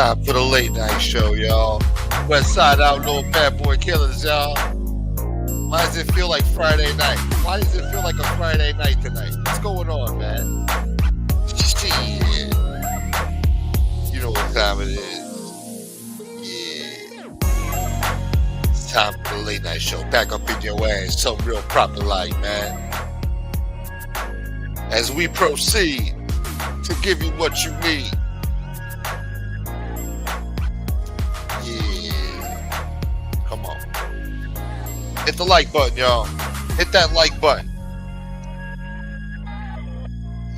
Time for the late night show, y'all. West Side Outlaw Bad Boy Killers, y'all. Why does it feel like Friday night? Why does it feel like a Friday night tonight? What's going on, man? Shit. You know what time it is. Yeah. It's time for the late night show. Back up in your ass. Something real proper like, man. As we proceed to give you what you need. Hit the like button, y'all. Hit that like button.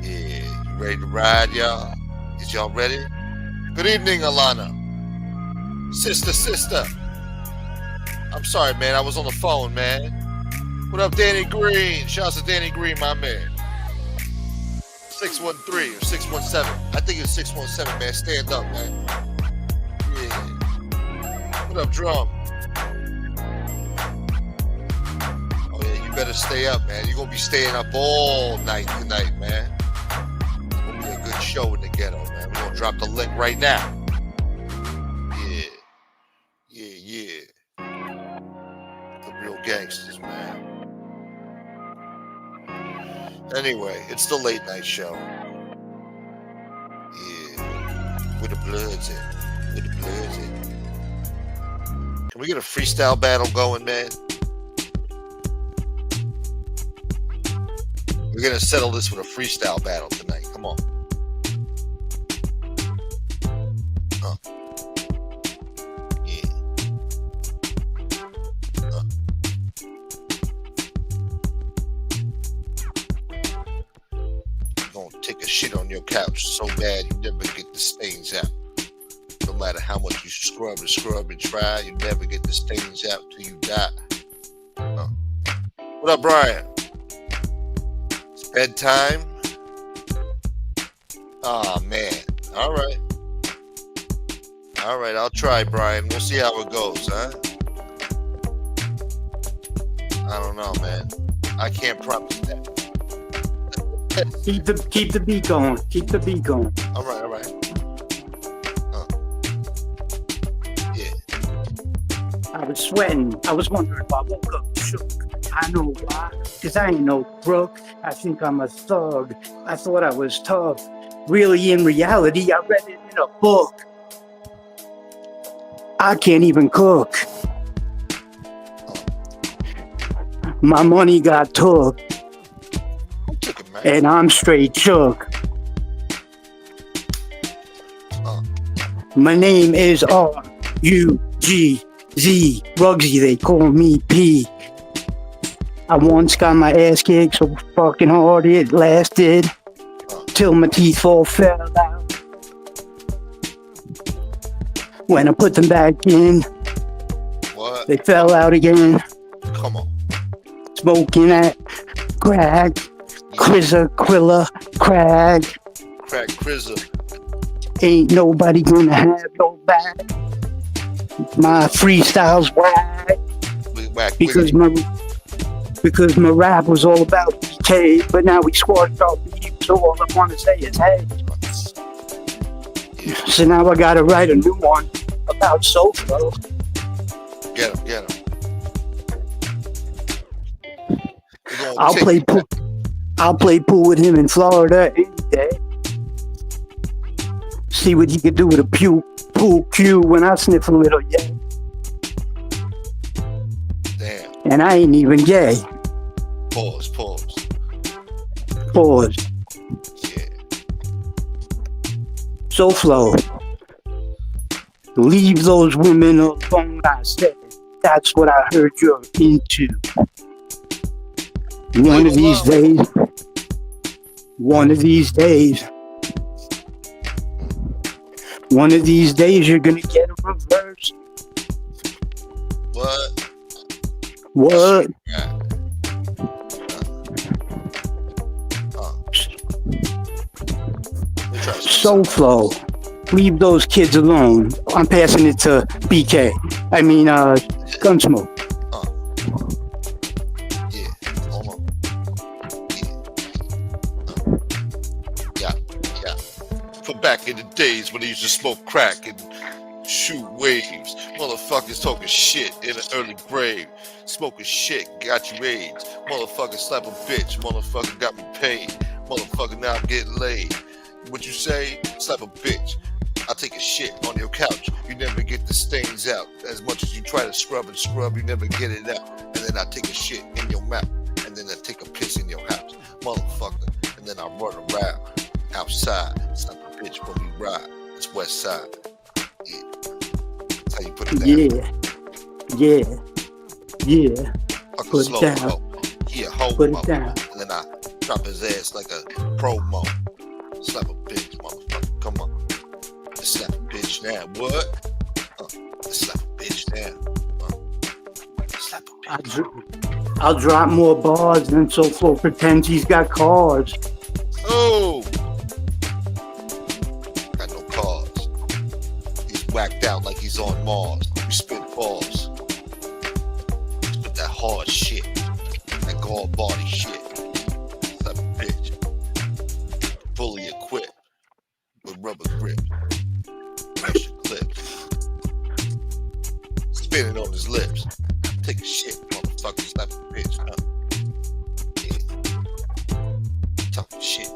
Yeah, you ready to ride, y'all? Is y'all ready? Good evening, Alana. Sista. I'm sorry, man. I was on the phone, man. What up, Danny Green? Shouts to Danny Green, my man. 613 or 617. I think it's 617, man. Stand up, man. Yeah. What up, Drum? Better stay up, man. You're gonna be staying up all night tonight, man. It's gonna be a good show in the ghetto, man. We're gonna drop the link right now. Yeah. The real gangsters, man. Anyway, it's the late night show. Yeah. Where the bloods at? Can we get a freestyle battle going, man? We're going to settle this with a freestyle battle tonight. Come on. Yeah. You're going to take a shit on your couch so bad you never get the stains out. No matter how much you scrub and try, you never get the stains out till you die. What up, Brian? Bedtime? Oh, man. All right, I'll try, Brian. We'll see how it goes, huh? I don't know, man. I can't promise that. Keep the beat going. All right. Yeah. I was sweating. I was wondering if I woke up shook. I know why, cause I ain't no crook. I think I'm a thug. I thought I was tough. Really, in reality, I read it in a book. I can't even cook. My money got took. And I'm straight shook. My name is R-U-G-Z. Rugsy, they call me P. I once got my ass kicked so fucking hard it lasted till my teeth all fell out. When I put them back in, what? They fell out again. Come on. Smoking that crack, Quilla, crack. Crack Krizza. Ain't nobody gonna have no back. My freestyle's whack. Because my rap was all about BK, but now we squashed our beef, so all I want to say is hey. Yeah. So now I gotta write a new one about NoFlo. Get him. I'll play pool with him in Florida any day. See what he can do with a pool cue when I sniff a little, yeah. Damn. And I ain't even gay. Pause. Yeah. NoFlo. Leave those women alone, I said. That's what I heard you're into. One of these days, you're gonna get a reverse. What? NoFlo, leave those kids alone. I'm passing it to BK. I mean, Gunsmoke. Yeah, hold on. Yeah. Put back in the days when they used to smoke crack and shoot waves. Motherfuckers talking shit in an early grave. Smoking shit got you AIDS. Motherfucker slap a bitch. Motherfucker got me paid. Motherfucker now I'm getting laid. What you say? Slap a bitch. I take a shit on your couch. You never get the stains out. As much as you try to scrub and scrub, you never get it out. And then I take a shit in your mouth. And then I take a piss in your house. Motherfucker. And then I run around outside. Slap a bitch when we ride. It's West Side. Yeah. That's how you put it down. Yeah. Fucking Put slow, it down. ho. Yeah, ho, Put it down. and then I drop his ass like a promo. Slap a bitch, motherfucker. Come on. Just slap a bitch now. What? Just slap a bitch now. Slap a bitch. I'll drop more bars than NoFlo pretends he's got cars. Oh! Got no cars. He's whacked out like he's on Mars. We spit balls. Spit that hard shit. That guard body shit. Slap a bitch. Fully equipped with rubber grip. Pressure clips. Spinning on his lips. Take a shit, motherfucker. Slap a bitch, huh? Yeah. Talking shit.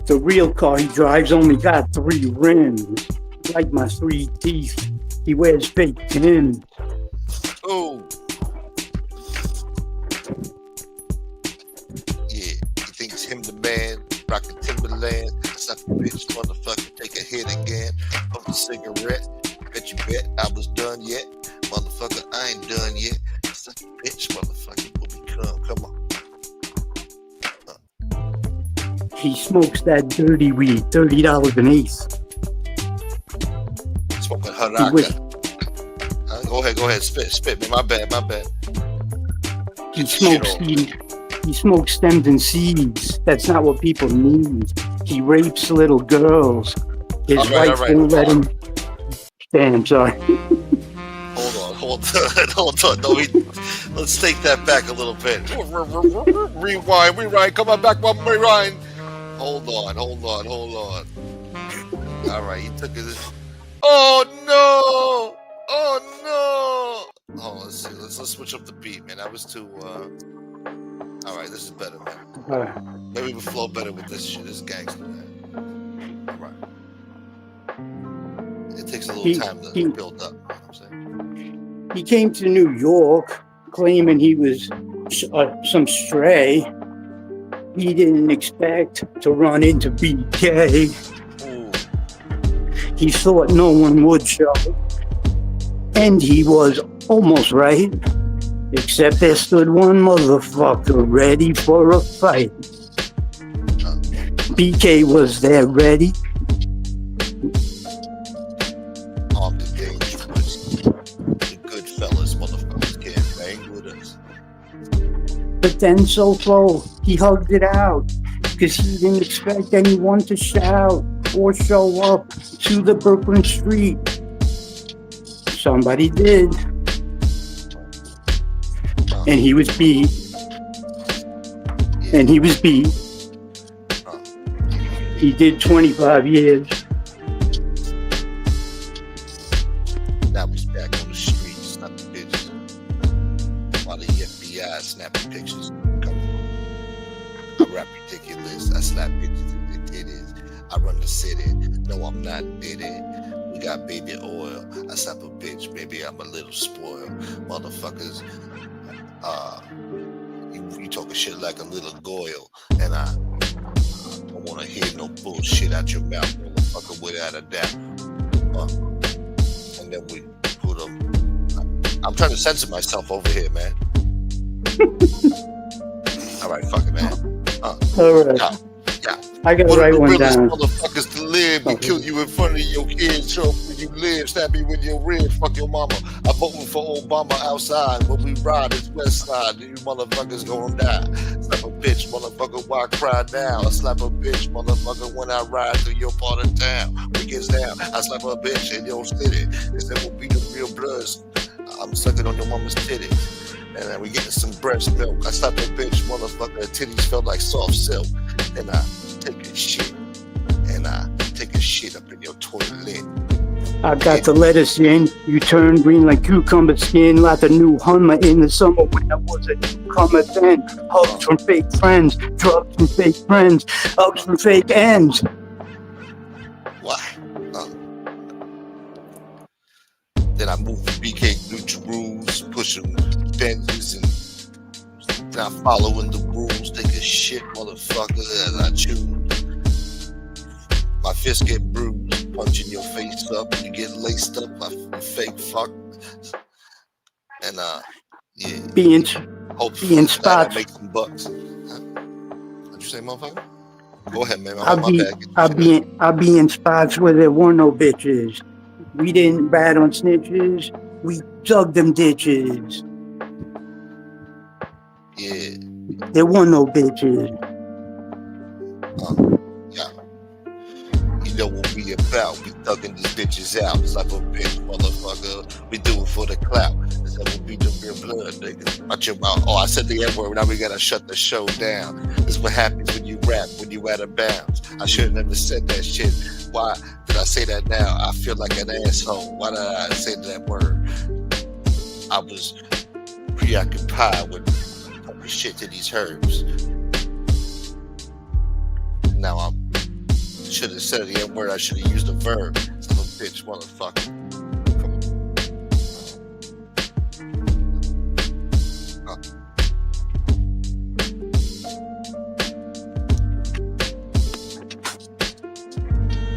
The real car he drives only got 3 rims. Like my 3 teeth, he wears fake Timbs. Oh. Yeah, he thinks him the man, rockin' Timberland. Slap a bitch, motherfucker, take a hit again. Puff a cigarette, bet you bet I was done yet. Motherfucker, I ain't done yet. Slap a bitch, motherfucker, will become, come on. He smokes that dirty weed, $30 an eighth. Smoking He wish- haraka. Go ahead, spit, man, my bad. He Get your shit smokes on. he smokes stems and seeds. That's not what people need. He rapes little girls. His All right, wife all right. won't let him. Damn, sorry. Hold on. No, let's take that back a little bit. Rewind. Come on back, rewind. Hold on. All right, he took it. Oh no! Hold on, let's see. Let's switch up the beat, man. That was too. All right, this is better, man. Maybe we flow better with this shit. This is gangster, man. All right. It takes a little time to build up. You know what I'm saying? He came to New York claiming he was some stray. He didn't expect to run into BK. Ooh. He thought no one would show. And he was almost right. Except there stood one motherfucker ready for a fight. BK was there ready. Armed and dangerous. The good fellas, motherfuckers can't bang with us. But then NoFlo, he hugged it out. Because he didn't expect anyone to shout or show up to the Brooklyn street. Somebody did. And he was beat. He did 25 years. Now he's back on the street, snapping bitches. While the FBI snapping pictures. Come on. I rap ridiculous. I slap bitches in the titties. I run the city. No, I'm not bitty. We got baby oil. I slap a bitch. Maybe I'm a little spoiled. Motherfuckers. You talking shit like a little goyle. And I don't want to hear no bullshit out your mouth, motherfucker, without a doubt. And then we put them. I'm trying to censor myself over here, man. All right, fuck it, man. All right. Yeah. I got to write one down. Motherfuckers to live and kill you in front of your kids. Show where you live, stab you with your rib, fuck your mama. I voted for Obama outside. When we ride, it's West Side. You motherfuckers gonna die. Slap a bitch, motherfucker, why cry now? I slap a bitch, motherfucker, when I ride through your part of town. Weekends down, I slap a bitch in your city. This will be the real bloods. I'm sucking on your mama's titties. And then we getting some breast milk. I slap a bitch, motherfucker, her titties felt like soft silk. And I take a shit. I got the lettuce in. You turn green like cucumber skin. Like a new Hummer in the summer when I was a newcomer then. Hugs from fake friends, drugs from fake friends, hugs from fake ends. Why? Then I moved from BK Neutral Rules, pushing benches, and not following the rules. Take a shit, motherfucker, as I choose. My fist get bruised, punching your face up. You get laced up by fake fuck. And yeah. Being Hopefully, tonight I spots. make some bucks. Huh? What'd you say, motherfucker? Go ahead, man. I'll My bad. I'll be in spots where there were no bitches. We didn't rat on snitches. We dug them ditches. Yeah. There were no bitches. Yeah. You know what we about. We thugging these bitches out. It's like a bitch, motherfucker. We do it for the clout. That's how we beat the real blood, nigga. Watch your mouth. Oh, I said the N-word. Now we gotta shut the show down. This is what happens when you rap, when you out of bounds. I should have never said that shit. Why did I say that now? I feel like an asshole. Why did I say that word? I was preoccupied with talking shit to these herbs. Now I should have said the N-word. I should have used a verb. Son of a bitch, motherfucker.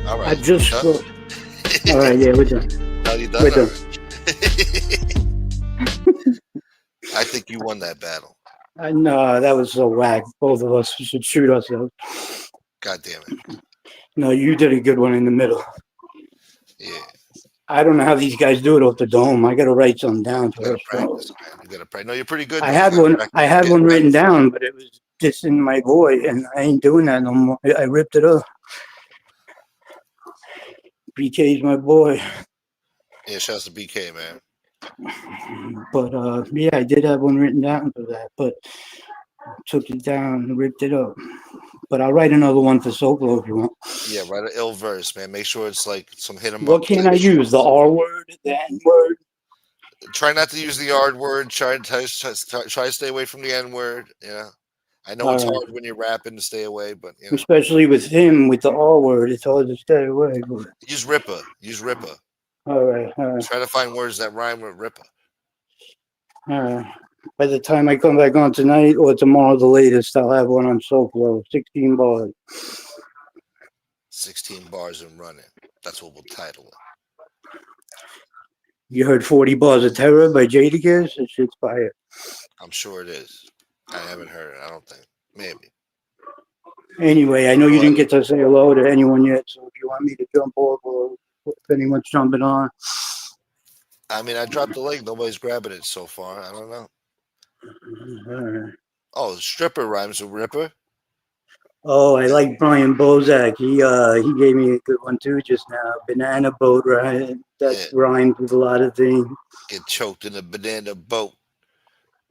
All right. I just all right, yeah, we're done. Now you done? We're done. I think you won that battle. No, that was so whack. Both of us should shoot ourselves. God damn it. No, you did a good one in the middle. Yeah. I don't know how these guys do it off the dome. I got to write something down You gotta first. practice, man. You gotta practice. No, you're pretty good. I had one written down, but it was dissing my boy, and I ain't doing that no more. I ripped it up. BK's my boy. Yeah, shouts to BK, man. But yeah, I did have one written down for that, but took it down and ripped it up. But I'll write another one for Solo if you want. Yeah, write an ill verse, man. Make sure it's like some hit 'em up. What can I use? The R word, the N word? Try not to use the R word. Try to stay away from the N word. Yeah. I know it's hard when you're rapping to stay away, but you know. Especially with him with the R word, it's hard to stay away. But... Use Ripper. Use Ripper. All right. Try to find words that rhyme with Ripper. All right. By the time I come back on tonight or tomorrow, the latest, I'll have one on SoFlo. 16 bars. 16 bars and running. That's what we'll title it. You heard 40 Bars of Terror by Jadakiss? That shit's fire. I'm sure it is. I haven't heard it. I don't think. Maybe. Anyway, I know you didn't get to say hello to anyone yet, so if you want me to jump over, if anyone's jumping on. I mean, I dropped the link. Nobody's grabbing it so far. I don't know. Oh, stripper rhymes with Ripper. Oh, I like Brian Bozak. He gave me a good one too just now. Banana boat ride. That rhymes with a lot of things. Get choked in a banana boat.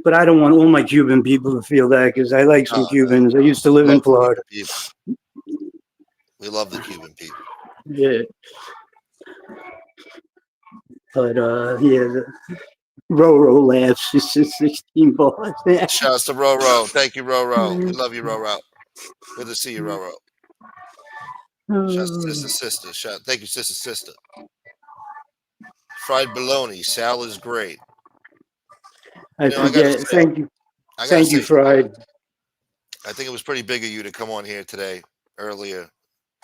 But I don't want all my Cuban people to feel that because I like some Cubans. I used to live in Florida. We love the Cuban people. Yeah. But yeah, Roro laughs. It's just 16 bars. Shouts to Roro. Thank you, Roro. We love you, Roro. Good to see you, Roro. Shouts to Sista. Thank you, Sista. Fried bologna. Sal is great. I forget. Thank you. Thank you, Fried. I think it was pretty big of you to come on here today, earlier,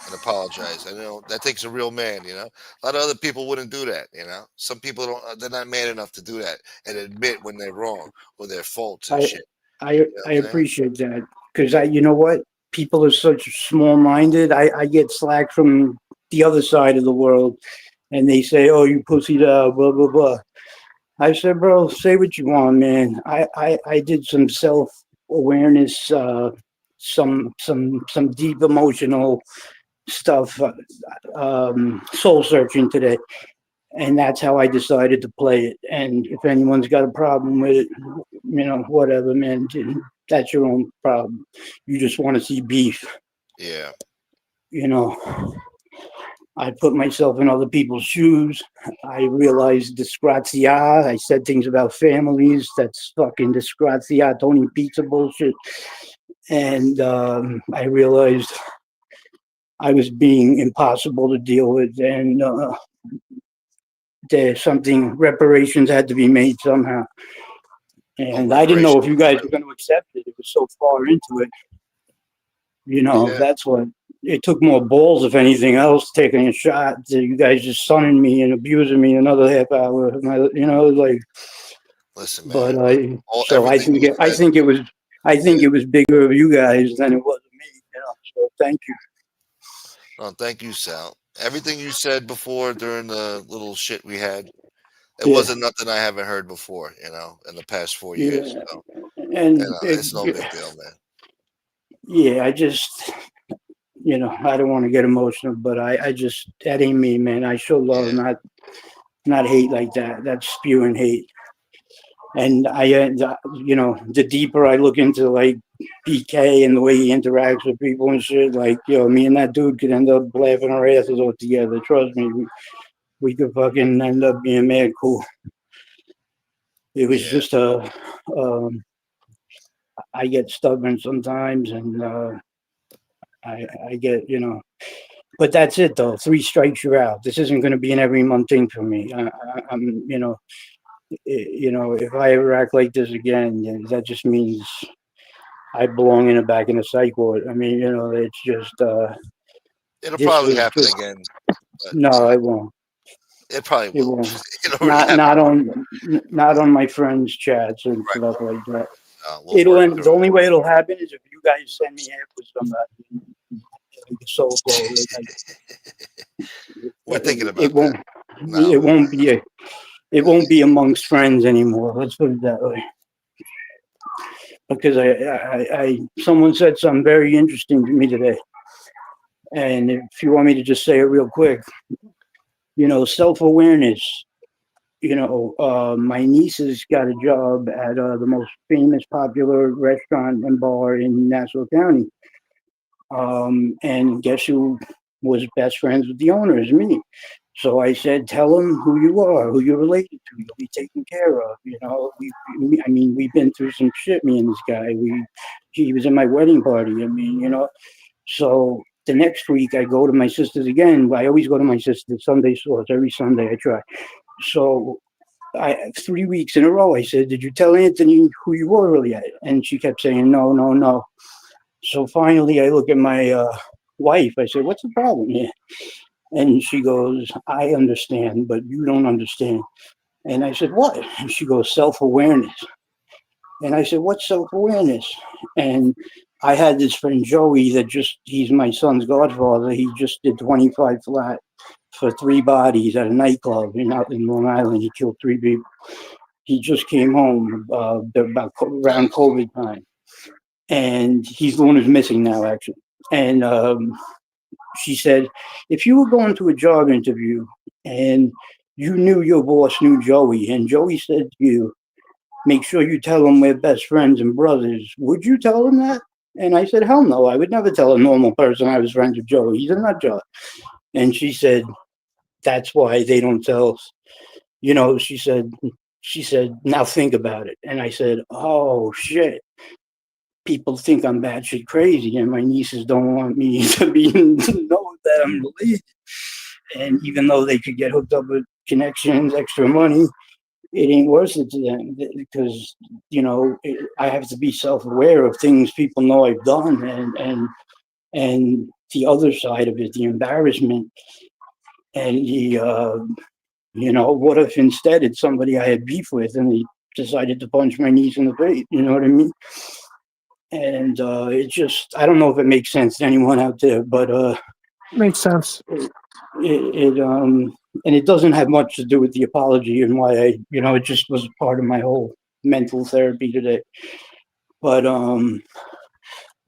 and apologize. I know that takes a real man, you know. A lot of other people wouldn't do that, you know. Some people don't. They're not man enough to do that and admit when they're wrong or their faults and shit. I appreciate that because you know what? People are such small-minded. I get slack from the other side of the world, and they say, "Oh, you pussy, blah blah blah." I said, "Bro, say what you want, man. I did some self-awareness, some deep emotional stuff, soul searching today, and that's how I decided to play it. And if anyone's got a problem with it, you know, whatever, man, that's your own problem. You just want to see beef, yeah, you know." I put myself in other people's shoes. I realized disgrazia. I said things about families. That's fucking disgrazia, Tony Pizza bullshit. And I realized I was being impossible to deal with, and there's something, reparations had to be made somehow. Oh, And I didn't know if reparations. you guys were going to accept it. It was so far into it. Yeah. That's what it took more balls, if anything else, taking a shot. You guys just sunning me and abusing me another half hour. Like, Listen, but man. so Everything you said. I think Yeah. it was bigger of you guys than it was of me. So thank you. Oh, thank you, Sal. Everything you said before during the little shit we had, it Yeah, wasn't nothing I haven't heard before. In the past 4 years. yeah, So, and it's no big deal, man. yeah, I just I don't want to get emotional, but I just that ain't me, man. I show love, Yeah. not hate like that. That's spewing hate. And the deeper I look into like PK and the way he interacts with people and shit, like me and that dude could end up laughing our asses off together. Trust me, we could fucking end up being mad cool. It was Yeah. just um, I get stubborn sometimes, and I get but that's it though. 3 strikes, you're out. This isn't going to be an every month thing for me. I'm if I ever act like this again, then that just means I belong in the back in the psych ward. I mean, it's just It'll this probably was happen just again, but no, it won't. it probably It will. won't. It already Not happened. not on not on my friends' chats and Right. stuff like that. We'll It'll work end. The through it. only way it'll happen is if you guys send me half with somebody. Like a soul flow. We're thinking It about that. won't. No, It won't be a. It won't be amongst friends anymore. Let's put it that way. Because someone said something very interesting to me today, and if you want me to just say it real quick, self-awareness. My nieces got a job at the most famous, popular restaurant and bar in Nassau County. And guess who was best friends with the owner? Is me. So I said, tell him who you are, who you're related to. You'll be taken care of. We've been through some shit, me and this guy. He was in my wedding party. So the next week I go to my sister's again. I always go to my sister's Sunday source. Every Sunday I try. So 3 weeks in a row, I said, did you tell Anthony who you were really at? And she kept saying, no, no, no. So finally I look at my wife. I said, what's the problem here? And she goes, I understand, but you don't understand. And I said, what? And she goes, self-awareness. And I said, what's self-awareness? And I had this friend Joey he's my son's godfather. He just did 25 flat for 3 bodies at a nightclub out in Long Island. He killed 3 people. He just came home about around COVID time. And he's the one who's missing now, actually. And she said, if you were going to a job interview and you knew your boss knew Joey, and Joey said to you, make sure you tell him we're best friends and brothers, would you tell him that? And I said, hell no, I would never tell a normal person I was friends with Joey. He's a nut job. And she said, that's why they don't tell, she said, now think about it. And I said, oh shit. People think I'm batshit crazy, and my nieces don't want me to know that I'm related. And even though they could get hooked up with connections, extra money, it ain't worth it to them because I have to be self-aware of things people know I've done, and the other side of it, the embarrassment, and what if instead it's somebody I had beef with and they decided to punch my niece in the face? You know what I mean? And I don't know if it makes sense to anyone out there, but Makes sense. And it doesn't have much to do with the apology and why it just was part of my whole mental therapy today. But I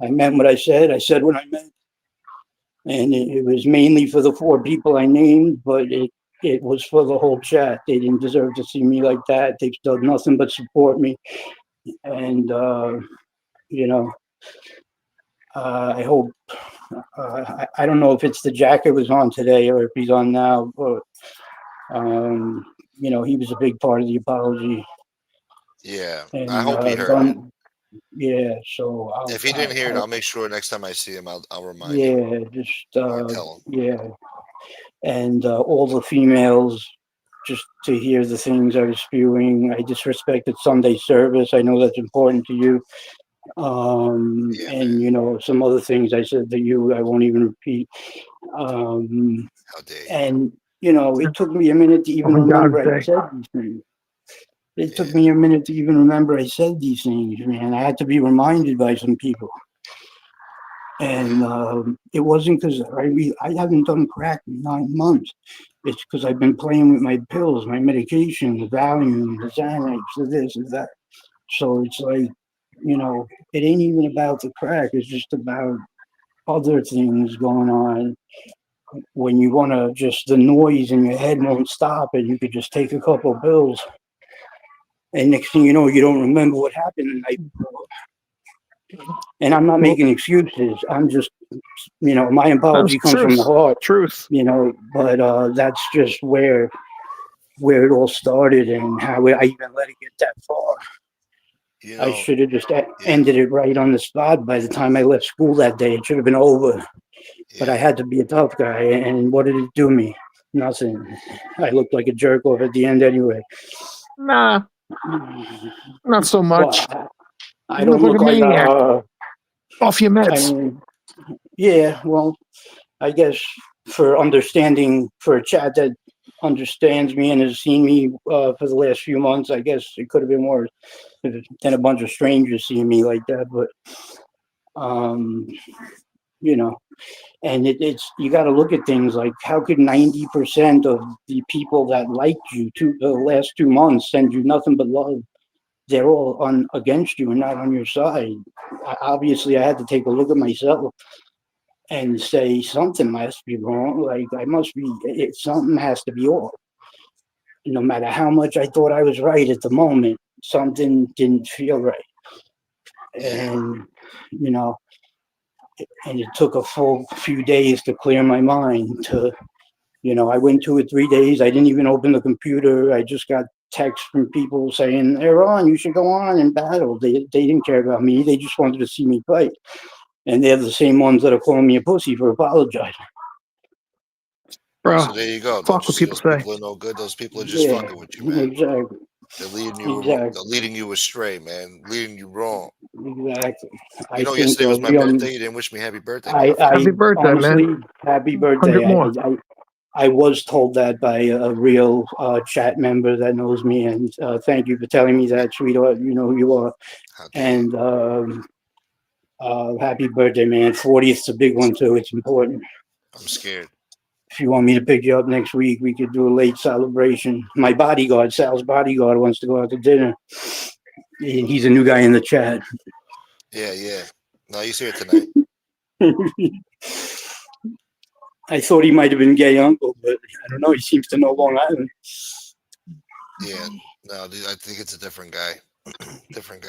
meant what I said. I said what I meant, and it was mainly for the 4 people I named, but it was for the whole chat. They didn't deserve to see me like that. They've done nothing but support me, and you know I hope. I don't know if it's the jacket was on today or if he's on now, but he was a big part of the apology, Yeah, I and hope he heard it. done. Yeah, so If he didn't hear it, I'll make sure next time I see him, I'll remind him yeah, just or tell him. yeah, and all the females. Just to hear the things I was spewing, I disrespected Sunday service. I know that's important to you. Yeah, And man. some other things I said to you, I won't even repeat. Um, How dare you? and it took me a minute to even On remember God's I day. said these things. It took Yeah, me a minute to even remember I said these things, man. I had to be reminded by some people. And it wasn't because I haven't done crack in 9 months. It's because I've been playing with my pills, my medication, the Valium, the Xanax, the this, and that. So it's like, it ain't even about the crack. It's just about other things going on. When you want to just, the noise in your head won't stop and you could just take a couple of pills. And next thing you know, you don't remember what happened the night before. And I'm not Well, making excuses. I'm just, my that's apology comes from the truth. heart, Truth. but that's just where it all started and how I even let it get that far. you I know, should have just yeah, ended it right on the spot by the time I left school that day. It should have been over. But I yeah. had to be a tough guy. And what did it do me? Nothing. I looked like a jerk off at the end anyway. Nah, not so much. Well, I You look don't like a look like maniac. Off your I meds. mean, yeah, well, I guess for a chat that understands me and has seen me for the last few months, I guess it could have been worse than a bunch of strangers seeing me like that. But, um, you know, and it's you got to look at things like how could 90% of the people that liked you the last 2 months send you nothing but love? They're all on against you and not on your side. Obviously, I had to take a look at myself and say something must be wrong. Like something has to be off. No matter how much I thought I was right at the moment, something didn't feel right. Yeah. And you know, and it took a full few days to clear my mind. I went 2 or 3 days. I didn't even open the computer. I just got texts from people saying, "Hey, Ron, you should go on and battle." They didn't care about me. They just wanted to see me fight. And they're the same ones that are calling me a pussy for apologizing. Bro, So there you go. Don't fuck you what see people those say. people are no good? Those people are just Yeah, fucking with you, man. exactly, They're leading you. exactly, They're leading you astray, man. Leading you wrong. exactly. You I know, think yesterday a was my real. birthday. You didn't wish me happy birthday, motherfucker. Happy I birthday, man. honestly, happy 100 birthday. more. I was told that by a real chat member that knows me, and thank you for telling me that, sweetheart. You know who you are. How dare you? And happy birthday, man. 40th's a big one too. It's important. I'm scared. If you want me to pick you up next week, we could do a late celebration. My bodyguard, Sal's bodyguard, wants to go out to dinner. He's a new guy in the chat. Yeah, yeah. No, he's here tonight. I thought he might have been gay uncle, but I don't know. He seems to know Long Island. Yeah. No, I think it's a different guy. Different guy.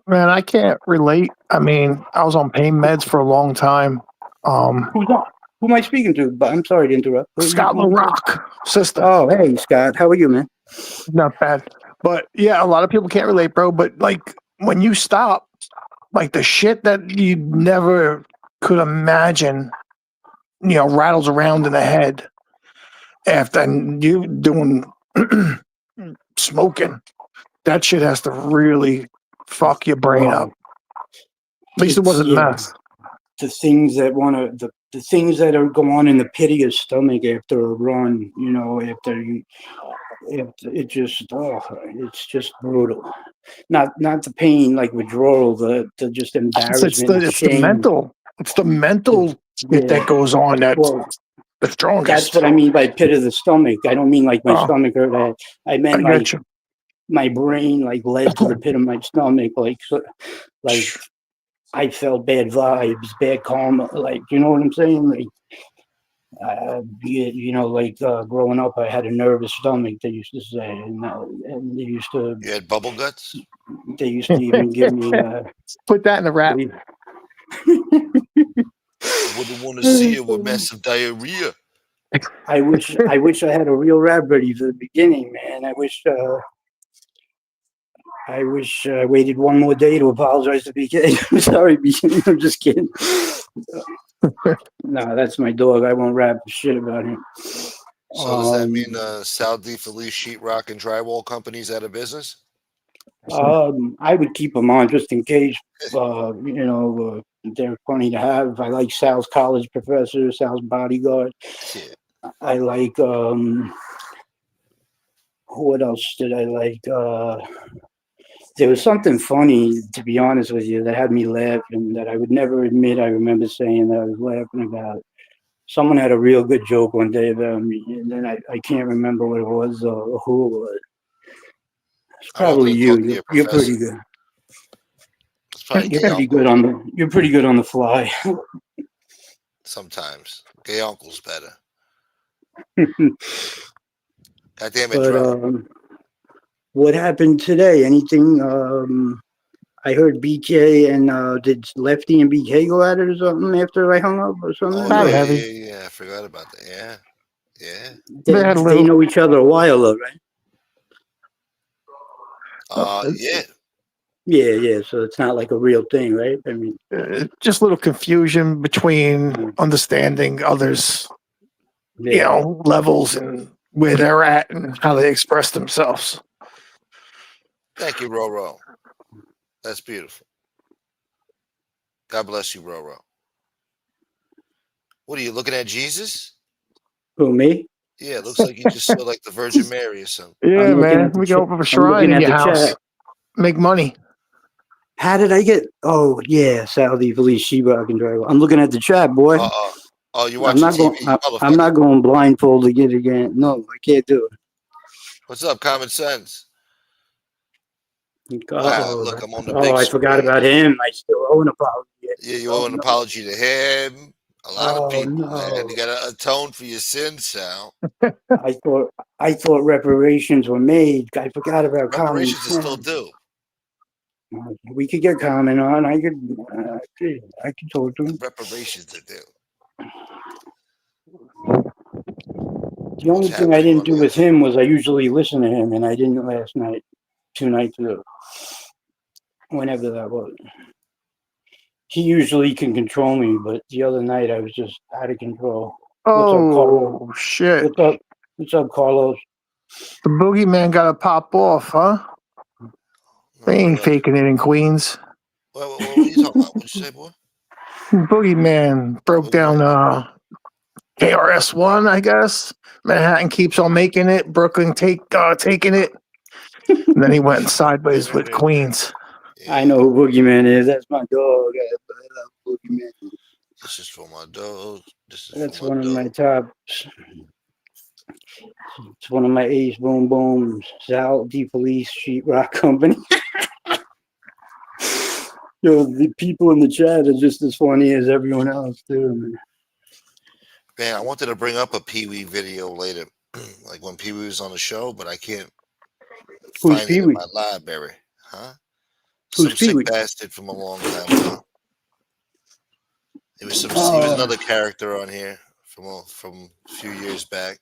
Man, I can't relate. I mean, I was on pain meds for a long time. Who's on? Who am I speaking to? But I'm sorry to interrupt. Scott LaRock, Sista. Oh, hey, Scott. How are you, man? Not bad. But yeah, a lot of people can't relate, bro. But like when you stop, like the shit that you never could imagine, rattles around in the head after you doing smoking. That shit has to really fuck your brain up. At least it wasn't meth. The things that the things that are going on in the pit of your stomach after a run, it's just brutal. Not the pain like withdrawal, the just embarrassment, It's the shame. mental. It's the mental shit that goes on. That's the strongest. That's what I mean by pit of the stomach. I don't mean like my stomach hurt. I meant like my brain like led to the pit of my stomach, like I felt bad vibes, bad karma, like you know what I'm saying? Like like growing up, I had a nervous stomach. They used to say, and You had bubble guts? they used to even give me. Put that in the rap. They, I wouldn't want to see you with massive diarrhea. I wish I had a real rap ready for the beginning, man. I wish I waited one more day to apologize to BK. I'm sorry, BK. I'm just kidding. No, that's my dog. I won't rap shit about him. So does that mean Sal D. Felice Sheetrock and Drywall Company's out of business? I would keep them on just in case. They're funny to have. I like Sal's college professor, Sal's bodyguard. Yeah. I like what else did I like? There was something funny, to be honest with you, that had me laughing that I would never admit I remember saying that I was laughing about. Someone had a real good joke one day about me, and then I can't remember what it was or who it was. It's probably you. You're pretty good. It's probably You're pretty good on the fly. Sometimes gay uncle's better. God damn it, But what happened today? Anything? I heard BK and did Lefty and BK go at it or something after I hung up or something? Oh yeah. I forgot about that. Yeah. They know each other a while though, right? Yeah. So it's not like a real thing, right? I mean, just a little confusion between understanding others, levels and where they're at and how they express themselves. Thank you, Roro. That's beautiful. God bless you, Roro. What are you looking at, Jesus? Who, me? Yeah, it looks like you just saw like the Virgin Mary or something. Yeah, man. We go up a shrine in your house. Make money. How did I get? Oh yeah, Saudi Felice Sheba. I can drive. I'm looking at the chat, boy. Oh, you watching TV? I'm not going blindfolded again. No, I can't do it. What's up, Common Sense? Wow, look, I'm on the big I forgot about him. I still owe an apology. Yeah, you owe an apology to him. A lot of people, man. You got to atone for your sins, Sal. I thought reparations were made. I forgot about reparations are still due. We could get Common on. I could talk to him. Reparations are due. The only thing I didn't do with him was I usually listen to him, and I didn't last night, 2 nights ago, whenever that was. He usually can control me, but the other night I was just out of control. What's up, Carlos? Shit. What's up, Carlos? The boogeyman got to pop off, huh? They ain't faking it in Queens. What are you talking about? What'd you say, boy? Boogeyman broke down KRS-One, I guess. Manhattan keeps on making it. Brooklyn taking it. And then he went sideways with Queens. Yeah. I know who Boogeyman is. That's my dog. I love Boogeyman. This is for my dog. That's one of my tops. It's one of my ace boom booms. Sal D. Felice Sheetrock Company. The people in the chat are just as funny as everyone else, too. Man, I wanted to bring up a Pee Wee video later, like when Pee Wee was on the show, but I can't find it in my library. Huh? Some sick bastard from a long time ago. He was another character on here from a few years back.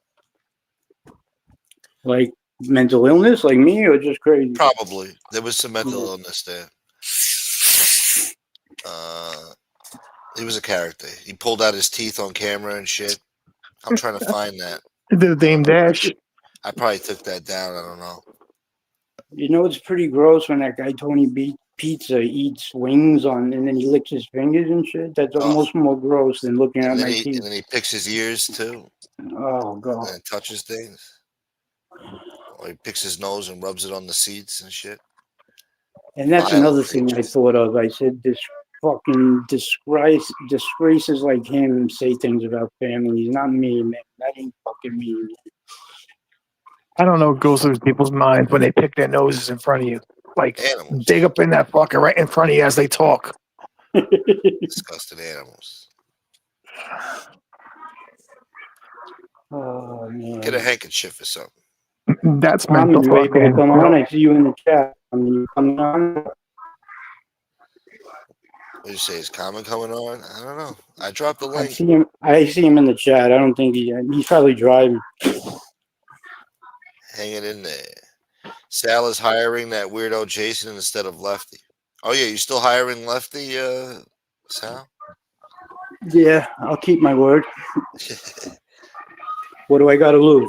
Like mental illness, like me, or just crazy? Probably. There was some mental illness there. He was a character. He pulled out his teeth on camera and shit. I'm trying to find that. He did a Dame Dash. I probably took that down. I don't know. You know, it's pretty gross when that guy Tony Pizza eats wings and then he licks his fingers and shit. That's almost more gross than looking at my teeth. And then he picks his ears too. Oh god! And touches things. Or he picks his nose and rubs it on the seats and shit. And that's another thing I thought of. I said this fucking disgraces like him say things about families. Not me, man. That ain't fucking me, man. I don't know what goes through people's minds when they pick their noses in front of you. Like, dig up in that fucker right in front of you as they talk. Disgusting animals. Oh Get a man. handkerchief or something. That's Carmen, mental you able to fucking. come on? I see you in the chat. I mean, you coming on? What do you say? Is Common coming on? I don't know. I dropped the I link. see him. I see him in the chat. I don't think he's probably driving. Hang it in there. Sal is hiring that weirdo Jason instead of Lefty. Oh yeah, you still hiring Lefty, Sal? Yeah, I'll keep my word. What do I got to lose?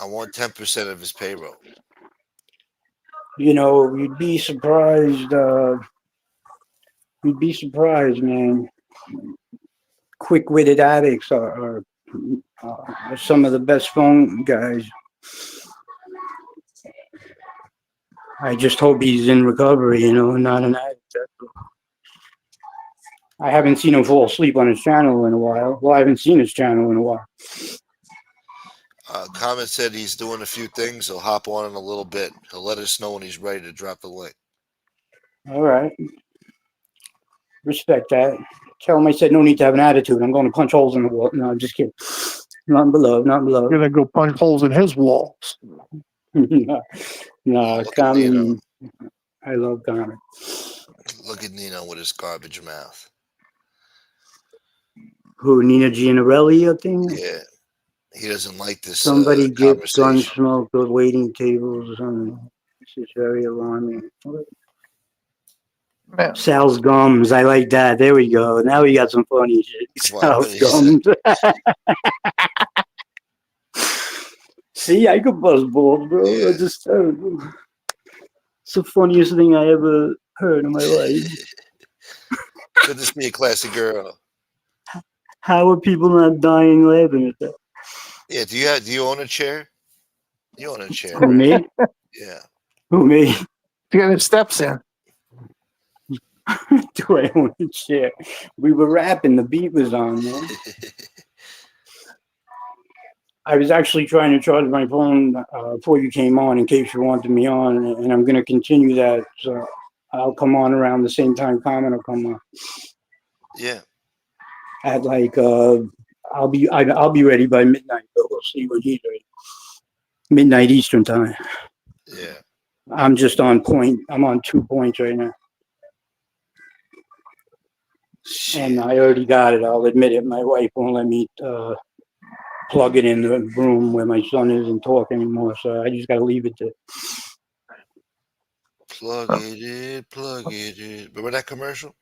I want 10% of his payroll. You know, you'd be surprised. You'd be surprised, man. Quick-witted addicts are some of the best phone guys. I just hope he's in recovery, you know, not an addict. I haven't seen him fall asleep on his channel in a while. Well, I haven't seen his channel in a while. Comment said he's doing a few things. He'll hop on in a little bit. He'll let us know when he's ready to drop the link. All right. Respect that. Tell him I said no need to have an attitude. I'm going to punch holes in the wall. No, I'm just kidding. Not below, not below. You're gonna go punch holes in his walls. no, Look at Nino. I love Carmen. Look at Nino with his garbage mouth. Who, Nina Gianarelli, I think? Yeah. He doesn't like this Somebody get conversation. Gunsmoke or waiting tables or something. This is very alarming. Man, Sal's gums. I like that. There we go. Now we got some funny shit. Wow. Sal's gums. See, I could buzz balls, bro. Yeah. I just it's the funniest thing I ever heard in my life. Good to see a classy girl. How are people not dying laughing at that? Yeah, do you own a chair? You own a chair. Who, me? Yeah. Who, me? you got his steps in. Do I own a chair? We were rapping. The beat was on, man. I was actually trying to charge my phone before you came on in case you wanted me on, and I'm going to continue that. So I'll come on around the same time Carmen will come on. Yeah. At like I'll be ready by midnight, but we'll see when he's ready. Midnight Eastern time. Yeah. I'm just on point. I'm on 2 points right now. Shit. And I already got it. I'll admit it. My wife won't let me plug it in the room where my son is and talk anymore. So I just got to leave it to. Plug it in. Remember that commercial?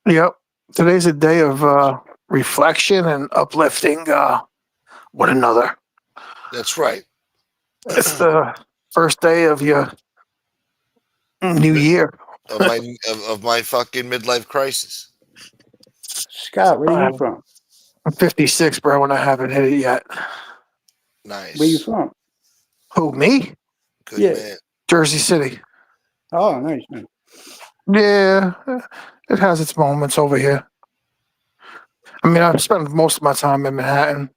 Yep. Today's a day of reflection and uplifting one another. That's right. It's the first day of your new year. of my fucking midlife crisis. Scott, where are you from? I'm 56, bro, and I haven't hit it yet. Nice. Where you from? Who, me? Good Yeah. man. Jersey City. Oh, nice, nice. Yeah, it has its moments over here. I mean, I've spent most of my time in Manhattan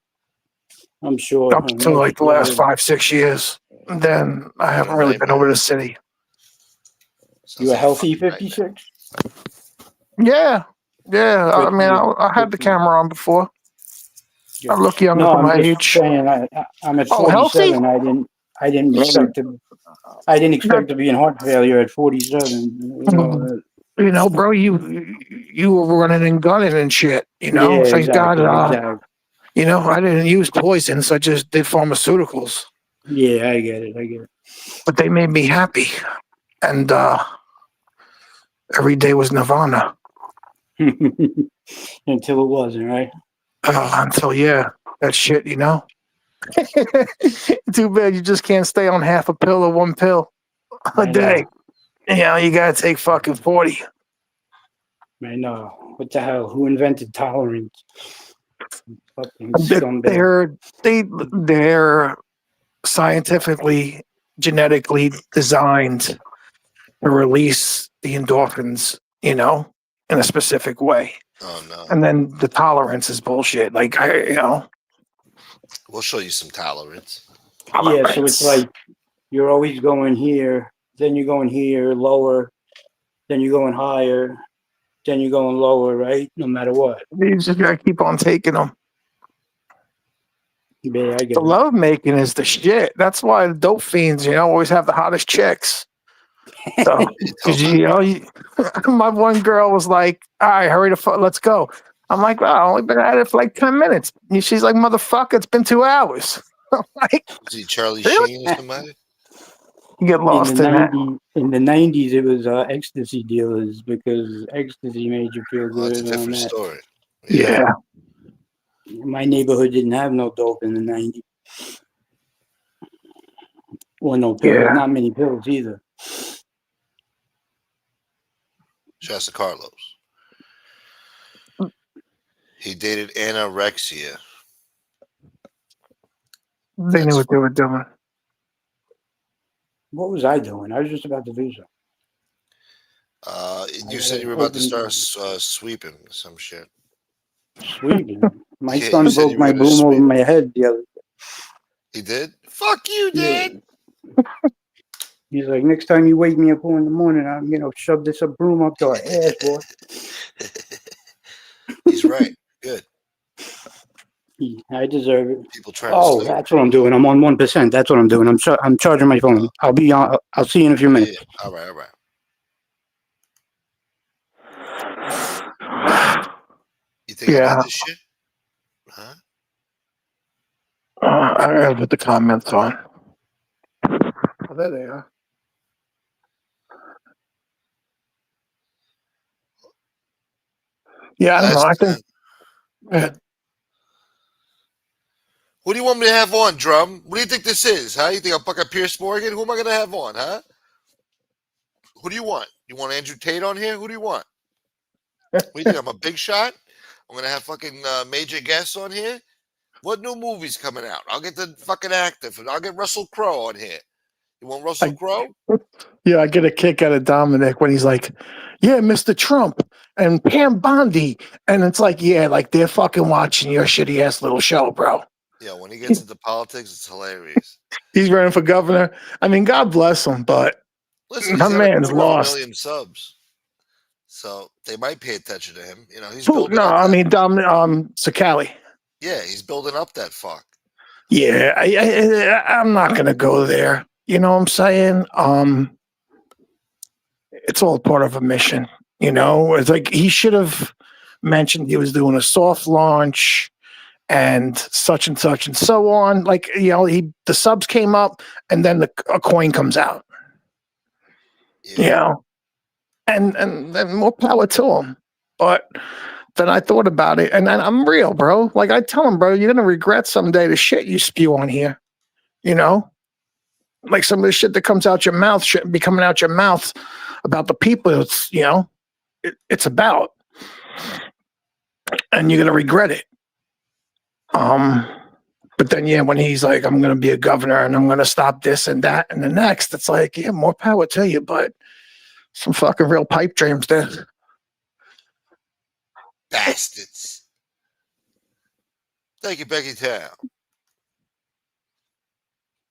I'm sure. up until like the last 5-6 years. And then I haven't really been over to the city. You a healthy 56? Yeah. I mean, I had the camera on before. I look younger No, for I'm my just age. saying. I'm at Oh, 47. healthy? I didn't expect to. I didn't expect to be in heart failure at 47. You know, bro, you were running and gunning and shit. You know, Yeah, thank God. exactly. You know, I didn't use poisons. I just did pharmaceuticals. Yeah, I get it. But they made me happy, and every day was nirvana. Until it wasn't, right? Until that shit. You know. Too bad you just can't stay on half a pill or one pill a day. You know, you gotta take fucking 40. I know. What the hell? Who invented tolerance? Fucking scumbag. They're scientifically, genetically designed to release the endorphins, you know, in a specific way. Oh no. And then the tolerance is bullshit. Like we'll show you some tolerance. Yeah, so it's like you're always going here, then you're going here, lower, then you're going higher, then you're going lower, right? No matter what. You just gotta keep on taking them. Yeah, I The get it. love making is the shit. That's why the dope fiends, always have the hottest chicks. So, because my one girl was like, "All right, hurry the fuck, let's go." I'm like, "Well, I've only been at it for like 10 minutes." And she's like, "Motherfucker, it's been 2 hours." I'm like, Is he Charlie really? Sheen or somebody? You get lost in that. In the 90s, it was ecstasy dealers because ecstasy made you feel Well, that's a good on different that. story. Yeah. My neighborhood didn't have no dope in the 90s. Or no pills. Yeah. Not many pills either. Shasta Carlos. He dated anorexia. They knew what they were doing. What was I doing? I was just about to do something. You said you were about to start sweeping some shit. Sweeping. My Yeah, son you said broke you were my gonna broom over sweep. my head the other day. He did? Fuck you, Dad. He's like, next time you wake me up in the morning, I'm shove this broom up your ass, boy. He's right. Good. I deserve it. People trying to snooze. That's what I'm doing. I'm on 1%. That's what I'm doing. I'm charging my phone. I'll be on. I'll see you in a few minutes. Yeah. All right. You think I did this shit? Huh? I gotta put the comments on. Oh, there they are. Yeah, I don't know. I think. Who do you want me to have on, Drum? What do you think this is, huh? You think I'm fucking Pierce Morgan? Who am I going to have on, huh? Who do you want? You want Andrew Tate on here? Who do you want? What do you think? I'm a big shot? I'm going to have fucking major guests on here? What new movie's coming out? I'll get the fucking actor. I'll get Russell Crowe on here. You want Russell Crowe? Yeah, I get a kick out of Dominic when he's like, "Yeah, Mr. Trump and Pam Bondi," and it's like, "Yeah, like they're fucking watching your shitty ass little show, bro." Yeah, when he gets into politics, it's hilarious. He's running for governor. I mean, God bless him, but listen, my he's got man's over 1 lost. million subs, so they might pay attention to him. He's Who? building. No, up I mean Sakali. Yeah, he's building up that fuck. Yeah, I'm not gonna go there. You know what I'm saying? It's all part of a mission. It's like he should have mentioned he was doing a soft launch and such and so on. Like, the subs came up and then a coin comes out. Yeah. And more power to him. But then I thought about it, and I'm real, bro. Like I tell him, bro, you're gonna regret someday the shit you spew on here. Like some of the shit that comes out your mouth shouldn't be coming out your mouth about the people it's about, and you're gonna regret it. But then when he's like, "I'm gonna be a governor and I'm gonna stop this and that and the next," it's like, yeah, more power to you, but some fucking real pipe dreams there. Bastards. Thank you, Becky Town.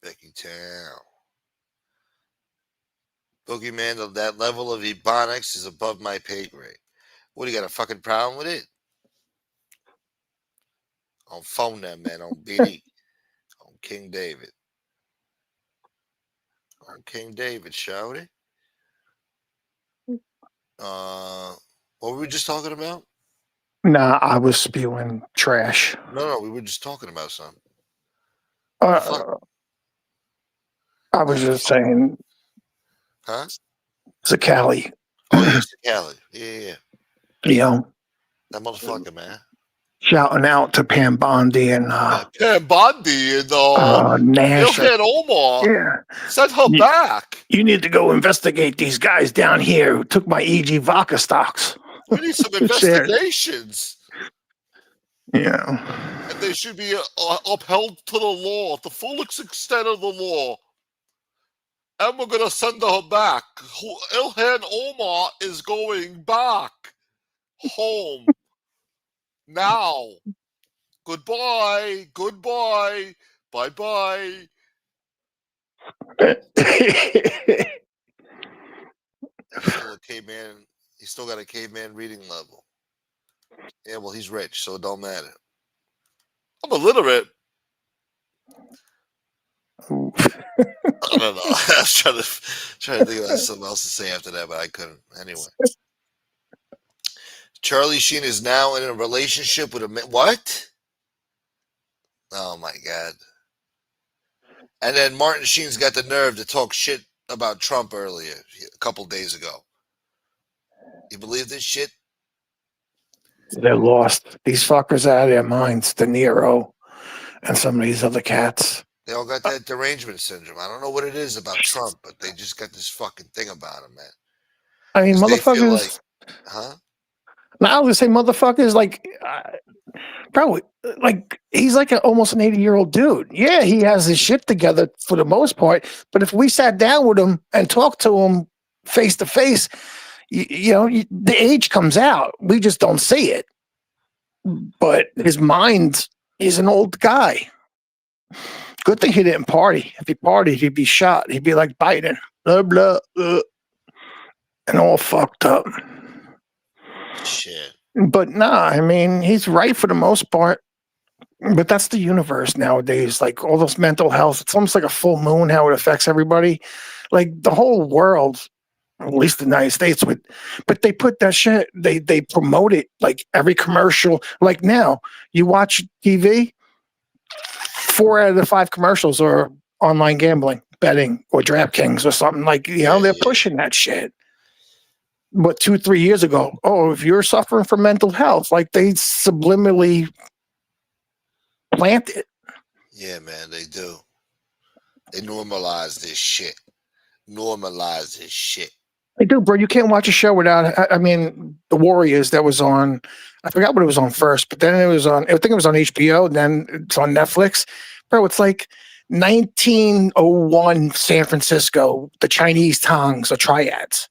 Becky Town. Boogeyman, that level of ebonics is above my pay grade. What, do you got a fucking problem with it? On phone that, man, on BD. On King David. On King David, shouty. What were we just talking about? Nah, I was spewing trash. No, we were just talking about something. I was just saying. Huh? Sakali. Oh, yeah, Sakali. Yeah. That motherfucker, man. Shouting out to Pam Bondi and Pam Bondi and Nash. Yohan Omar. Yeah. Send her back. You need to go investigate these guys down here who took my EG vodka stocks. We need some investigations. Yeah. And they should be upheld to the law, the full extent of the law. And we're going to send her back. Ilhan Omar is going back home now. Goodbye. Bye-bye. That fella came in. He's still got a caveman reading level. Yeah, well, he's rich, so it don't matter. I'm illiterate. I don't know. I was trying to think about something else to say after that, but I couldn't. Anyway, Charlie Sheen is now in a relationship with a man. What? Oh my god! And then Martin Sheen's got the nerve to talk shit about Trump earlier, a couple days ago. You believe this shit? They're lost. These fuckers out of their minds. De Niro and some of these other cats. They all got that derangement syndrome. I don't know what it is about Trump, but they just got this fucking thing about him, man. I mean, 'Cause they feel motherfuckers. Huh? Now I was gonna say, motherfuckers, like, bro, like he's like almost an 80-year-old dude. Yeah, he has his shit together for the most part. But if we sat down with him and talked to him face to face, the age comes out. We just don't see it. But his mind is an old guy. Good thing he didn't party. If he partied, he'd be shot. He'd be like Biden, blah blah, and all fucked up. Shit. But nah, I mean, he's right for the most part. But that's the universe nowadays. Like all those mental health, it's almost like a full moon, how it affects everybody. Like the whole world, at least the United States would, but they put that shit, they promote it like every commercial. Like now, you watch TV, 4 out of the 5 commercials are online gambling, betting, or DraftKings or something. Like, they're pushing that shit. But 2-3 years ago, if you're suffering from mental health, like they subliminally plant it. Yeah, man, they do. They normalize this shit. Normalize this shit. They do, bro. You can't watch a show without. I mean, The Warriors that was on. I forgot what it was on first, but then it was on. I think it was on HBO. And then it's on Netflix, bro. It's like 1901 San Francisco. The Chinese tongs or triads.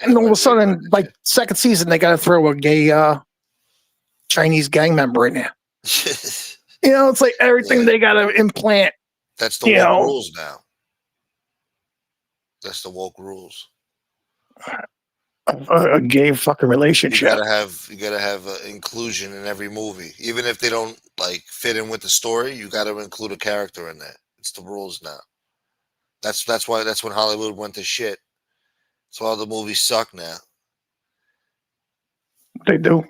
And all of a sudden, like second season, they got to throw a gay Chinese gang member in there. It's like everything they got to implant. That's the woke rules now. That's the woke rules. A gay fucking relationship. You gotta have inclusion in every movie, even if they don't like fit in with the story. You got to include a character in that. It's the rules now. That's when Hollywood went to shit. So all the movies suck now. They do.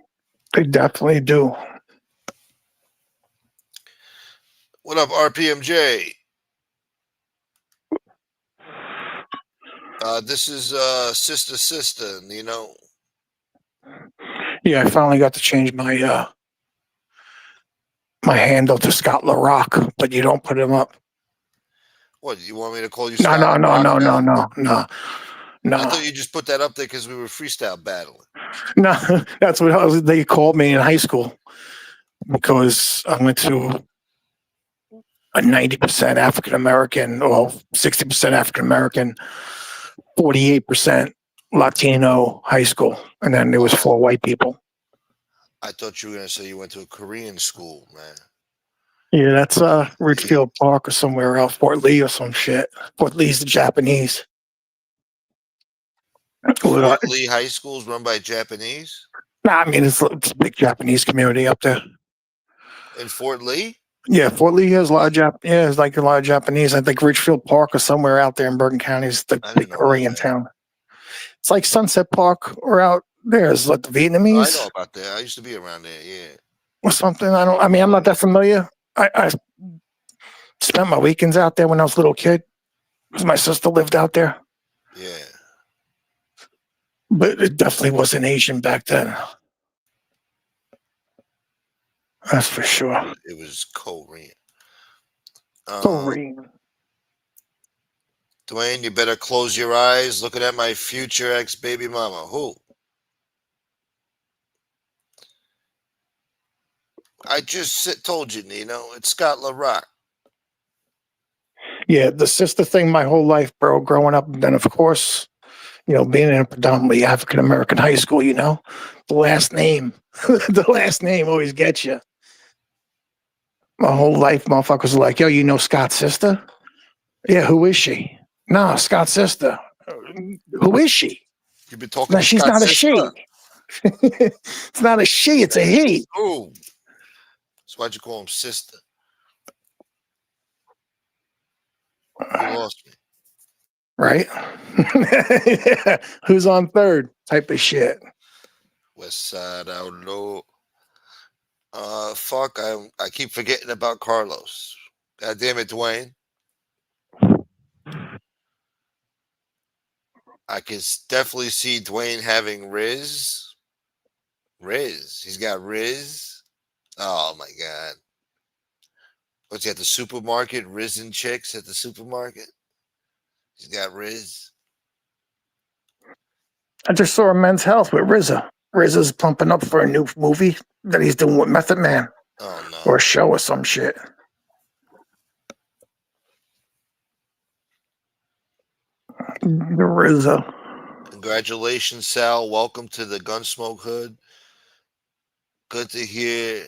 They definitely do. What up, RPMJ? This is Sista, Yeah, I finally got to change my my handle to Scott LaRock, but you don't put him up. What, you want me to call you No, Scott no, LaRock no, now? no. I thought you just put that up there because we were freestyle battling. No, that's what they called me in high school because I went to a 90% African American, or 60% African American, 48% Latino high school, and then there was 4 white people. I thought you were gonna say you went to a Korean school, man. Yeah, that's Richfield Park or somewhere else, Fort Lee or some shit. Fort Lee's the Japanese. Fort Lee High School's run by Japanese? Nah, I mean it's a big Japanese community up there. In Fort Lee? Yeah, Fort Lee has a lot of it's like a lot of Japanese. I think Richfield Park or somewhere out there in Bergen County is the big Korean town. It's like Sunset Park or out there is like the Vietnamese. I know about that. I used to be around there, yeah. Or something. I'm not that familiar. I spent my weekends out there when I was a little kid because my sister lived out there. Yeah. But it definitely wasn't Asian back then. That's for sure. It was Korean. Korean. Dwayne, you better close your eyes looking at my future ex-baby mama. Who? I just told you, Nino. It's Scott LaRock. Yeah, the sister thing my whole life, bro, growing up. And then, of course, being in a predominantly African-American high school, the last name. The last name always gets you. My whole life, motherfuckers are like, yo, you know Scott's sister? Yeah, who is she? Nah, Scott's sister. Who is she? You've been talking No, to she's Scott not a Sista? she. It's not a she, it's a he. Oh, so why'd you call him Sista? You lost me. Right? Who's on third? Type of shit. West Side Outlaw. Fuck. I keep forgetting about Carlos. God damn it, Dwayne. I can definitely see Dwayne having Riz. He's got Riz. Oh my god. What's he at the supermarket? Risen chicks at the supermarket. He's got Riz. I just saw a Men's Health with RZA. RZA's pumping up for a new movie that he's doing with Method Man Oh no. or a show or some shit. The RZA. Congratulations, Sal. Welcome to the Gunsmoke Hood. Good to hear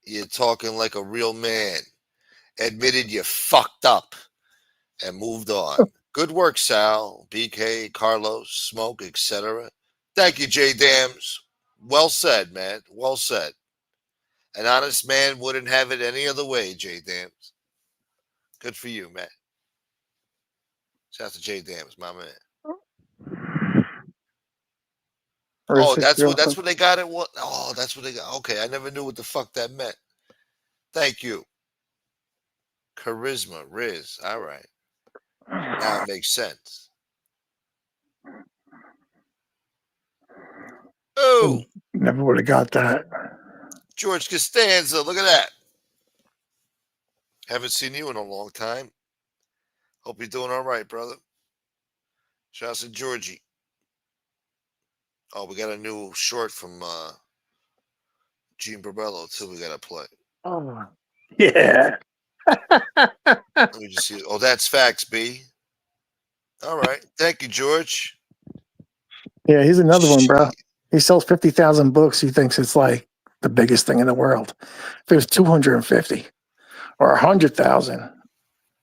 you talking like a real man. Admitted you fucked up and moved on. Good work, Sal, BK, Carlos, Smoke, etc. Thank you, J Dams. Well said, man. Well said. An honest man wouldn't have it any other way, J Dams. Good for you, man. Shout out to J Dams, my man. Oh, that's what they got it. What? Oh, that's what they got. Okay, I never knew what the fuck that meant. Thank you. Charisma, Riz. All right. Now it makes sense. Oh, Never would have got that. George Costanza. Look at that. Haven't seen you in a long time. Hope you're doing all right, brother. Shout out to Georgie. Oh, we got a new short from Gene Barbello too. We gotta play. Oh, yeah. Let me just see. Oh, that's facts, B. All right. Thank you, George. Yeah, he's another one, bro. He sells 50,000 books. He thinks it's like the biggest thing in the world. If there's 250 or 100,000,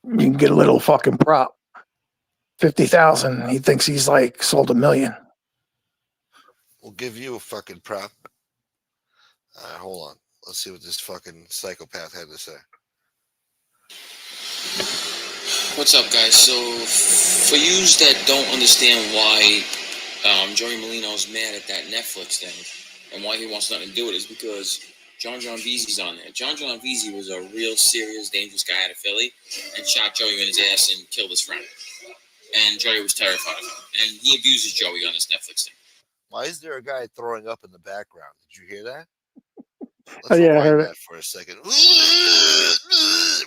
you can get a little fucking prop. 50,000, he thinks he's like sold 1 million. We'll give you a fucking prop. All right, hold on. Let's see what this fucking psychopath had to say. What's up, guys? So, for yous that don't understand why Joey Molino's mad at that Netflix thing and why he wants nothing to do with it is because John Veezy's on there. John Veezy was a real serious, dangerous guy out of Philly and shot Joey in his ass and killed his friend. And Joey was terrified of him. And he abuses Joey on this Netflix thing. Why is there a guy throwing up in the background? Did you hear that? Oh, Let's yeah, I heard rewind it. that for a second.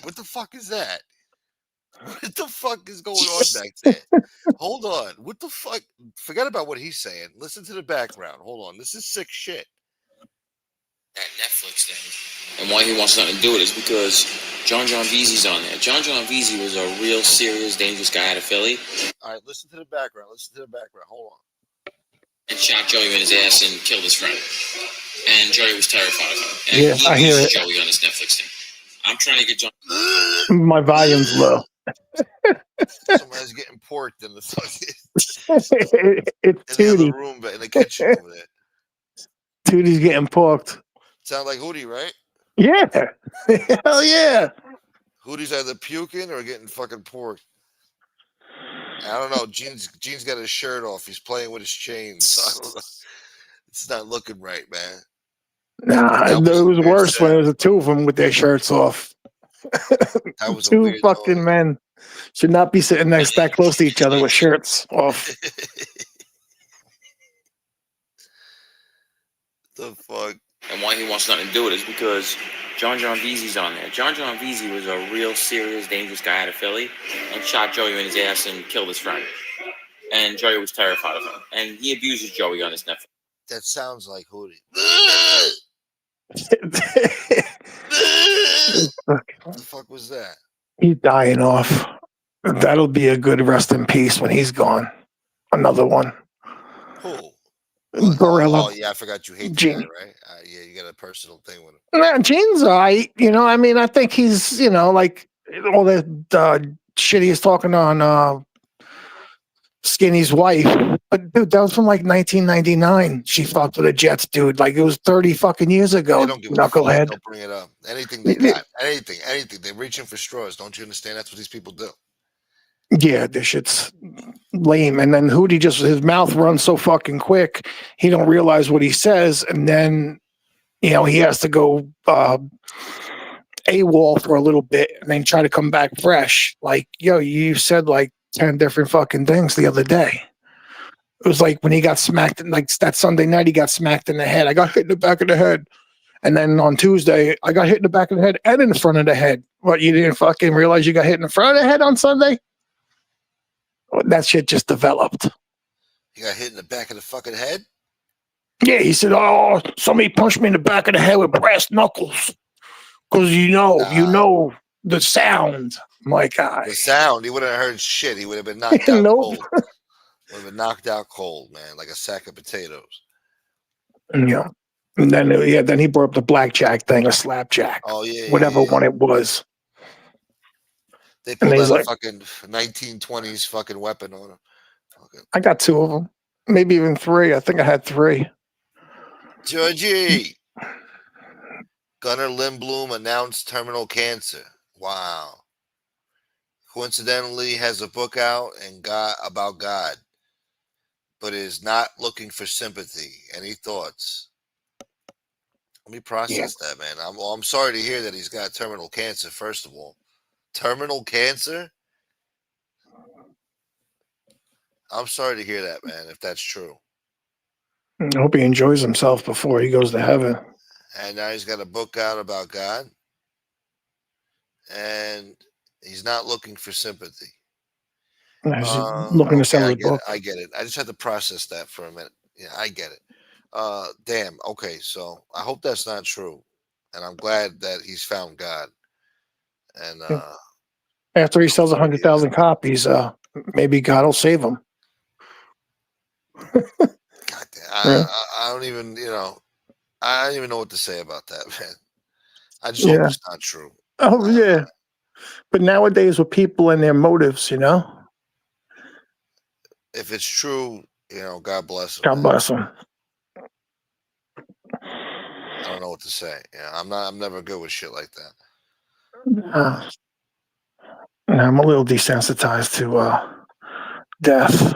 What the fuck is that? What the fuck is going on back there? Hold on. What the fuck? Forget about what he's saying. Listen to the background. Hold on. This is sick shit. That Netflix thing. And why he wants nothing to do with it is because John Veezy's on there. John Veezy was a real serious, dangerous guy out of Philly. All right, listen to the background. Hold on. And shot Joey in his ass and killed his friend. And Joey was terrified of him. And Yeah, he I hear abuses it. Joey on this Netflix thing. I'm trying to get John. My volume's low. Somebody's getting porked in the fucking It's in the other Tootie. room, in the kitchen over there. Tootie's getting porked. Sound like Hootie, right? Yeah. Hell yeah. Hootie's either puking or getting fucking porked. I don't know. Gene's got his shirt off. He's playing with his chains. So I don't know. It's not looking right, man. Nah, it was worse when it was the two of them with their shirts off. That was Two fucking men should not be sitting next that close to each other with shirts off. The fuck? And why he wants nothing to do with it is because John Veezy's on there. John Veezy was a real serious, dangerous guy out of Philly and shot Joey in his ass and killed his friend. And Joey was terrified of him. And he abuses Joey on his Netflix. That sounds like Hootie. What the fuck was that? He's dying off. That'll be a good rest in peace when he's gone. Another one. Who? Gorilla. Oh, yeah, I forgot you hate Gene. the guy, right? Yeah, you got a personal thing with him. Nah, Gene's all right. You know, I mean, I think he's, you know, like all that shit he's talking on Skinny's wife. But dude, that was from like 1999. She fucked with the Jets, dude. Like it was 30 fucking years ago. They don't give a fuck. Knucklehead. Don't bring it up. Anything they got. Anything. They're reaching for straws. Don't you understand? That's what these people do. Yeah, this shit's lame. And then Hootie just his mouth runs so fucking quick, he don't realize what he says, and then he has to go AWOL for a little bit and then try to come back fresh. Like, yo, you said like 10 different fucking things the other day. It was like when he got smacked, like that Sunday night, he got smacked in the head. I got hit in the back of the head. And then on Tuesday, I got hit in the back of the head and in the front of the head. What, you didn't fucking realize you got hit in the front of the head on Sunday? That shit just developed. You got hit in the back of the fucking head? Yeah, he said, "Oh, somebody punched me in the back of the head with brass knuckles." Because you know the sound. I'm like, the sound, he wouldn't have heard shit. He would have been knocked out cold. Would have been knocked out cold, man, like a sack of potatoes. Yeah. And then he brought up the blackjack thing, a slapjack. Oh, yeah. Whatever one it was. They pulled out a fucking 1920s fucking weapon on him. I got 2 of them. Maybe even 3. I think I had 3. Georgie. Gunnar Lindblom announced terminal cancer. Wow. Coincidentally, has a book out about God, but is not looking for sympathy. Any thoughts? Let me process that, man. I'm sorry to hear that he's got terminal cancer, first of all. Terminal cancer? I'm sorry to hear that, man, if that's true. I hope he enjoys himself before he goes to heaven. And now he's got a book out about God. And he's not looking for sympathy. He's looking to sell his book. I get it. I just had to process that for a minute. Yeah, I get it. Damn. Okay, so I hope that's not true. And I'm glad that he's found God. And after he sells 100,000 copies, maybe God will save him. God damn. I don't even, I don't even know what to say about that, man. I just hope it's not true. Oh, yeah. But nowadays with people and their motives, if it's true, God bless him. God bless him. I don't know what to say. I'm never good with shit like that. I'm a little desensitized to death.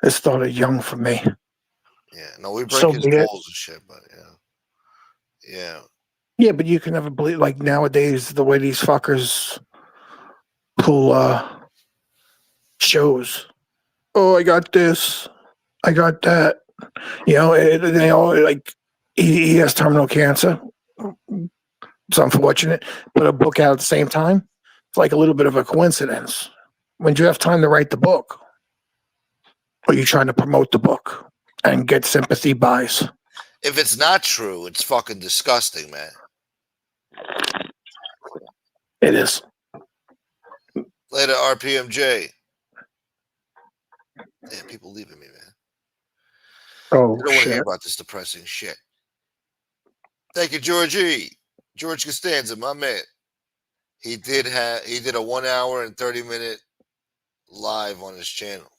It started young for me. Yeah, no, we break his balls and shit, but yeah. Yeah, but you can never believe, like nowadays, the way these fuckers pull shows. Oh, I got this. I got that. They all like he has terminal cancer. It's unfortunate. Put a book out at the same time. It's like a little bit of a coincidence. When do you have time to write the book? Or are you trying to promote the book and get sympathy buys? If it's not true, it's fucking disgusting, man. It is. Later, RPMJ. Yeah, people leaving me, man. Oh, I don't want to hear about this depressing shit. Thank you, Georgie. George Costanza, my man. He did a 1 hour and 30-minute live on his channel.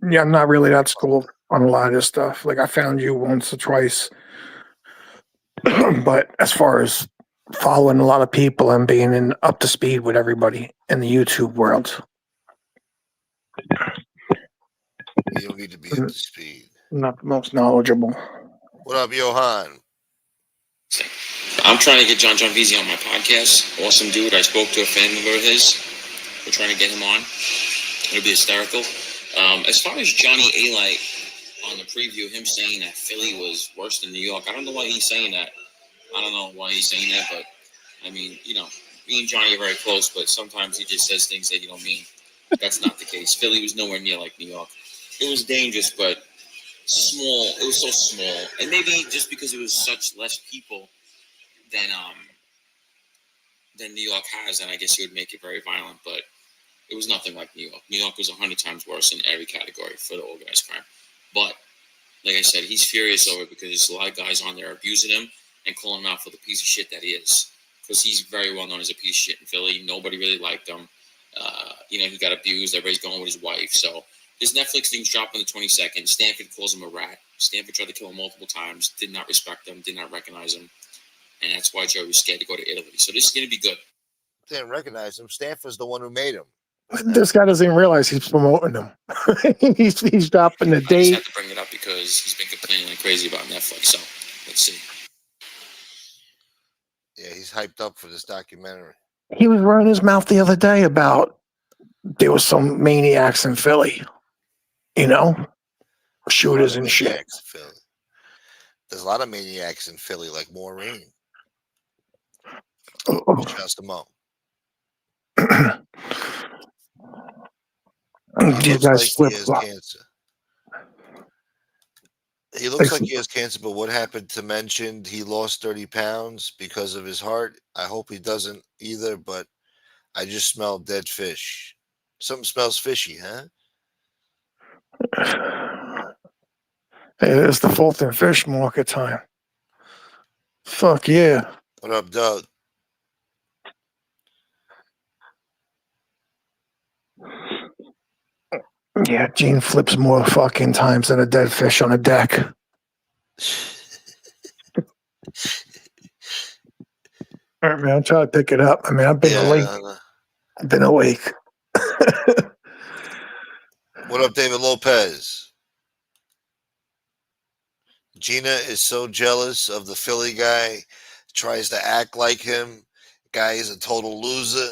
Yeah, I'm not really that schooled on a lot of this stuff. Like I found you once or twice. But as far as following a lot of people and being up to speed with everybody in the YouTube world. You don't need to be up to speed. Not the most knowledgeable. What up, Yohan? I'm trying to get John Vizzi on my podcast. Awesome dude. I spoke to a fan member of his. We're trying to get him on. It'll be hysterical. As far as Johnny A-Light on the preview, him saying that Philly was worse than New York, I don't know why he's saying that. I don't know why he's saying that, but I mean, me and Johnny are very close, but sometimes he just says things that you don't mean. That's not the case. Philly was nowhere near like New York. It was dangerous, but small. It was so small, and maybe just because it was such less people than New York has, and I guess it would make it very violent. But it was nothing like New York. New York was 100 times worse in every category for the organized crime. But like I said, he's furious over it because there's a lot of guys on there abusing him and calling him out for the piece of shit that he is. because he's very well known as a piece of shit in Philly. Nobody really liked him. He got abused. Everybody's going with his wife. So his Netflix thing's dropped on the 22nd. Stanford calls him a rat. Stanford tried to kill him multiple times. Did not respect him. Did not recognize him. And that's why Joey was scared to go to Italy. So this is going to be good. Didn't recognize him. Stanford's the one who made him. This guy doesn't even realize he's promoting them. he's dropping the I just date. had to bring it up because he's been complaining like crazy about Netflix. So let's see. Yeah, he's hyped up for this documentary. He was running his mouth the other day about there was some maniacs in Philly, shooters and shit. There's a lot of maniacs in Philly, like Maureen. Just them up. These guys flip flop. He looks like he has cancer, but what happened to mention he lost 30 pounds because of his heart? I hope he doesn't either, but I just smell dead fish. Something smells fishy, huh? Hey, it's the Fulton fish market time. Fuck yeah. What up, Doug? Yeah, Gene flips more fucking times than a dead fish on a deck. All right, man, I'm trying to pick it up. I mean, I've been awake. I've been awake. What up, David Lopez? Gina is so jealous of the Philly guy. Tries to act like him. Guy is a total loser.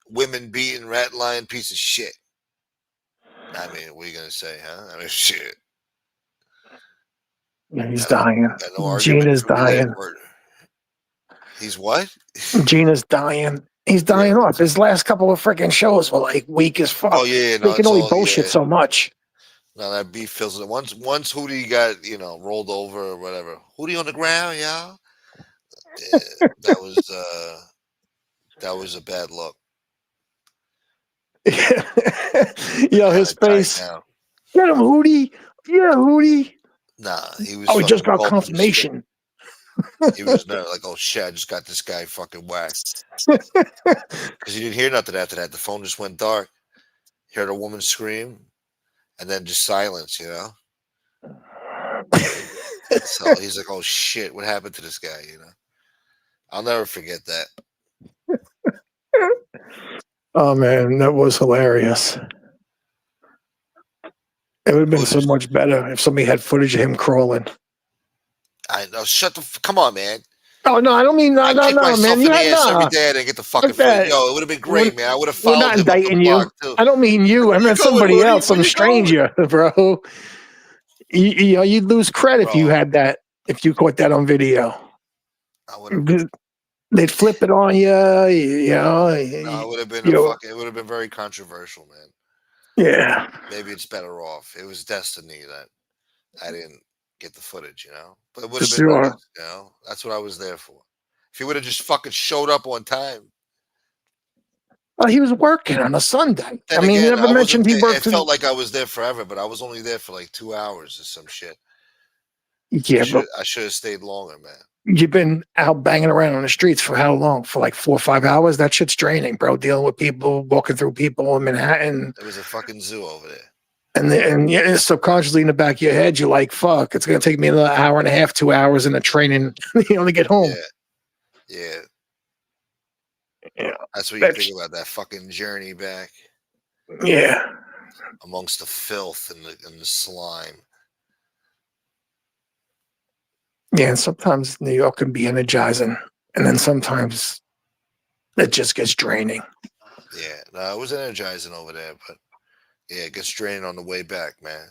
Women beating, rat lion, piece of shit. I mean, what are you going to say, huh? I mean, shit. Yeah, he's dying. Gina's dying. He's what? Gina's dying. He's dying off. His last couple of freaking shows were like weak as fuck. Oh, yeah. They can only bullshit so much. No, that beef fills it. Once Hootie got, rolled over or whatever. Hootie on the ground, y'all. Yeah, that was a bad look. Yo, his face. Get him, Hootie. Yeah, Hootie. Nah, he was. Oh, he just got confirmation. He was like, oh shit, I just got this guy fucking whacked. Because he didn't hear nothing after that. The phone just went dark. He heard a woman scream, and then just silence, So he's like, oh shit, what happened to this guy, I'll never forget that. Oh man, that was hilarious. It would have been so much better if somebody had footage of him crawling. I know. Come on, man. Oh no, I don't mean no, man. You had every day and get the fucking footage. Yo, it would have been great, man. I would have followed him. We're not indicting you. Too. I don't mean you. I meant somebody else, some stranger, bro. You'd lose credit if you had that. If you caught that on video, they'd flip it on you. No, it would have been it would have been very controversial, man. Yeah. Maybe it's better off. It was destiny that I didn't get the footage, But it would have been nice, That's what I was there for. If he would have just fucking showed up on time. Well, he was working on a Sunday. Then he never mentioned he worked. It felt like I was there forever, but I was only there for like 2 hours or some shit. Yeah, I should have stayed longer, man. You've been out banging around on the streets for how long? For like 4 or 5 hours? That shit's draining, bro. Dealing with people, walking through people in Manhattan. There was a fucking zoo over there. And subconsciously in the back of your head, you're like, fuck, it's going to take me another hour and a half, 2 hours in a training, to get home. Yeah. That's what you think about that fucking journey back. Yeah. Amongst the filth and the slime. Yeah, and sometimes New York can be energizing, and then sometimes it just gets draining. Yeah, no, it was energizing over there, but yeah, it gets draining on the way back, man.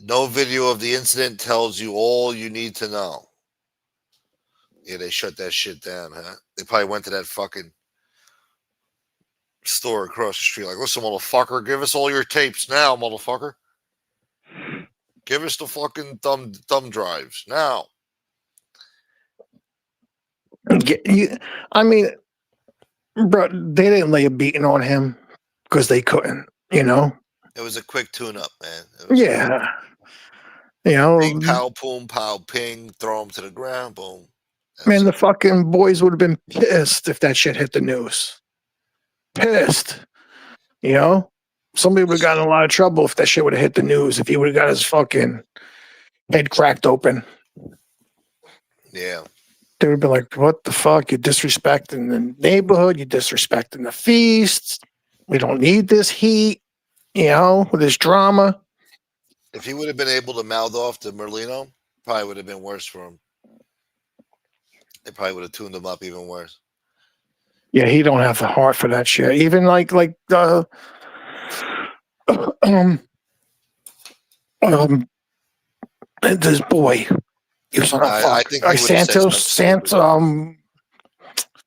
No video of the incident tells you all you need to know. Yeah, they shut that shit down, huh? They probably went to that fucking store across the street like, listen, motherfucker, give us all your tapes now, motherfucker. Give us the fucking thumb drives now. I mean, bro, they didn't lay a beating on him because they couldn't, It was a quick tune-up, man. Yeah. Bing, pow, boom, pow, ping, throw him to the ground, boom. Man, the fucking boys would have been pissed if that shit hit the news. Pissed. You know? Somebody would have gotten in a lot of trouble if that shit would have hit the news, if he would have got his fucking head cracked open. Yeah. They would have been like, what the fuck? You're disrespecting the neighborhood. You're disrespecting the feasts. We don't need this heat, you know, with this drama. If he would have been able to mouth off to Merlino, probably would have been worse for him. They probably would have tuned him up even worse. Yeah, he don't have the heart for that shit. Even like this boy. He was on a fuck. I think he would have said Santos,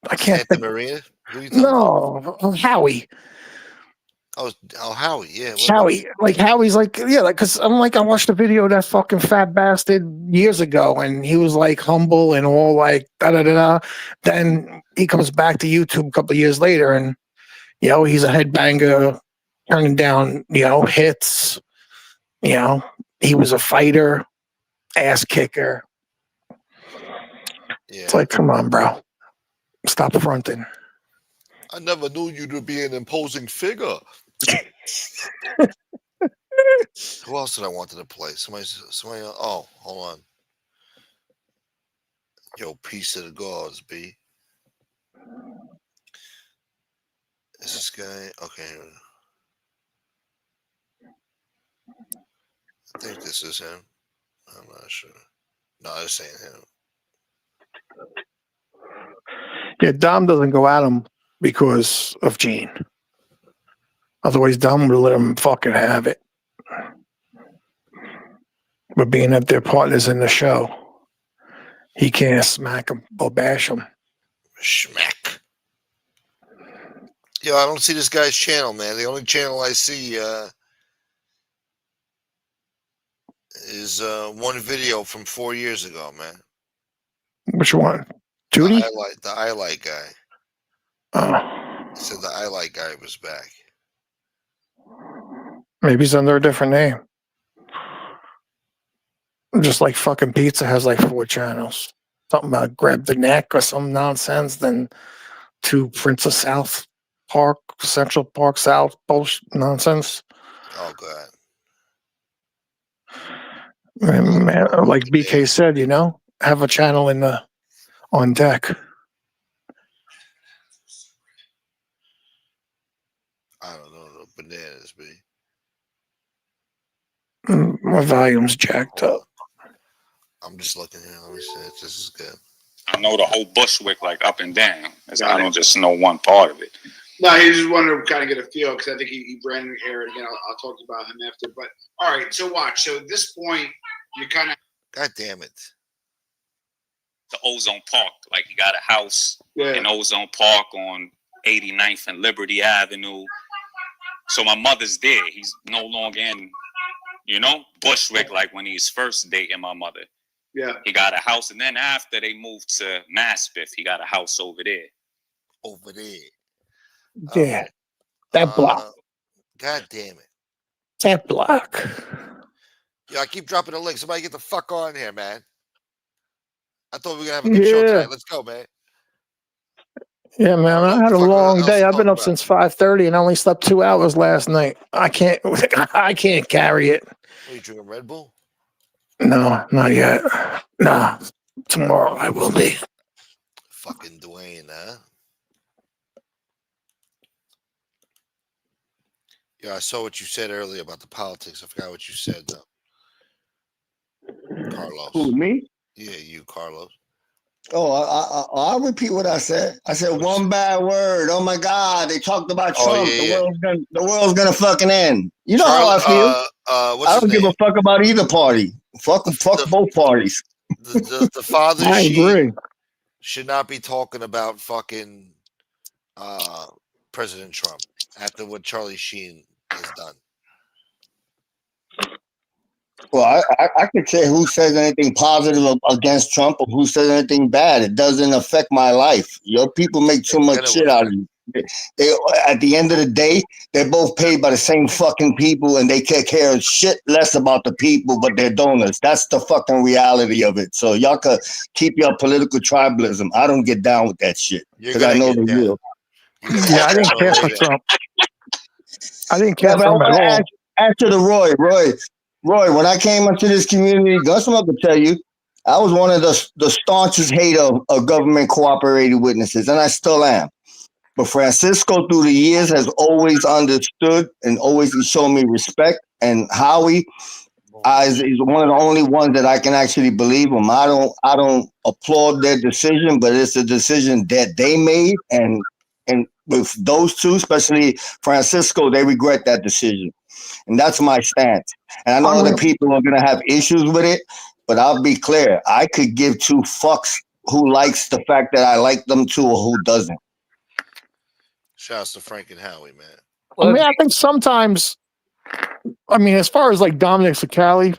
I can't Santa think. Maria? Who are you talking about? No, Howie. Oh, Howie, yeah. Howie, like Howie's like, yeah, like, cause I'm like, I watched a video of that fucking fat bastard years ago, and he was like humble and all like da da da da. Then he comes back to YouTube a couple of years later, and you know, he's a headbanger, turning down, you know, hits. You know, he was a fighter, ass kicker. Yeah. It's like, come on, bro, stop fronting. I never knew you to be an imposing figure. Who else did I wanted to play? Somebody. Oh, hold on. Yo, piece of the gods, B. Is this guy? Okay. I think this is him. I'm not sure. No, this ain't him. Yeah, Dom doesn't go at him because of Gene. Otherwise, Dom would let him fucking have it. But being that they're partners in the show, he can't smack him or bash him. Schmack. Yo, I don't see this guy's channel, man. The only channel I see is one video from 4 years ago, man. Which one? Judy? The I Like guy. Oh. He said the I Like guy was back. Maybe he's under a different name. Just like fucking Pizza has like 4 channels. Something about grab the neck or some nonsense. Then 2 Princess South Park, Central Park South bullshit nonsense. Oh god. Man, like BK said, you know, have a channel on deck. I don't know the bananas, B. My volume's jacked up. I'm just looking here. Let me see if this is good. I know the whole Bushwick like up and down. I don't just know one part of it. No, he just wanted to kind of get a feel because I think he ran in the air again. I'll talk about him after. But all right, so watch. So at this point, you kind of. God damn it. The Ozone Park, like he got a house in Ozone Park on 89th and Liberty Avenue. So my mother's there. He's no longer in, you know, Bushwick like when he's first dating my mother. Yeah. He got a house, and then after they moved to Maspeth, he got a house over there. Over there. Yeah. That block. God damn it. That block. Yeah, I keep dropping the link. Somebody get the fuck on here, man. I thought we were going to have a good show tonight. Let's go, man. Yeah, man. I had a long day. I've been up since 5:30 and I only slept 2 hours last night. I can't carry it. What, are you drinking Red Bull? No, not yet. Nah. Tomorrow I will be. Fucking Dwayne, huh? Yeah, I saw what you said earlier about the politics. I forgot what you said, though. Carlos. Who, me? Yeah, you, Carlos. Oh, I'll repeat what I said. I said one bad word. Oh my God, they talked about Trump. Yeah. The world's gonna fucking end. You know how I feel. I don't give a fuck about either party. Fuck both parties. The father I agree. should not be talking about fucking President Trump after what Charlie Sheen has done. Well, I could say who says anything positive against Trump or who says anything bad. It doesn't affect my life. Your people make too much shit out of you. At the end of the day, they're both paid by the same fucking people, and they take care of shit less about the people, but they're donors. That's the fucking reality of it. So y'all could keep your political tribalism. I don't get down with that shit because I know the real. Yeah, I didn't care for Trump. I didn't care for him at all. After the Roy, when I came into this community, Gus will tell you, I was one of the staunchest hater of government cooperated witnesses, and I still am. But Francisco, through the years, has always understood and always shown me respect. And Howie is one of the only ones that I can actually believe him. I don't applaud their decision, but it's a decision that they made, and with those two, especially Francisco, they regret that decision. And that's my stance. And I know other people are going to have issues with it, but I'll be clear. I could give two fucks who likes the fact that I like them too or who doesn't. Shouts to Frank and Howie, man. I mean, I think sometimes, I mean, as far as like Dominic Sicali,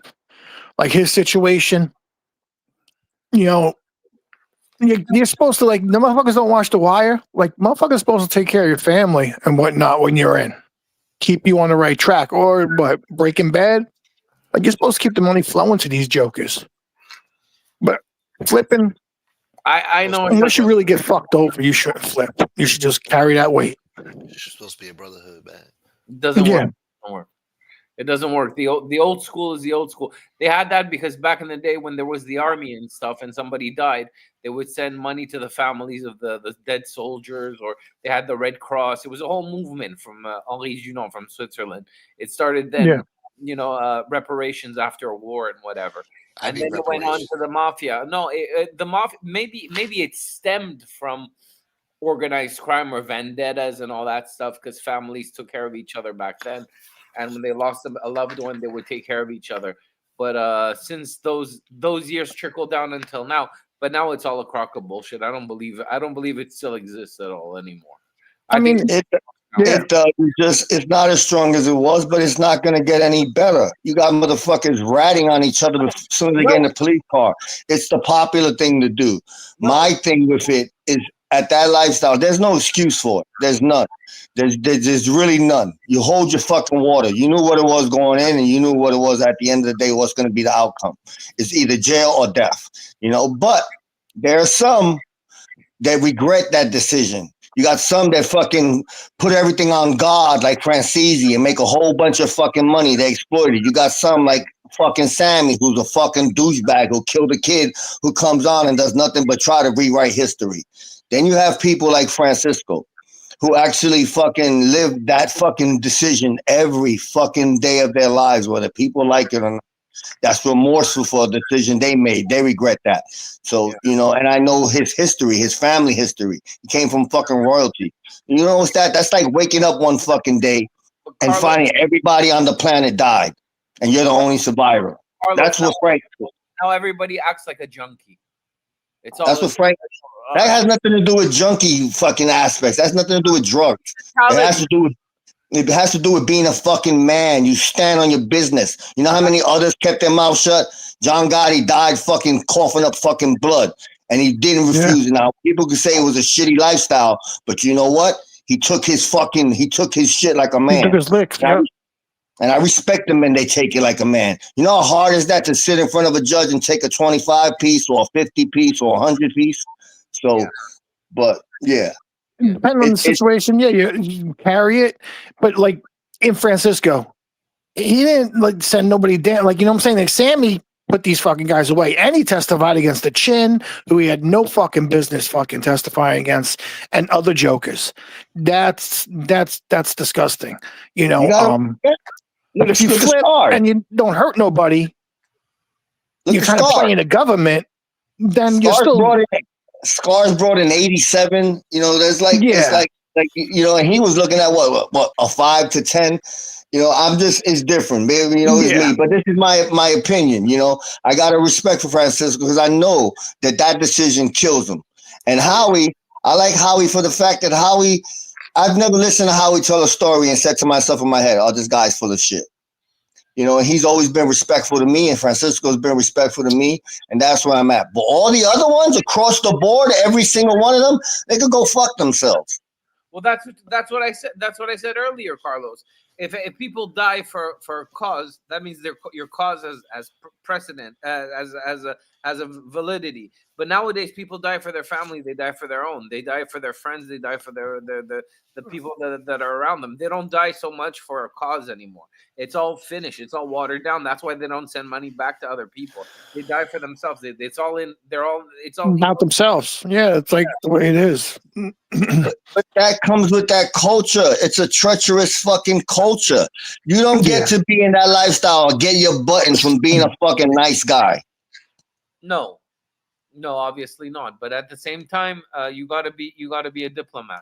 like his situation, you know, you're supposed to, like, the motherfuckers don't watch The Wire. Like, motherfuckers supposed to take care of your family and whatnot when you're in. Keep you on the right track. Or, but Breaking Bad, like, you're supposed to keep the money flowing to these jokers. But flipping, I know. Unless you really get fucked over, you shouldn't flip. You should just carry that weight. It's supposed to be a brotherhood, man. It doesn't work. It doesn't work. The old school is the old school. They had that because back in the day when there was the army and stuff and somebody died, they would send money to the families of the dead soldiers, or they had the Red Cross. It was a whole movement from Henri Junot from Switzerland. It started then, reparations after a war and whatever. And then it went on to the mafia. No, the mafia, maybe it stemmed from organized crime or vendettas and all that stuff because families took care of each other back then. And when they lost a loved one, they would take care of each other. But since those years trickled down until now, but now it's all a crock of bullshit. I don't believe it still exists at all anymore. I mean, it's not as strong as it was, but it's not going to get any better. You got motherfuckers ratting on each other as soon as they get in the police car. It's the popular thing to do. My thing with it is, at that lifestyle, there's no excuse for it. There's none. There's really none. You hold your fucking water. You knew what it was going in, and you knew what it was at the end of the day, what's going to be the outcome. It's either jail or death, But there are some that regret that decision. You got some that fucking put everything on God, like Francesi, and make a whole bunch of fucking money. They exploit it. You got some like fucking Sammy, who's a fucking douchebag who killed a kid, who comes on and does nothing but try to rewrite history. Then you have people like Francisco, who actually fucking live that fucking decision every fucking day of their lives, whether people like it or not. That's remorseful for a decision they made. They regret that. So, and I know his history, his family history. He came from fucking royalty. You know what's that? That's like waking up one fucking day and finding everybody on the planet died, and you're the only survivor. That's what Frank. Now everybody acts like a junkie. That's what Frank. That has nothing to do with junkie fucking aspects. That's nothing to do with drugs. It has to do with being a fucking man. You stand on your business. You know how many others kept their mouth shut? John Gotti died fucking coughing up fucking blood, and he didn't refuse. Yeah. Now people could say it was a shitty lifestyle, but you know what? He took his shit like a man. He took his licks. Yeah. And I respect them when they take it like a man. You know how hard is that to sit in front of a judge and take a 25 piece or a 50 piece or a 100 piece? So, but yeah. Depending on the situation, you carry it. But like in Francisco, he didn't like send nobody down. Like, you know what I'm saying? Like Sammy put these fucking guys away. And he testified against the Chin, who he had no fucking business fucking testifying against, and other jokers. That's disgusting. But if you flip and you don't hurt nobody, you're kind of playing the government, then you're still. Scars brought in 87. There's like, it's like, and he was looking at what a 5 to 10. I'm just, it's different, baby. It's me. But this is my opinion. I got a respect for Francisco because I know that decision kills him. And Howie, I like Howie for the fact that Howie, I've never listened to Howie tell a story and said to myself in my head, "Oh, this guy's full of shit." And he's always been respectful to me, and Francisco's been respectful to me, and that's where I'm at. But all the other ones across the board, every single one of them, they could go fuck themselves. Well, that's what I said. That's what I said earlier, Carlos. If people die for a cause, that means your cause as precedent, as a validity. But nowadays, people die for their family. They die for their own. They die for their friends. They die for the people that are around them. They don't die so much for a cause anymore. It's all finished. It's all watered down. That's why they don't send money back to other people. They die for themselves. It's all in. It's all about themselves. Yeah, it's like the way it is. But that comes with that culture. It's a treacherous fucking culture. You don't get to be in that lifestyle or get your buttons from being a fucking nice guy. No, obviously not. But at the same time, you gotta be a diplomat.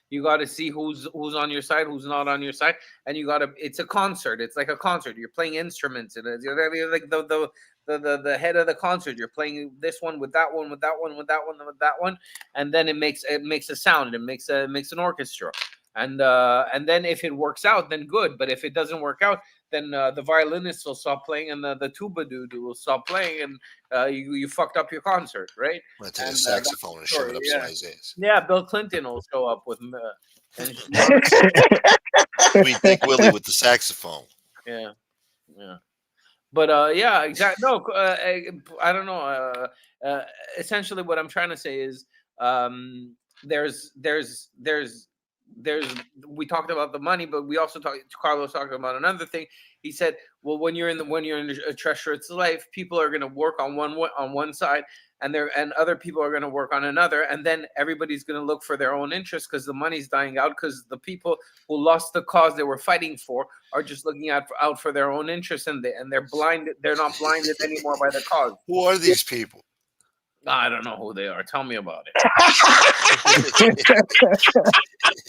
You gotta see who's on your side, who's not on your side, and it's a concert. It's like a concert. You're playing instruments, and you're like the head of the concert. You're playing this one with that one, with that one, with that one, with that one, and then it makes a sound. It makes an orchestra. And then if it works out, then good. But if it doesn't work out, then the violinist will stop playing, and the tuba dude will stop playing, and you fucked up your concert, right? I'm gonna take a saxophone and shove it up somebody's ass. Yeah, Bill Clinton will show up with Sweet Dick Willie with the saxophone. Yeah. But yeah, exactly. No, I don't know. Essentially, what I'm trying to say is, we talked about the money, but we also Carlos talked about another thing. He said, well, when you're in a treacherous life, people are going to work on one side, and other people are going to work on another, and then everybody's going to look for their own interest because the money's dying out, because the people who lost the cause they were fighting for are just looking out for their own interests, and they're blinded. They're not blinded anymore by the cause. Who are these people? I don't know who they are. Tell me about it.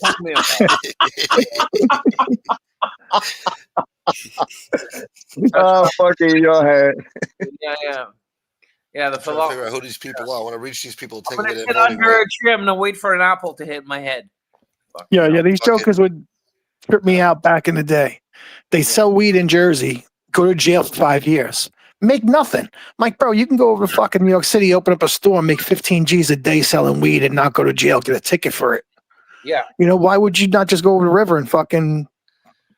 Tell me about it. Oh, fucking Yohan. Yeah. The Trying to figure out who these people are. I want to reach these people. I'm gonna sit under a tree. I'm gonna wait for an apple to hit my head. Yeah. These jokers would trip me out back in the day. They sell weed in Jersey, go to jail for 5 years. Make nothing. I'm like, bro, you can go over to fucking New York City, open up a store, make 15 G's a day selling weed and not go to jail, get a ticket for it. Yeah. Why would you not just go over the river and fucking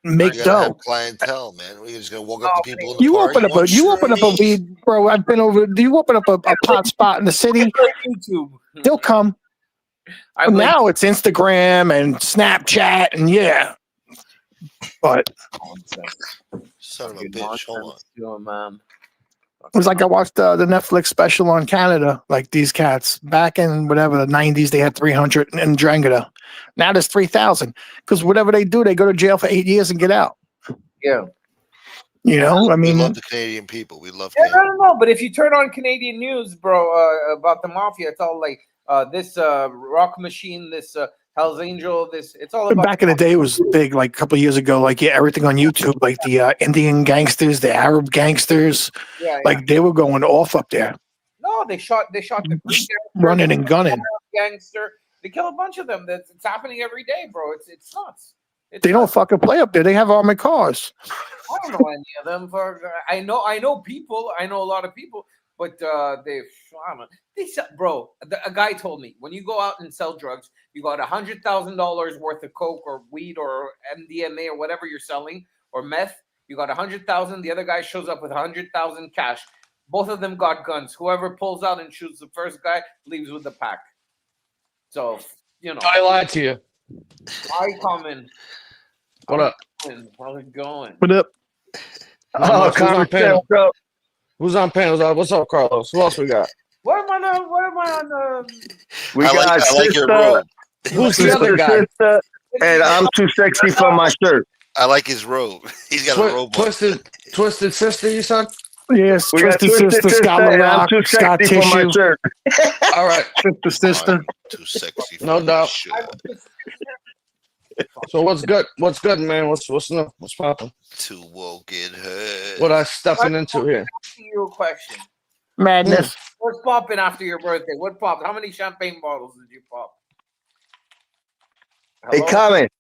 make dough? Clientele, man. We're just gonna walk up to people. You open up a weed, bro. I've been over. Do you open up a pot spot in the city? YouTube. They'll come. Now it's Instagram and Snapchat and But son of a bitch, hold on. It was like I watched the Netflix special on Canada, like these cats back in whatever the 90s, they had 300 in Drangheta. Now there's 3,000 because whatever they do, they go to jail for 8 years and get out. Yeah. I mean, we love the Canadian people. We love. No. But if you turn on Canadian news, bro, about the mafia, it's all like this rock machine, this Hell's Angel, it's all about. Back in the day, it was big, like a couple of years ago, like everything on YouTube, like the Indian gangsters, the Arab gangsters, like they were going off up there. No, they shot the running and gunning. Gangster. They kill a bunch of them. It's happening every day, bro. It's nuts. They don't fucking play up there. They have armored cars. I don't know any of them. I know people. I know a lot of people, but bro. A guy told me when you go out and sell drugs, you got $100,000 worth of coke or weed or MDMA or whatever you're selling or meth. You got 100,000. The other guy shows up with 100,000 cash. Both of them got guns. Whoever pulls out and shoots the first guy leaves with the pack. So I lied to you. Hi, Common. What up? How's it going? What up? Oh, who's on panel? Who's on panel? What's up, Carlos? Who else we got? What am I on? We got Sista. Who's the other guy? Sista, and I'm too sexy for my shirt. I like his robe. He's got a robe. Twisted Sister, you said? Yes, Twisted Sister, Scott LaRock, Scott Tissue. All right. Twisted Sister. Too sexy for no doubt. So what's good? What's good, man? What's new? What's popping? Too woke in her. What I stepping into here? Asking you a question. Madness. What's popping after your birthday? What popped? How many champagne bottles did you pop? Hello? Hey, comment.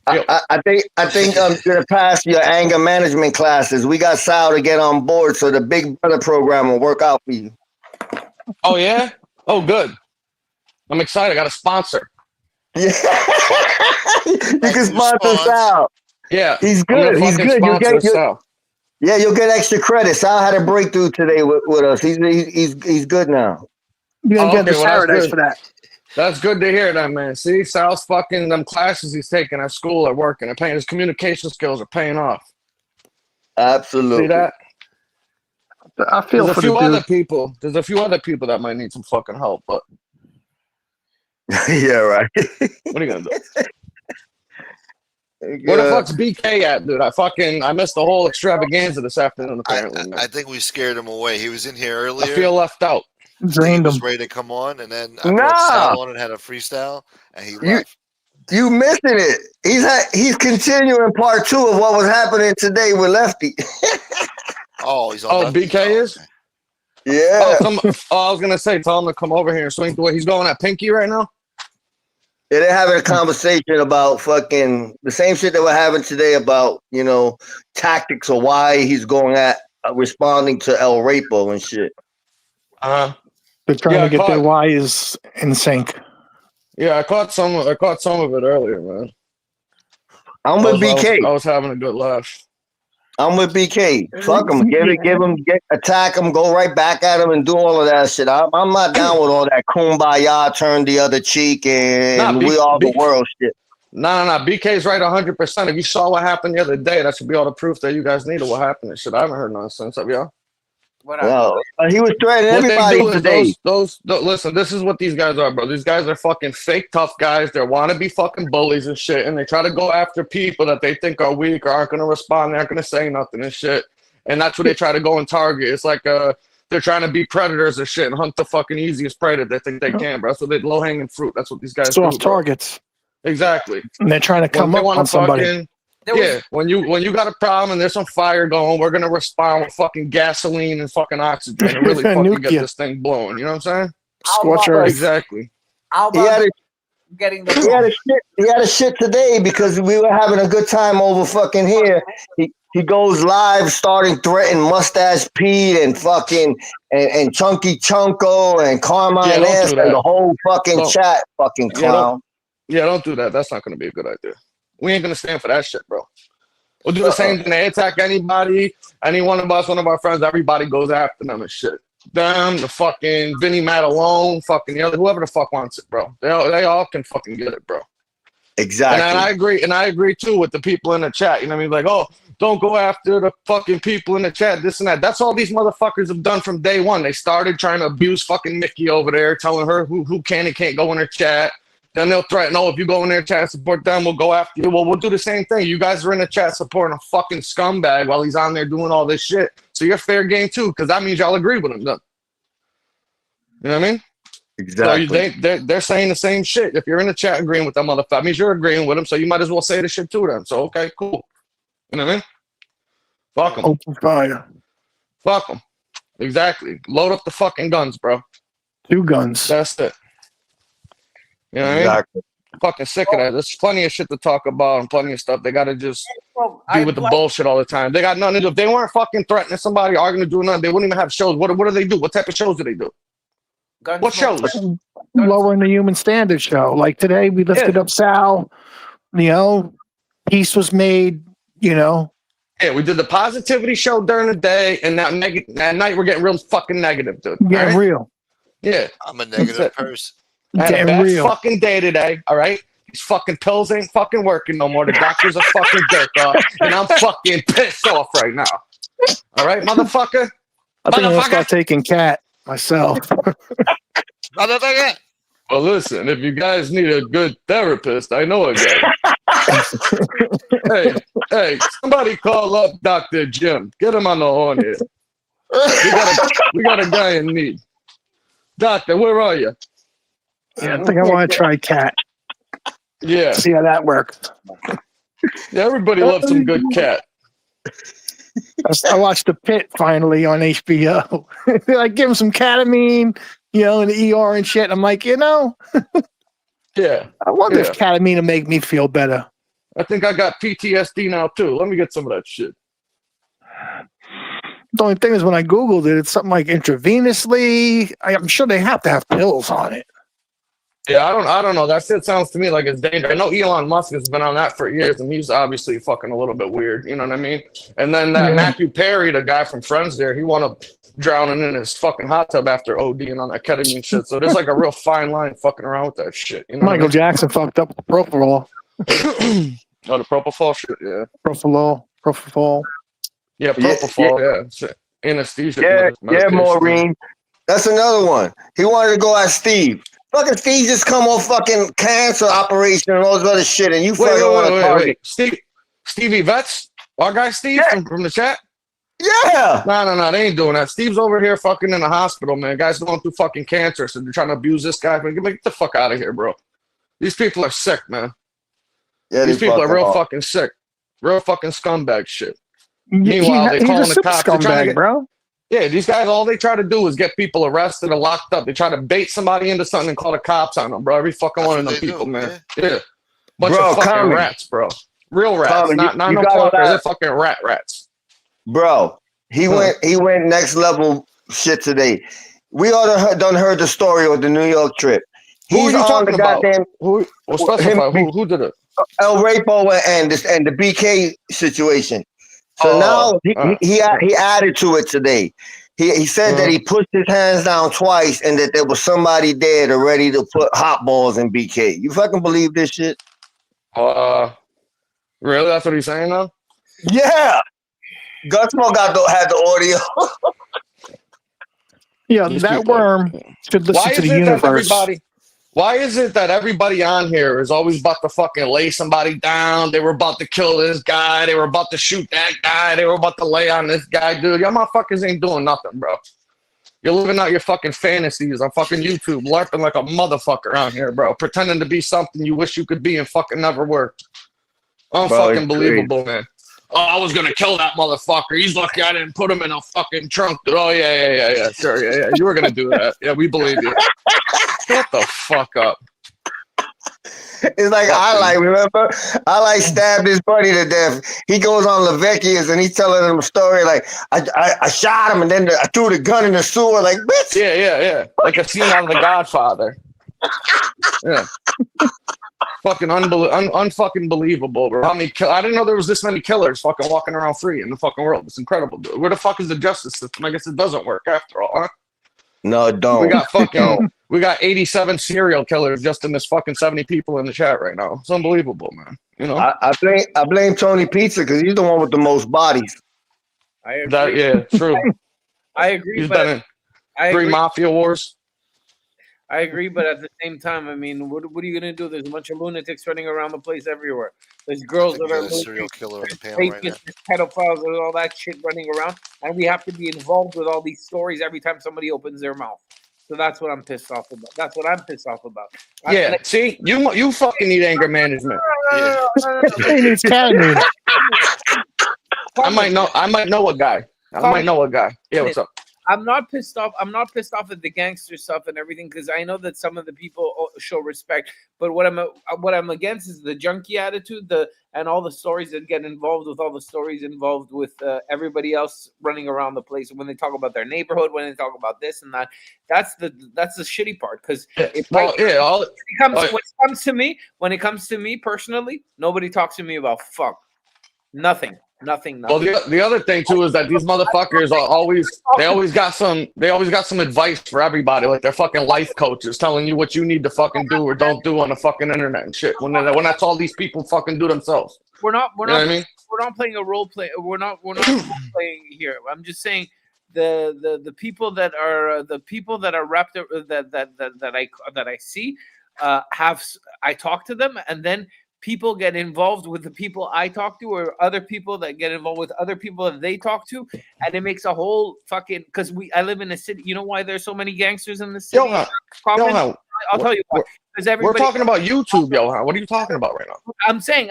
I think I'm gonna pass your anger management classes. We got Sal to get on board, so the Big Brother program will work out for you. Oh yeah? Oh good. I'm excited. I got a sponsor. Yeah. You can sponsor response. Sal. Yeah, He's I'm gonna good. He's fucking good. sponsor Sal. Yeah, you'll get extra credit. Sal had a breakthrough today with us. He's good now. You're gonna Oh, get okay, this well, that's paradise good. for that. That's good to hear that, man. See, Sal's fucking them classes he's taking at school, at work, and they're paying. His communication skills are paying off. Absolutely. See that? I feel There's for a few the other dude. people. There's a few other people that might need some fucking help, but Yeah, right. what are you gonna do? Where the fuck's BK at, dude? I missed the whole extravaganza this afternoon. Apparently, man. I think we scared him away. He was in here I earlier. feel left out. He Drained was him. ready to come on, and then I brought Sal on and had a freestyle, and he left. You missing it. He's continuing part 2 of what was happening today with Lefty. Oh, he's on. BK is? Yeah. I was gonna say, tell him to come over here and swing through. He's going at Pinky right now. Yeah, they're having a conversation about fucking the same shit that we're having today about, tactics or why he's going at responding to El Rapo and shit. They're trying to get their wires in sync. Yeah, I caught some of it earlier, man. I'm with BK. I was having a good laugh. I'm with BK. Fuck him. Attack him, go right back at him and do all of that shit. I'm not down with all that kumbaya, turn the other cheek, and we all the world shit. No. BK's right 100%. If you saw what happened the other day, that should be all the proof that you guys needed what happened and shit. I haven't heard nonsense of y'all. Well, he was threatening everybody today. Listen, this is what these guys are, bro. These guys are fucking fake tough guys. They want to be fucking bullies and shit, and they try to go after people that they think are weak or aren't going to respond. They aren't going to say nothing and shit. And that's what they try to go and target. It's like they're trying to be predators and shit and hunt the fucking easiest prey that they think they can, bro. So they're low-hanging fruit. That's what these guys do, Soft targets. Exactly. And they're trying to come up on somebody. When you got a problem and there's some fire going, we're gonna respond with fucking gasoline and fucking oxygen and really fucking get this thing blowing. You know what I'm saying? Scorch earth. Exactly. He had a shit today because we were having a good time over fucking here. He goes live, starting threatening Mustache Pete and fucking and Chunky Chunko and Carmine S and the whole fucking chat, fucking clown. Don't do that. That's not gonna be a good idea. We ain't gonna stand for that shit, bro. We'll do the same thing. They attack anybody, any one of us, one of our friends, everybody goes after them and shit. Them, the fucking Vinny Matt alone, fucking the other, whoever the fuck wants it, bro. They all can fucking get it, bro. Exactly. And I agree too with the people in the chat. You know what I mean? Like, oh, don't go after the fucking people in the chat, this and that. That's all these motherfuckers have done from day one. They started trying to abuse fucking Mickey over there, telling her who can and can't go in her chat. Then they'll threaten, oh, if you go in there and chat support them, we'll go after you. Well, we'll do the same thing. You guys are in the chat supporting a fucking scumbag while he's on there doing all this shit. So you're fair game too, because that means y'all agree with him. Then. You know what I mean? Exactly. So they're saying the same shit. If you're in the chat agreeing with that motherfucker, that means you're agreeing with him, so you might as well say the shit to them. So, okay, cool. You know what I mean? Fuck them. Open fire. Fuck them. Exactly. Load up the fucking guns, bro. 2 guns. That's it. You know what I mean? Fucking sick of that. There's plenty of shit to talk about and plenty of stuff. They gotta just be with the bullshit all the time. They got nothing to do. If they weren't fucking threatening somebody, arguing, doing nothing, they wouldn't even have shows. What do they do? What type of shows do they do? What shows? Lowering the human standard show. Like today, we lifted up Sal. Peace was made. Yeah, we did the positivity show during the day, and now at night we're getting real fucking negative, dude. Getting real. Yeah, I'm a negative person. I had a bad fucking day today, all right? These fucking pills ain't fucking working no more. The doctor's a fucking jerk off, and I'm fucking pissed off right now. All right, motherfucker? I think I'm going to start taking cat myself. Motherfucker! Well, listen, if you guys need a good therapist, I know a guy. hey, somebody call up Dr. Jim. Get him on the horn here. We got a guy in need. Doctor, where are you? Yeah, I think I want to try cat. Yeah. See how that works. Yeah, everybody loves some good cat. I watched The Pit finally on HBO. Like, give him some ketamine, in the ER and shit. I'm like, Yeah. I wonder if ketamine will make me feel better. I think I got PTSD now, too. Let me get some of that shit. The only thing is when I Googled it, it's something like intravenously. I'm sure they have to have pills on it. Yeah, I don't know. That shit sounds to me like it's dangerous. I know Elon Musk has been on that for years, and he's obviously fucking a little bit weird. You know what I mean? And then that Matthew Perry, the guy from Friends, he wound up drowning in his fucking hot tub after ODing on that ketamine shit. So there's like a real fine line fucking around with that shit. You know Michael Jackson fucked up with the propofol. Oh, the propofol shit, yeah. Propofol. Yeah, propofol, yeah. Shit. Anesthesia. Yeah, medication. Maureen. That's another one. He wanted to go at Steve. Fucking Steve just come off fucking cancer operation and all this other shit, and you fucking want to target. Stevie Vets? Our guy Steve from the chat? Yeah. No, they ain't doing that. Steve's over here fucking in the hospital, man. Guy's going through fucking cancer, so they're trying to abuse this guy. Man, get the fuck out of here, bro. These people are sick, man. Yeah, these people are real fucking sick. Real fucking scumbag shit. Meanwhile, they're calling the cops. Scumbag, bro. Yeah, these guys, all they try to do is get people arrested or locked up. They try to bait somebody into something and call the cops on them, bro. Every fucking one of them people, man. Yeah. Bunch of fucking rats, bro. Real rats. Not no fuckers. They're fucking rats. Bro, he went next level shit today. We all done heard the story of the New York trip. He's on the goddamn. Who did it? El Rapo and the BK situation. So now he added to it today. He said that he pushed his hands down twice and that there was somebody there to ready to put hot balls in BK. You fucking believe this shit? Really? That's what he's saying now? Yeah. Gunsmoke had the audio. Yeah, that worm should listen to the universe. Why is it that everybody on here is always about to fucking lay somebody down? They were about to kill this guy. They were about to shoot that guy. They were about to lay on this guy, dude. Y'all motherfuckers ain't doing nothing, bro. You're living out your fucking fantasies on fucking YouTube, larping like a motherfucker on here, bro. Pretending to be something you wish you could be and fucking never were. Unfucking believable, man. Oh, I was gonna kill that motherfucker. He's lucky I didn't put him in a fucking trunk. Dude. Oh yeah. Sure, yeah. You were gonna do that. Yeah, we believe you. Shut the fuck up. It's like remember? Stabbed his buddy to death. He goes on Lavecchia's and he's telling him a story like I shot him and then I threw the gun in the sewer. Like, bitch. Yeah. Like a scene out of The Godfather. Yeah. Fucking unfucking believable, bro. I didn't know there was this many killers fucking walking around free in the fucking world. It's incredible, dude. Where the fuck is the justice system? I guess it doesn't work after all, huh? No, it don't. We got 87 serial killers just in this fucking 70 people in the chat right now. It's unbelievable, man. You know, I blame Tony Pizza because he's the one with the most bodies. I agree. Yeah, true. I agree. He's been in 3 mafia wars. I agree, but at the same time, I mean, what are you gonna do? There's a bunch of lunatics running around the place everywhere. There's girls that are serial killer in the panel right now. Pedophiles and all that shit running around, and we have to be involved with all these stories every time somebody opens their mouth. So that's what I'm pissed off about. That's what I'm pissed off about. See, you fucking need anger management. He needs ketamine. I might know a guy. Yeah, what's up? I'm not pissed off. I'm not pissed off at the gangster stuff and everything because I know that some of the people show respect. But what I'm against is the junkie attitude, and all the stories that get involved with all the stories involved with everybody else running around the place. When they talk about their neighborhood, when they talk about this and that, that's the shitty part. Because when it comes to me personally, nobody talks to me about nothing. Well, the other thing too is that these motherfuckers are always got some advice for everybody, like they're fucking life coaches telling you what you need to fucking do or don't do on the fucking internet and shit. When that's all these people fucking do themselves. We're not playing a role play. We're not role playing here. I'm just saying the people that are wrapped that I see I talk to them, and then people get involved with the people I talk to, or other people that get involved with other people that they talk to, and it makes a whole fucking. Because I live in a city. You know why there's so many gangsters in the city? Yohan, I'll tell you why. Because we're talking about YouTube, Yohan. What are you talking about right now? I'm saying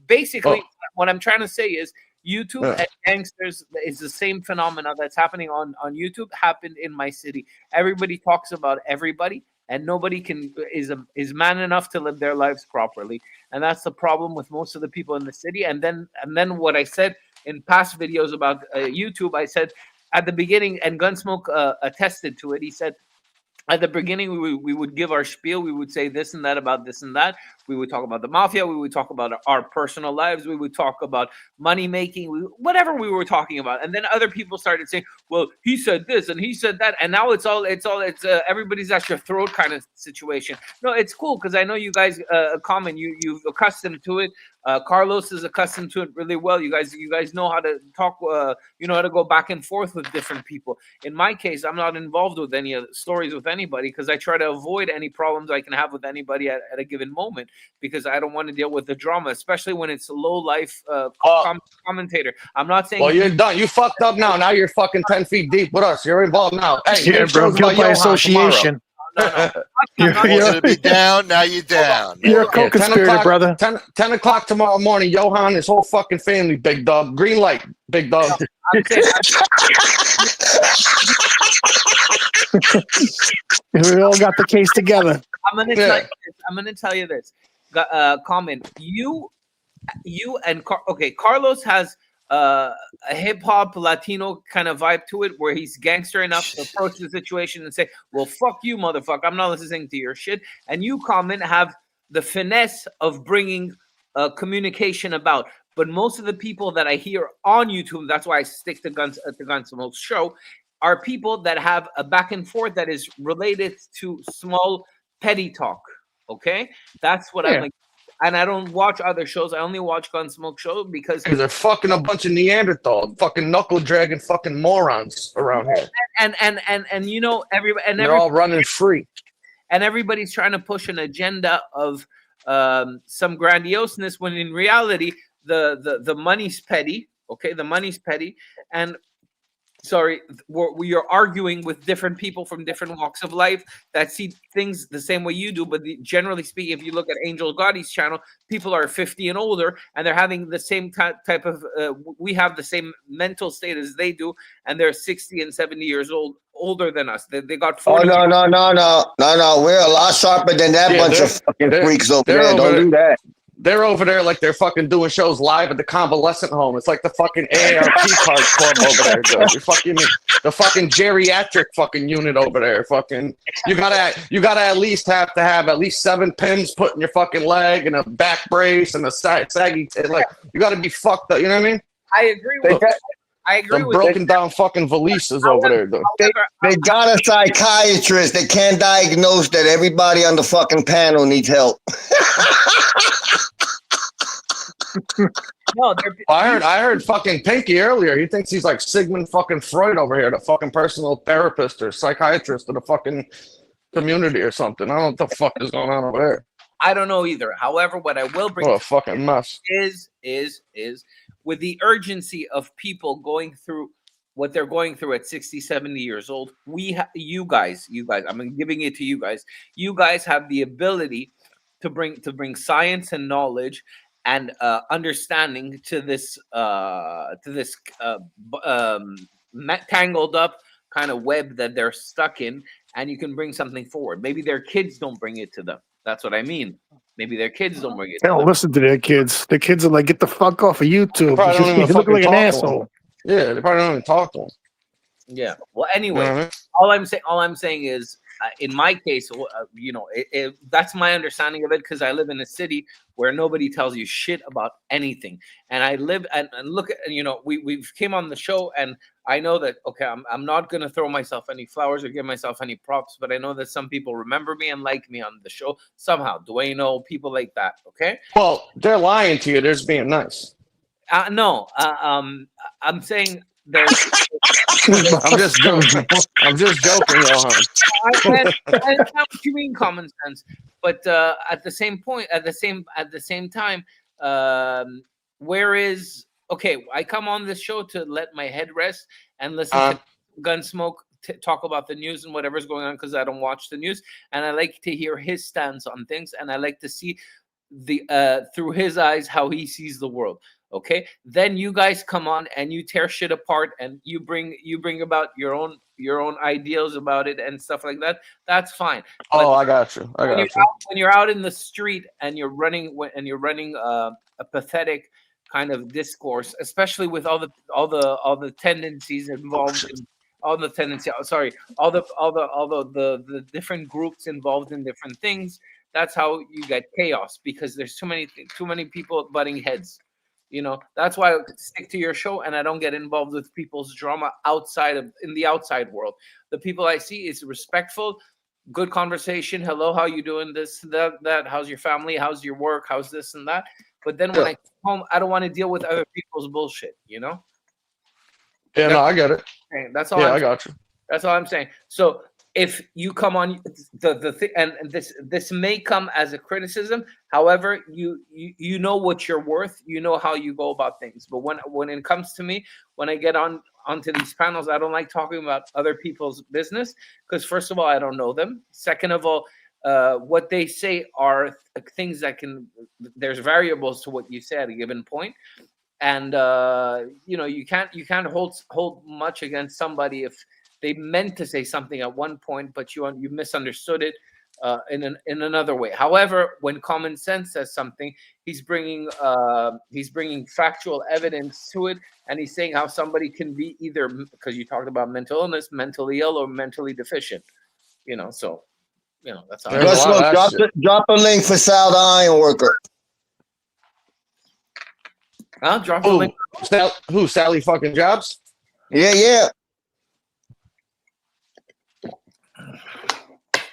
basically, what I'm trying to say is YouTube and gangsters is the same phenomena that's happening on YouTube happened in my city. Everybody talks about everybody. And nobody is man enough to live their lives properly, and that's the problem with most of the people in the city. And then what I said in past videos about YouTube, I said at the beginning, and Gunsmoke attested to it. He said At the beginning, we would give our spiel. We would say this and that about this and that. We would talk about the mafia. We would talk about our personal lives. We would talk about money making, whatever we were talking about. And then other people started saying, "Well, he said this and he said that," and now it's everybody's at your throat kind of situation. No, it's cool because I know you guys, Common, you've accustomed to it. Carlos is accustomed to it really well. You guys know how to talk. You know how to go back and forth with different people. In my case, I'm not involved with any of the stories with anybody because I try to avoid any problems I can have with anybody at a given moment because I don't want to deal with the drama, especially when it's a low life commentator. I'm not saying. Well, you're done. You fucked up now. Now you're fucking 10 feet deep with us. You're involved now. Hey, Yeah, bro. Guilt by association. No. You're to be down. Now you're down. You're a co-conspirator, brother. 10 o'clock tomorrow morning. Yohan, his whole fucking family, big dog. Green light, big dog. We all got the case together. I'm gonna tell you this. Comment. You and Carlos has a hip hop Latino kind of vibe to it, where he's gangster enough to approach the situation and say, "Well, fuck you, motherfucker. I'm not listening to your shit." And you, Comment, have the finesse of bringing communication about. But most of the people that I hear on YouTube, that's why I stick to Gunsmoke's show, are people that have a back and forth that is related to small petty talk. Okay, that's what I'm like. And I don't watch other shows. I only watch Gunsmoke show because they're fucking a bunch of Neanderthal, fucking knuckle dragging fucking morons around here. And you know they're all running free. And everybody's trying to push an agenda of some grandioseness when in reality the money's petty. Okay, the money's petty, and we are arguing with different people from different walks of life that see things the same way you do. But generally speaking, if you look at Angel Gotti's channel, people are 50 and older, and they're having the same type of. We have the same mental state as they do, and they're 60 and 70 years older than us. They got 40. Oh no! We're a lot sharper than that bunch of fucking freaks over there. Don't do that. They're over there like they're fucking doing shows live at the convalescent home. It's like the fucking AARP card club over there, dude. You're fucking the fucking geriatric fucking unit over there. Fucking, you gotta at least have to have at least 7 pins put in your fucking leg and a back brace and a saggy. Like you gotta be fucked up. You know what I mean? I agree with. I agree with broken down fucking valises over there, dude. They got a psychiatrist that can't diagnose that everybody on the fucking panel needs help. No, I heard fucking Pinky earlier. He thinks he's like Sigmund fucking Freud over here, the fucking personal therapist or psychiatrist of the fucking community or something. I don't know what the fuck is going on over there. I don't know either. However, what I will bring what a fucking mess is with the urgency of people going through what they're going through at 60, 70 years old. You guys, I'm giving it to you guys. You guys have the ability to bring science and knowledge and understanding to this tangled up kind of web that they're stuck in, and you can bring something forward. Maybe their kids don't bring it to them. That's what I mean. Maybe their kids don't bring it. They don't listen to their kids. The kids are like, "Get the fuck off of YouTube. You look like an asshole." Yeah, they probably don't even talk to them. Yeah. Well, anyway, You know what all I'm saying is, in my case, that's my understanding of it because I live in a city where nobody tells you shit about anything, and I live and look at we've came on the show, and I know that I'm not gonna throw myself any flowers or give myself any props, but I know that some people remember me and like me on the show somehow. Dwayno, people like that. Okay. Well, they're lying to you. They're just being nice. No. I'm saying. I'm just joking. Yohan. I understand what you mean, common sense, but at the same time, where is I come on this show to let my head rest and listen to Gunsmoke talk about the news and whatever's going on because I don't watch the news, and I like to hear his stance on things, and I like to see the through his eyes how he sees the world. Okay, then you guys come on and you tear shit apart and you bring about your own ideals about it and stuff like that. That's fine. But I got you. When you're out in the street and you're running a pathetic kind of discourse, especially with all the tendencies involved all the tendency. Sorry, all the different groups involved in different things. That's how you get chaos because there's too many people butting heads. You know, that's why I stick to your show and I don't get involved with people's drama in the outside world. The people I see is respectful, good conversation. Hello, how you doing? This, that. How's your family? How's your work? How's this and that? But then when I come home, I don't want to deal with other people's bullshit. You know? Yeah, no, I get it. That's all. Yeah, I got you. That's all I'm saying. So if you come on the thing, and this may come as a criticism. However, you know what you're worth. You know how you go about things. But when it comes to me, when I get onto these panels, I don't like talking about other people's business because first of all, I don't know them. Second of all, what they say are things that there's variables to what you say at a given point. And you can't hold much against somebody if they meant to say something at one point, but you misunderstood it in another way. However, when common sense says something, he's bringing factual evidence to it, and he's saying how somebody can be either because you talked about mental illness, mentally ill, or mentally deficient. So that's how. Drop a link for Sal the Iron Worker. I'll drop the link. Who? Sally fucking Jobs? Yeah.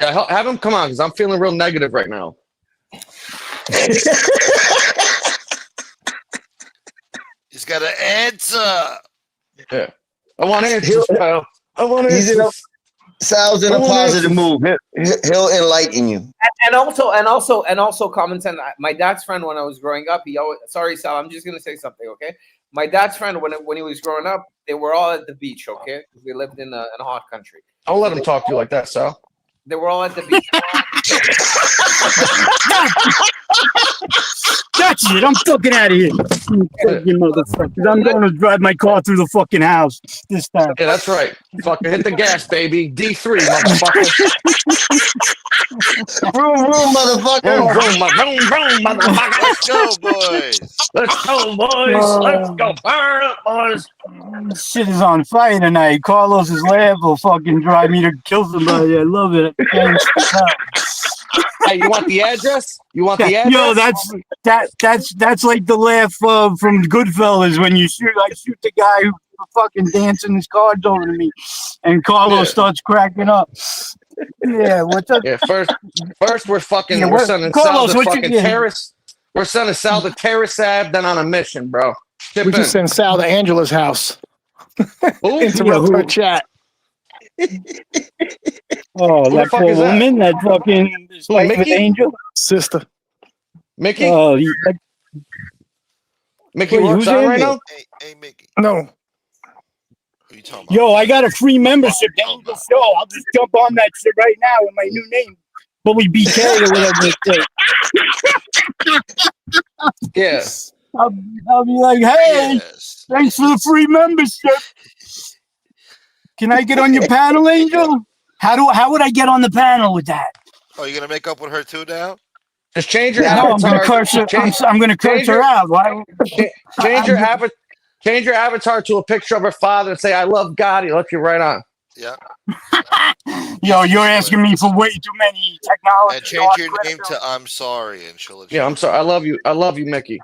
Yeah, have him come on because I'm feeling real negative right now. He's got an answer. Yeah, I want answers, pal. I want answers. Sal's in a positive mood. He'll enlighten you. And also common sense. My dad's friend when I was growing up, sorry, Sal, I'm just gonna say something, okay? My dad's friend when he was growing up, they were all at the beach, okay? Because we lived in a hot country. Don't let him talk to you like that, Sal. They were all at the beach. That's it. I'm fucking out of here. You motherfuckers. I'm going to drive my car through the fucking house this time. Yeah, that's right. Fucking hit the gas, baby. D3, motherfucker. Vroom, vroom, motherfucker. Vroom, motherfucker. Let's go, boys. Let's go, boys. Let's go. Burn up, boys. Shit is on fire tonight. Carlos's laugh will fucking drive me to kill somebody. I love it. Hey, you want the address? Yo, that's like the laugh from Goodfellas when I shoot the guy who's fucking dancing his cards over to me, and Carlos starts cracking up. Yeah, what's up? Yeah, first we're fucking we're sending Carlos, Sal the fucking terrace. We're sending Sal the terrace ab, then on a mission, bro. We just send Sal to Angela's house. Interrupt her chat. Oh, that poor woman, that fucking with Angel Sista. Mickey? Oh, Mickey works on right now? Hey, Mickey. No. Yo, I got a free membership to Angel Show. I'll just jump on that shit right now with my new name. Bully BK or whatever it's Yes. I'll be like, hey, thanks for the free membership. Can I get on your panel, Angel? How would I get on the panel with that? Oh, you're gonna make up with her too now? Just change your avatar. I'm gonna curse her. I'm gonna curse her out. Why? Change your avatar to a picture of her father and say, "I love God." He lets you right on. Yeah. Yo, you're asking me for way too many technology. And change your name to "I'm sorry," and she'll. Yeah, I'm sorry. I love you. I love you, Mickey.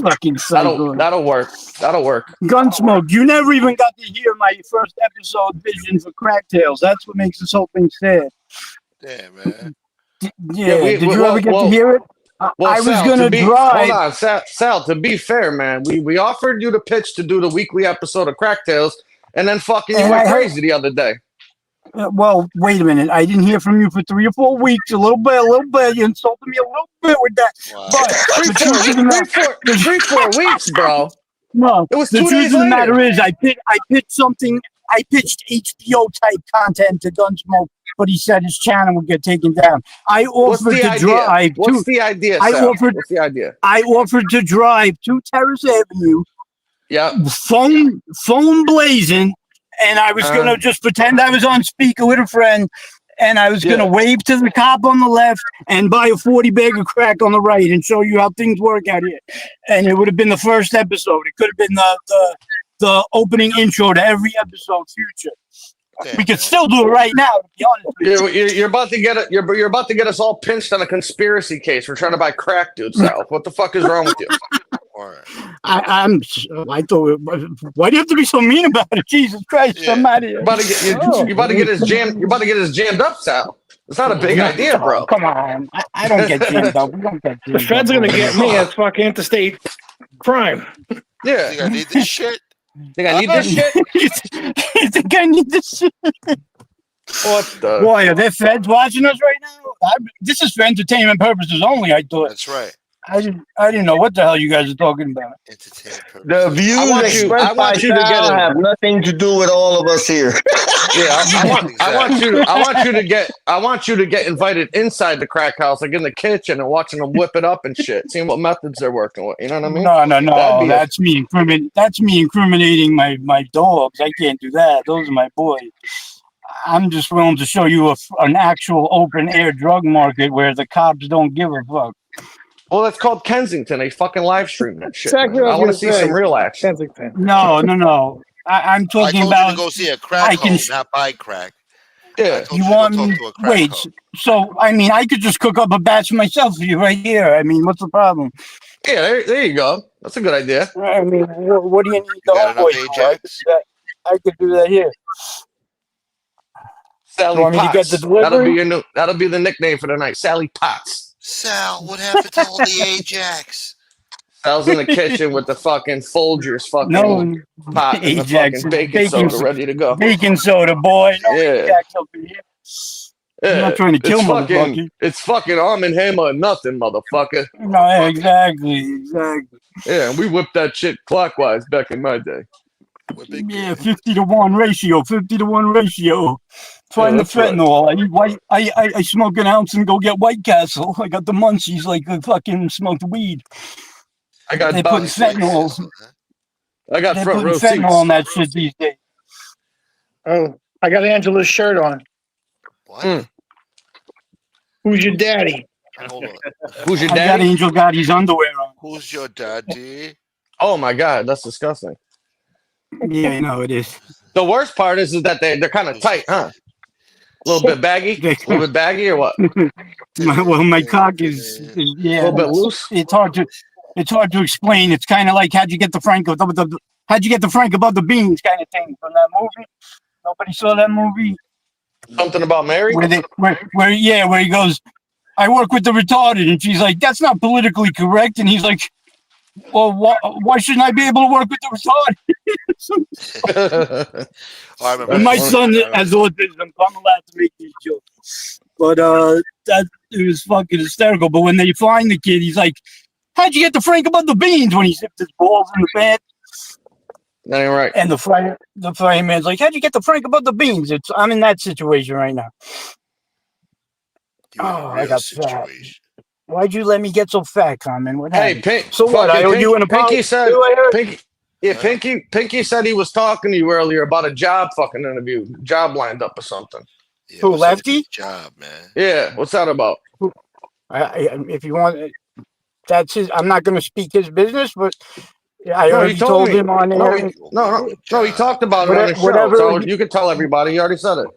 Fucking psycho. That'll work. Gunsmoke, you never even got to hear my first episode vision for Crack Tales. That's what makes this whole thing sad. Damn, man. Did you ever get to hear it? I was going to drive. Hold on, Sal, to be fair, man, we offered you the pitch to do the weekly episode of Crack Tales, and then fucking you went crazy the other day. Well, wait a minute. I didn't hear from you for 3 or 4 weeks. A little bit. You insulted me a little bit with that. Wow. But 3, 4 weeks, bro. No, it was the 2 truth days of the later. matter is, I pitched something. I pitched HBO type content to Gunsmoke, but he said his channel would get taken down. I offered to drive. What's the idea? What's the idea? I offered to drive to Terrace Avenue. Yeah. Phone blazing. And I was going to just pretend I was on speaker with a friend and I was gonna wave to the cop on the left and buy a 40 bag of crack on the right and show you how things work out here. And it would have been the first episode. It could have been the opening intro to every episode future. Damn, we could man. still do it right now, to be honest with you. You're about to get it. You're about to get us all pinched on a conspiracy case. We're trying to buy crack, dude. Sal, what the fuck is wrong with you? I thought, why do you have to be so mean about it? Jesus Christ, somebody! You're about to get us jammed. You're about to get us jammed up, Sal. It's not a big idea, bro. Come on, I don't get jammed up. We don't get jammed The feds are gonna get me as fucking interstate crime. Yeah. Think I need this shit? Think I need this shit? You think I need this shit? What the? Boy, are there feds watching us right now? This is for entertainment purposes only, I thought. That's right. I didn't know what the hell you guys are talking about. The views expressed by Sal have nothing to do with all of us here. Yeah, I want you to get invited inside the crack house, like in the kitchen, and watching them whip it up and shit, seeing what methods they're working with. You know what I mean? No. That's me incriminating my dogs. I can't do that. Those are my boys. I'm just willing to show you an actual open air drug market where the cops don't give a fuck. Well, that's called Kensington. They fucking live stream that shit. Exactly I want to see some real action. Kensington. No. I'm talking about. You to go see a crack hole, not buy crack. Yeah. You want me? Wait. So I mean, I could just cook up a batch myself for you right here. I mean, what's the problem? Yeah, there you go. That's a good idea. I mean, what do you need the homeboy for? I could do that here. Sally want me to Potts. get the delivery? That'll be the nickname for the night. Sally Potts. Sal, what happened to all the Ajax? Sal's in the kitchen with the fucking Folgers pot and the Ajax, fucking baking soda ready to go. Baking soda, boy. No Ajax up in here. Yeah. I'm not trying to kill motherfucker. It's fucking Arm and Hammer and nothing, motherfucker. No, exactly. Yeah, and we whipped that shit clockwise back in my day. Yeah, 50-to-1 ratio. 50-to-1 ratio. Find the fentanyl. Right. I smoke an ounce and go get White Castle. I got the munchies like I fucking smoked weed. I got they put fentanyl. I got They're front row putting fentanyl seats. on that shit these days. Oh, I got Angela's shirt on. What? Who's your daddy? Hold on. Who's your I got daddy? Angel Gotti's underwear on. Who's your daddy? Oh my god, that's disgusting. Yeah, I know it is. The worst part is that they're kind of tight, huh? A little bit baggy? A little bit baggy or what? my cock is yeah. A little bit loose? It's hard to explain. It's kind of like how'd you get the Frank above the beans kind of thing from that movie. Nobody saw that movie. Something about Mary? Where he goes, I work with the retarded, and she's like, that's not politically correct, and he's like, well, why shouldn't I be able to work with the retarded? And my son has autism, so I'm allowed to make these jokes. But it was fucking hysterical. But when they find the kid, he's like, how'd you get the Frank above the beans when he zipped his balls in the bed? That ain't right. And the fireman's like, how'd you get the Frank above the beans? I'm in that situation right now. I got fat. Why'd you let me get so fat, Carmen? What happened? Hey, so what? I owe you an apology. Pinky said he was talking to you earlier about a job fucking interview, job lined up or something. Yeah, who, Lefty? Job, man. Yeah, what's that about? If you want, that's his. I'm not going to speak his business, but I already told him on air. No, he talked about it on his show, so you can tell everybody. He already said it.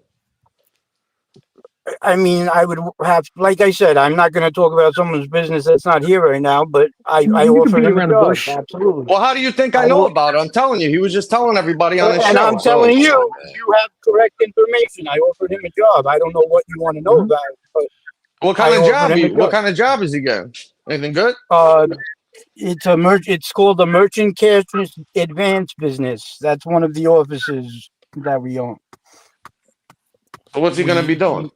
I mean, I would have, like I said, I'm not going to talk about someone's business that's not here right now, but I offered him a job. Absolutely. Well, how do you think I know about it? I'm telling you, he was just telling everybody on his show. And I'm telling you, you have correct information. I offered him a job. I don't know what you want to know about it, but what kind of job is he getting? Anything good? It's called the Merchant Cash Advance Business. That's one of the offices that we own. So what's he going to be doing?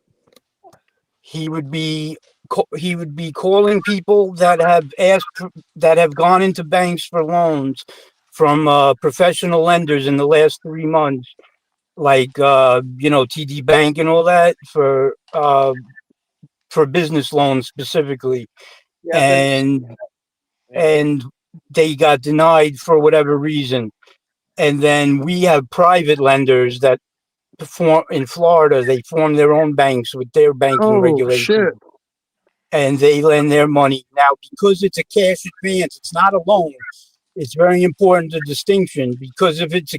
He would be calling people that have gone into banks for loans from professional lenders in the last 3 months, like TD Bank and all that for business loans specifically, and they got denied for whatever reason, and then we have private lenders that in Florida, they form their own banks with their banking regulations. Shit. And they lend their money. Now, because it's a cash advance, it's not a loan. It's very important the distinction because it's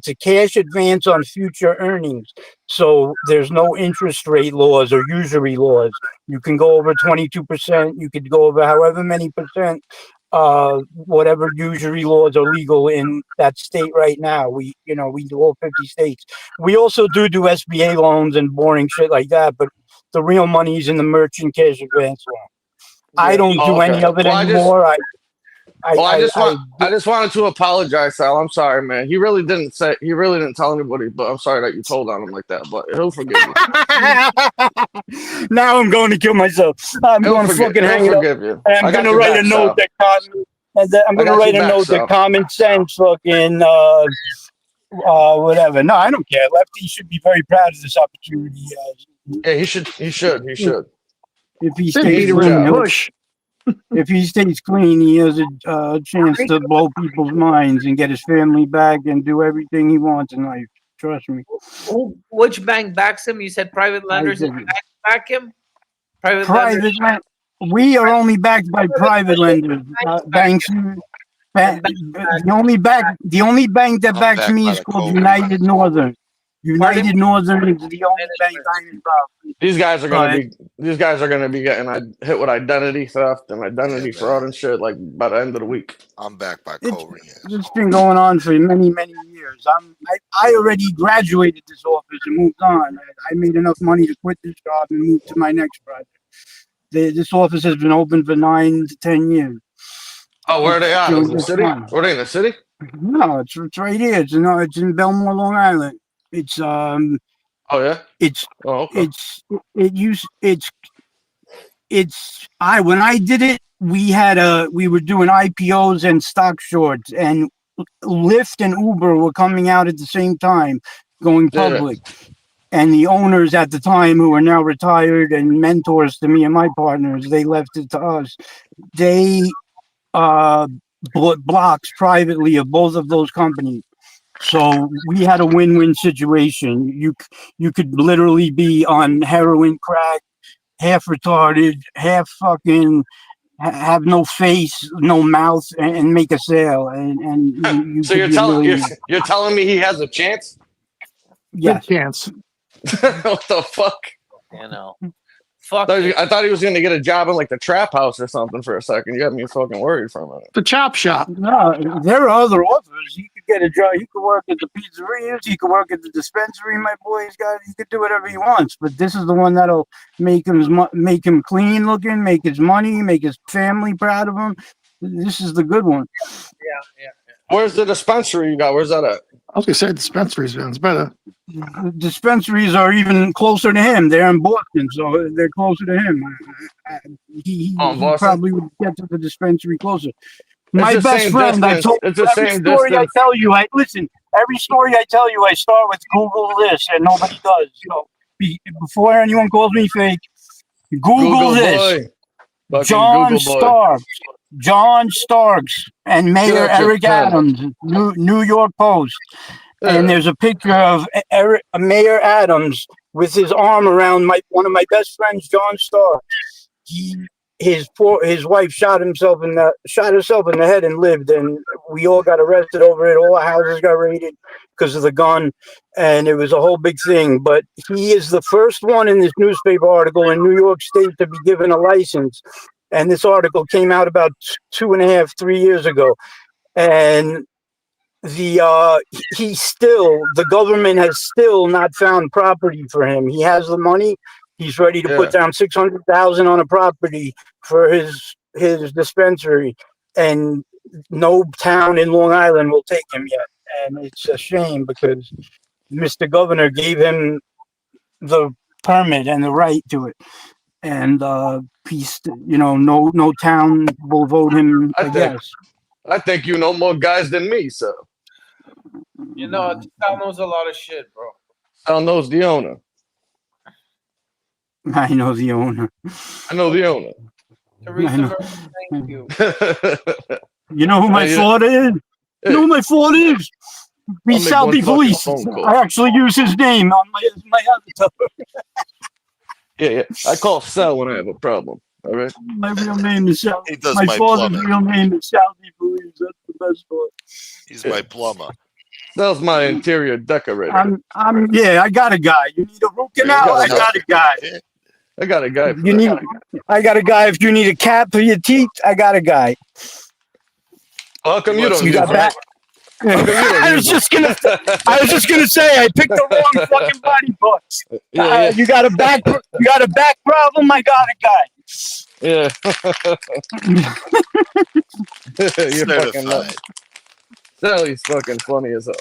a cash advance on future earnings. So there's no interest rate laws or usury laws. You can go over 22%. You could go over however many percent. Whatever usury laws are legal in that state right now. We do all 50 states. We also do SBA loans and boring shit like that, but the real money is in the merchant cash advance loan. I don't do any of it anymore. I just wanted to apologize, Sal. I'm sorry, man. He really didn't tell anybody, but I'm sorry that you told on him like that. But he'll forgive you. Now I'm going to kill myself. I'm going to fucking hang it up. You. I'm going to write a note that common sense fucking whatever. No, I don't care. Lefty should be very proud of this opportunity. Yeah, he should. If he stays clean, if he stays clean, he has a chance to blow people's minds and get his family back and do everything he wants in life. Trust me. Which bank backs him? You said private lenders back him? Private lenders? We are only backed by private lenders. Banks. The only bank that backs me is called United Northern. United Northern is the only bank I'm involved with. These guys are gonna be getting hit with identity theft and identity fraud and shit like by the end of the week. I'm backed by Corey. It's been going on for many years. I already graduated this office and moved on. I made enough money to quit this job and move to my next project. This office has been open for 9 to 10 years. Oh, where are they at? In the city? Were they in the city? No, it's right here. It's in Belmore, Long Island. It's Oh yeah. When I did it, we were doing IPOs and stock shorts, and Lyft and Uber were coming out at the same time, going public. And the owners at the time, who are now retired and mentors to me and my partners, they left it to us. They blocks privately of both of those companies. So we had a win-win situation. You could literally be on heroin, crack, half retarded, half fucking have no face, no mouth, and make a sale. And so you're telling me he has a chance? Yes. Good chance. What the fuck? You know. I thought he was going to get a job in like the trap house or something for a second. You got me fucking worried for a minute. The chop shop. No, there are other offers. He could get a job. He could work at the pizzerias. He could work at the dispensary. My boy, he could do whatever he wants. But this is the one that'll make him clean looking, make his money, make his family proud of him. This is the good one. Yeah. Where's the dispensary you got? Where's that at? I was gonna say dispensaries sounds better. Dispensaries are even closer to him. They're in Boston, so they're closer to him. He probably would get to the dispensary closer. My best friend, I told every story I tell you. Listen. Every story I tell you, I start with Google this, and nobody does. So before anyone calls me fake, Google this. John Starks and Mayor Eric Adams, New York Post. And there's a picture of Mayor Adams with his arm around one of my best friends, John Starks. His wife shot herself in the head and lived, and we all got arrested over it. All houses got raided because of the gun, and it was a whole big thing. But he is the first one in this newspaper article in New York State to be given a license. And this article came out about 2.5-3 years ago, and the government has still not found property for him. He has the money. He's ready to put down $600,000 on a property for his dispensary, and no town in Long Island will take him yet. And it's a shame because Mr. Governor gave him the permit and the right to it. And no town will vote him. I think you know more guys than me, so. Sal knows a lot of shit, bro. Sal knows the owner. I know the owner. Teresa, thank you. You know who my father is? You know who my father is? Be I'll make Saudi one fucking Police. phone call. I actually use his name on my avatar. Yeah. I call Sal when I have a problem. All right. My real name is Saudi. He does My my father's plumbing. real name is Saudi Police. That's the best part. He's my plumber. Sal's my interior decorator. I got a guy. You need a root canal? I got a guy. I got a guy. For You that. I got a guy. If you need a cap for your teeth, I got a guy. How come you don't You use got it? that? How come you don't I use was just gonna say I picked the wrong fucking body parts. Yeah. You got a back problem? I got a guy. Yeah. You're fucking Certified. nuts. Sally's fucking funny as hell.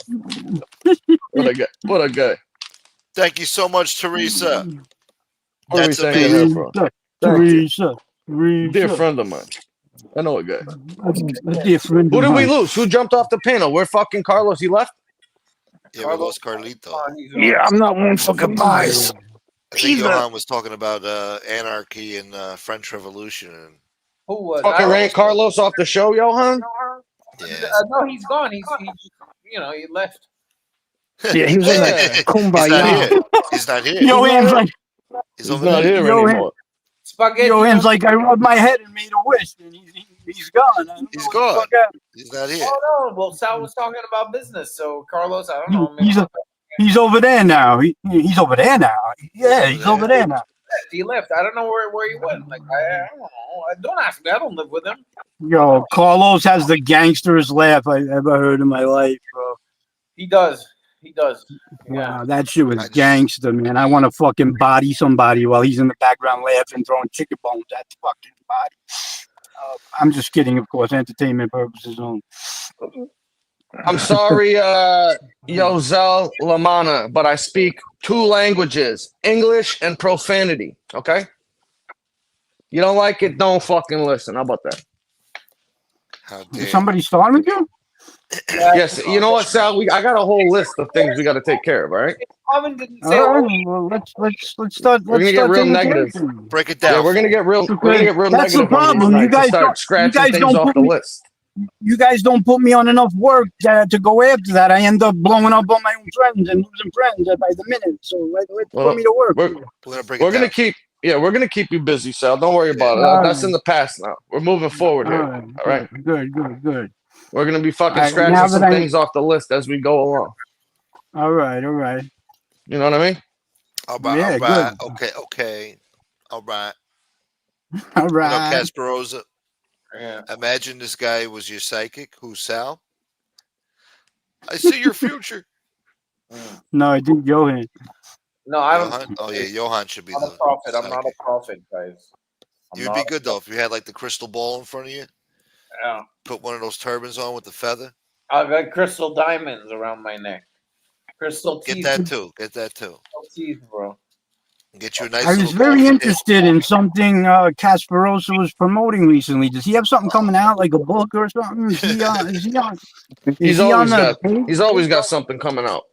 What a guy. Thank you so much, Teresa. What are we That's thanking her amazing. for? Thank you. Teresa. Dear friend of mine. I know a guy. A dear friend Who of did we mine. lose? Who jumped off the panel? Where fucking Carlos? He left? Yeah, we lost Carlito. Yeah, I'm not one for goodbyes. I think Yohan was talking about anarchy and French Revolution. And Who was? Fucking ran Carlos off the show, Johan? yeah. No, he's gone. He he left. Yeah, he was in that He's not kumbaya. here. He's not here. Yohan's like, He's He's over not there. here anymore. Spaghetti. Yohan's like, I rubbed my head and made a wish, and he's gone. I don't He's know what the gone. fuck happened. He's not here. Oh no! Well, Sal was talking about business, so Carlos, I don't know. He's over there now. He's over there now. Yeah, he's over there now. He left. I don't know where he went. Like I don't know. Don't ask me. I don't live with him. Yo, Carlos has the gangsterest laugh I've ever heard in my life, bro. He does. He does. Yeah. Wow, that shit was gangster, man. I want to fucking body somebody while he's in the background laughing, throwing chicken bones at the fucking body. I'm just kidding, of course, entertainment purposes only. I'm sorry, Yozel Lamana, but I speak 2 languages, English and profanity, okay? You don't like it, don't fucking listen. How about that? How Is somebody starting with you? Yes, you know what, Sal? I got a whole list of things we got to take care of, all right? Oven didn't say. All right, well, let's start. We're gonna get real negative. Break it down. Yeah, we're gonna get real. We're gonna get real That's the negative on problem. these You nights and guys start don't. You scratching guys things don't off put the me. list. You guys don't put me on enough work to go after that. I end up blowing up on my own friends and losing friends by the minute. So let's put me to work. We're gonna keep. Yeah, we're gonna keep you busy, Sal. Don't worry about it. That's in the past now. We're moving forward here. All right. Good. We're gonna be fucking Now scratching that some things off the list as we go along. All right. You know what I mean? All right. Yeah, All right. good. Okay. All right. All You know, right. Casperosa. Yeah. Imagine this guy was your psychic. Who's Sal? I see your future. No, I think Yohan. No, I don't. Yohan? Oh yeah, Yohan should be I'm not the a prophet. I'm psychic. not a prophet, guys. You'd be good though if you had like the crystal ball in front of you. Yeah. Put one of those turbans on with the feather. I've got crystal diamonds around my neck. Crystal teeth. Get that too. Crystal teeth, bro. Get you a nice. I was little very golden interested in something Casperosa was promoting recently. Does he have something coming out, like a book or something? Is he on? He's always got something coming out.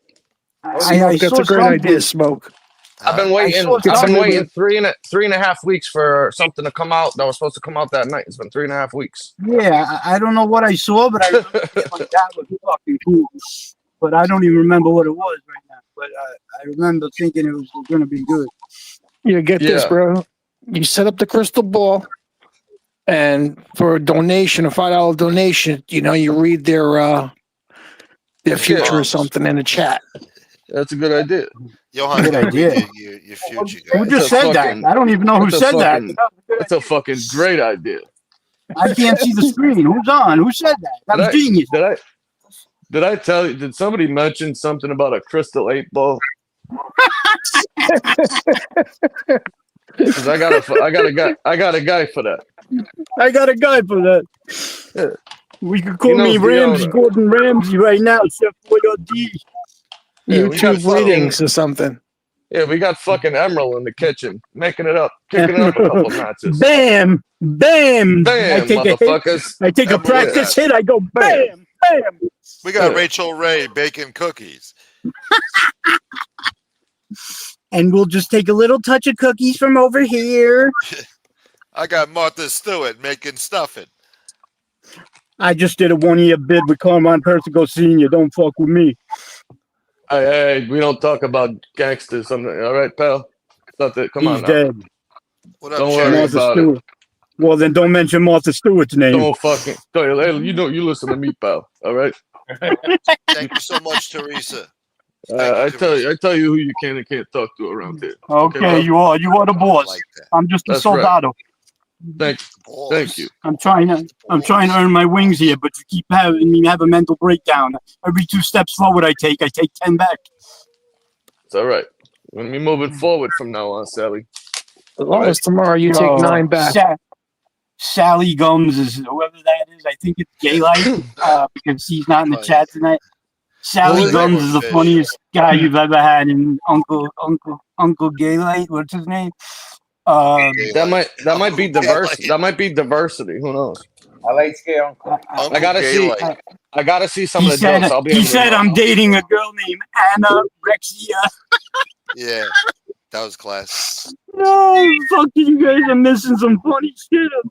I That's saw a great something. idea, Smoke. I've been waiting. saw I've been something. waiting 3.5 weeks for something to come out that was supposed to come out that night. It's been 3.5 weeks. Yeah, I don't know what I saw, but I remember feeling like that was fucking cool. But I don't even remember what it was right now. But I remember thinking it was going to be good. You get this, Yeah. bro. You set up the crystal ball, and for a donation, a $5 donation, you read their future or something in the chat. That's a good idea. Yohan, Good idea. your future Who guy. just said that? I don't even know who said that. That's a fucking great idea. I can't see the screen. Who's on? Who said that? That was genius. Did I tell you? Did somebody mention something about a crystal 8 ball? Because I got a guy for that. I got a guy for that. Yeah. We could call me Ramsey, Gordon Ramsay right now, Chef Boyardee. YouTube readings or something. Yeah, we got fucking Emerald in the kitchen, making it up, kicking it up a couple notches. Bam! Bam! Bam, motherfuckers. I take a practice hit, I go bam! Bam! We got Rachel Ray baking cookies. And we'll just take a little touch of cookies from over here. I got Martha Stewart making stuffing. I just did a 1-year bid with Carmine Persico Sr. Don't fuck with me. Hey, we don't talk about gangsters. All right, pal? Come He's on now. dead. What up, Don't Cherry? worry Martha about Stewart. it. Well, then don't mention Martha Stewart's name. Don't fucking. Hey, you listen to me, pal. All right? Thank you so much, Teresa. I tell you who you can and can't talk to around here. Okay, you are the boss. Like that. I'm just a That's right. soldado. Thank you. I'm trying to earn my wings here, but you keep having me have a mental breakdown. Every 2 steps forward I take 10 back. It's all right. We're gonna be moving forward from now on, Sally. As long as tomorrow you take 9 back. Sally Gums is whoever that is. I think it's Gaylight because he's not in the chat tonight. Sally Gums is the funniest guy you've ever had in Uncle Gaylight. What's his name? That might be diverse. That might be diversity. Who knows? I like scare Uncle. I gotta see some of the said, jokes. I'll be. He said, "I'm dating a girl named Anorexia." Yeah, that was class. No, fucking you guys are missing some funny shit up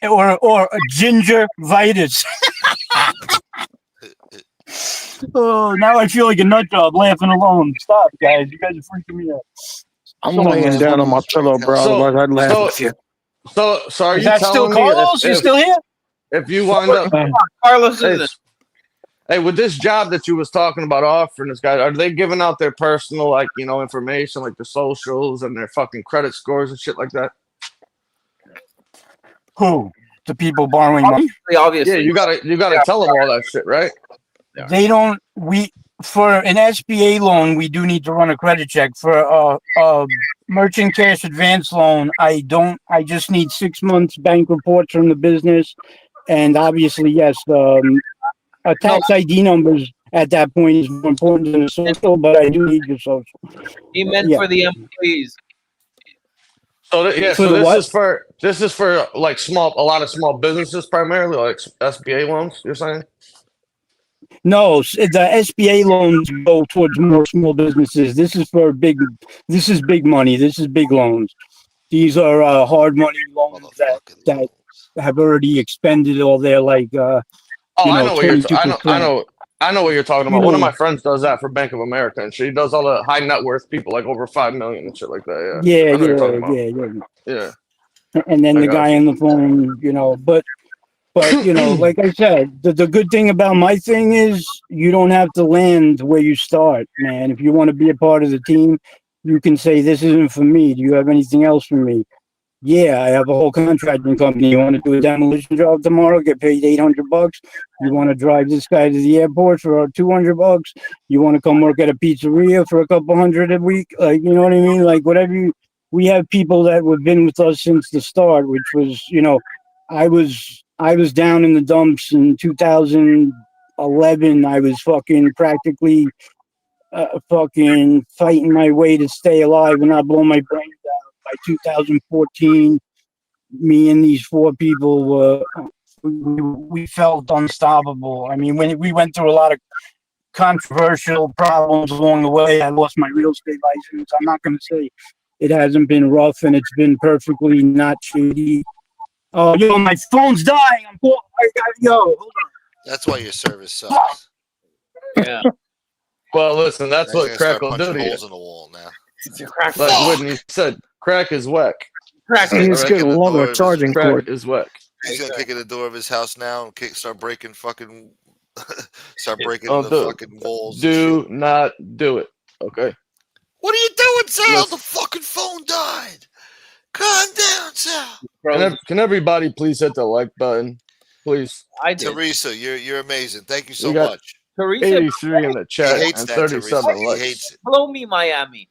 there. Or a gingivitis. Oh, now I feel like a nut job laughing alone. Stop, guys. You guys are freaking me out. I'm laying down on my pillow, bro. I'd laugh with you. So are is you that still telling me Carlos? You still here? If you wind up, Carlos is hey, with this job that you was talking about offering this guy, are they giving out their personal information, like their socials and their fucking credit scores and shit like that? Who? The people borrowing money? Obviously. Yeah, you gotta tell them all that shit, right? They don't. For an SBA loan, we do need to run a credit check. For a merchant cash advance loan, I don't. I just need 6 months bank reports from the business, and obviously, yes, a tax ID numbers at that point is more important than a social. But I do need your social. He meant for the employees. So this is for like a lot of small businesses primarily, like SBA loans. You're saying? No, the SBA loans go towards more small businesses. This is big money. This is big loans. These are hard money loans that have already expended all their I know what you're talking about. One of my friends does that for Bank of America, and she does all the high net worth people, like over 5 million and shit like that. Yeah. And then the guy on the phone, but like I said, the good thing about my thing is you don't have to land where you start, man. If you want to be a part of the team, you can say, this isn't for me. Do you have anything else for me? Yeah, I have a whole contracting company. You want to do a demolition job tomorrow, get paid $800? You want to drive this guy to the airport for $200? You want to come work at a pizzeria for a couple hundred a week? Like, you know what I mean? Like, whatever we have people that have been with us since the start, which was, I was down in the dumps in 2011. I was fucking practically fucking fighting my way to stay alive and not blow my brains out. By 2014, me and these 4 people we felt unstoppable. I mean, when we went through a lot of controversial problems along the way. I lost my real estate license. I'm not going to say it hasn't been rough and it's been perfectly not shady. Oh, yo, my phone's dying. I gotta go. Hold on. That's why your service sucks. Yeah. Well, listen, that's what crack will do to holes you. in the wall now. Like Whitney said, crack is whack. Crack is good. A longer charging cord. Crack is whack. He's gonna kick in the door of his house now and start breaking fucking fucking walls. Do not do it. Okay. What are you doing, Sal? The fucking phone died. Calm down, Sal. Can everybody please hit the like button, please? I did. Teresa, you're amazing. Thank you so much. Teresa, 83 in the chat and 37 likes. He hates it. Blow me, Miami.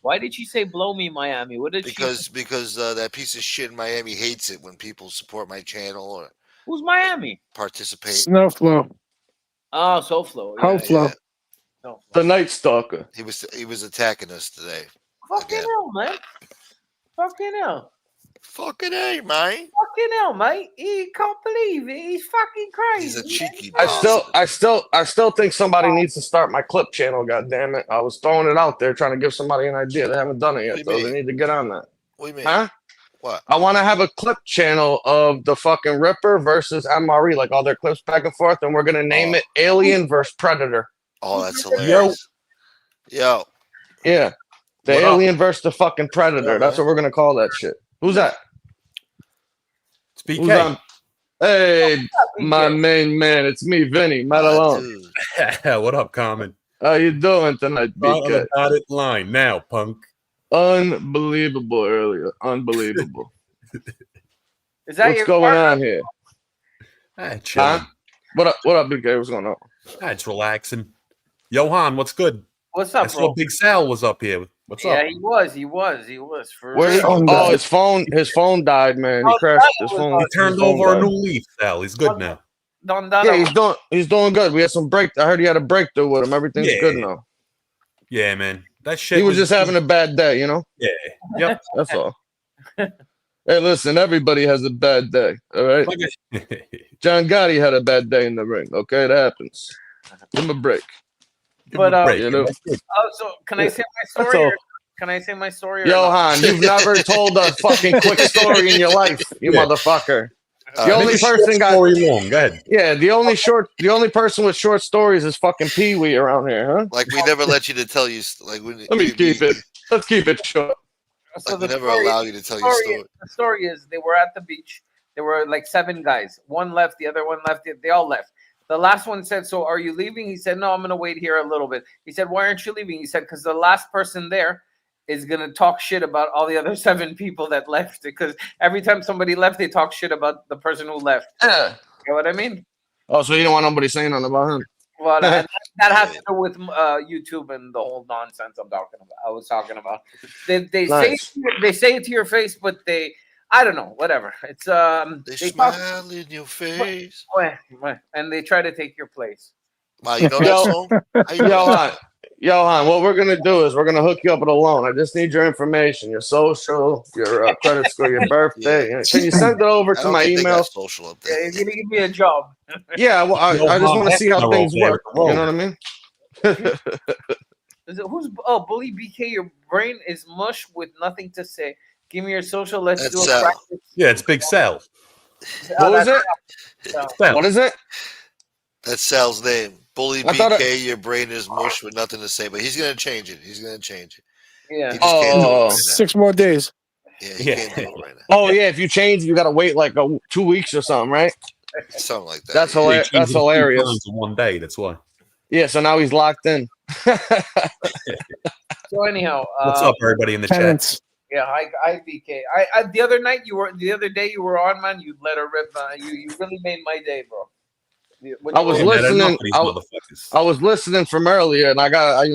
Why did she say blow me, Miami? What did because that piece of shit in Miami hates it when people support my channel or who's Miami? Participate. NoFlo. Oh, SoFlo. Yeah, Hoflo. Yeah. The Night Stalker. He was attacking us today. Fucking hell, man. Fucking hell. Fucking A, man. Fucking hell, mate. He can't believe it. He's fucking crazy. He's a cheeky I still think somebody needs to start my clip channel, god damn it. I was throwing it out there trying to give somebody an idea. They haven't done it yet, so they need to get on that. What do you mean? Huh? What? I want to have a clip channel of the fucking Ripper versus MRE, like all their clips back and forth, and we're gonna name it Alien versus Predator. Oh, that's hilarious. Yo. Yeah. The What Alien up? versus the fucking Predator. What up, That's man? what we're gonna call that shit. Who's that? It's BK. Who's on? Hey, my main man. It's me, Vinny. Madelon. What up, Carmen? How you doing tonight, Right on BK? the dotted line now, punk. Unbelievable earlier. Unbelievable. Is that What's your going partner? on here? Chilling. Huh? What up, BK? What's going on? It's relaxing. Johan, what's good? What's up, I saw bro? Big Sal was up here. What's Yeah, up? he was for Where real. oh, his phone died, man. He crashed his phone. He turned over a new leaf, Sal. He's good now. Yeah, he's doing good. We had some I heard he had a breakthrough with him. Everything's good now. Yeah, man. That shit He was just having a bad day, you know? Yeah. Yep. That's all. Hey, listen, everybody has a bad day, all right? John Gotti had a bad day in the ring, okay? It happens. Give him a break. But you know? so can I say my That's story? all. Can I say my story? Or Johan, not? you've never told a fucking quick story in your life, you motherfucker. The only make a person short got story long. Go ahead. Yeah, the only person with short stories is fucking Pee Wee around here, huh? Like we never let you to tell you. Like Let me keep it. Let's keep it short. So Like we the never story- allow you to tell your story. The story is they were at the beach. There were like 7 guys. One left, the other one left. They all left. The last one said, "So are you leaving?" He said, "No, I'm going to wait here a little bit." He said, "Why aren't you leaving?" He said, "Because the last person there is going to talk shit about all the other 7 people that left. Because every time somebody left, they talk shit about the person who left." Yeah. You know what I mean? Oh, so you don't want nobody saying nothing about him? Well, and that has to do with YouTube and the whole nonsense I was talking about. They Nice. say it to your face, but I don't know, whatever. It's They smile in your face. And they try to take your place. Wow, you know that song? How you know that? Johan, what we're gonna do is we're gonna hook you up with a loan. I just need your information, your social, your credit score, your birthday. Can you send it over to my email? Social up there. You're gonna give me a job. Yeah, well, I just want to see how things work. You know what I mean? Bully BK? Your brain is mush with nothing to say. Give me your social. Let's That's do a Sal. practice. Yeah, it's Big Sal. What was it? Sal. What is it? That's Sal's name. Bully I thought BK, your brain is mush with nothing to say, but he's gonna change it. Yeah. He just can't do it right now. 6 more days. Yeah, he can't do it right now. Oh yeah, if you change, you gotta wait like 2 weeks or something, right? Something like that. That's yeah. hilarious. That's hilarious. In one day. That's why. Yeah, so now he's locked in. So anyhow, What's up, everybody in the chat? Yeah, hi BK. I the other day you were on, man. You let her rip. You really made my day, bro. I was listening. I was listening from earlier, and I got I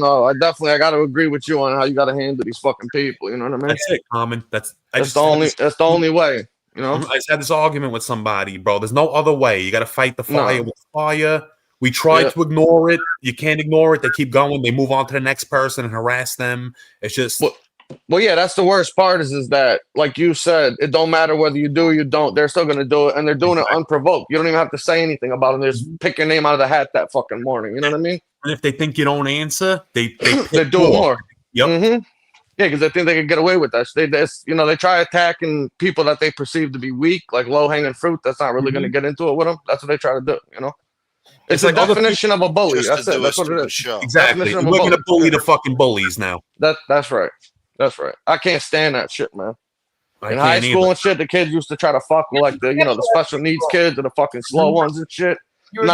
got to agree with you on how you got to handle these fucking people. You know what I mean? That's it, Common. That's the only way. You know, I just had this argument with somebody, bro. There's no other way. You got to fight the fire with fire. We try to ignore it. You can't ignore it. They keep going. They move on to the next person and harass them. It's just. Well, yeah, that's the worst part is that, like you said, it don't matter whether you do or you don't. They're still going to do it, and they're doing it unprovoked. You don't even have to say anything about it. They just pick your name out of the hat that fucking morning. You know what I mean? And if they think you don't answer, they do it more. Yep. Mm-hmm. Yeah, because they think they can get away with that. They try attacking people that they perceive to be weak, like low-hanging fruit. That's not really going to get into it with them. That's what they try to do, you know? It's like the definition of a bully. That's it. That's what it is. Exactly. We're going to bully the fucking bullies now. That's right. That's right. I can't stand that shit, man. In high school and shit, the kids used to try to fuck with like the special needs kids or the fucking slow ones and shit. No.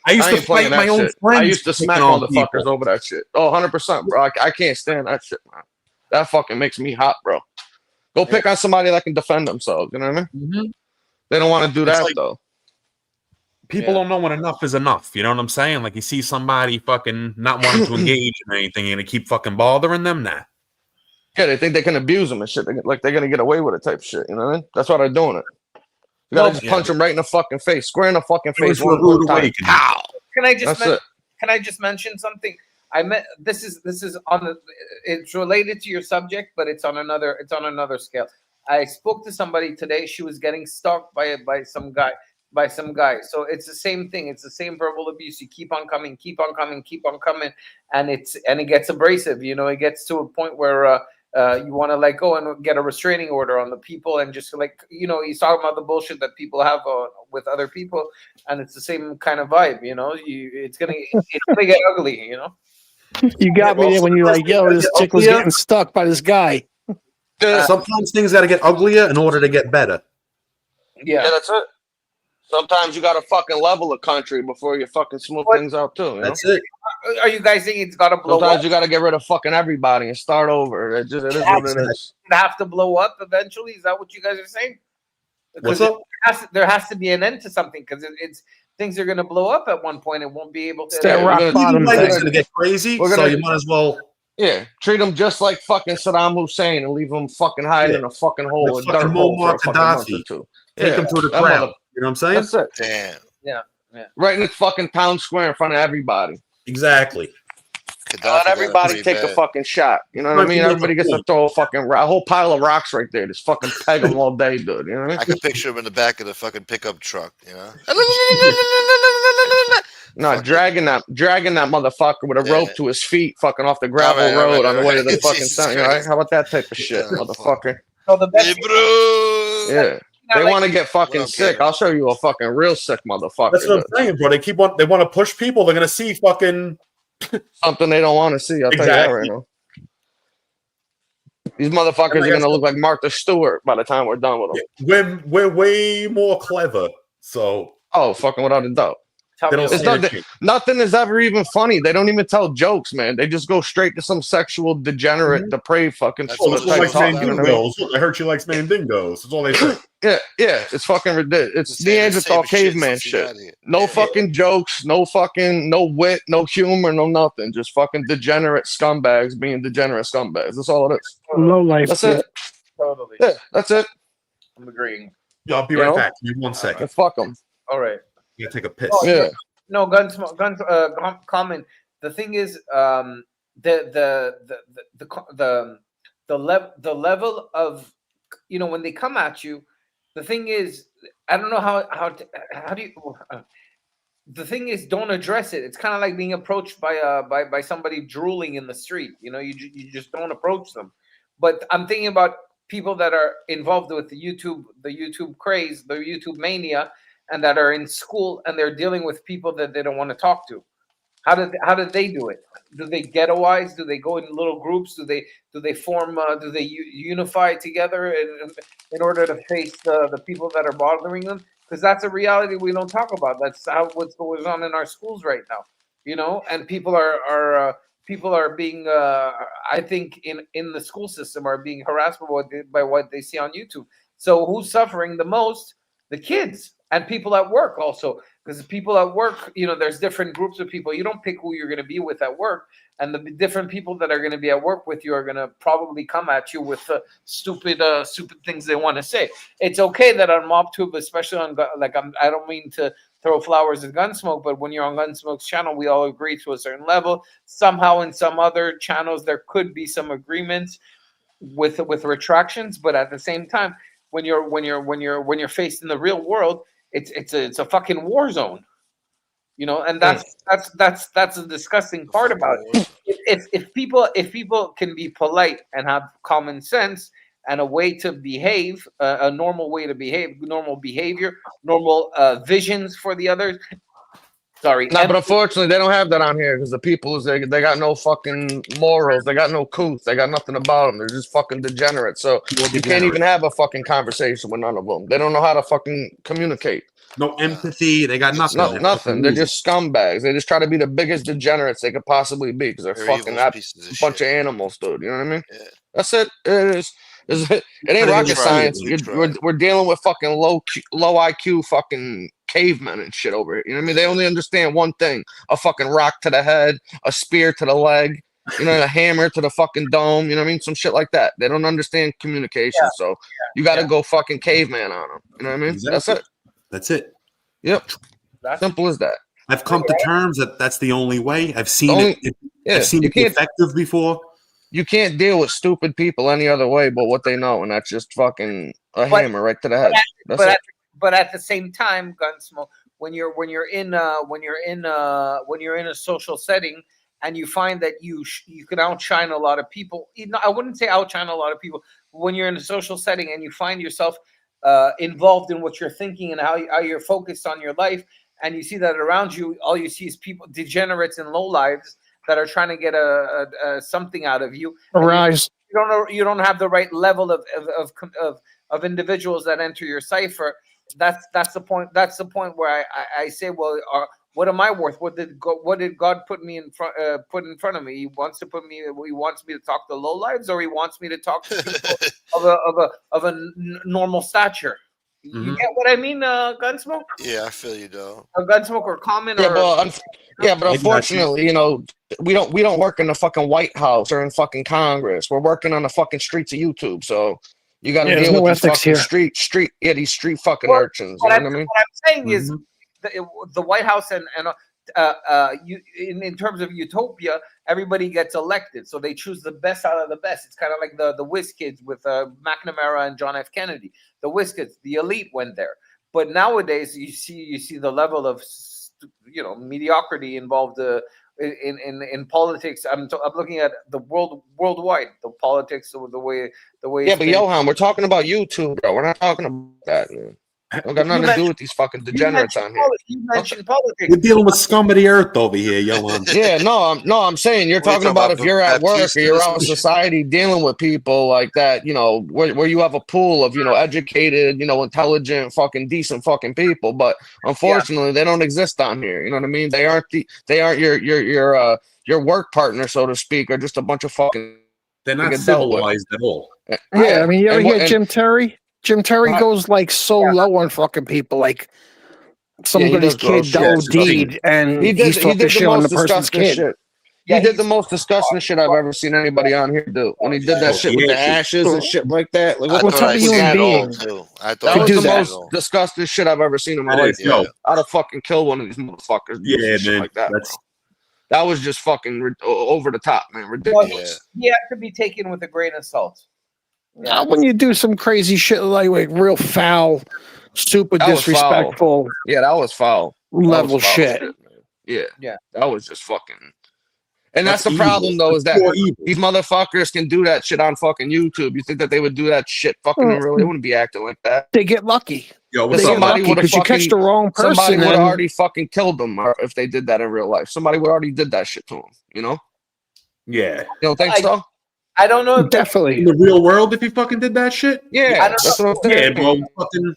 I used to ain't playing fight my that own shit. friends. I used to smack on motherfuckers people. over that shit. Oh, 100%, bro. I can't stand that shit, man. That fucking makes me hot, bro. Go pick on somebody that can defend themselves. You know what I mean? Mm-hmm. They don't want to do that, though. People don't know when enough is enough. You know what I'm saying? Like you see somebody fucking not wanting to engage in anything, you're going to keep fucking bothering them? Nah. Yeah, they think they can abuse them and shit. Like they're gonna get away with it type shit. You know what I mean? That's why they're doing it. You gotta just punch them right in the fucking face, square in the fucking face. One time. Pow! Can I just mention something? This is on the. It's related to your subject, but it's on another scale. I spoke to somebody today. She was getting stalked by some guy. So it's the same thing. It's the same verbal abuse. You keep on coming, and it gets abrasive. You know, it gets to a point where you want to like go and get a restraining order on the people and just like, you know, he's talking about the bullshit that people have with other people, and it's the same kind of vibe, you know. It's gonna get ugly, you know. You got me there when you're like, yo, this chick was getting stuck by this guy. Sometimes things got to get uglier in order to get better. Yeah, that's it. Sometimes you got to fucking level a country before you fucking smooth things out too. That's it. Are you guys saying it's got to blow Sometimes up? you got to get rid of fucking everybody and start over. It is what it is. It have to blow up eventually. Is that what you guys are saying? What's up? There has to be an end to something, because it's things are going to blow up at one point. It won't be able to. It's that rock bottom It's thing. going to get crazy, so you might as well. Yeah, treat them just like fucking Saddam Hussein and leave them fucking hiding in a fucking hole, Like a dirt hole for a fucking month or Gaddafi. two. Take them to the that crowd. You know what I'm saying? That's it. Damn. Yeah. Right in the fucking town square in front of everybody. Exactly. Let everybody take a fucking shot. You know what I mean? Everybody gets to throw a whole pile of rocks right there. Just fucking peg them all day, dude. You know what I mean? I can picture him in the back of the fucking pickup truck, you know? No, dragging that motherfucker with a rope to his feet, fucking off the gravel road on the way to the fucking center. All right, how about that type of shit, motherfucker? So the best, Yeah, they want to get fucking sick. I'll show you a fucking real sick motherfucker. That's what I'm saying, bro. They want to push people. They're gonna see fucking something they don't want to see. I'll tell you that right now. These motherfuckers are gonna look like Martha Stewart by the time we're done with them. We're way more clever. So fucking without a doubt. It's nothing is ever even funny. They don't even tell jokes, man. They just go straight to some sexual degenerate, depraved fucking sort of type talk. You know what I mean? I heard you like mandingos. That's all they say. Yeah, it's fucking ridiculous. It's Neanderthal caveman shit. No fucking jokes, no wit, no humor, no nothing. Just fucking degenerate scumbags being degenerate scumbags. That's all it is. Low life. That's it. Totally. Yeah, that's it. I'm agreeing. Yeah, I'll be right back. Give me 1 second. Fuck them. All right. You gotta take a piss. Oh, yeah. No, comment. The thing is, the level of, you know, when they come at you, the thing is, I don't know how do you. The thing is, don't address it. It's kind of like being approached by somebody drooling in the street. You know, you just don't approach them. But I'm thinking about people that are involved with the YouTube craze, the YouTube mania, and that are in school and they're dealing with people that they don't want to talk to. How did they do it? Do they ghettoize? Do they go in little groups? Do they form? Do they unify together in order to face the people that are bothering them? Because that's a reality we don't talk about. That's what's going on in our schools right now. You know, and people are being, I think, in the school system are being harassed by what they see on YouTube. So who's suffering the most? The kids. And people at work also, because people at work, you know, there's different groups of people. You don't pick who you're going to be with at work, and the different people that are going to be at work with you are going to probably come at you with stupid things they want to say. It's okay that on MobTube, especially on I don't mean to throw flowers at Gunsmoke, but when you're on Gunsmoke's channel, we all agree to a certain level. Somehow, in some other channels, there could be some agreements with retractions, but at the same time, when you're faced in the real world, it's a fucking war zone, you know, and that's the disgusting part about it. If people can be polite and have common sense and a way to behave, a normal way to behave, normal behavior, normal visions for the others. Sorry, no, but unfortunately, they don't have that on here because the people they got no fucking morals, they got no couth, they got nothing about them. They're just fucking degenerates. So you can't even have a fucking conversation with none of them. They don't know how to fucking communicate. No empathy. They got nothing. Nothing. They're just scumbags. They just try to be the biggest degenerates they could possibly be because they're fucking a bunch of animals, dude. You know what I mean? Yeah. That's it. It ain't rocket science. We're dealing with fucking low IQ fucking cavemen and shit over here. You know what I mean? They only understand one thing: a fucking rock to the head, a spear to the leg, you know, a hammer to the fucking dome. You know what I mean? Some shit like that. They don't understand communication, so you got to go fucking caveman on them. You know what I mean? Exactly. That's it. That's it. Yep. Simple as that. I've come to terms that that's the only way. I've seen it. I've seen it be effective before. You can't deal with stupid people any other way but what they know, and that's just fucking a hammer right to the head. But at the same time, Gunsmoke, when you're in a social setting and you find that you can outshine a lot of people. I wouldn't say outshine a lot of people, but when you're in a social setting and you find yourself involved in what you're thinking and how you're focused on your life, and you see that around you, all you see is people, degenerates and low lives that are trying to get a something out of you. A rise. You don't have the right level of individuals that enter your cipher. That's the point. That's the point where I say, well, what am I worth? What did God put me in front of me? He wants me to talk to low lives, or he wants me to talk to people of a normal stature. You get what I mean, Gunsmoke? Yeah, I feel you, though. A Gunsmoke or Common, Yeah, or but unfortunately, we don't work in the fucking White House or in fucking Congress. We're working on the fucking streets of YouTube. So you got to deal with these fucking these street fucking urchins. You know what I mean? What I'm saying is the White House and in terms of utopia, everybody gets elected, so they choose the best out of the best. It's kind of like the Whiz Kids with McNamara and John F. Kennedy. The Whiz Kids, the elite went there. But nowadays, you see the level of mediocrity involved in politics. I'm looking at the worldwide, the politics, the way. Yeah, but Yohan, we're talking about YouTube, bro. We're not talking about that, man. Don't got nothing to do with these fucking degenerates on here. You mentioned politics. We're dealing with scum of the earth over here, Yohan. Yeah, I'm saying you're talking about if you're at work or you're out in society dealing with people like that, where you have a pool of, educated, intelligent, fucking decent fucking people, but unfortunately they don't exist on here. You know what I mean? They aren't your work partner, so to speak, or just a bunch of fucking. They're not civilized at all. Yeah, I mean, you ever hear Jim Terry? Jim Terry goes like so low on fucking people, like somebody's kid OD'd, and he's talking shit on the person's kid. Shit. He did the most disgusting shit I've ever seen anybody on here do. When he did that shit with the ashes and shit like that. Like, what type of human being? That was the most disgusting shit I've ever seen in my life. I'd have fucking killed one of these motherfuckers. Yeah, man. Like that, that was just fucking over the top, man. Ridiculous. He had to be taken with a grain of salt. Not when you do some crazy shit like real foul, super disrespectful. Yeah, that was foul. Level shit. Yeah, that was just fucking. And that's the problem, though, is that these motherfuckers can do that shit on fucking YouTube. You think that they would do that shit fucking real? They wouldn't be acting like that. They get lucky. Yo, they get lucky because you catch the wrong person. Somebody would have already fucking killed them if they did that in real life. Somebody would already did that shit to them. Yeah. You don't think so? I don't know. Definitely. In the real world, if you fucking did that shit? Yeah. That's what I'm saying. Yeah, bro. Fucking,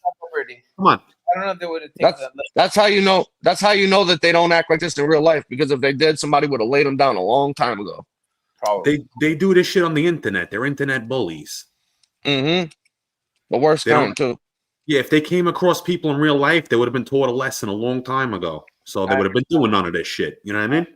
come on. I don't know if they would have taken that. That's how you know. That's how you know that they don't act like this in real life. Because if they did, somebody would have laid them down a long time ago. Probably. They do this shit on the internet. They're internet bullies. Mm-hmm. The worst kind, too. Yeah, if they came across people in real life, they would have been taught a lesson a long time ago. So they would have been doing none of this shit. You know what I mean?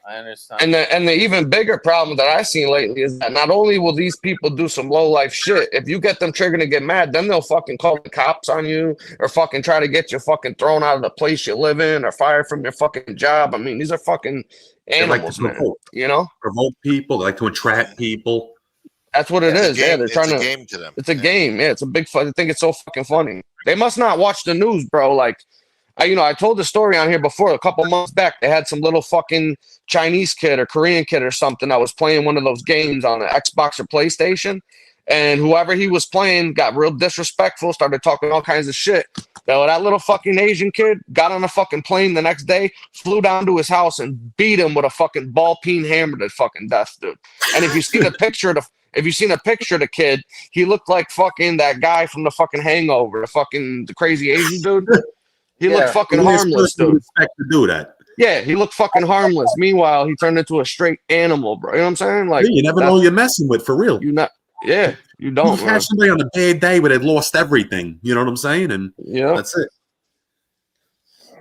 I understand. And the even bigger problem that I've seen lately is that not only will these people do some low life shit, if you get them triggered and get mad, then they'll fucking call the cops on you or fucking try to get you fucking thrown out of the place you live in or fired from your fucking job. I mean, these are fucking animals, man. Provoke people. They like to entrap people. That's what it is. Yeah, they're trying to. It's a game to them. It's a game. Yeah, it's a big fun. I think it's so fucking funny. They must not watch the news, bro. Like, I told the story on here before a couple months back. They had some little fucking Chinese kid or Korean kid or something that was playing one of those games on the Xbox or PlayStation. And whoever he was playing got real disrespectful, started talking all kinds of shit. So that little fucking Asian kid got on a fucking plane the next day, flew down to his house and beat him with a fucking ball peen hammer to fucking death, dude. And if you see the picture of the kid, he looked like fucking that guy from the fucking Hangover, the crazy Asian dude. He looked fucking harmless, dude. Expect to do that. Yeah, he looked fucking harmless. Meanwhile, he turned into a straight animal, bro. You know what I'm saying? Like, you never know who you're messing with, for real. You don't. You catch somebody on a bad day where they've lost everything. You know what I'm saying? And that's it.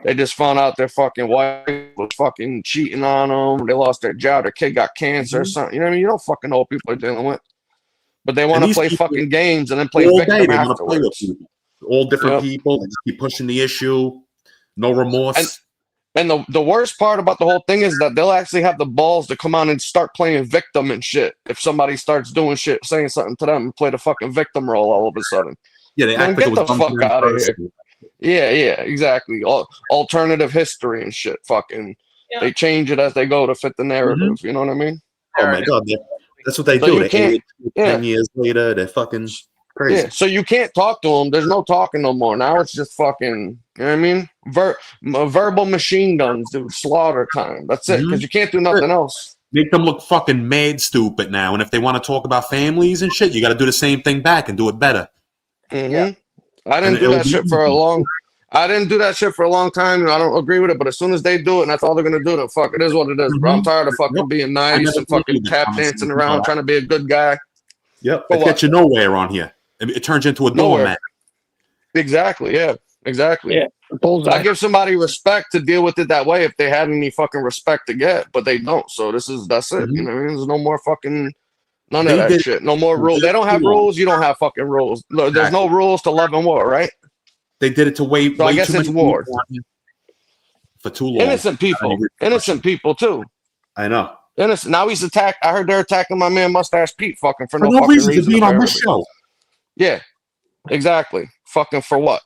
They just found out their fucking wife was fucking cheating on them. They lost their job. Their kid got cancer or something. You know what I mean? You don't fucking know what people are dealing with. But they want to play fucking games and then play victim afterwards. All different people. They just keep pushing the issue. No remorse. And the worst part about the whole thing is that they'll actually have the balls to come on and start playing victim and shit. If somebody starts doing shit, saying something to them and play the fucking victim role all of a sudden. Yeah, they act like get the fuck out of here. Yeah, exactly. Alternative history and shit. Fucking They change it as they go to fit the narrative. You know what I mean? Oh my god, that's what they So do. you can't. 10 years later, they're fucking crazy. Yeah, so you can't talk to them. There's no talking no more. Now it's just fucking, you know what I mean? Verbal machine guns, dude. Slaughter time. That's it. Because you can't do nothing else. Make them look fucking mad stupid now. And if they want to talk about families and shit, you got to do the same thing back and do it better. I didn't do that shit for a long. I didn't do that shit for a long time. I don't agree with it. But as soon as they do it, and that's all they're gonna do, then fuck, it is what it is, bro. I'm tired of fucking being nice and fucking tap dancing around, trying to be a good guy. Yep, it gets you nowhere on here. It turns into a doormat. Exactly. Yeah. Exactly. Yeah. I give somebody respect to deal with it that way if they had any fucking respect to get, but they don't. So that's it. You know what I mean? There's no more fucking none of that shit. No more rules. They don't have rules. You don't have fucking rules. There's no rules to love and war, right? They did it to way I guess too it's many war for too long. Innocent people too. I know. Innocent. Now he's attacked. I heard they're attacking my man Mustache Pete fucking for no no fucking reason to be on this apparently. show. Yeah, exactly. Fucking for what?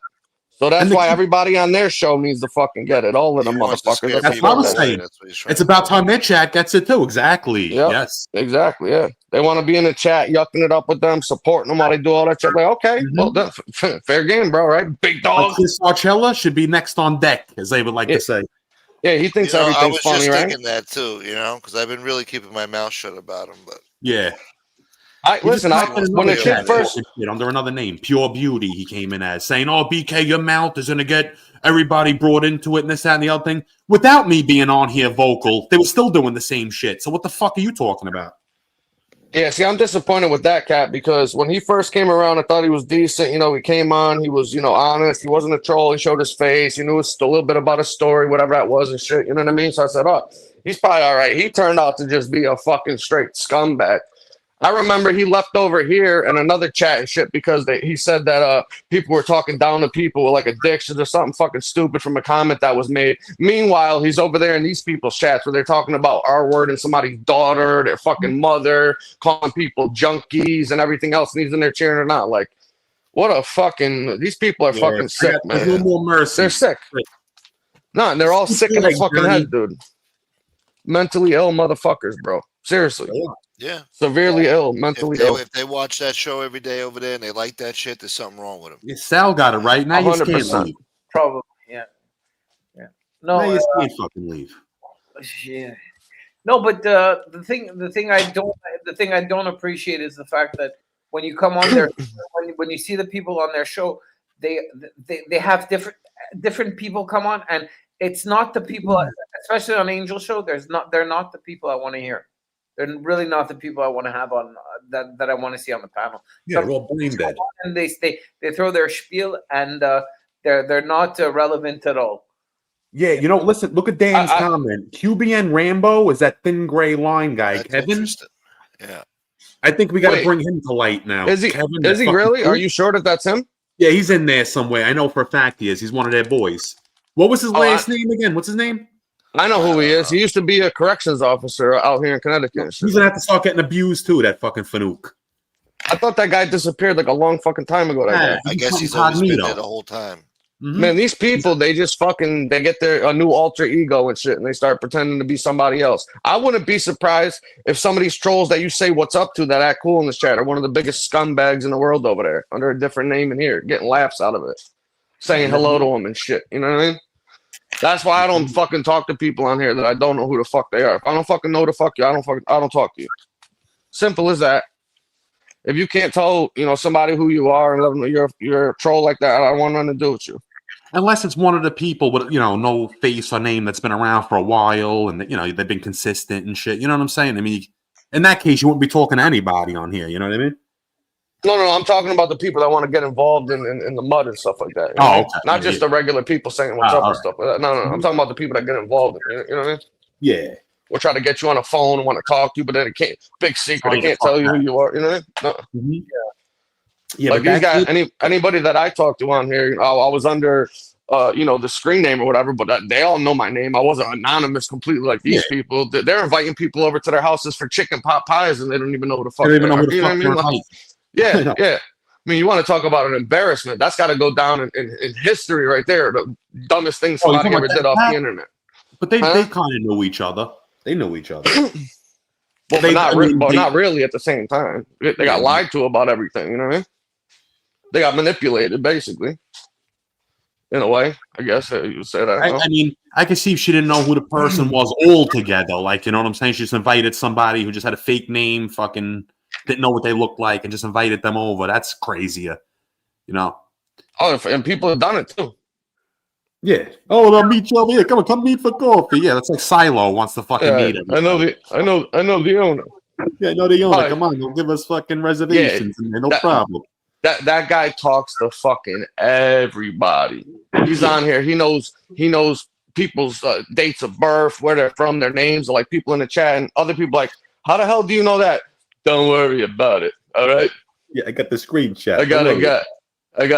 So that's why everybody on their show needs to fucking get it. All of them motherfuckers. That's what I was saying. It's about time their chat gets it too. Exactly. Yep. Yes. Exactly. Yeah. They want to be in the chat, yucking it up with them, supporting them while they do all that shit. Like, okay, well, that's fair game, bro. Right? Big dog. Like Chris Archella should be next on deck, as they would like to say. Yeah, he thinks everything's I was funny, just right? thinking that too, because I've been really keeping my mouth shut about him. But yeah. When the kid first under another name, Pure Beauty, he came in as saying, "Oh, BK, your mouth is gonna get everybody brought into it and this, that, and the other thing." Without me being on here vocal, they were still doing the same shit. So what the fuck are you talking about? Yeah, see, I'm disappointed with that cat because when he first came around, I thought he was decent. He came on, he was, honest. He wasn't a troll. He showed his face. He knew a little bit about his story, whatever that was and shit. You know what I mean? So I said, oh, he's probably all right. He turned out to just be a fucking straight scumbag. I remember he left over here in another chat and shit because he said that people were talking down to people with like addictions or something fucking stupid from a comment that was made. Meanwhile, he's over there in these people's chats where they're talking about our word and somebody's daughter, their fucking mother, calling people junkies and everything else, and he's in there cheering it out. Like, what a fucking... These people are fucking sick, man. No more mercy. They're sick. No, and they're all sick in the fucking head, dude. Mentally ill motherfuckers, bro. Seriously. Yeah. Severely ill, mentally ill. If they watch that show every day over there and they like that shit, there's something wrong with them. Yeah, Sal got it right. Now you can't 100%. leave. Probably, yeah. No, now you can't fucking leave. Yeah. No, but the thing I don't appreciate is the fact that when you come on there, when you see the people on their show, they have different people come on, and it's not the people, especially on Angel Show. They're not the people I want to hear. They're really not the people I want to have on that I want to see on the panel. Yeah, they're all brain dead. And they throw their spiel, and they're not relevant at all. Yeah, listen, look at Dan's comment. QBN Rambo is that thin gray line guy, Kevin. Yeah, I think we got to bring him to light now. Is he? Kevin, is he really? Are you sure that that's him? Yeah, he's in there somewhere. I know for a fact he is. He's one of their boys. What was his last name again? What's his name? I know who he is. He used to be a corrections officer out here in Connecticut. He's gonna have to start getting abused too. That fucking Fanuc. I thought that guy disappeared like a long fucking time ago. I guess he's always been there the whole time. Mm-hmm. Man, these people, they just fucking, they get a new alter ego and shit, and they start pretending to be somebody else. I wouldn't be surprised if some of these trolls that you say what's up to that act cool in this chat are one of the biggest scumbags in the world over there under a different name in here, getting laughs out of it, saying hello to them and shit. You know what I mean? That's why I don't fucking talk to people on here that I don't know who the fuck they are. If I don't fucking know who the fuck you, I don't talk to you. Simple as that. If you can't tell, somebody who you are and you're a troll like that, I don't want nothing to do with you. Unless it's one of the people with, no face or name that's been around for a while and, they've been consistent and shit. You know what I'm saying? I mean, in that case, you wouldn't be talking to anybody on here. You know what I mean? No, I'm talking about the people that want to get involved in the mud and stuff like that. Okay. Not just the regular people saying what's up and stuff like that. No, I'm talking about the people that get involved in it. You know what I mean? Yeah. We'll try to get you on a phone and want to talk to you, but then it can't. Big secret. They can't tell you who you are. You know what I mean? No. Mm-hmm. Yeah. Like these guys, anybody that I talk to on here, I was under, the screen name or whatever, but they all know my name. I wasn't anonymous completely like these people. They're inviting people over to their houses for chicken pot pies, and they don't even know who the fuck. They don't even know who the fuck I mean? Like, yeah. I mean, you want to talk about an embarrassment? That's got to go down in history right there. The dumbest thing somebody ever did off the internet. But they kind of knew each other. They knew each other. Well, They- but I mean, they- not really at the same time. They got lied to about everything. You know what I mean? They got manipulated, basically. In a way, I guess you would say that. I mean, I can see if she didn't know who the person was altogether. Like, you know what I'm saying? She just invited somebody who just had a fake name, fucking didn't know what they looked like, and just invited them over. That's crazier, you know? Oh, and people have done it too. Yeah. Oh, they'll meet you over here. Come meet for coffee. Yeah, that's like Silo wants to fucking meet him. I know the owner. Yeah, I know the owner. Come on, they'll give us fucking reservations. Yeah, no problem. That guy talks to fucking everybody. He's on here. He knows people's dates of birth, where they're from, their names. Like people in the chat and other people like, how the hell do you know that? Don't worry about it. All right. Yeah, I got the screenshot. I got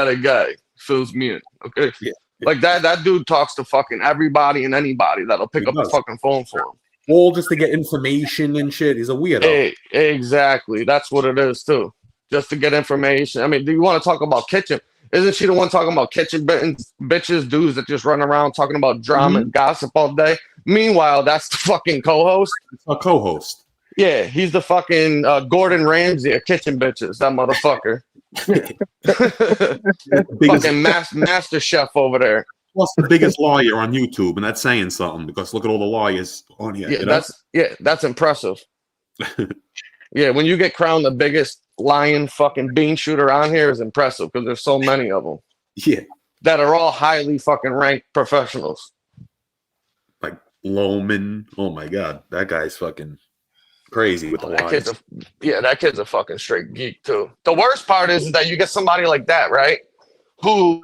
a guy. Fills me in. Okay. Yeah. Like that dude talks to fucking everybody and anybody that'll pick up the fucking phone for him. All just to get information and shit. He's a weirdo. Hey, exactly. That's what it is too. Just to get information. I mean, do you want to talk about kitchen? Isn't she the one talking about kitchen bitches, dudes that just run around talking about drama and gossip all day? Meanwhile, that's the fucking co-host. A co-host. Yeah, he's the fucking Gordon Ramsay of kitchen bitches. That motherfucker. Fucking master chef over there. Plus the biggest lawyer on YouTube, and that's saying something because look at all the lawyers on here. Yeah, that's impressive. Yeah, when you get crowned the biggest lion fucking bean shooter on here is impressive because there's so many of them. Yeah, that are all highly fucking ranked professionals. Like Loman. Oh my god, that guy's fucking crazy with the lines. That kid's a fucking straight geek too. The worst part is that you get somebody like that, right? Who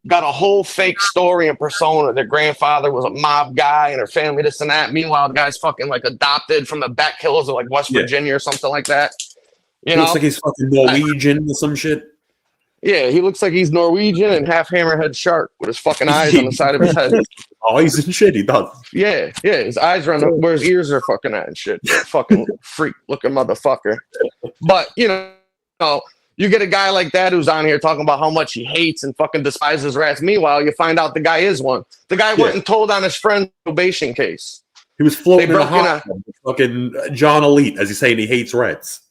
got a whole fake story and persona. Their grandfather was a mob guy and her family this and that. Meanwhile, the guy's fucking like adopted from the back hills of like West Virginia or something like that. You know? Looks like he's fucking Norwegian or some shit. Yeah, he looks like he's Norwegian and half hammerhead shark with his fucking eyes on the side of his head. Oh, he's in shit. He does. Yeah, his eyes are on where his ears are fucking at and shit. Fucking freak looking motherfucker. But you know, you get a guy like that who's on here talking about how much he hates and fucking despises rats. Meanwhile, you find out the guy is one. The guy went and told on his friend's probation case. He was floating in a hospital. Fucking John Elite, as he's saying, he hates rats.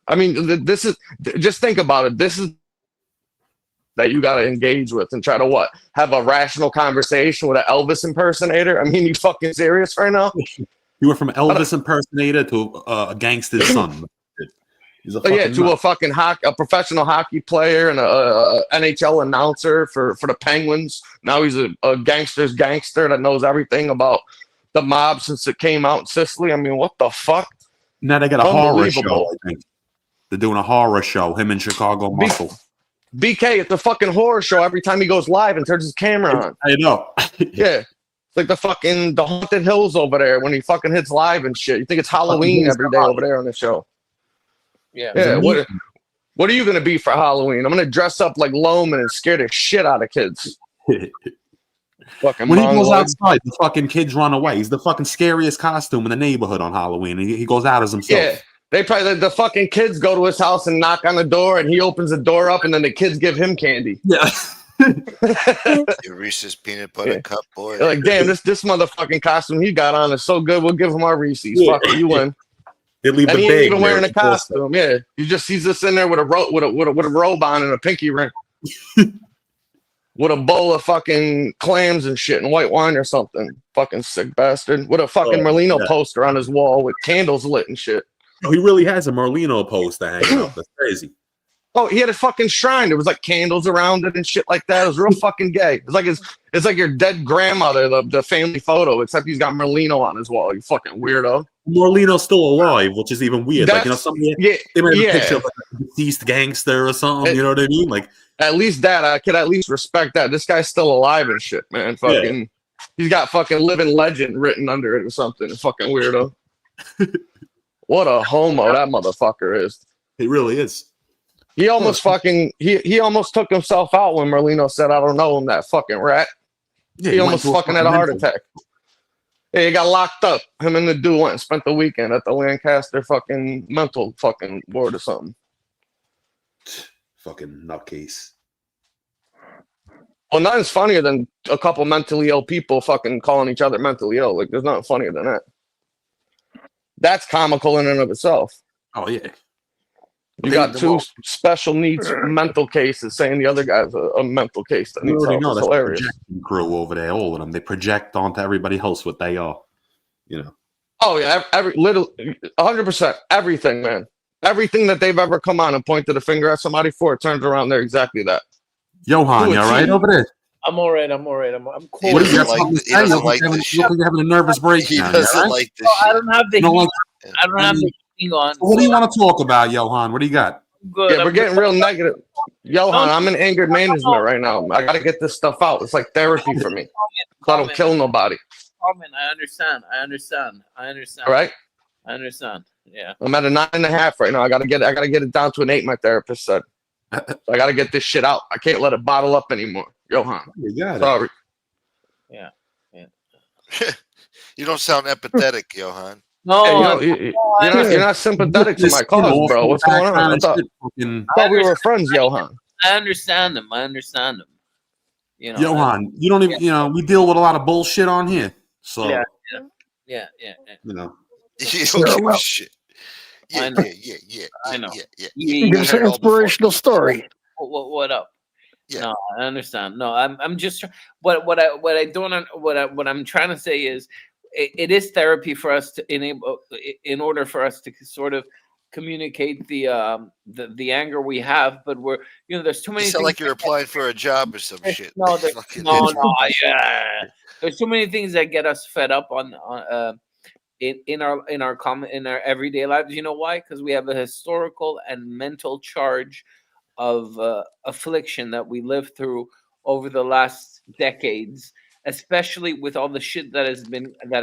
I mean, this is just think about it. This is that you got to engage with and try to have a rational conversation with an Elvis impersonator. I mean, you fucking serious right now? You went from Elvis impersonator to a gangster's son. He's a fucking a professional hockey player and a NHL announcer for the Penguins. Now he's a gangster's gangster that knows everything about the mob since it came out in Sicily. I mean, what the fuck? Now they got a horror show. I think they're doing a horror show. Him and Chicago Muscle. BK, it's a fucking horror show every time he goes live and turns his camera on. I know. Yeah. It's like the haunted hills over there when he fucking hits live and shit. You think it's Halloween every day over there on the show. Yeah. What are you gonna be for Halloween? I'm gonna dress up like Loman and scare the shit out of kids. Fucking when he goes outside, the fucking kids run away. He's the fucking scariest costume in the neighborhood on Halloween. He goes out as himself. Yeah. They probably the fucking kids go to his house and knock on the door, and he opens the door up, and then the kids give him candy. Yeah. Your Reese's peanut butter cup, boy. They're like, damn, this motherfucking costume he got on is so good. We'll give him our Reese's. Fuck it, you win. They leave and the he bag ain't even wearing a there. costume. Yeah, he's just in there with a robe on and a pinky ring, with a bowl of fucking clams and shit and white wine or something. Fucking sick bastard. With a fucking Merlino poster on his wall with candles lit and shit. Oh, he really has a Merlino poster hanging up. That's crazy. Oh, he had a fucking shrine. There was like candles around it and shit like that. It was real fucking gay. It's like your dead grandmother, the family photo, except he's got Merlino on his wall. You fucking weirdo. Merlino's still alive, which is even weird. They might have a picture of like a deceased gangster or something. You know what I mean? Like at least that I could at least respect that. This guy's still alive and shit, man. Fucking, he's got fucking living legend written under it or something. Fucking weirdo. What a homo that motherfucker is. He really is. He almost fucking he almost took himself out when Merlino said, "I don't know him, that fucking rat." Yeah, he almost fucking had a heart attack. Yeah, he got locked up. Him and the dude went and spent the weekend at the Lancaster fucking mental fucking ward or something. Fucking nutcase. Well, nothing's funnier than a couple mentally ill people fucking calling each other mentally ill. Like, there's nothing funnier than that. That's comical in and of itself. Oh yeah. You got two special needs mental cases saying the other guy's a mental case that You needs already help. know It's that's the hilarious. projection crew over there. All of them. They project onto everybody else what they are. You know. Oh yeah, every little 100%. Everything, man. Everything that they've ever come on and pointed a finger at somebody for, it turns around. They're exactly that. Johan, you all right over there? I'm all right. I'm cool. What do you like? He doesn't like this shit. You're having a nervous breakdown. He doesn't like this shit. I don't have the heat. I don't have the heating on. So what do you want to talk about, Johan? What do you got? Good. Yeah, we're getting real negative. Johan, I'm in anger management right now. I got to get this stuff out. It's like therapy for me. So I don't kill nobody. I understand. All right? I understand. Yeah. I'm at a 9.5 right now. I gotta get it down to an 8, my therapist said. So I gotta get this shit out. I can't let it bottle up anymore. Johan. Sorry. Yeah. You don't sound empathetic, Yohan. No, hey, you're not sympathetic to my cause, bro. What's going on? I thought we were friends, Johan. I understand them. You know, Johan, you don't even, we deal with a lot of bullshit on here. So yeah. You know. You don't give a shit. I know. Give us an inspirational story. What up? Yeah. No, I understand. No, I'm just what I'm trying to say is it is therapy for us to in order for us to sort of communicate the anger we have, but we're there's too many. You sound like you're applying for a job or some shit. No, yeah. There's too many things that get us fed up in our everyday lives. You know why? Because we have a historical and mental charge of affliction that we lived through over the last decades, especially with all the shit that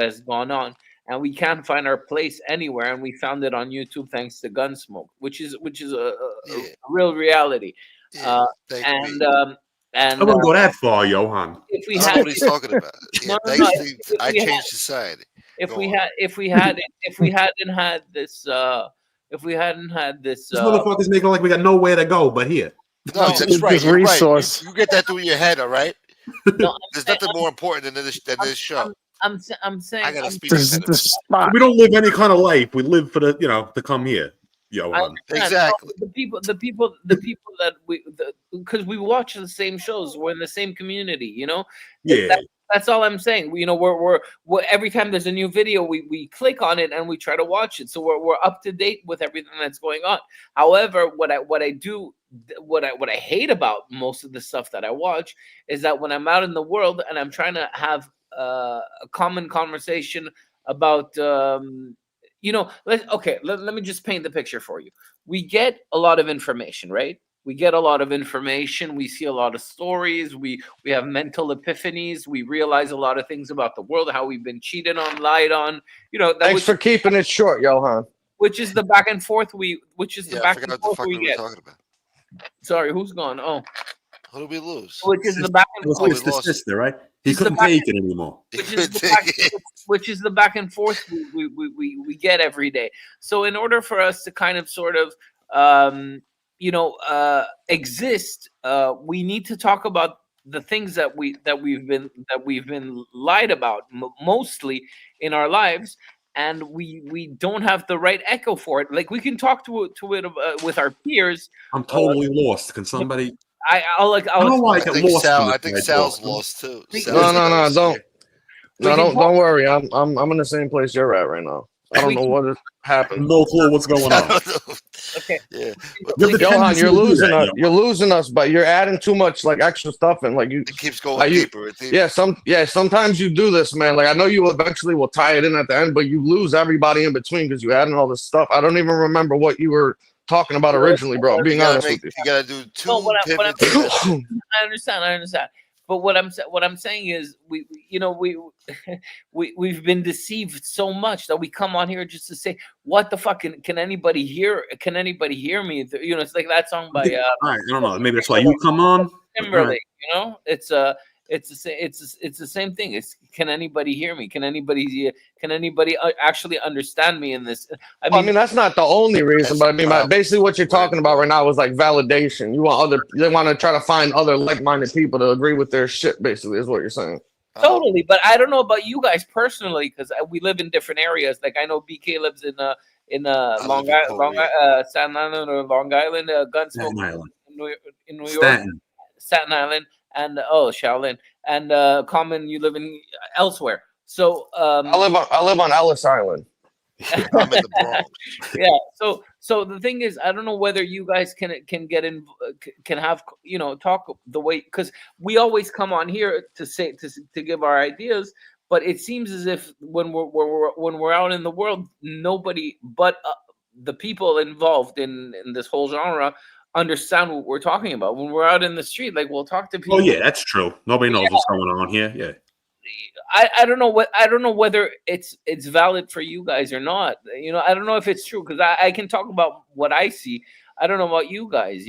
has gone on, and we can't find our place anywhere. And we found it on YouTube thanks to Gunsmoke, which is a real reality. Yeah, I wouldn't go that far, Johan. If we I had, know what he's talking about. Yeah, I changed society. If we hadn't had this, This motherfucker's making like we got nowhere to go but here. No, that's right. This You're resource. right. You get that through your head, all right? No, There's nothing more important than this show. I'm saying I gotta speak. The spot. We don't live any kind of life. We live for the to come here, Johan. Exactly. The people that because we watch the same shows. We're in the same community. Yeah. That's all I'm saying. We're every time there's a new video, we click on it and we try to watch it. So we're up to date with everything that's going on. However, what I hate about most of the stuff that I watch is that when I'm out in the world and I'm trying to have a common conversation about let me just paint the picture for you. We get a lot of information, right? We get a lot of information. We see a lot of stories. We have mental epiphanies. We realize a lot of things about the world, how we've been cheated on, lied on. Thanks for keeping it short, Johan. Which is the back and forth we I forgot what the fuck we were talking about. Sorry, who's gone? Oh, who did we lose? which is the back and forth. It's the sister, right? He couldn't take it anymore. Which is the back and forth we get every day. So in order for us to kind of sort of exist, we need to talk about the things that we've been lied about mostly in our lives, and we don't have the right echo for it. Like we can talk to it with our peers. I'm totally lost. Can somebody? I think Sal's lost too. Don't worry. I'm in the same place you're at right now. I don't know what happened. No clue what's going on. Okay. Yeah. Johan, you're losing us. You're losing us, but you're adding too much like extra stuff and like it keeps going deeper. Sometimes you do this, man. Like I know you eventually will tie it in at the end, but you lose everybody in between because you adding all this stuff. I don't even remember what you were talking about originally, bro. Being honest with you. You gotta do two pivots. I understand. But what I'm saying is we've been deceived so much that we come on here just to say what the fuck can anybody hear? Can anybody hear me? It's like that song by all right, I don't know. Maybe that's why you come on. Timberlake. It's it's the same. It's the same thing. Can anybody hear me? Can anybody actually understand me in this? I mean, that's not the only reason, but I mean, basically, what you're talking about right now is like validation. They want to try to find other like-minded people to agree with their shit. Basically, is what you're saying. Totally, but I don't know about you guys personally because we live in different areas. Like I know BK lives in Staten Island or Long Island, Gunsmoke Staten Island. in New York, Staten Island, and Shaolin, and Common, you live in elsewhere. So I live on Ellis Island. I'm in the Bronx. Yeah. So the thing is, I don't know whether you guys can get in, can have talk the way, because we always come on here to give our ideas, but it seems as if when we're out in the world, nobody but the people involved in this whole genre understand what we're talking about. When we're out in the street, like we'll talk to people. Oh yeah, that's true. Nobody knows what's going on here. Yeah. I don't know whether it's valid for you guys or not. I don't know if it's true because I can talk about what I see. I don't know about you guys.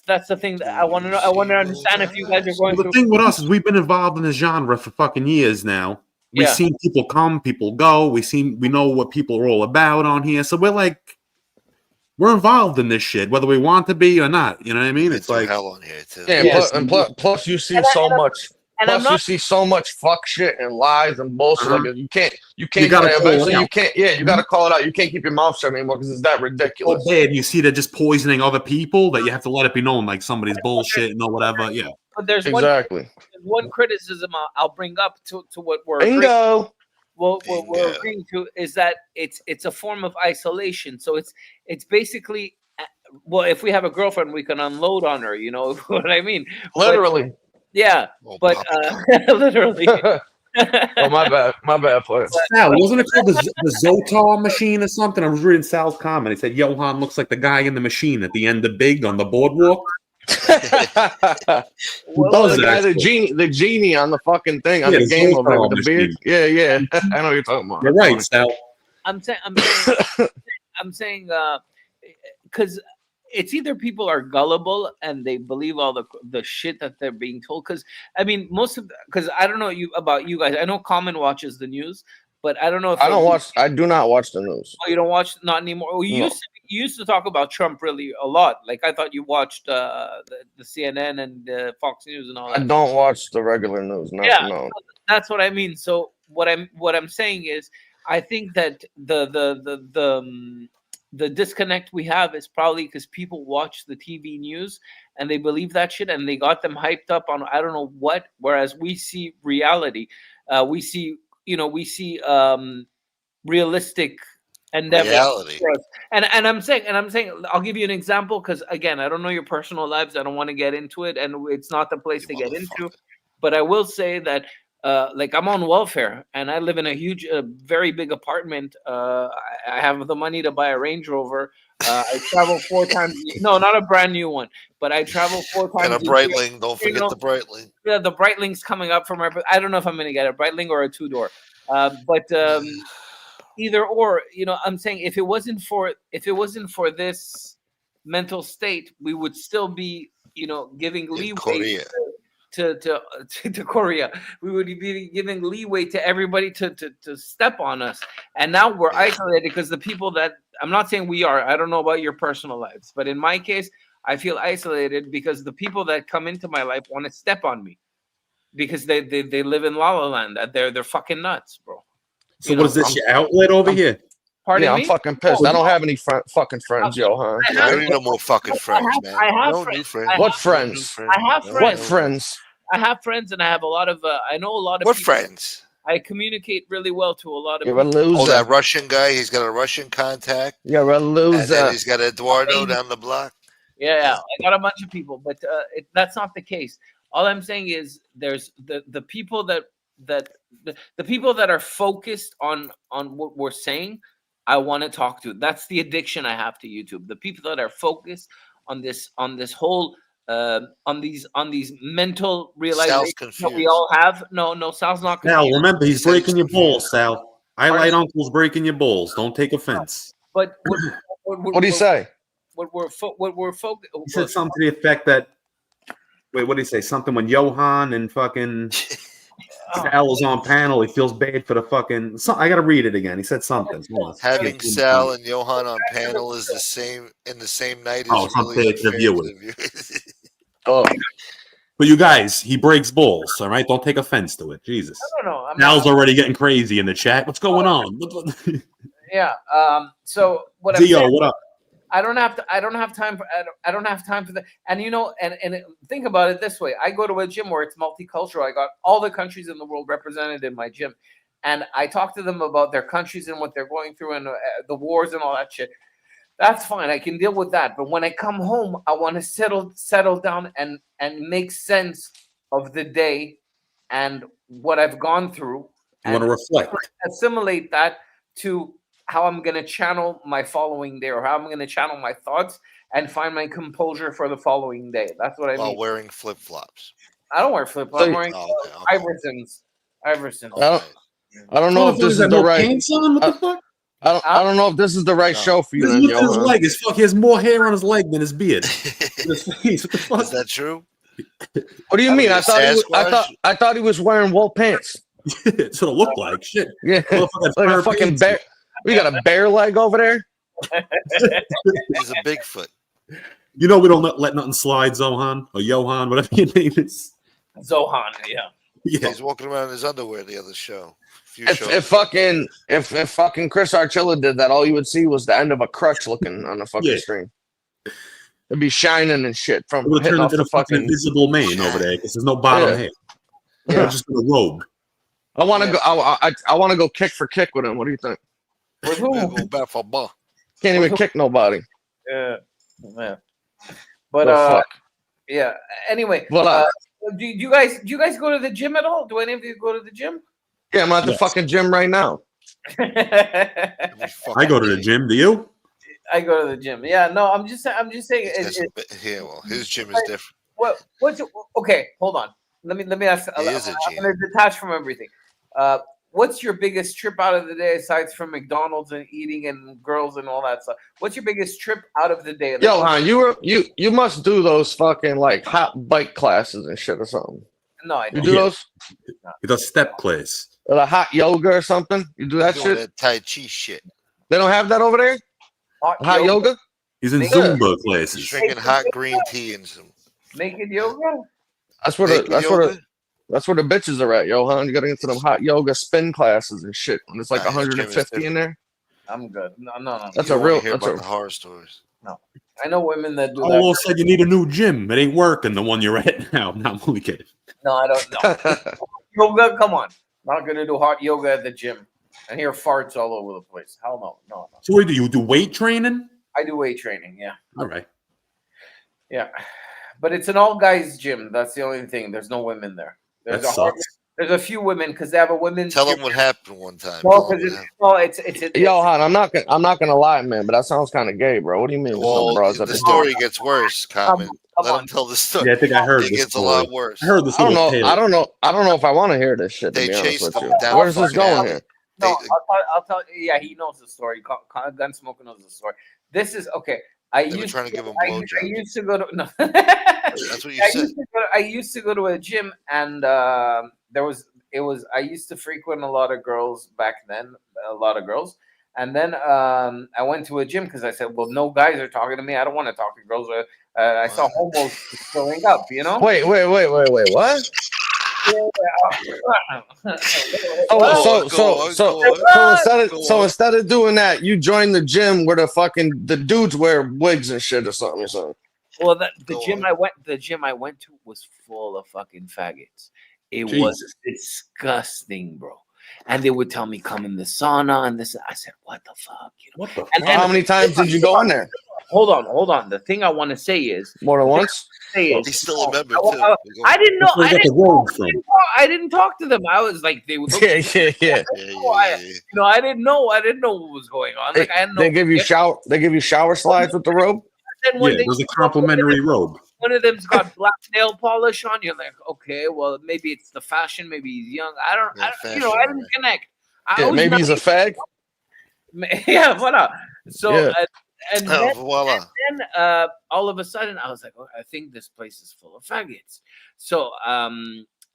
That's the thing that I want to know. I want to understand if you guys are going. Well, the thing with us is we've been involved in this genre for fucking years now. We've seen people come, people go. We know what people are all about on here. So we're involved in this shit, whether we want to be or not. You know what I mean? It's like hell on here too. Yeah, plus you see so much. Plus, you see so much fuck shit and lies and bullshit. Like you can't. You gotta eventually. You can't. Yeah, you gotta call it out. You can't keep your mouth shut anymore because it's that ridiculous. So bad. You see, they're just poisoning other people that you have to let it be known, like somebody's bullshit and whatever. Yeah. But there's one criticism I'll bring up to what we're bingo. What we're agreeing to is that it's a form of isolation. So it's basically, well, if we have a girlfriend, we can unload on her. You know what I mean? Literally. Yeah, but literally. Oh, my bad, player. Sal, wasn't it called the Zotar machine or something? I was reading Sal's comment. He said Yohan looks like the guy in the machine at the end of Big on the boardwalk. The genie on the fucking thing on the game over there with the beard. Yeah. I know what you're talking about. You're right, Sal. I'm saying, because it's either people are gullible and they believe all the shit that they're being told. Because I mean, because I don't know about you guys. I know Common watches the news, but I don't know if I do not watch the news. Oh, you don't watch not anymore. Well, you used to talk about Trump really a lot. Like I thought you watched the CNN and Fox News and all that. I don't watch the regular news. No. That's what I mean. So what I'm saying is, I think that the disconnect we have is probably because people watch the TV news and they believe that shit and they got them hyped up on I don't know what. Whereas we see reality, we see realistic endeavor. Reality. And I'm saying I'll give you an example because again I don't know your personal lives. I don't want to get into it, and it's not the place to get into. But I will say that. Like I'm on welfare and I live in a very big apartment. I have the money to buy a Range Rover. I travel 4 times. No, not a brand new one, but I travel 4 times. And a Breitling. Don't forget the Breitling. Yeah, the Breitling's coming up from I don't know if I'm going to get a Breitling or a 2-door. But either or, I'm saying if it wasn't for this mental state, we would still be, giving leeway to Korea. We would be giving leeway to everybody to step on us. And now we're isolated because the people that I'm not saying we are, I don't know about your personal lives, but in my case, I feel isolated because the people that come into my life want to step on me because they live in La La Land. They're fucking nuts, bro. So what is this, your outlet over here? Pardon me? I'm fucking pissed. I don't have any fucking friends, Yohan. I don't need no more fucking friends, man. I have new friends. What friends? I have friends. What friends? I have friends, and I have a lot of. I know a lot of. What people. Friends? I communicate really well to a lot of. You're a loser. Oh, that Russian guy. He's got a Russian contact. You're a loser. And then he's got Eduardo down the block. Yeah, I got a bunch of people, but that's not the case. All I'm saying is there's the people that the people that are focused on what we're saying. I want to talk to. That's the addiction I have to YouTube. The people that are focused on this whole on these mental realizations that we all have. No, Sal's not. Sal, remember he's breaking your balls, Sal. Highlight Uncle's breaking your balls. Don't take offense. But what do you say? What we're focused. He said something to the effect that Wait, what did he say? Something when Yohan and fucking Sal is on panel, he feels bad for the fucking. I gotta read it again. He said something. Having Sal and Yohan on panel is the same night is it's really unfair to the unfair viewers. to the viewers. Oh, But you guys, he breaks balls. All right, don't take offense to it. Jesus. No. Sal's already getting crazy in the chat. What's going on? Yeah. So what I'm Dio, saying, what up? I don't have time for that. And think about it this way. I go to a gym where it's multicultural. I got all the countries in the world represented in my gym. And I talk to them about their countries and what they're going through and the wars and all that shit. That's fine. I can deal with that. But when I come home, I want to settle down and make sense of the day and what I've gone through. You want to reflect. Assimilate that to how I'm going to channel my following day or how I'm going to channel my thoughts and find my composure for the following day. That's what I mean. While wearing flip-flops. I don't wear flip-flops. I'm wearing okay. Iversons. I don't know if this is the right. Pants on? What the fuck? I don't know if this is the right show for you. Look at his leg. His fuck. He has more hair on his leg than his beard. His face. What the fuck? Is that true? What do you mean? I thought he was wearing wool pants. That's what it looked like. Shit. Yeah, like a fucking bear. We got a bear leg over there. He's a Bigfoot. You know we don't let nothing slide, Zohan or Yohan, whatever your name is. Zohan, yeah. He's walking around in his underwear the other show. If fucking Chris Archilla did that, all you would see was the end of a crutch looking on the fucking screen. It'd be shining and shit from hitting off the fucking invisible mane over there because there's no bottom hair. Yeah, just in a robe. I want to go. I want to go kick for kick with him. What do you think? With who? Can't even kick nobody. Yeah. But yeah. Anyway, do you guys go to the gym at all? Do any of you go to the gym? Yeah, I'm at the fucking gym right now. I go to the gym. Do you? I go to the gym. Yeah, no, I'm just saying. Well, his gym is different. What's okay? Hold on. Let me ask. I'm gonna detach from everything. What's your biggest trip out of the day aside from McDonald's and eating and girls and all that stuff? What's your biggest trip out of the day? Yohan, you must do those fucking like hot bike classes and shit or something. No, I don't. You do those? He does step class. Or the hot yoga or something? You do that shit? That Tai Chi shit. They don't have that over there? Hot yoga? He's in Zumba classes. He's drinking hot green tea and some naked yoga. That's where the bitches are at, Yohan. You gotta get to them hot yoga spin classes and shit. When it's like 150 in there. I'm good. No. That's a real. That's the horror stories. No, I know women that do that. All said you need a new gym. It ain't working. The one you're at now. No, I'm only kidding. No, I don't know. Yoga, come on. Not gonna do hot yoga at the gym and hear farts all over the place. Hell no. So what do you do? Weight training? I do weight training. Yeah. All right. Yeah, but it's an all guys gym. That's the only thing. There's no women there. There's a few women because they have a women's. Tell them what happened one time. No, because it's Yohan, I'm not gonna lie, man, but that sounds kind of gay, bro. What do you mean? Well, the story gets worse. Common. Let him tell the story. Yeah, I think I heard it gets a lot worse. I heard this. I don't know if I want to hear this shit. They chased him down. Where's this going here? No, I'll tell. Yeah, he knows the story. Gunsmoker knows the story. This is okay. I used to go to no. That's what you said. I used to go to a gym, and I used to frequent a lot of girls back then, and then I went to a gym because I said, well, no guys are talking to me. I don't want to talk to girls. I saw homos showing up. You know. Wait. What? So instead of doing that, you joined the gym where the dudes wear wigs and shit or something. Well, the gym I went to was full of fucking faggots. It was disgusting, bro. And they would tell me come in the sauna and this. I said, what the fuck? You know? What the fuck? How many times did you go in there? Hold on. The thing I want to say is more than once. He's still a member too. I didn't know. I didn't talk to them. I was like, they would. Yeah. I didn't know what was going on. Like, they give you shower slides with the robe. It was a complimentary robe. One of them's got black nail polish on. You're like, okay, well, maybe it's the fashion. Maybe he's young. I didn't connect. Maybe he's a fag. Yeah, what up? So and then, voila. all of a sudden, I was like, oh, I think this place is full of faggots. So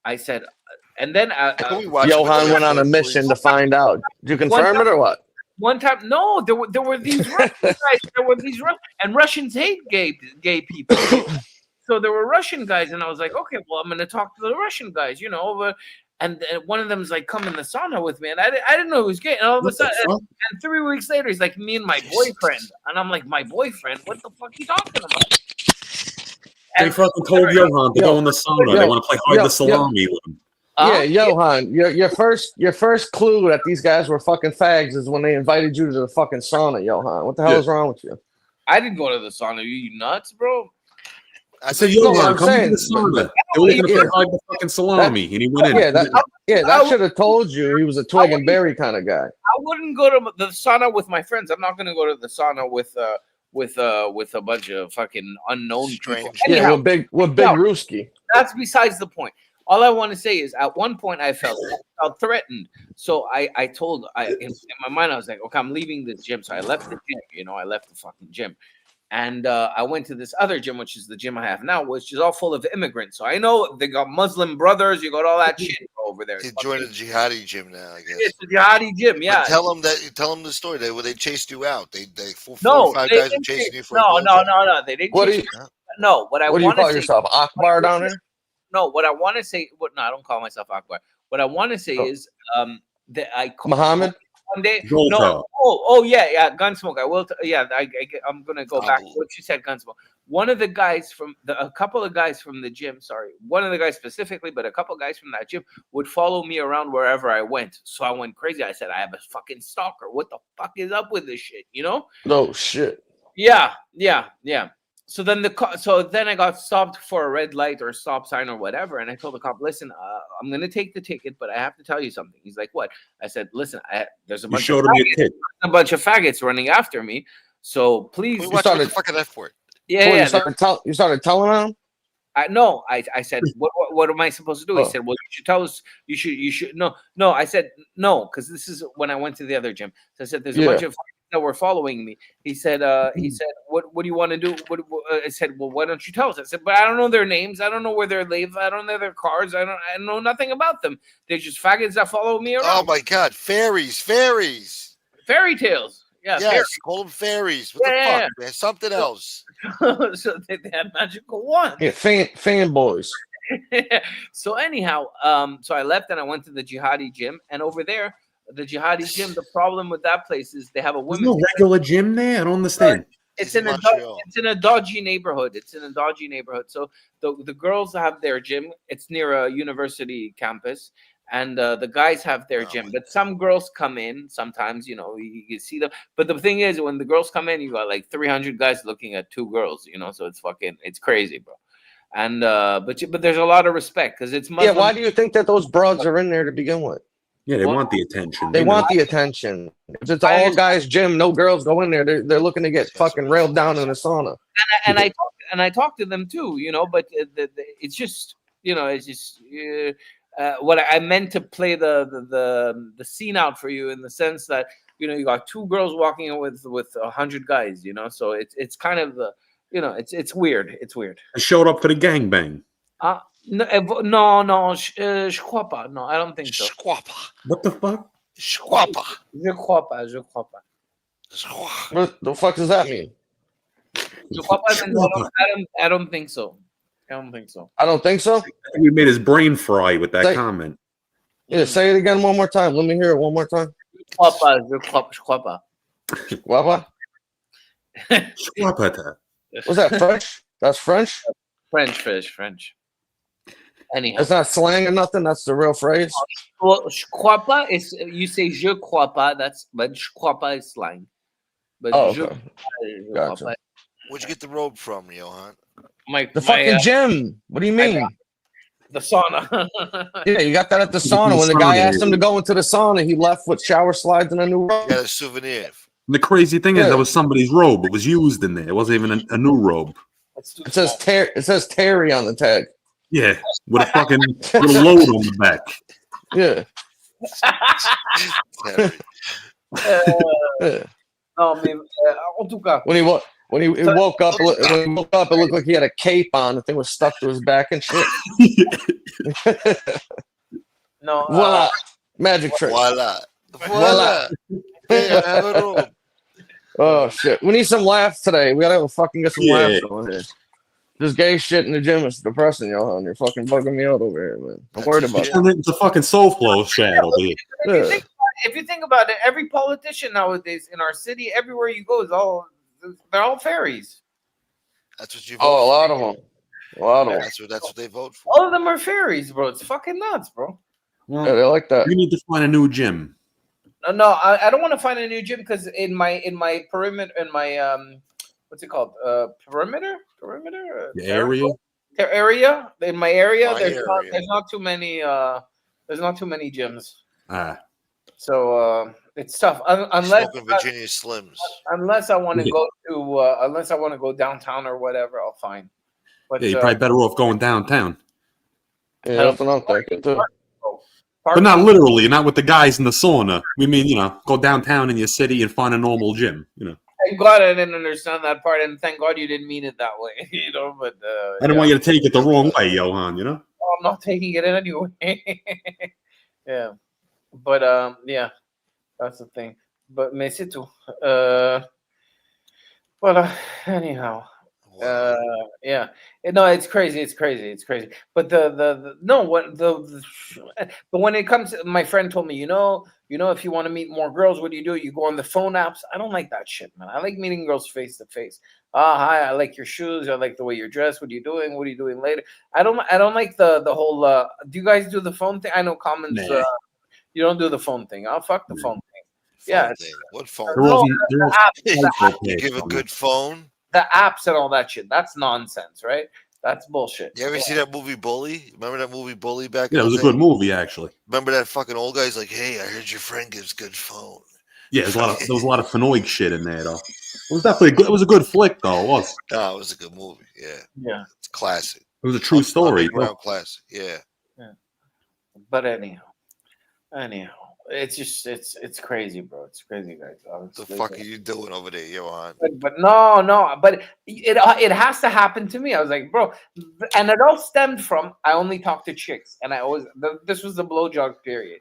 I said, and then Yohan went on a mission to find out. Did you confirm it or what? One time, no, there were these Russian guys. There were these and Russians hate gay people. So there were Russian guys, and I was like, okay, well, I'm going to talk to the Russian guys, you know. And one of them's like, come in the sauna with me, and I didn't know he was gay. And all of a sudden, and 3 weeks later, he's like, me and my boyfriend, and I'm like, my boyfriend? What the fuck are you talking about? They fucking told Yohan to go in the sauna. They want to play hide the salami with him. Yohan, your first clue that these guys were fucking fags is when they invited you to the fucking sauna, Yohan. What the hell is wrong with you? I didn't go to the sauna. Are you nuts, bro? I said, Yohan, come to the sauna. They were going to play hide the fucking salami, and he went in. That should have told you he was a twig and berry kind of guy. I wouldn't go to the sauna with my friends. I'm not going to go to the sauna with a bunch of fucking unknown people. Anyhow, with big Ruski. That's besides the point. All I want to say is, at one point I felt threatened. So I told in my mind, I was like, okay, I'm leaving this gym. So I left the gym. You know, I left the fucking gym, and I went to this other gym, which is the gym I have now, which is all full of immigrants. So I know they got Muslim brothers. You got all that shit over there. You joined a jihadi gym now, I guess. It's a jihadi gym, yeah. But tell them the story. They chased you out. They four no, or five guys were chasing you for no. They didn't. What do you? No, what do you call yourself? Akbar down there? No, what I want to say. No, I don't call myself Akbar. What I want to say is that I Muhammad. One day, yeah, Gunsmoke. I will. I'm gonna go back to what you said, Gunsmoke. One of the guys a couple of guys from the gym. Sorry, one of the guys specifically, but a couple of guys from that gym would follow me around wherever I went. So I went crazy. I said, I have a fucking stalker. What the fuck is up with this shit? You know? No shit. Yeah. So then I got stopped for a red light or stop sign or whatever, and I told the cop, "Listen, I'm gonna take the ticket, but I have to tell you something." He's like, "What?" I said, "Listen, there's a bunch of faggots running after me, so please." You started fucking F word. Yeah. You started telling him. I said, what am I supposed to do? He said, well, you should tell us. You should. No. I said no, because this is when I went to the other gym. So I said, there's a bunch of that were following me. He said, what do you want to do? I said, well, why don't you tell us? I said, but I don't know their names. I don't know where they live. I don't know their cars. I know nothing about them. They're just faggots that follow me around. Oh my God, fairies, fairy tales. Yeah, yes, fairies. call them fairies. What the fuck, man? Something else. So they had magical wands. Yeah, fanboys. So anyhow, so I left and I went to the jihadi gym, and over there, the jihadi gym, the problem with that place is they have a women's. There's no regular gym there. I don't understand. It's in a dodgy neighborhood. So the girls have their gym. It's near a university campus, and the guys have their gym. But some girls come in sometimes. You know, you see them. But the thing is, when the girls come in, you got like 300 guys looking at 2 girls. You know, so it's crazy, bro. And but there's a lot of respect because it's Muslim. Yeah. Why do you think that those broads are in there to begin with? Yeah, they want the attention. They want the attention. If it's all guys gym, no girls go in there. They're looking to get fucking railed down in a sauna. And I talk to them too, you know. But it's just, you know, it's just what I meant to play the scene out for you in the sense that, you know, you got 2 girls walking in with 100 guys, you know. So it's kind of the, you know, it's weird. It's weird. I showed up for the gangbang. No, je crois pas. No, I don't think so. What the fuck? Je crois pas. What the fuck does that mean? I don't think so. I don't think so. I don't think so? I think we made his brain fry with that comment. Yeah, say it again one more time. Let me hear it one more time. Je crois pas. Was that French? That's French? French. Anyhow. It's not slang or nothing. That's the real phrase. Well, je crois pas is you say je crois pas. But je crois pas is slang. But okay. Gotcha. Where'd you get the robe from, Yohan? The fucking gym. What do you mean? The sauna. Yeah, you got that at the sauna. When the guy asked him to go into the sauna, he left with shower slides and a new robe. You got a souvenir. The crazy thing is that was somebody's robe. It was used in there. It wasn't even a new robe. It says Terry on the tag. Yeah, with a fucking little load on the back. Yeah. No, mais en tout cas. When he woke up, it looked like he had a cape on. The thing was stuck to his back and shit. No. Voila, magic trick. Voila. Voila. Hey, I have a room. Oh shit! We need some laughs today. We gotta fucking get some Yeah. laughs going here. This gay shit in the gym is depressing, Yohan. You're fucking bugging me out over here, man. I'm worried about Turned into fucking soul flow chat over here. If you think about it, every politician nowadays in our city, everywhere you go, they're all fairies. That's what you vote Oh, a for. lot of them. A lot of them. That's what they vote for. All of them are fairies, bro. It's fucking nuts, bro. Well, Yeah, they like that. You need to find a new gym. No, I don't want to find a new gym because in my perimeter, in my what's it called? Perimeter? The area? Area? In my area, My there's area. not too many gyms. Ah. So it's tough unless Smoking Virginia Slims. unless I want to go to unless I want to go downtown or whatever, I'll find. But Yeah, you're probably better off going downtown. Yeah, that's what I'm thinking too. But not literally, not with the guys in the sauna. We mean, go downtown in your city and find a normal gym, Thank God I didn't understand that part, and thank God you didn't mean it that way, But I didn't want you to take it the wrong way, Yohan, I'm not taking it anyway. Yeah, but yeah, that's the thing. But mais c'est tout. But anyhow. Yeah, no, it's crazy. But but when it comes, my friend told me, if you want to meet more girls, what do? You go on the phone apps. I don't like that shit, man. I like meeting girls face to face. Hi, I like your shoes. I like the way you're dressed. What are you doing? What are you doing later? I don't like the whole. Do you guys do the phone thing? I know Commons. Nah. You don't do the phone thing. I'll fuck the phone thing. Yeah. What phone? You give a good phone. The apps and all that shit. That's nonsense, right? That's bullshit. You ever see that movie Bully? Remember that movie Bully back in Yeah, it the was a day? good movie, actually. Remember that fucking old guy's like, hey, I heard your friend gives good phone. Yeah, there was a lot of Fanoid shit in there, though. It was definitely good. It was a good flick, though. It was. No, it was a good movie. Yeah. Yeah. It's classic. It was a true story. Underground classic. Yeah. But anyhow, it's just it's crazy, bro. It's crazy, guys. What the fuck are you doing over there, Yohan? But no, but it has to happen to me. I was like, bro, and it all stemmed from I only talk to chicks, and this was the blowjob period,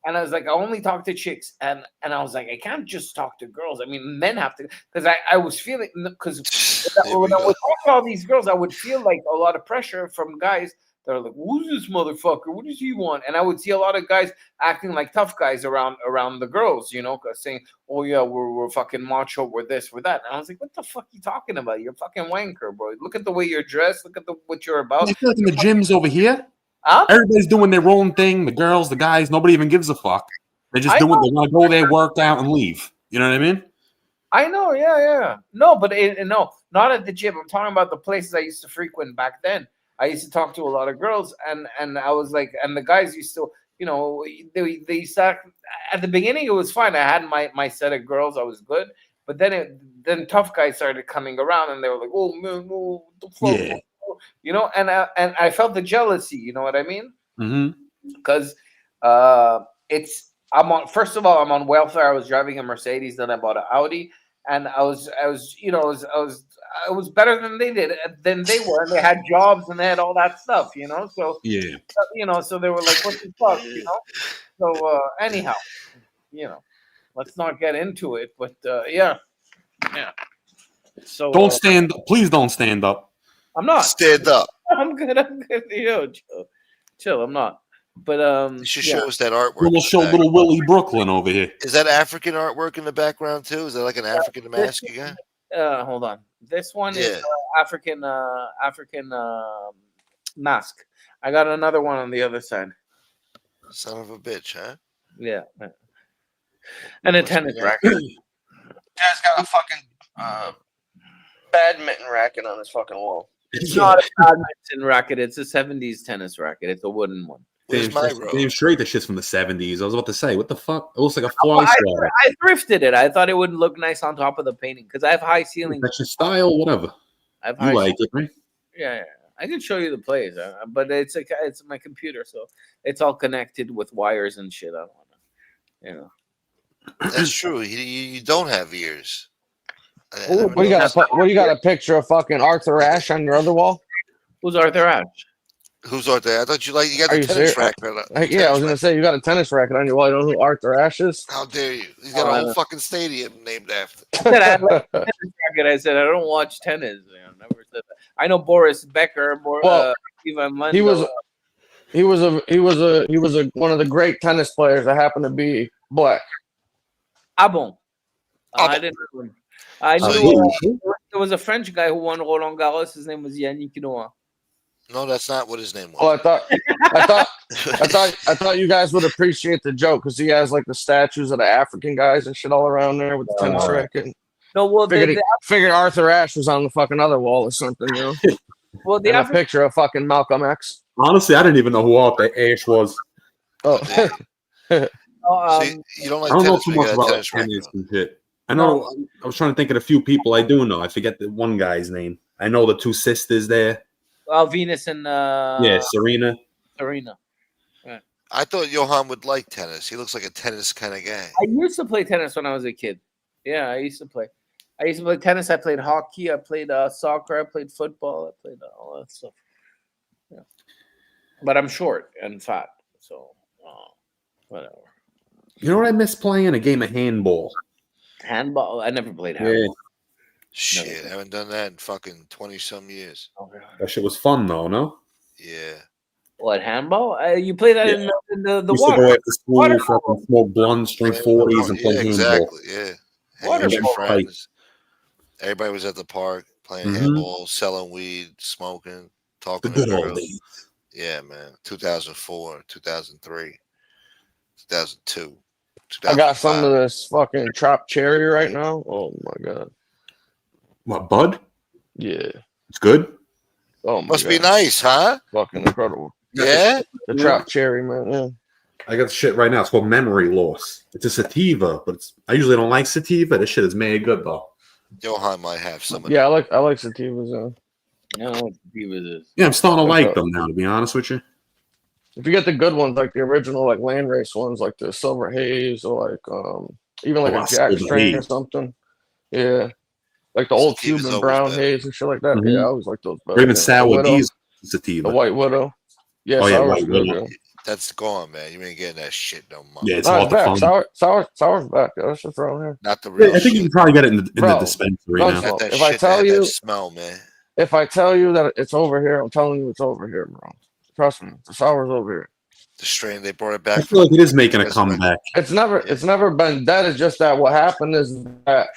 and I was like, I only talk to chicks, and I was like, I can't just talk to girls. I mean, men have to, because I was feeling, because when I would talk to all these girls, I would feel like a lot of pressure from guys. They're like, who's this motherfucker? What does he want? And I would see a lot of guys acting like tough guys around the girls, saying, oh yeah, we're fucking macho, we're this, we're that. And I was like, what the fuck are you talking about? You're a fucking wanker, bro. Look at the way you're dressed. Look at what you're about. I feel like in the gyms over here, huh? Everybody's doing their own thing. The girls, the guys, nobody even gives a fuck. They're just doing. They want to go there, work out, and leave. You know what I mean? I know, yeah. No, but no, not at the gym. I'm talking about the places I used to frequent back then. I used to talk to a lot of girls, and I was like, and the guys used to, they start at the beginning. It was fine. I had my set of girls. I was good, but then tough guys started coming around, and they were like, oh man, no, what the fuck? Yeah. And I felt the jealousy. You know what I mean? Because first of all, I'm on welfare. I was driving a Mercedes, then I bought an Audi, and I was better than they were, and they had jobs and they had all that stuff, So yeah, so they were like, "What the fuck," So anyhow, let's not get into it, but yeah. So don't stand. Please don't stand up. I'm not. Stand up. I'm good. Chill. I'm not. But you should show us that artwork. We'll show little Willie Brooklyn over here. Is that African artwork in the background too? Is that like an African mask you got? Hold on. This one is African mask. I got another one on the other side. Son of a bitch, huh? Yeah. And a tennis racket. Guy's got a fucking badminton racket on his fucking wall. It's not a badminton racket. It's a 70s tennis racket. It's a wooden one. Damn straight, that shit's from the 70s. I was about to say, what the fuck? It looks like a fly swatter. I thrifted it. I thought it would look nice on top of the painting because I have high ceilings. That's your style, whatever. You like it, right? Yeah. I can show you the place, but it's my computer, so it's all connected with wires and shit. I don't want to, That's true. You don't have ears. What do you got? What do you got? A picture of fucking Arthur Ashe on your other wall? Who's Arthur Ashe? Who's Arthur? I thought you got Are the you tennis serious? racket. Yeah, I was gonna say you got a tennis racket on your wall. You don't know who Arthur Ashe is? How dare you? He's got a whole fucking stadium named after. I said I like tennis racket. I said I don't watch tennis. Never said that. I know Boris Becker. Ivan Lendl. He was one of the great tennis players that happened to be black. Ah bon. I didn't know him. I knew there was a French guy who won Roland Garros. His name was Yannick Noah. No, that's not what his name was. Oh, I thought you guys would appreciate the joke because he has like the statues of the African guys and shit all around there with the tennis racket. No, well, figured Arthur Ashe was on the fucking other wall or something, you know. Well, a picture of fucking Malcolm X. Honestly, I didn't even know who Arthur Ashe was. Oh, so you don't like I don't know tennis, too but you much got a about tennis tennis racket. and shit. I know. I was trying to think of the few people I do know. I forget the one guy's name. I know the two sisters there. Venus and Serena. Serena. Right. I thought Yohan would like tennis. He looks like a tennis kind of guy. I used to play tennis when I was a kid. Yeah, I used to play. I used to play tennis. I played hockey. I played soccer. I played football. I played all that stuff. Yeah. But I'm short and fat, so whatever. You know what I miss playing? A game of handball. Handball? I never played handball. Yeah. Shit, I haven't done that in fucking 20-some years. That shit was fun though, no? Yeah. What, handball? You play that in the Used water. to go after school, fucking smoke blunts, drink 40s, and play handball. Exactly, yeah. Water Hanging with ball. friends. Everybody was at the park playing handball, selling weed, smoking, talking to girls. Yeah, man. 2004, 2003, 2002. I got some of this fucking chopped cherry right now. Oh my god. What, bud? Yeah. It's good? Oh my Must god. be nice, huh? Fucking incredible. Yeah? The chopped cherry, man. Yeah. I got the shit right now. It's called memory loss. It's a sativa, but I usually don't like sativa. This shit is made good though. Yohan might have some. Yeah, I like sativas. I don't know what sativas is. Yeah, I'm starting to like them now, to be honest with you. If you get the good ones, like the original, like land race ones, like the Silver Haze, or like even like a Jack strain or something. Yeah, like the old Cuban Brown Haze and shit like that. Yeah, I always like those better. Or even Sour D's sativa. The White Widow. Yeah, White Widow. That's gone, man. You ain't getting that shit no more. Yeah, it's hard to find. Sour's back. That's just around here. Not the real. I think you can probably get it in the dispensary now. If I tell you, smell, man. If I tell you that it's over here, I'm telling you it's over here, bro. Trust me, the sour's over here. The strain they brought it back. I feel like it is making a comeback. It's never been dead. It's just that what happened is that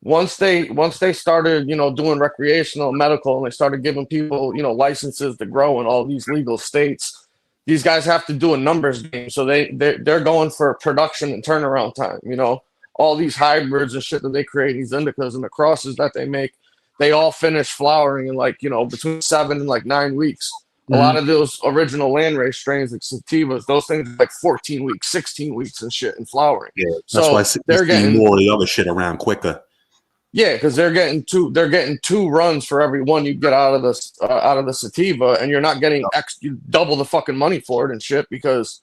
once they started, doing recreational medical and they started giving people, licenses to grow in all these legal states, these guys have to do a numbers game. So they're going for production and turnaround time. All these hybrids and shit that they create, these indicas and the crosses that they make, they all finish flowering in between 7 and 9 weeks. A lot of those original landrace strains, like sativas, those things are like 14 weeks, 16 weeks and shit in flowering. Yeah, that's why they're getting more of the other shit around quicker. Yeah, because they're getting two runs for every one you get out of the sativa, and you're not getting you double the fucking money for it and shit because.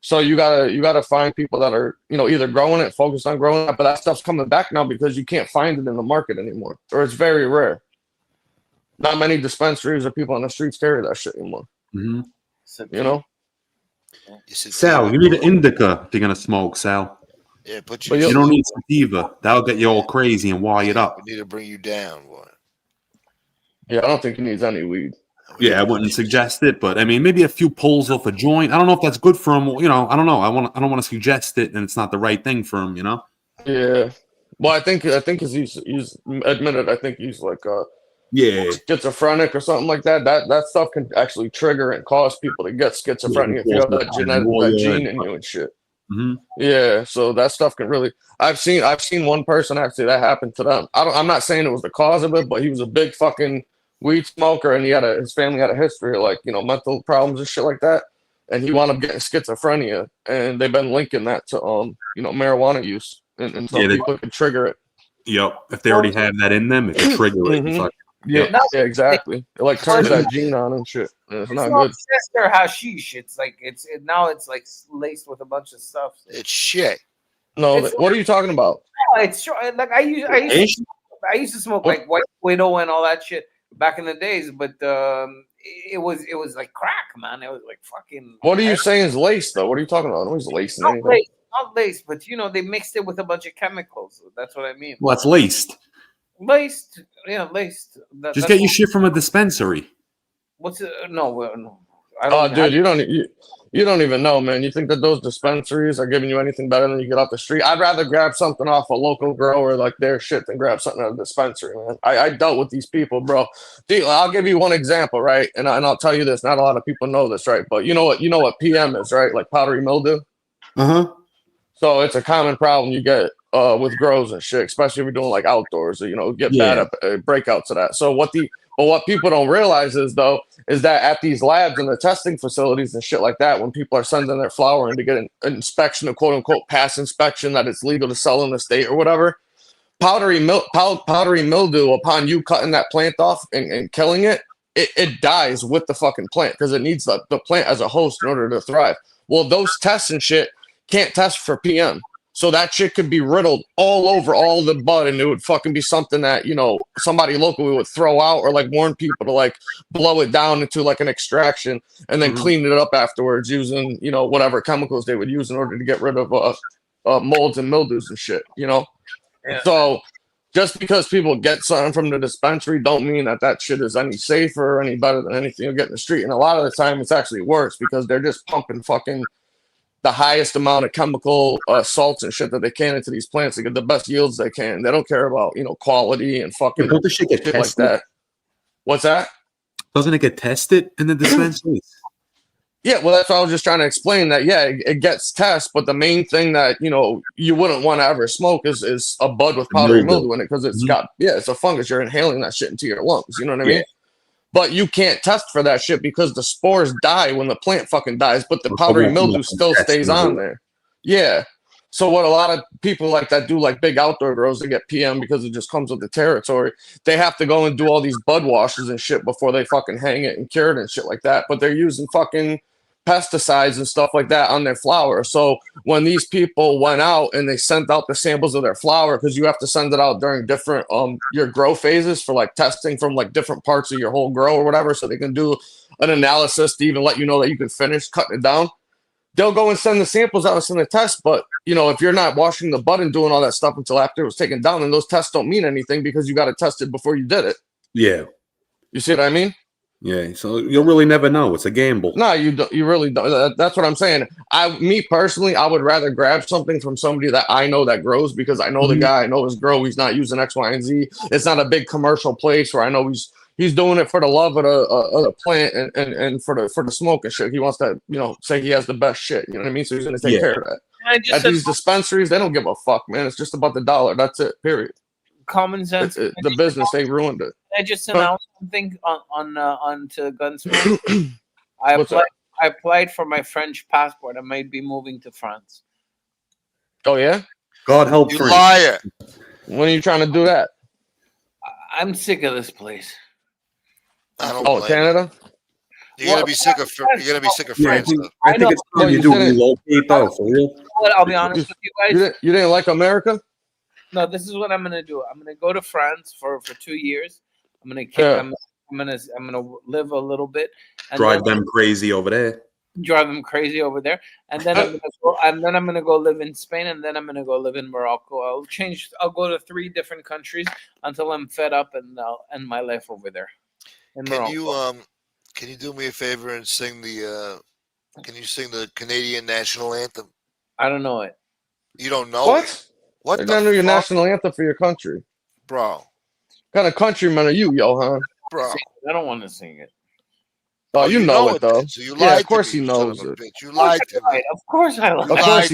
So you gotta find people that are either growing it, focused on growing it, but that stuff's coming back now because you can't find it in the market anymore, or it's very rare. Not many dispensaries or people on the streets carry that shit anymore. Mm-hmm. Sal, you need an indica if you're gonna smoke, Sal. Yeah, you don't need sativa. That'll get you all crazy and wire it up. We need to bring you down, boy. Yeah, I don't think he needs any weed. Yeah, I wouldn't suggest it, but I mean, maybe a few pulls off a joint. I don't know if that's good for him. I don't know. I don't want to suggest it, and it's not the right thing for him. Yeah. Well, I think he's admitted. I think he's like schizophrenic or something like that. That stuff can actually trigger and cause people to get schizophrenia if you have that gene in you and shit. Mm-hmm. Yeah, so that stuff can really. I've seen one person actually that happened to them. I'm not saying it was the cause of it, but he was a big fucking weed smoker, and his family had a history of mental problems and shit like that, and he wound up getting schizophrenia, and they've been linking that to marijuana use, and some people can trigger it. Yep, if they already have that in them, it can trigger it. Mm-hmm. Yeah, exactly. It turns that gene on and shit. And it's not good. Sister hashish. It's now laced with a bunch of stuff. It's shit. No, It's what are you talking about? it's true. Like I used to smoke like White Widow and all that shit back in the days, but it was like crack, man. It was like fucking. What are you saying is lace though? What are you talking about? Nobody's lacing Not anything. lace, not lace, but you know they mixed it with a bunch of chemicals. That's what I mean. Well, that's laced. Laced, yeah, laced. Just get your shit from a dispensary. What's it? No, no. I Oh, don't. dude, you don't even know, man. You think that those dispensaries are giving you anything better than you get off the street? I'd rather grab something off a local grower like their shit than grab something at a dispensary, man. I dealt with these people, bro. Dude, I'll give you one example, right? And I'll tell you this. Not a lot of people know this, right? But you know what PM is, right? Like powdery mildew. So it's a common problem you get with grows and shit, especially if you're doing like outdoors, get bad breakouts of that. So what people don't realize is that at these labs and the testing facilities and shit like that, when people are sending their flower in to get an inspection, a quote unquote pass inspection that it's legal to sell in the state or whatever, powdery mildew, upon you cutting that plant off and killing it, it dies with the fucking plant because it needs the plant as a host in order to thrive. Well, those tests and shit can't test for PM. So that shit could be riddled all over all the bud, and it would fucking be something that, somebody locally would throw out or like warn people to like blow it down into like an extraction and then clean it up afterwards using, whatever chemicals they would use in order to get rid of molds and mildews and shit, Yeah. So just because people get something from the dispensary don't mean that shit is any safer or any better than anything you'll get in the street. And a lot of the time it's actually worse because they're just pumping fucking the highest amount of chemical salts and shit that they can into these plants to get the best yields they can. They don't care about quality and fucking Don't the shit get shit like tested? that. What's that? Doesn't it get tested in the dispensaries? Yeah, well, that's what I was just trying to explain. That it gets tested, but the main thing that you wouldn't want to ever smoke is a bud with powdery mildew in it because it's got it's a fungus. You're inhaling that shit into your lungs. You know what I mean? But you can't test for that shit because the spores die when the plant fucking dies, but the powdery mildew still stays on there. Yeah. So what a lot of people like that do, like big outdoor grows, they get PM because it just comes with the territory. They have to go and do all these bud washes and shit before they fucking hang it and cure it and shit like that. But they're using fucking pesticides and stuff like that on their flower. So when these people went out and they sent out the samples of their flower, because you have to send it out during different your grow phases for like testing from like different parts of your whole grow or whatever, so they can do an analysis to even let you know that you can finish cutting it down. They'll go and send the samples out and send the tests, but if you're not washing the bud and doing all that stuff until after it was taken down, then those tests don't mean anything because you got it tested before you did it. Yeah. You see what I mean? Yeah, so you'll really never know. It's a gamble. No, you don't. You really don't. That's what I'm saying. Me personally, I would rather grab something from somebody that I know that grows because I know the guy, I know his grow. He's not using X, Y, and Z. It's not a big commercial place where I know he's doing it for the love of the plant and for the smoke and shit. He wants to, say he has the best shit. You know what I mean? So he's gonna take care of that. At these dispensaries, they don't give a fuck, man. It's just about the dollar. That's it. Period. Common sense. The business, they ruined it. I just announced something on to Gunsmoke. I applied for my French passport. I might be moving to France. Oh yeah? God help you France. liar. When are you trying to do that? I'm sick of this place. I don't blame Canada? You're gonna be sick of France. Though. I think it's time you do relocate though, for real. Well, I'll be honest with you guys. You didn't like America? No, this is what I'm gonna do. I'm gonna go to France for 2 years. I'm gonna live a little bit. And drive them crazy over there. Drive them crazy over there, and then I'm gonna go live in Spain, and then I'm gonna go live in Morocco. I'll go to 3 different countries until I'm fed up, and I'll end my life over there. Can you do me a favor and sing can you sing the Canadian national anthem? I don't know it. You don't know what? It? What They're gonna do your national anthem for your country, bro? What kind of countryman are you, Yohan? Bro, I don't want to sing it. Oh, you know it though. So you of course he knows it. You lied to me. Of course I lied. Of course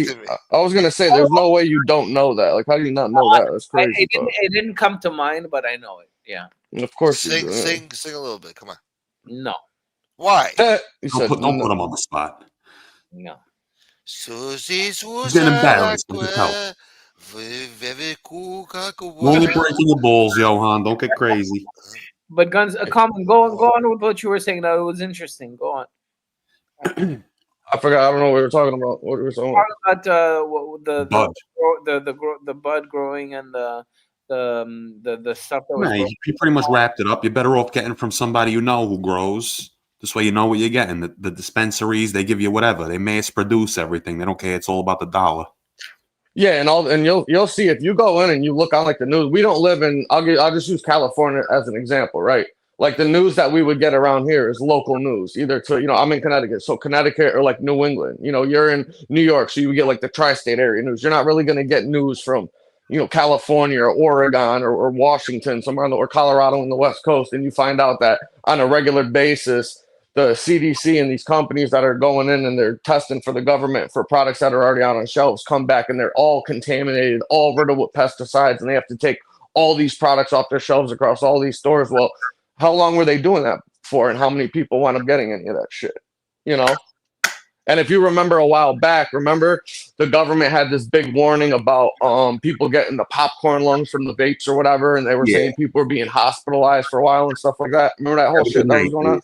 I was gonna say, there's no way you don't know that. Like, how do you not know that? That's crazy. It didn't come to mind, but I know it. Yeah. Of course. Sing a little bit. Come on. No. Why? Don't put him on the spot. No. He's getting embarrassed with his help. Only breaking the balls, Yohan. Don't get crazy. But Guns, go on with what you were saying. That it was interesting. Go on. I forgot. I don't know what we were talking about. What we were talking about? The bud growing and the stuff that was. No, you pretty much wrapped it up. You're better off getting from somebody you know who grows. This way you know what you're getting. The dispensaries, they give you whatever. They mass produce everything. They don't care. It's all about the dollar. Yeah, and you'll see if you go in and you look on like the news. We don't live in. I'll just use California as an example, right? Like the news that we would get around here is local news, either to I'm in Connecticut, so Connecticut or like New England. You're in New York, so you would get like the tri-state area news. You're not really going to get news from California or Oregon or Washington, somewhere or Colorado on the West Coast, and you find out that on a regular basis, the CDC and these companies that are going in and they're testing for the government for products that are already out on shelves come back and they're all contaminated, all riddled with pesticides, and they have to take all these products off their shelves across all these stores. Well, how long were they doing that for, and how many people wound up getting any of that shit? And if you remember a while back, remember the government had this big warning about people getting the popcorn lungs from the vapes or whatever, and they were saying people were being hospitalized for a while and stuff like that. Remember that whole shit that was going on?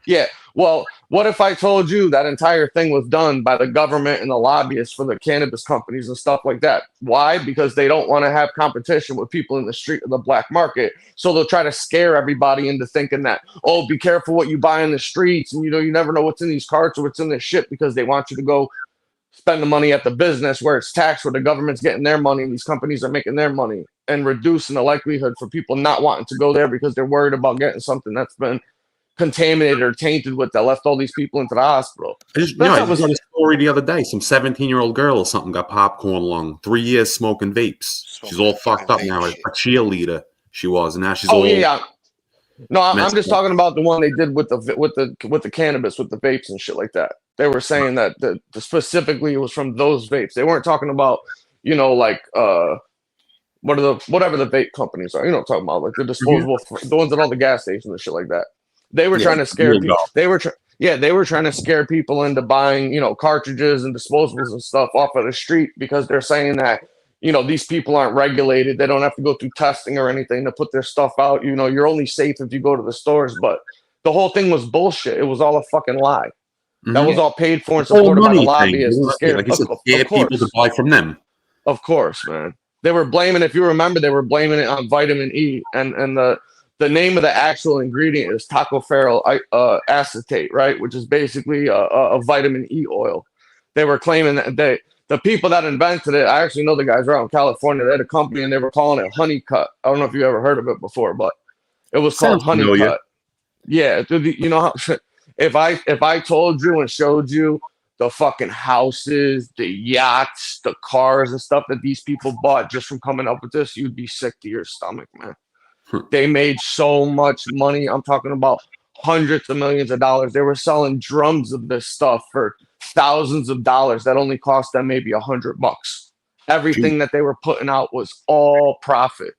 Yeah. Well, what if I told you that entire thing was done by the government and the lobbyists for the cannabis companies and stuff like that? Why? Because they don't want to have competition with people in the street of the black market. So they'll try to scare everybody into thinking that, oh, be careful what you buy in the streets. And, you never know what's in these carts or what's in this shit, because they want you to go spend the money at the business where it's taxed, where the government's getting their money and these companies are making their money, and reducing the likelihood for people not wanting to go there because they're worried about getting something that's been contaminated or tainted with that left all these people into the hospital. I just heard a story the other day. Some 17-year-old girl or something got popcorn lung. 3 years smoking vapes. She's all fucked up now. A cheerleader she was, and now she's all. Yeah. No, I'm just talking about the one they did with the cannabis, with the vapes and shit like that. They were saying that specifically it was from those vapes. They weren't talking about like whatever the vape companies are. I'm talking about, like the disposable, the ones at all the gas stations and shit like that. They were trying to scare people. They were trying to scare people into buying, cartridges and disposables and stuff off of the street, because they're saying that, these people aren't regulated. They don't have to go through testing or anything to put their stuff out. You're only safe if you go to the stores. But the whole thing was bullshit. It was all a fucking lie. That was all paid for and supported by the lobbyists to scare people to buy from them. Of course, man. They were blaming, if you remember, they were blaming it on vitamin E, and the name of the actual ingredient is tocopherol acetate, right? Which is basically a vitamin E oil. They were claiming that the people that invented it, I actually know the guys around California. They had a company and they were calling it Honey Cut. I don't know if you ever heard of it before, but it was called Honey Cut. Yeah, how if I told you and showed you the fucking houses, the yachts, the cars and stuff that these people bought just from coming up with this, you'd be sick to your stomach, man. They made so much money. I'm talking about hundreds of millions of dollars. They were selling drums of this stuff for thousands of dollars that only cost them maybe $100. Everything that they were putting out was all profit,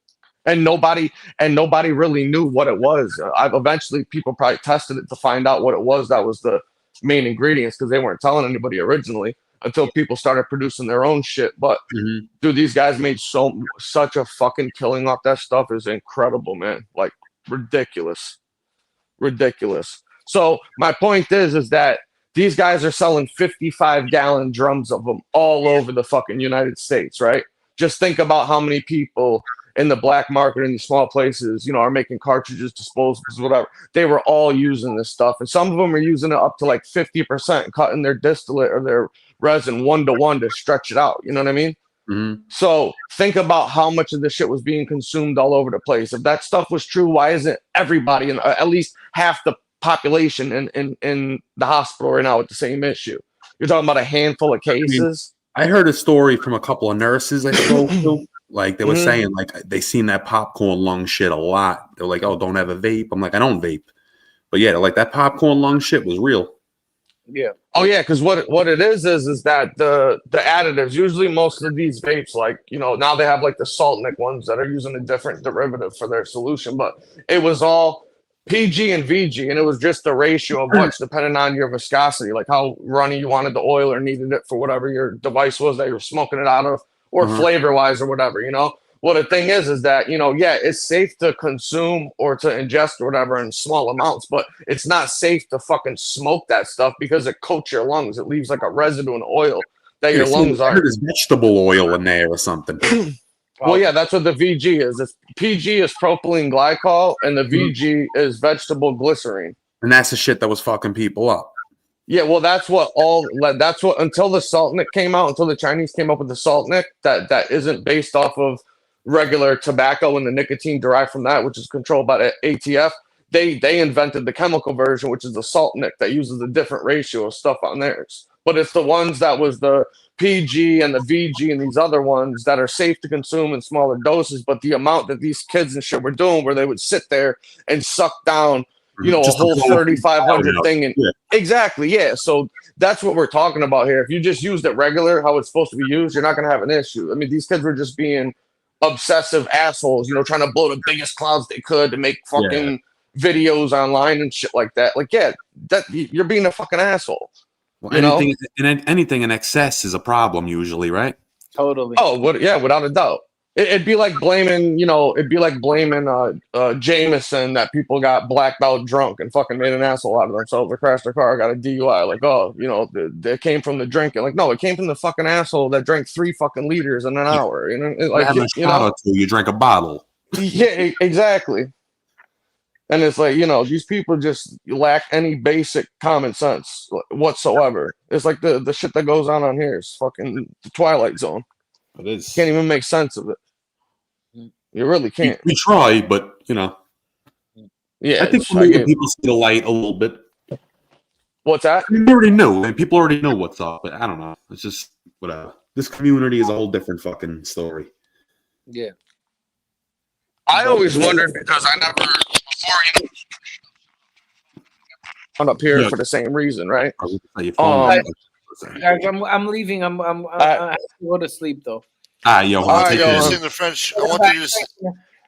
and nobody really knew what it was. Eventually, people probably tested it to find out what it was. That was the main ingredients, because they weren't telling anybody originally until people started producing their own shit. But dude, these guys made such a fucking killing off that stuff. Is incredible, man. Like ridiculous. So my point is that these guys are selling 55-gallon drums of them all over the fucking United States, right? Just think about how many people in the black market in these small places, are making cartridges, disposables, whatever. They were all using this stuff, and some of them are using it up to like 50%, cutting their distillate or their resin 1-to-1 to stretch it out. You know what I mean? So think about how much of this shit was being consumed all over the place. If that stuff was true, why isn't everybody, in at least half the population in the hospital right now with the same issue? You're talking about a handful of cases. I heard a story from a couple of nurses I spoke to. Like they were saying, like they seen that popcorn lung shit a lot. They're like, "Oh, don't have a vape." I'm like, "I don't vape," but yeah, like that popcorn lung shit was real. Yeah. Oh yeah, because what it is that the additives, usually most of these vapes, like now they have like the Saltnik ones that are using a different derivative for their solution, but it was all PG and VG, and it was just the ratio of what's depending on your viscosity, like how runny you wanted the oil or needed it for whatever your device was that you were smoking it out of, or flavor wise or whatever, Well, the thing is that, yeah, it's safe to consume or to ingest or whatever in small amounts, but it's not safe to fucking smoke that stuff because it coats your lungs. It leaves like a residue in oil that your lungs I are. heard there's vegetable oil in there or something. Well, yeah, that's what the VG is. It's PG is propylene glycol, and the VG is vegetable glycerine. And that's the shit that was fucking people up. Yeah, well, that's what until the Saltnik came out, until the Chinese came up with the Saltnik, that isn't based off of regular tobacco and the nicotine derived from that, which is controlled by the ATF. They invented the chemical version, which is the Saltnik, that uses a different ratio of stuff on theirs. But it's the ones that was the PG and the VG and these other ones that are safe to consume in smaller doses. But the amount that these kids and shit were doing, where they would sit there and suck down, a whole 3,500 thing. And exactly, yeah. So that's what we're talking about here. If you just used it regular, how it's supposed to be used, you're not going to have an issue. I mean, these kids were just being obsessive assholes, trying to blow the biggest clouds they could to make fucking videos online and shit like that. Like, yeah, that you're being a fucking asshole. Well, anything in excess is a problem usually, right? Totally. Oh, yeah, without a doubt. It'd be like blaming, Jameson that people got blacked out drunk and fucking made an asshole out of themselves or crashed their car, got a DUI. Like, oh, they came from the drinking. Like, no, it came from the fucking asshole that drank 3 fucking liters in an hour. You drank a bottle. Yeah, exactly. And it's like, these people just lack any basic common sense whatsoever. It's like the shit that goes on here is fucking the Twilight Zone. It is. Can't even make sense of it. You really can't. We try, but, Yeah. I think people see the light a little bit. What's that? We already know. And people already know what's up, but I don't know. It's just whatever. This community is a whole different fucking story. Yeah. I always wondered because I never I'm up here for the same reason, right? Guys, I'm leaving. I have to go to sleep though. Yohan, take care. Sing the French. I want you to just.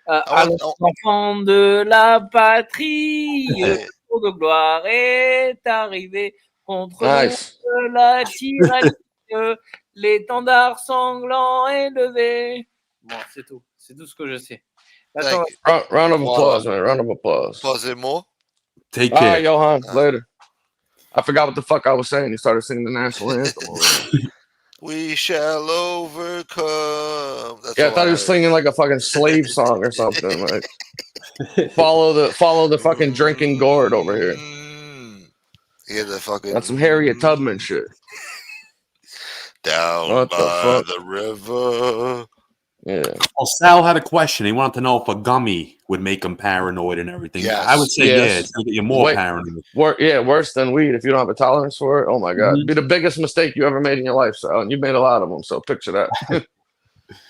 Enfant de la patrie, le jour de gloire est arrivé contre la tyrannie, l'étendard sanglant est levé. Bon, c'est tout. C'est tout ce que je sais. Round of applause, man. Round of applause. Applause more. Take care. All right, Yohan. Later. I forgot what the fuck I was saying. He started singing the national anthem. We shall overcome. That's I thought he was singing like a fucking slave song or something. Like follow the fucking drinking gourd over here. Yeah, the fucking. That's some Harriet Tubman shit. Down by the river. Yeah. Well, Sal had a question. He wanted to know if a gummy would make him paranoid and everything. Yes. I would say it's going to get you more paranoid. Worse than weed if you don't have a tolerance for it. Oh my god, it'd be the biggest mistake you ever made in your life, Sal, and you've made a lot of them. So picture that.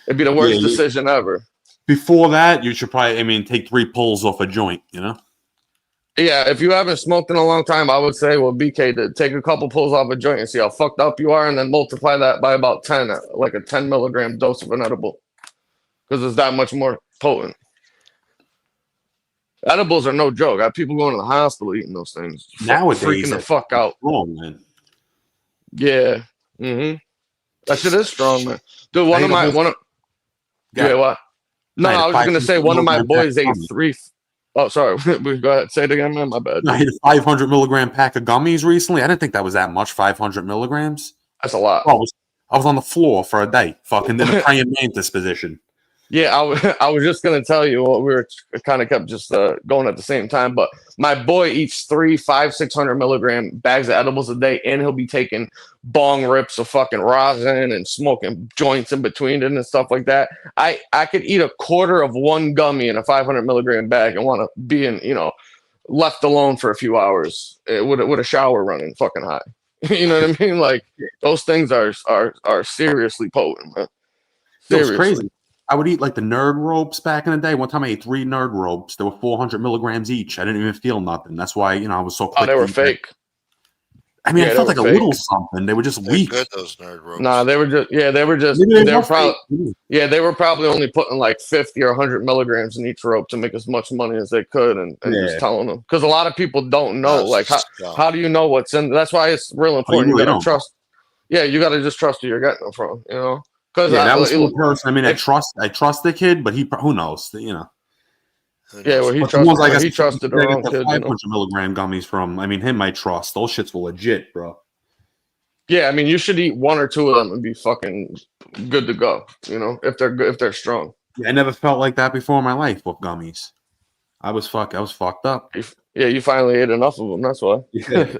It'd be the worst decision ever. Before that, you should probably, take 3 pulls off a joint. Yeah, if you haven't smoked in a long time, I would say, BK, to take a couple pulls off a joint and see how fucked up you are, and then multiply that by about 10, like a 10 milligram dose of an edible. Because it's that much more potent. Edibles are no joke. I have people going to the hospital eating those things. Nowadays, freaking the fuck out. Strong, man. Yeah. That shit is strong, man. Dude, what? No, I was gonna say one of my boys ate 3. Oh, sorry. Go ahead. Say it again, man. My bad. I ate a 500 milligram pack of gummies recently. I didn't think that was that much. 500 milligrams. That's a lot. I was on the floor for a day, fucking in a praying mantis position. Yeah, I was just gonna tell you what we were kind of kept just going at the same time. But my boy eats 3, 5, 600 milligram bags of edibles a day, and he'll be taking bong rips of fucking rosin and smoking joints in between it and stuff like that. I could eat a quarter of one gummy in a 500 milligram bag and want to be in, left alone for a few hours with a shower running fucking high. You know what I mean? Like those things are seriously potent, man. Seriously. It was crazy. I would eat like the nerd ropes back in the day. One time I ate 3 nerd ropes. They were 400 milligrams each. I didn't even feel nothing. That's why, I was so quick. Oh, they were fake. I felt like a little something. They were just weak. Good, those nerd ropes. Nah, they were probably only putting like 50 or 100 milligrams in each rope to make as much money as they could and just telling them. Because a lot of people don't know. How do you know what's in? That's why it's real important. You got to trust. Yeah, you got to just trust who you're getting them from, Because yeah, that was for a person. I mean, I trust the kid, but who knows? You know. Yeah, well, he But the ones I guess trusted the I wrong get the kid. 500 milligram gummies from. I mean, him I trust. Those shits were legit, bro. Yeah, I mean, you should eat 1 or 2 of them and be fucking good to go. You know, if they're good, if they're strong. Yeah, I never felt like that before in my life with gummies. I was fucked up. Yeah, you finally ate enough of them. That's why. Yeah.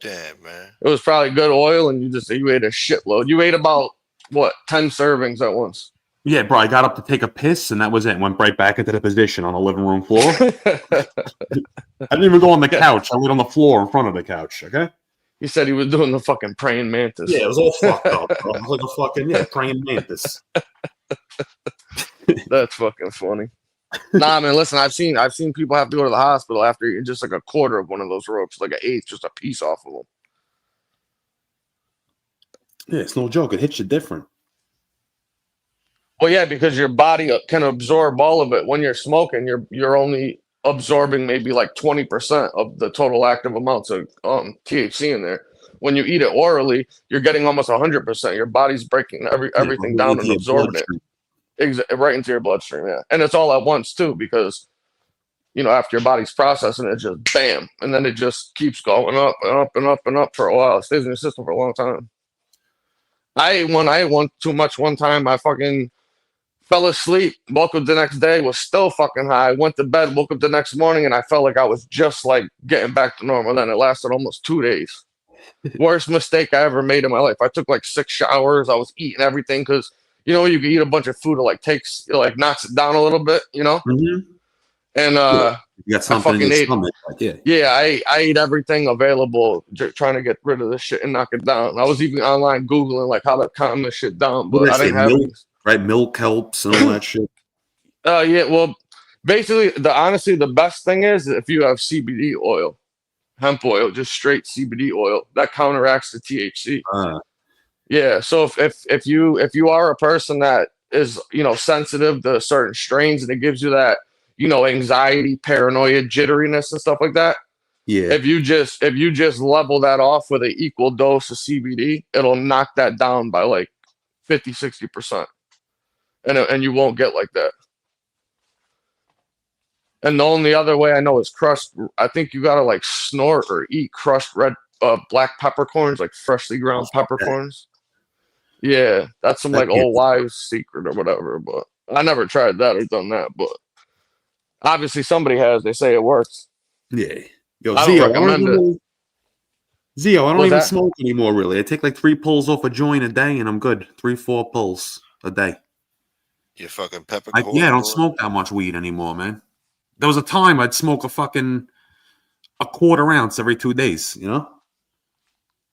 Damn, man. It was probably good oil, and you ate a shitload. You ate about what 10 servings at once. Yeah, bro. I got up to take a piss, and that was it. Went right back into the position on the living room floor. I didn't even go on the couch. I laid on the floor in front of the couch. Okay. He said he was doing the fucking praying mantis. Yeah, it was all fucked up, bro. It was like a fucking praying mantis. That's fucking funny. Nah, man. Listen, I've seen people have to go to the hospital after eating just like a quarter of one of those ropes, like an eighth, just a piece off of them. Yeah, it's no joke. It hits you different. Well, yeah, because your body can absorb all of it. When you're smoking, you're only absorbing maybe like 20% of the total active amounts of THC in there. When you eat it orally, you're getting almost 100%. Your body's breaking everything down and absorbing it right into your bloodstream. Yeah, and it's all at once too, because after your body's processing it, just bam, and then it just keeps going up and up and up and up for a while. It stays in your system for a long time. I ate one too much one time. I fucking fell asleep, woke up the next day, was still fucking high, went to bed, woke up the next morning, and I felt like I was just like getting back to normal. Then it lasted almost 2 days. Worst mistake I ever made in my life. I took like 6 showers. I was eating everything because you can eat a bunch of food, it knocks it down a little bit, Mm-hmm. And you got something in your stomach. I ate everything available, trying to get rid of this shit and knock it down. I was even online Googling like how to calm this shit down, but I didn't have milk, right? Milk helps and all that shit. Yeah, well, basically, honestly, the best thing is if you have CBD oil, hemp oil, just straight CBD oil, that counteracts the THC. Yeah, so if you are a person that is sensitive to certain strains and it gives you that anxiety, paranoia, jitteriness, and stuff like that. Yeah. If you just level that off with an equal dose of CBD, it'll knock that down by like 50-60%, and you won't get like that. And the only other way I know is crushed. I think you gotta like snort or eat crushed black peppercorns, like freshly ground peppercorns. Yeah, that's some like old wives' secret or whatever. But I never tried that or done that. But obviously somebody has. They say it works. Yeah. Yo, I Zio, don't recommend it. Zio, I don't even that? smoke anymore, really. I take like 3 pulls off a joint a day, and I'm good. 3-4 pulls a day. You fucking peppercorn. I don't smoke that much weed anymore, man. There was a time I'd smoke a quarter ounce every 2 days,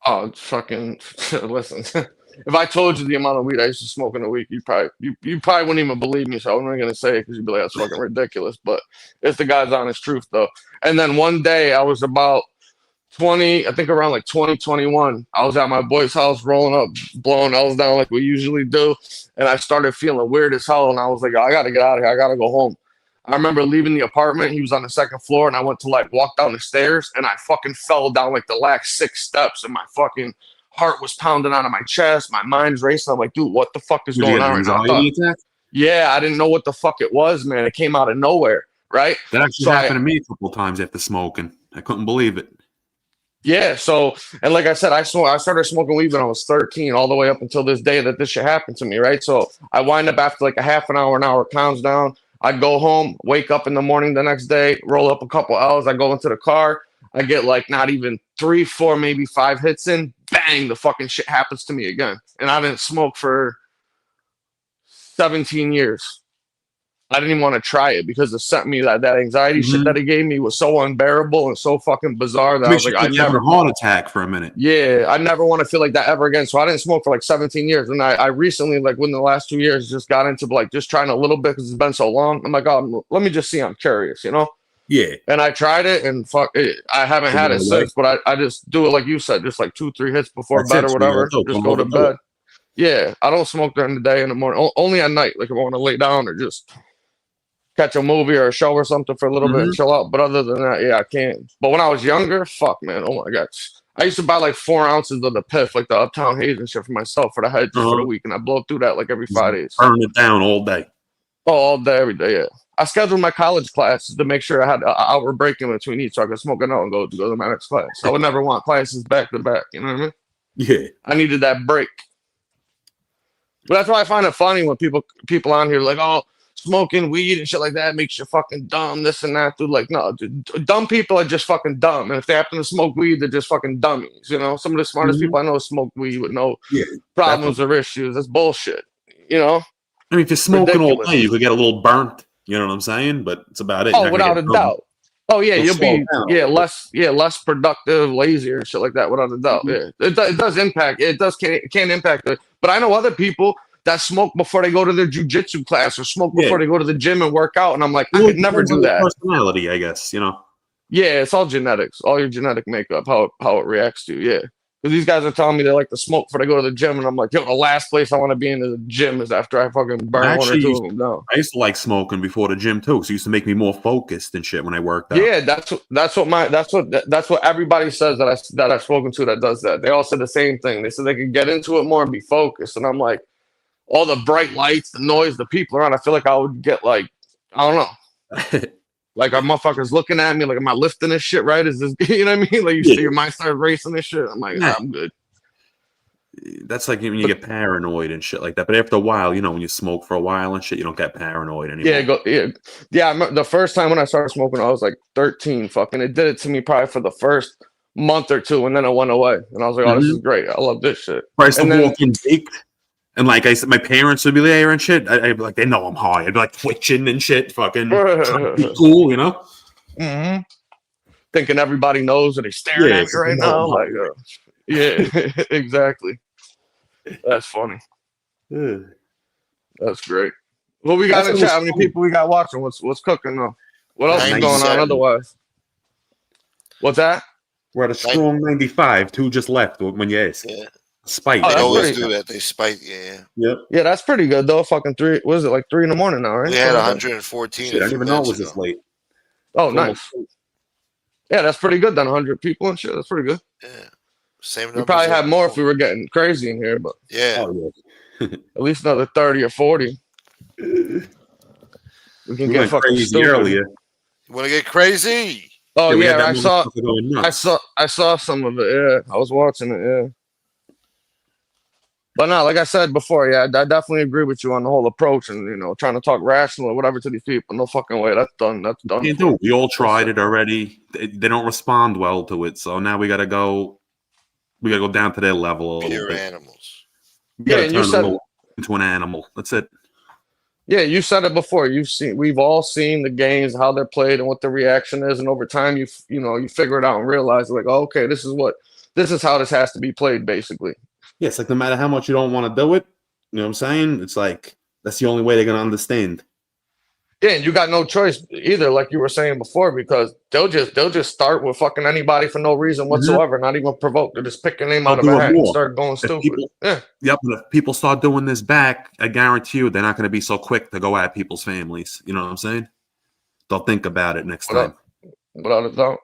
Oh, fucking listen. If I told you the amount of weed I used to smoke in a week, you probably wouldn't even believe me. So I'm not gonna say it because you'd be like, that's fucking ridiculous. But it's the God's honest truth, though. And then one day I was about 20, I think around like 2021. I was at my boy's house rolling up, blowing L's down like we usually do, and I started feeling weird as hell. And I was like, I gotta get out of here. I gotta go home. I remember leaving the apartment. He was on the 2nd floor, and I went to like walk down the stairs, and I fucking fell down like the last 6 steps, and my fucking heart was pounding out of my chest. My mind's racing. I'm like, dude, what the fuck is going on right now? Yeah, I didn't know what the fuck it was, man. It came out of nowhere, right? That actually happened to me a couple of times after smoking. I couldn't believe it. Yeah, so, and like I said, I started smoking weed when I was 13, all the way up until this day that this shit happened to me, right? So I wind up after like a half an hour calms down. I go home, wake up in the morning the next day, roll up a couple L's. I go into the car. I get like not even 3, 4, maybe 5 hits in. Bang, the fucking shit happens to me again. And I didn't smoke for 17 years. I didn't even want to try it because it sent me that anxiety shit that it gave me was so unbearable and so fucking bizarre that I was like, I never have a heart attack for a minute. Yeah, I never want to feel like that ever again. So I didn't smoke for like 17 years. And I recently, like within the last 2 years, just got into like just trying a little bit because it's been so long. I'm like, oh, let me just see. I'm curious, Yeah. And I tried it and fuck it. I haven't had it since, but I just do it like you said, just like 2, 3 hits before bed or whatever. Just go to bed. Yeah, I don't smoke during the day and the morning. Only at night, like if I want to lay down or just catch a movie or a show or something for a little bit and chill out. But other than that, yeah, I can't. But when I was younger, fuck, man. Oh my God. I used to buy like 4 ounces of the Piff, like the Uptown Haze and shit for myself for the head just for the week, and I blow through that like every 5 days. Burn it down all day. Oh, all day, every day, yeah. I scheduled my college classes to make sure I had an hour break in between each so I could smoke it out and go to my next class. I would never want classes back to back, you know what I mean? Yeah. I needed that break. But that's why I find it funny when people on here like, oh, smoking weed and shit like that makes you fucking dumb, this and that. Dude, like, no, dude, dumb people are just fucking dumb. And if they happen to smoke weed, they're just fucking dummies. You know, some of the smartest people I know smoke weed with no problems or issues. That's bullshit. You know? I mean, if you're smoking all Ridiculous. day, you could get a little burnt. You know what I'm saying? But it's about it. Oh, without a doubt. Oh yeah, you'll be down. less productive, lazier, and shit like that. Without a doubt, yeah, it does impact. It can impact it. But I know other people that smoke before they go to their jujitsu class or smoke before they go to the gym and work out, and I'm like, I could never do that. Personality, I guess. You know. Yeah, it's all genetics, all your genetic makeup, how it reacts to you. Yeah. Because these guys are telling me they like to smoke before they go to the gym, and I'm like, yo, the last place I want to be in the gym is after I fucking burn one or two of them down. I used to like smoking before the gym too, so it used to make me more focused and shit when I worked out. Yeah, that's what everybody says that I've spoken to that does that. They all said the same thing. They said they could get into it more and be focused, and I'm like, all the bright lights, the noise, the people around, I feel like I would get like, I don't know. Like, our motherfuckers looking at me, like, am I lifting this shit right? Is this, you know what I mean? Like, you see your mind start racing this shit. I'm like, nah, I'm good. That's like when you get paranoid and shit like that. But after a while, you know, when you smoke for a while and shit, you don't get paranoid anymore. Yeah. I remember the first time when I started smoking, I was like 13. Fucking, it did it to me probably for the first month or two, and then it went away. And I was like, oh, this is great. I love this shit. I used to walk in baked. And like I said, my parents would be there and shit. I'd be like, they know I'm high. I'd be like twitching and shit, fucking trying to be cool, you know? Mm-hmm. Thinking everybody knows and they're staring at me right now. Like, yeah, exactly. That's funny. That's great. What we got in chat? How many people we got watching? What's cooking though? What else is going on otherwise? What's that? We're at a strong 95. 2 just left when you asked. Yeah. Spite. They always do that. They spite. Yeah. Yep. Yeah, that's pretty good though. Fucking 3. What is it, like 3 in the morning now? Right? We had 114. Shit, I didn't even know it was this late. Oh, nice. Yeah, that's pretty good. Then 100 people and shit. That's pretty good. Yeah. Same. We probably have more if we were getting crazy in here, but yeah. At least another 30 or 40. We can get fucking crazy stupid. earlier. You want to get crazy? Oh yeah, I saw some of it. Yeah, I was watching it. Yeah. But no, like I said before, yeah, I definitely agree with you on the whole approach and, you know, trying to talk rational or whatever to these people. No fucking way. That's done. That's done. Can't do it. We all tried it already. They don't respond well to it. So now we gotta go down to their level a little Pure bit. animals. Yeah, and you said into an animal. That's it. Yeah, you said it before. We've all seen the games, how they're played and what the reaction is. And over time, you figure it out and realize like, oh, okay, this is how this has to be played basically. Yeah, it's like no matter how much you don't want to do it, you know what I'm saying? It's like that's the only way they're gonna understand. Yeah, and you got no choice either, like you were saying before, because they'll just start with fucking anybody for no reason whatsoever, not even provoked. They'll just pick a name out of a hat and start going stupid. Yep, and if people start doing this back, I guarantee you they're not gonna be so quick to go at people's families. You know what I'm saying? They'll think about it next time. Without a doubt.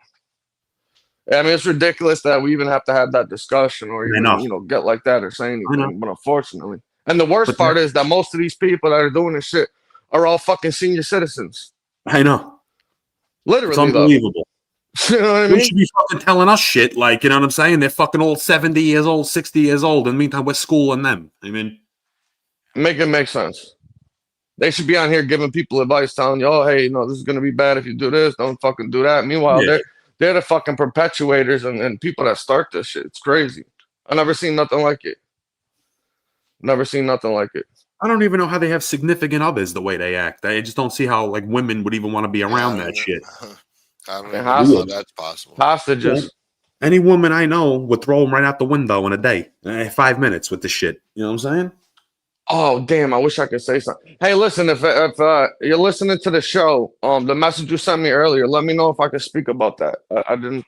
I mean, it's ridiculous that we even have to have that discussion or even, get like that or say anything. But unfortunately, and the worst part is that most of these people that are doing this shit are all fucking senior citizens. I know. Literally, it's unbelievable. You know what I mean? They should be fucking telling us shit, like, you know what I'm saying? They're fucking all 70 years old, 60 years old. In the meantime, we're schooling them. I mean, make it make sense. They should be on here giving people advice, telling you, oh, hey, this is gonna be bad if you do this. Don't fucking do that. Meanwhile, they're the fucking perpetuators and people that start this shit. It's crazy. I never seen nothing like it. Never seen nothing like it. I don't even know how they have significant others the way they act. I just don't see how like women would even want to be around that shit. I don't even know how that's possible. Hostages. Any woman I know would throw them right out the window in a day. 5 minutes with the shit. You know what I'm saying? Oh, damn. I wish I could say something. Hey, listen, if you're listening to the show, the message you sent me earlier, let me know if I could speak about that. I didn't,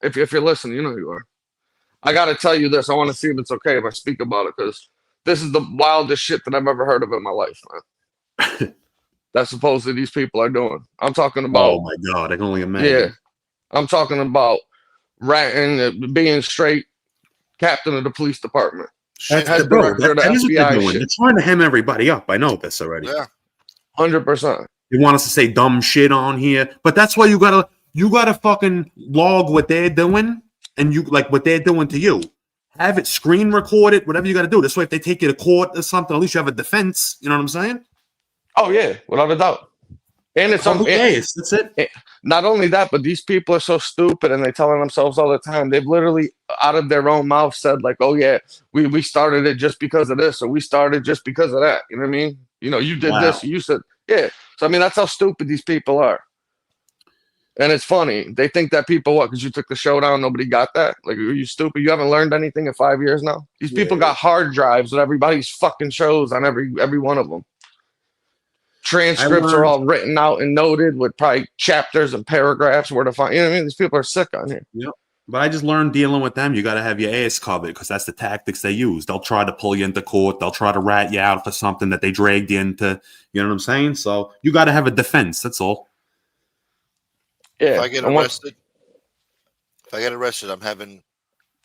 if you're listening, you know who you are. I got to tell you this. I want to see if it's okay if I speak about it because this is the wildest shit that I've ever heard of in my life, man. That supposedly these people are doing. I'm talking about. Oh, my God. I can only imagine. Yeah. I'm talking about ratting, being straight captain of the police department. That's Head director of the that is what they're FBI doing. shit. They're trying to hem everybody up. I know this already. Yeah. 100%. They want us to say dumb shit on here, but that's why you gotta fucking log what they're doing, and you like what they're doing to you. Have it screen recorded, whatever you got to do. This way, if they take you to court or something, at least you have a defense. You know what I'm saying? Oh yeah, without a doubt. And it's that's it. Not only that, but these people are so stupid, and they're telling themselves all the time. They've literally, out of their own mouth, said like, "Oh yeah, we started it just because of this, or we started just because of that." You know what I mean? You know, you did this, you said, yeah. So I mean, that's how stupid these people are. And it's funny. They think that people, what, because you took the show down, nobody got that? Like, are you stupid? You haven't learned anything in 5 years now? These people got hard drives with everybody's fucking shows on every one of them. Transcripts are all written out and noted with probably chapters and paragraphs where to find. You know what I mean? These people are sick on here. Yep. But I just learned dealing with them, you got to have your ass covered because that's the tactics they use. They'll try to pull you into court. They'll try to rat you out for something that they dragged you into. You know what I'm saying? So you got to have a defense. That's all. Yeah. If I get arrested, I'm having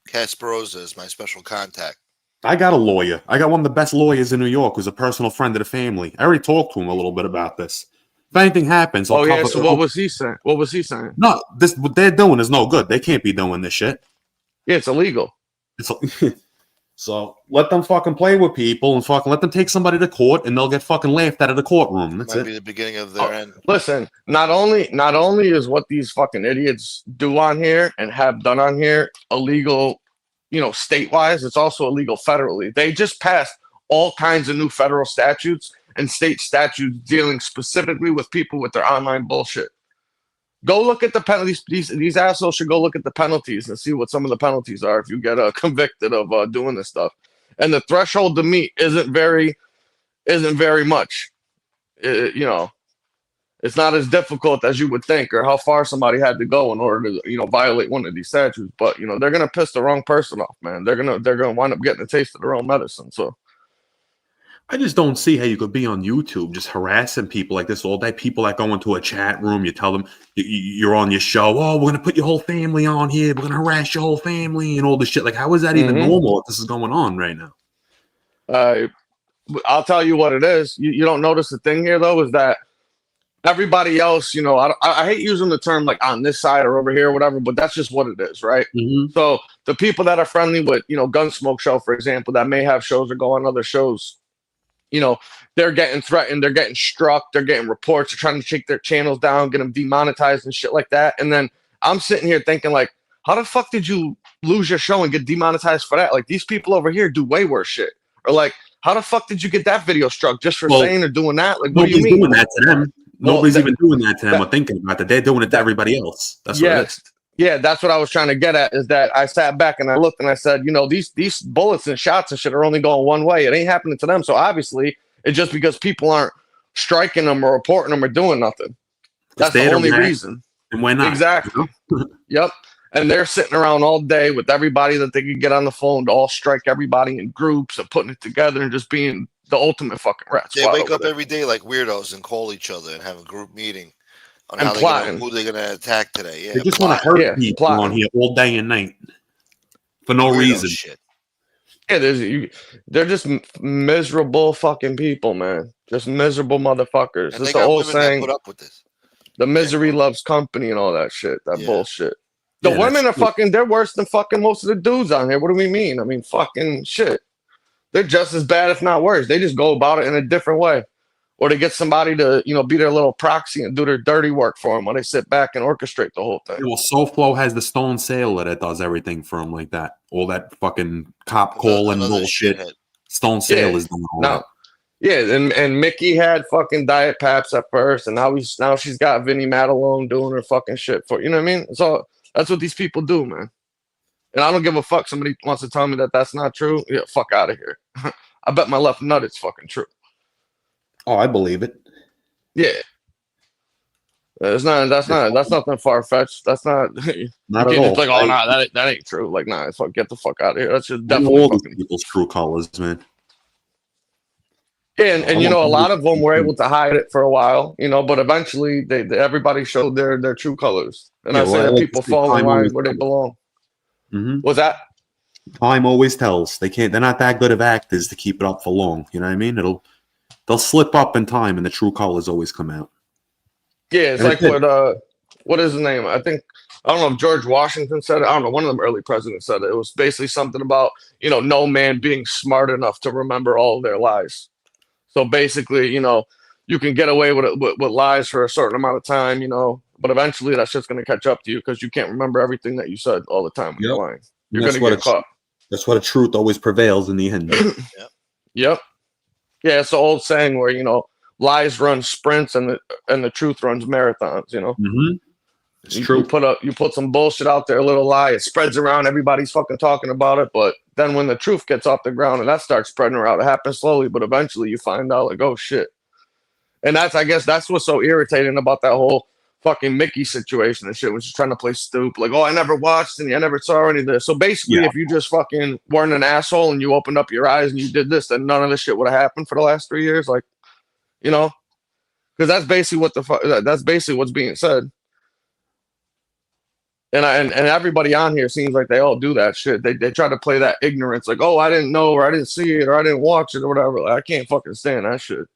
Casperosa as my special contact. I got a lawyer. I got one of the best lawyers in New York who's a personal friend of the family. I already talked to him a little bit about this. If anything happens, so what was he saying? What was he saying? No, what they're doing is no good. They can't be doing this shit. Yeah, it's illegal. So let them fucking play with people and fucking let them take somebody to court and they'll get fucking laughed out of the courtroom. That's Might be the beginning of their end. Listen, not only is what these fucking idiots do on here and have done on here illegal, you know, state-wise, it's also illegal federally. They just passed all kinds of new federal statutes and state statutes dealing specifically with people with their online bullshit. Go look at the penalties. These assholes should go look at the penalties and see what some of the penalties are if you get convicted of doing this stuff. And the threshold to meet isn't very much. You know, it's not as difficult as you would think, or how far somebody had to go in order to, you know, violate one of these statutes. But you know, they're gonna piss the wrong person off, man. They're gonna wind up getting a taste of their own medicine. So I just don't see how you could be on YouTube just harassing people like this all day. People that go into a chat room, you tell them you're on your show. Oh, we're gonna put your whole family on here. We're gonna harass your whole family and all this shit. Like, how is that even normal if this is going on right now? I'll tell you what it is. You don't notice the thing here though is that everybody else, you know, I hate using the term like on this side or over here or whatever, but that's just what it is, right? So the people that are friendly with, you know, Gunsmoke Show, for example, that may have shows or go on other shows, you know, they're getting threatened, they're getting struck, they're getting reports, they're trying to take their channels down, get them demonetized and shit like that. And then I'm sitting here thinking like, how the fuck did you lose your show and get demonetized for that? Like these people over here do way worse shit. Or like, how the fuck did you get that video struck just for saying or doing that? Like, what do you mean? Doing that to them. Nobody's even doing that to them or thinking about that. They're doing it to everybody else. That's what it is. Yeah, that's what I was trying to get at, is that I sat back and I looked and I said, you know, these bullets and shots and shit are only going one way. It ain't happening to them. So obviously it's just because people aren't striking them or reporting them or doing nothing. That's the only reason. And why not? Exactly. Yep. And they're sitting around all day with everybody that they can get on the phone to all strike everybody in groups and putting it together and just being the ultimate fucking rats. They wake up every day like weirdos and call each other and have a group meeting on how who they're gonna attack today. Yeah, they just want to hurt people on here all day and night for no reason. Shit. Yeah, they're just miserable fucking people, man. Just miserable motherfuckers. And It's the old saying. Put up with this. The misery loves company and all that shit. That bullshit. The women are fucking. They're worse than fucking most of the dudes on here. What do we mean? I mean, fucking shit. They're just as bad, if not worse. They just go about it in a different way. Or they get somebody to, you know, be their little proxy and do their dirty work for them while they sit back and orchestrate the whole thing. Well, SoFlo has the Stone Sailor that does everything for him like that. All that fucking cop calling bullshit. Stone Sailor is doing all that. Yeah, and Mickey had fucking Diet Paps at first, and now she's got Vinnie Madelone doing her fucking shit for, you know what I mean? So that's what these people do, man. And I don't give a fuck. Somebody wants to tell me that that's not true. Yeah, fuck out of here. I bet my left nut it's fucking true. Oh, I believe it. Yeah. That's nothing far fetched. That's not not at all. Like, oh no, that ain't true. Like, nah, fuck, get the fuck out of here. That's just definitely all these people's true colors, man. Yeah, and you know, a lot of them were able to hide it for a while, you know, but eventually everybody showed their true colors. And I say that people fall in line where they belong. What's that? Time always tells. They're not that good of actors to keep it up for long. You know what I mean? They'll slip up in time, and the true colors always come out. Yeah, it's like what is his name? I don't know if George Washington said it. I don't know. One of them early presidents said it. It was basically something about, no man being smart enough to remember all of their lies. So basically, you can get away with lies for a certain amount of time, but eventually that shit's going to catch up to you because you can't remember everything that you said all the time when you're lying. You're going to get caught. That's why the truth always prevails in the end. Yep. Yeah, it's the old saying where, lies run sprints and the truth runs marathons, It's true. You put some bullshit out there, a little lie, it spreads around, everybody's fucking talking about it, but then when the truth gets off the ground and that starts spreading around, it happens slowly, but eventually you find out like, oh shit. And I guess that's what's so irritating about that whole fucking Mickey situation and shit, was just trying to play stupid, like, oh, I never watched and I never saw any of this. So basically, if you just fucking weren't an asshole and you opened up your eyes and you did this, then none of this shit would have happened for the last 3 years, like, because that's basically that's basically what's being said. And everybody on here seems like they all do that shit. They try to play that ignorance, like, oh, I didn't know, or I didn't see it, or I didn't watch it, or whatever. Like, I can't fucking stand that shit.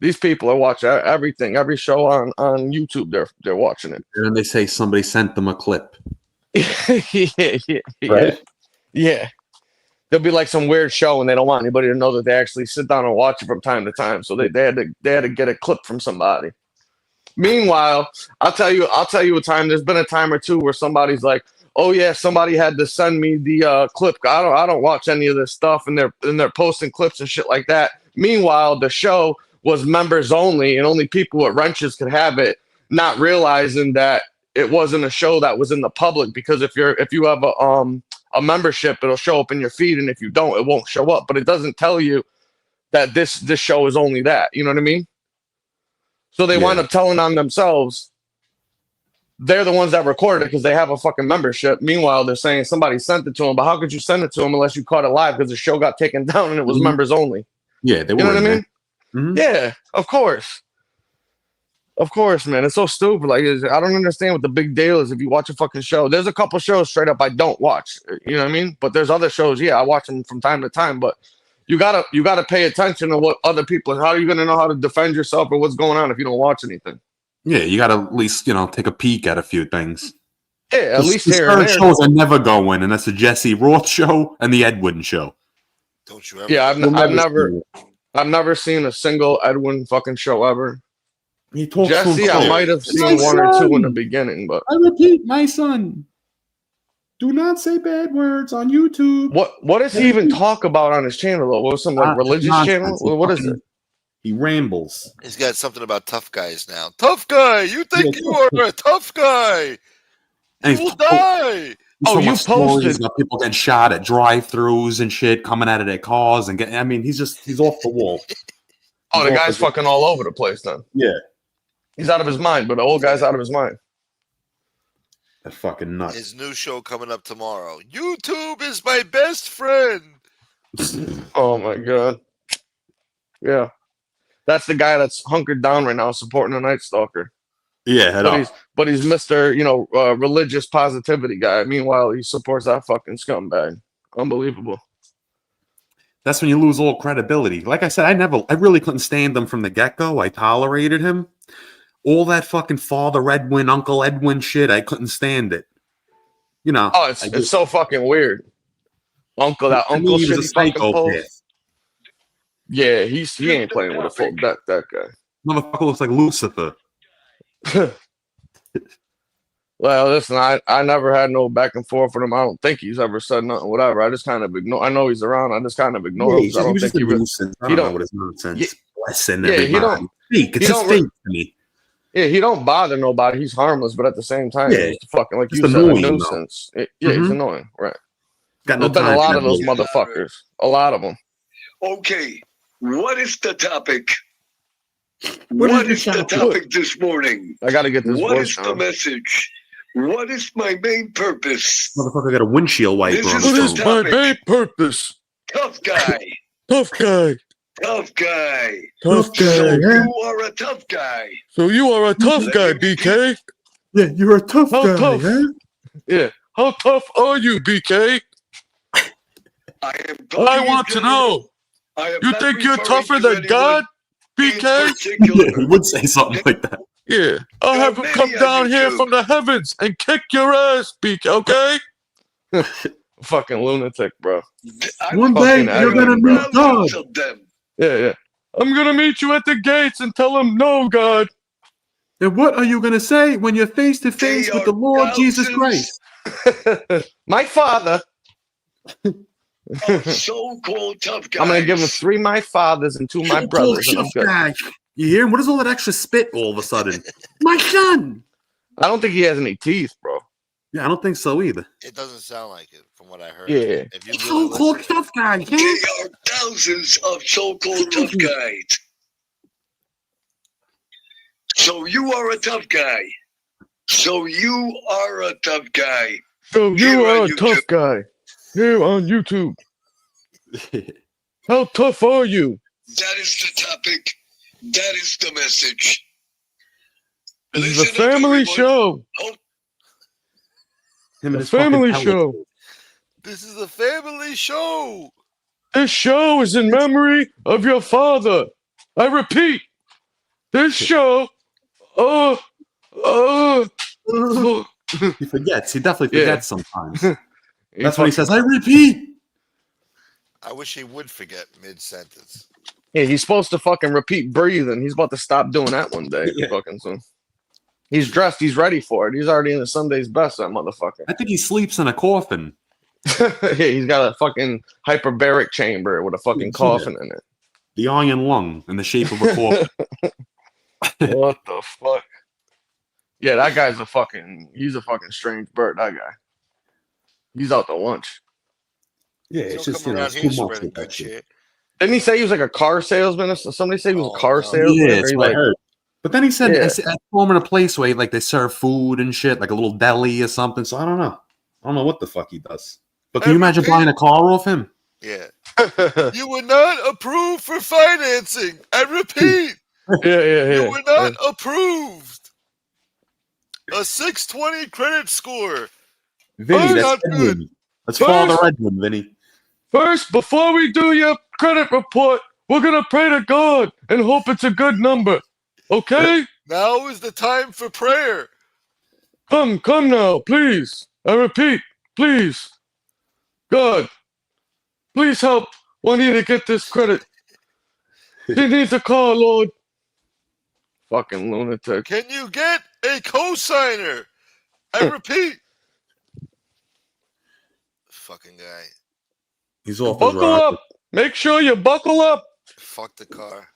These people are watching everything, every show on YouTube. They're watching it. And then they say somebody sent them a clip. Right? Yeah. There'll be like some weird show, and they don't want anybody to know that they actually sit down and watch it from time to time. So they had to get a clip from somebody. Meanwhile, I'll tell you a time. There's been a time or two where somebody's like, "Oh yeah, somebody had to send me the clip. I don't watch any of this stuff," and they're posting clips and shit like that. Meanwhile, the show was members only, and only people with wrenches could have it, not realizing that it wasn't a show that was in the public. Because if you have a membership, it'll show up in your feed, and if you don't, it won't show up. But it doesn't tell you that this show is only that. You know what I mean? So they wind up telling on themselves. They're the ones that recorded it because they have a fucking membership. Meanwhile, they're saying somebody sent it to them, but how could you send it to them unless you caught it live because the show got taken down and it was members only? Yeah, they were. You know what I mean? Mm-hmm. Yeah, of course. Of course, man. It's so stupid. Like, I don't understand what the big deal is if you watch a fucking show. There's a couple shows straight up I don't watch. You know what I mean? But there's other shows, I watch them from time to time. But you gotta pay attention to what other people. How are you gonna know how to defend yourself or what's going on if you don't watch anything? Yeah, you gotta at least take a peek at a few things. Yeah, at least here and there. Shows I never go in, and that's the Jesse Roth show and the Edwin show. Don't you ever? Yeah, I've never seen a single Edwin fucking show ever. Jesse, I might have seen one or two in the beginning, but I repeat, my son, do not say bad words on YouTube. What does he even talk about on his channel though? What, some like religious channel? What is it? He rambles. He's got something about tough guys now. Tough guy, you think you are a tough guy? And you will die. Oh, you posted about people getting shot at drive-thrus and shit, coming out of their cars and getting. I mean, he's off the wall. Oh, the guy's fucking all over the place then. Yeah, he's out of his mind, but the old guy's out of his mind. That's fucking nuts. His new show coming up tomorrow. YouTube is my best friend. Oh my god. Yeah, that's the guy that's hunkered down right now, supporting the Night Stalker. Yeah, but he's Mr. Religious positivity guy. Meanwhile, he supports that fucking scumbag. Unbelievable. That's when you lose all credibility. Like I said, I really couldn't stand him from the get-go. I tolerated him. All that fucking Father Edwin, Uncle Edwin shit, I couldn't stand it. Oh, it's so fucking weird. Uncle shit he fucking pulls. Yeah, he ain't playing with a full that guy. Motherfucker looks like Lucifer. Well, listen, I never had no back and forth with him. I don't think he's ever said nothing, whatever. I just kind of ignore. I know he's around. I just kind of ignore him. I don't think he really. I don't know what his nonsense. Blessing everybody. He don't. It's just fake to me. Yeah, he don't bother nobody. He's harmless, but at the same time, he's fucking like you said, a nuisance. He's annoying, right? There's been a lot of those motherfuckers. A lot of them. Okay, what is the topic? What is the topic this morning? I gotta get this. What is the message? What is my main purpose? Motherfucker got a windshield wiper. What is my main purpose? Tough guy. Tough guy. Tough guy. Tough guy. So you are a tough guy. So you are a tough guy, BK. Yeah, you're a tough guy. Tough? Huh? Yeah. How tough are you, BK? I want to know. You think you're tougher than God, BK? Yeah, he would say something like that. Yeah. I'll have him come down here from the heavens and kick your ass, BK, okay? Fucking lunatic, bro. One day you're gonna meet God. Yeah. I'm gonna meet you at the gates and tell him no, God. And what are you gonna say when you're face to face with the Lord Jesus Christ? My father. So-called tough guys. I'm gonna give him 3 my fathers and 2 my brothers, and I'm good. Guy. You hear him? What is all that extra spit all of a sudden? My son. I don't think he has any teeth, bro. Yeah, I don't think so either. It doesn't sound like it from what I heard. Yeah. If you So-called tough guy. There are thousands of so-called tough guys. So you are a tough guy. So you are a tough guy. So you are a tough guy. Here on YouTube. How tough are you? That is the topic. That is the message. This is a family show. Him a family show. This is a family show. This show is in memory of your father. I repeat, this show. He forgets. He definitely forgets sometimes. That's fucking- when he says, I repeat. I wish he would forget mid-sentence. Yeah, he's supposed to fucking repeat breathing. He's about to stop doing that one day. Yeah. Fucking soon. He's dressed. He's ready for it. He's already in the Sunday's best, that motherfucker. I think he sleeps in a coffin. Yeah, he's got a fucking hyperbaric chamber with a fucking coffin in it. The iron lung in the shape of a coffin. What the fuck? Yeah, that guy's he's a fucking strange bird, that guy. He's out to lunch. Yeah, it's just, come around it's here too much spreading with that good shit. shit. Didn't he say he was like a car salesman? Or somebody said he was a car salesman. Yeah, or that's he what I like, heard. But then he said, Yeah. I saw him in a place where like they serve food and shit, like a little deli or something. So I don't know. I don't know what the fuck he does. But can you imagine buying a car off him? Yeah. You were not approved for financing. I repeat. Yeah. You were not approved. A 620 credit score. Vinny, that's not good. Edwin. That's Father Edwin, Vinny. First, before we do your credit report, we're gonna pray to God and hope it's a good number. Okay? Now is the time for prayer. Come now, please. I repeat, please. God, please help Juanita to get this credit. She needs a car, Lord. Fucking lunatic. Can you get a cosigner? I repeat. Fucking guy. He's off his Buckle rocker. up. Make sure you buckle up. Fuck the car.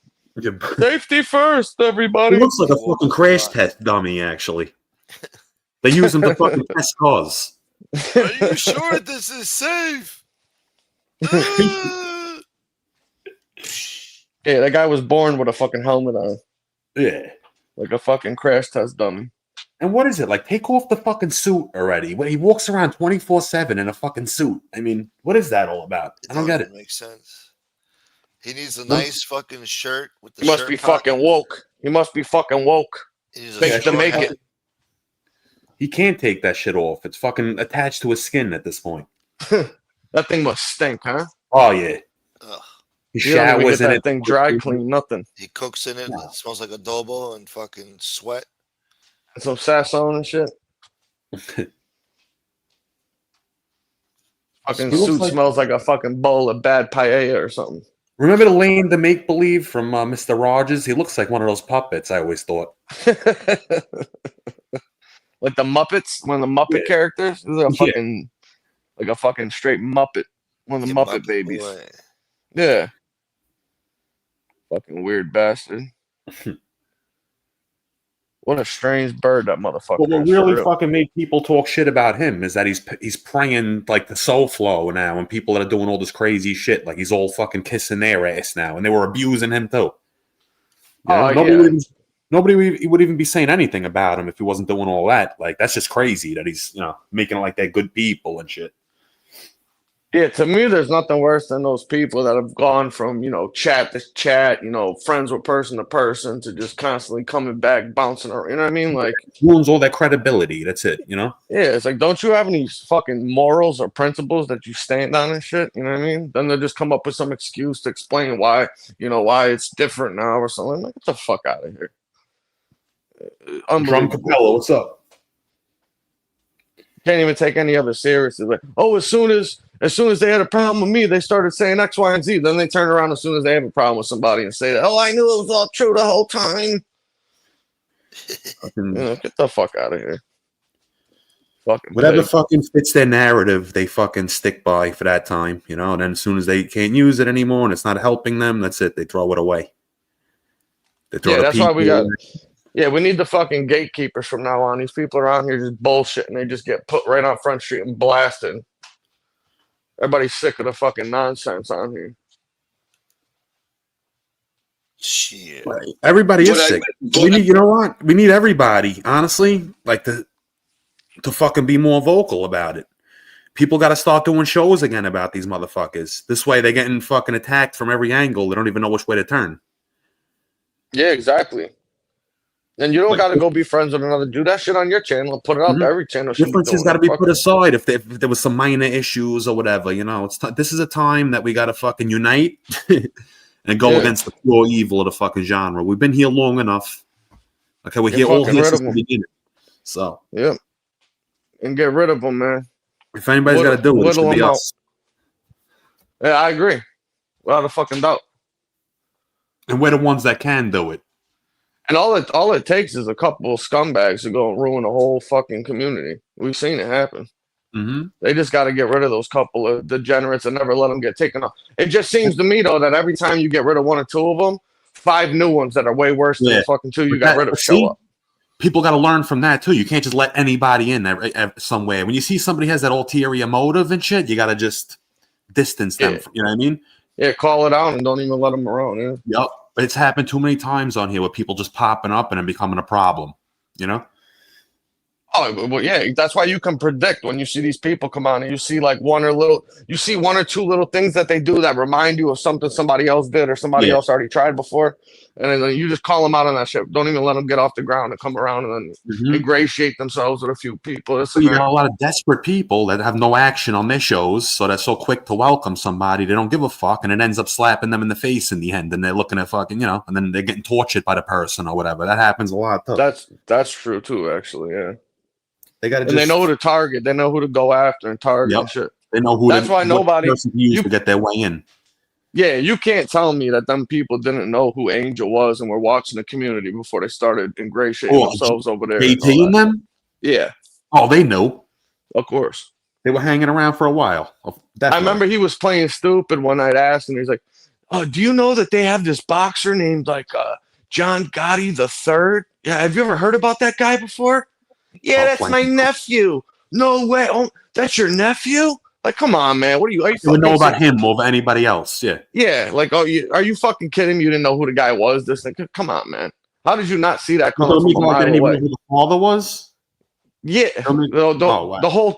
Safety first, everybody. He looks like a fucking crash test dummy, actually. They use him to fucking test cars. Are you sure this is safe? Yeah, that guy was born with a fucking helmet on. Yeah. Like a fucking crash test dummy. And what is it? Like, take off the fucking suit already. He walks around 24/7 in a fucking suit. I mean, what is that all about? I don't get it. Makes sense. He needs a nice fucking shirt with the He must be fucking woke. He must be fucking woke. Fake to make it. He can't take that shit off. It's fucking attached to his skin at this point. That thing must stink, huh? Oh, yeah. He You don't even showers get in that it. thing dry clean, nothing. He cooks in it. It smells like adobo and fucking sweat. And some sasson and shit. Fucking He looks suit like- smells like a fucking bowl of bad paella or something. Remember Elaine the Make Believe from Mr. Rogers? He looks like one of those puppets, I always thought. Like the Muppets, one of the Muppet characters. This is a fucking, like a fucking straight Muppet. One of the Muppet babies. Boy. Yeah. Fucking weird bastard. What a strange bird that motherfucker Well, what is, for really real. fucking made people talk shit about him is that he's praying like the soul flow now, and people that are doing all this crazy shit, like he's all fucking kissing their ass now, and they were abusing him too. You know, nobody would even be saying anything about him if he wasn't doing all that. Like, that's just crazy that he's making it like they're good people and shit. Yeah, to me, there's nothing worse than those people that have gone from, chat to chat, friends with person to person to just constantly coming back, bouncing around. You know what I mean? Like, ruins all that credibility. That's it, yeah, it's like, don't you have any fucking morals or principles that you stand on and shit? You know what I mean? Then they'll just come up with some excuse to explain why, why it's different now or something. Like, get the fuck out of here. Drum Unbelievable. Capella, what's up? Can't even take any of it seriously. Like, oh, as soon as they had a problem with me, they started saying X, Y, and Z. Then they turn around as soon as they have a problem with somebody and say, "Oh, I knew it was all true the whole time." Get the fuck out of here. Fucking whatever pig. fucking fits their narrative, they fucking stick by for that time, And then as soon as they can't use it anymore and it's not helping them, that's it. They throw it away. They throw Yeah, that's why we people. Yeah, we need the fucking gatekeepers from now on. These people around here just bullshitting. They just get put right on Front Street and blasted. Everybody's sick of the fucking nonsense on here. Shit. Everybody is sick. We need, you know what? We need everybody, honestly, like to fucking be more vocal about it. People got to start doing shows again about these motherfuckers. This way, they're getting fucking attacked from every angle. They don't even know which way to turn. Yeah, exactly. And you don't got to go be friends with another. Do that shit on your channel. Put it up. Every channel should be doing Differences got to be put aside if there was some minor issues or whatever. This is a time that we got to fucking unite and go against the pure evil of the fucking genre. We've been here long enough. Okay, we're here all here since the beginning. So yeah, and get rid of them, man. If anybody's got to do it, it should be us. Yeah, I agree, without a fucking doubt. And we're the ones that can do it. And all it takes is a couple of scumbags to go and ruin a whole fucking community. We've seen it happen. Mm-hmm. They just got to get rid of those couple of degenerates and never let them get taken off. It just seems to me, though, that every time you get rid of one or two of them, 5 new ones that are way worse than the fucking 2 you got rid of show up. People got to learn from that, too. You can't just let anybody in somewhere. When you see somebody has that ulterior motive and shit, you got to just distance them. You know what I mean? Yeah, call it out and don't even let them around. Yeah. Yep. It's happened too many times on here with people just popping up and then becoming a problem, Oh, well, yeah, that's why you can predict when you see these people come on and you see like one or two little things that they do that remind you of something somebody else did or somebody else already tried before. And then you just call them out on that shit. Don't even let them get off the ground and come around and then ingratiate themselves with a few people. You got a lot of desperate people that have no action on their shows, so they're so quick to welcome somebody. They don't give a fuck, and it ends up slapping them in the face in the end, and they're looking at fucking, and then they're getting tortured by the person or whatever. That happens a lot, though. That's true, too, actually, yeah. They got they know who to target. They know who to go after and target and shit. They know who. That's why nobody to get their way in. Yeah, you can't tell me that them people didn't know who Angel was and were watching the community before they started ingratiating themselves over there. JT and them? Yeah. Oh, they knew. Of course. They were hanging around for a while. I remember he was playing stupid one night. Asked him, he's like, "Oh, do you know that they have this boxer named like John Gotti the Third? Yeah, have you ever heard about that guy before?" Yeah, that's my nephew. No way. Oh, that's your nephew? Like, come on, man. What are you? You would know about him over anybody else. Yeah. Yeah. Like, are you fucking kidding me? You didn't know who the guy was? This thing. Come on, man. How did you not see that coming from a mile away? Didn't even know who the father was? Yeah. The whole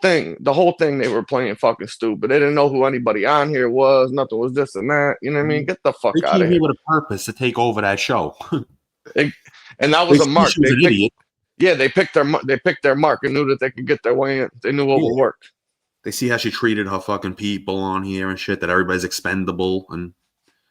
thing, they were playing fucking stupid. They didn't know who anybody on here was. Nothing was this and that. You know what I mean? Get the fuck out of here. They came here with a purpose to take over that show. And that was a mark. They picked their mark and knew that they could get their way in. They knew what would work. They see how she treated her fucking people on here and shit, that everybody's expendable. And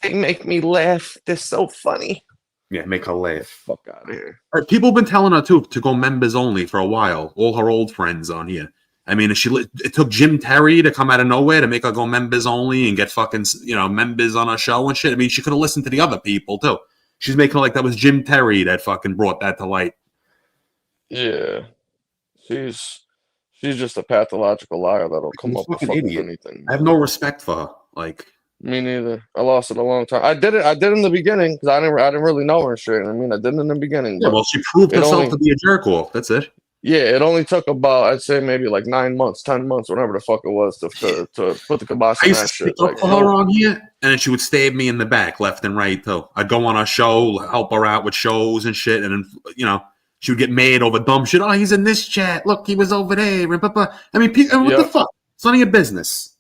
they make me laugh. They're so funny. Yeah, make her laugh. Fuck out of here. People have been telling her, too, to go members only for a while. All her old friends on here. I mean, it took Jim Terry to come out of nowhere to make her go members only and get fucking, members on her show and shit. I mean, she could have listened to the other people, too. She's making it like that was Jim Terry that fucking brought that to light. Yeah. She's just a pathological liar that'll come up with fucking anything. I have no respect for her. Like, me neither. I lost it a long time. I did in the beginning because I didn't really know her and shit. I mean, I did in the beginning. Yeah, well, she proved herself to be a jerk off. That's it. Yeah, it only took about, I'd say maybe like 9 months, 10 months, whatever the fuck it was to put the kibosh on that shit. I used to her on here, and then she would stab me in the back, left and right, too. I'd go on her show, help her out with shows and shit, and then, she would get mad over dumb shit. Oh, he's in this chat. Look, he was over there. I mean, what the fuck? It's none of your business.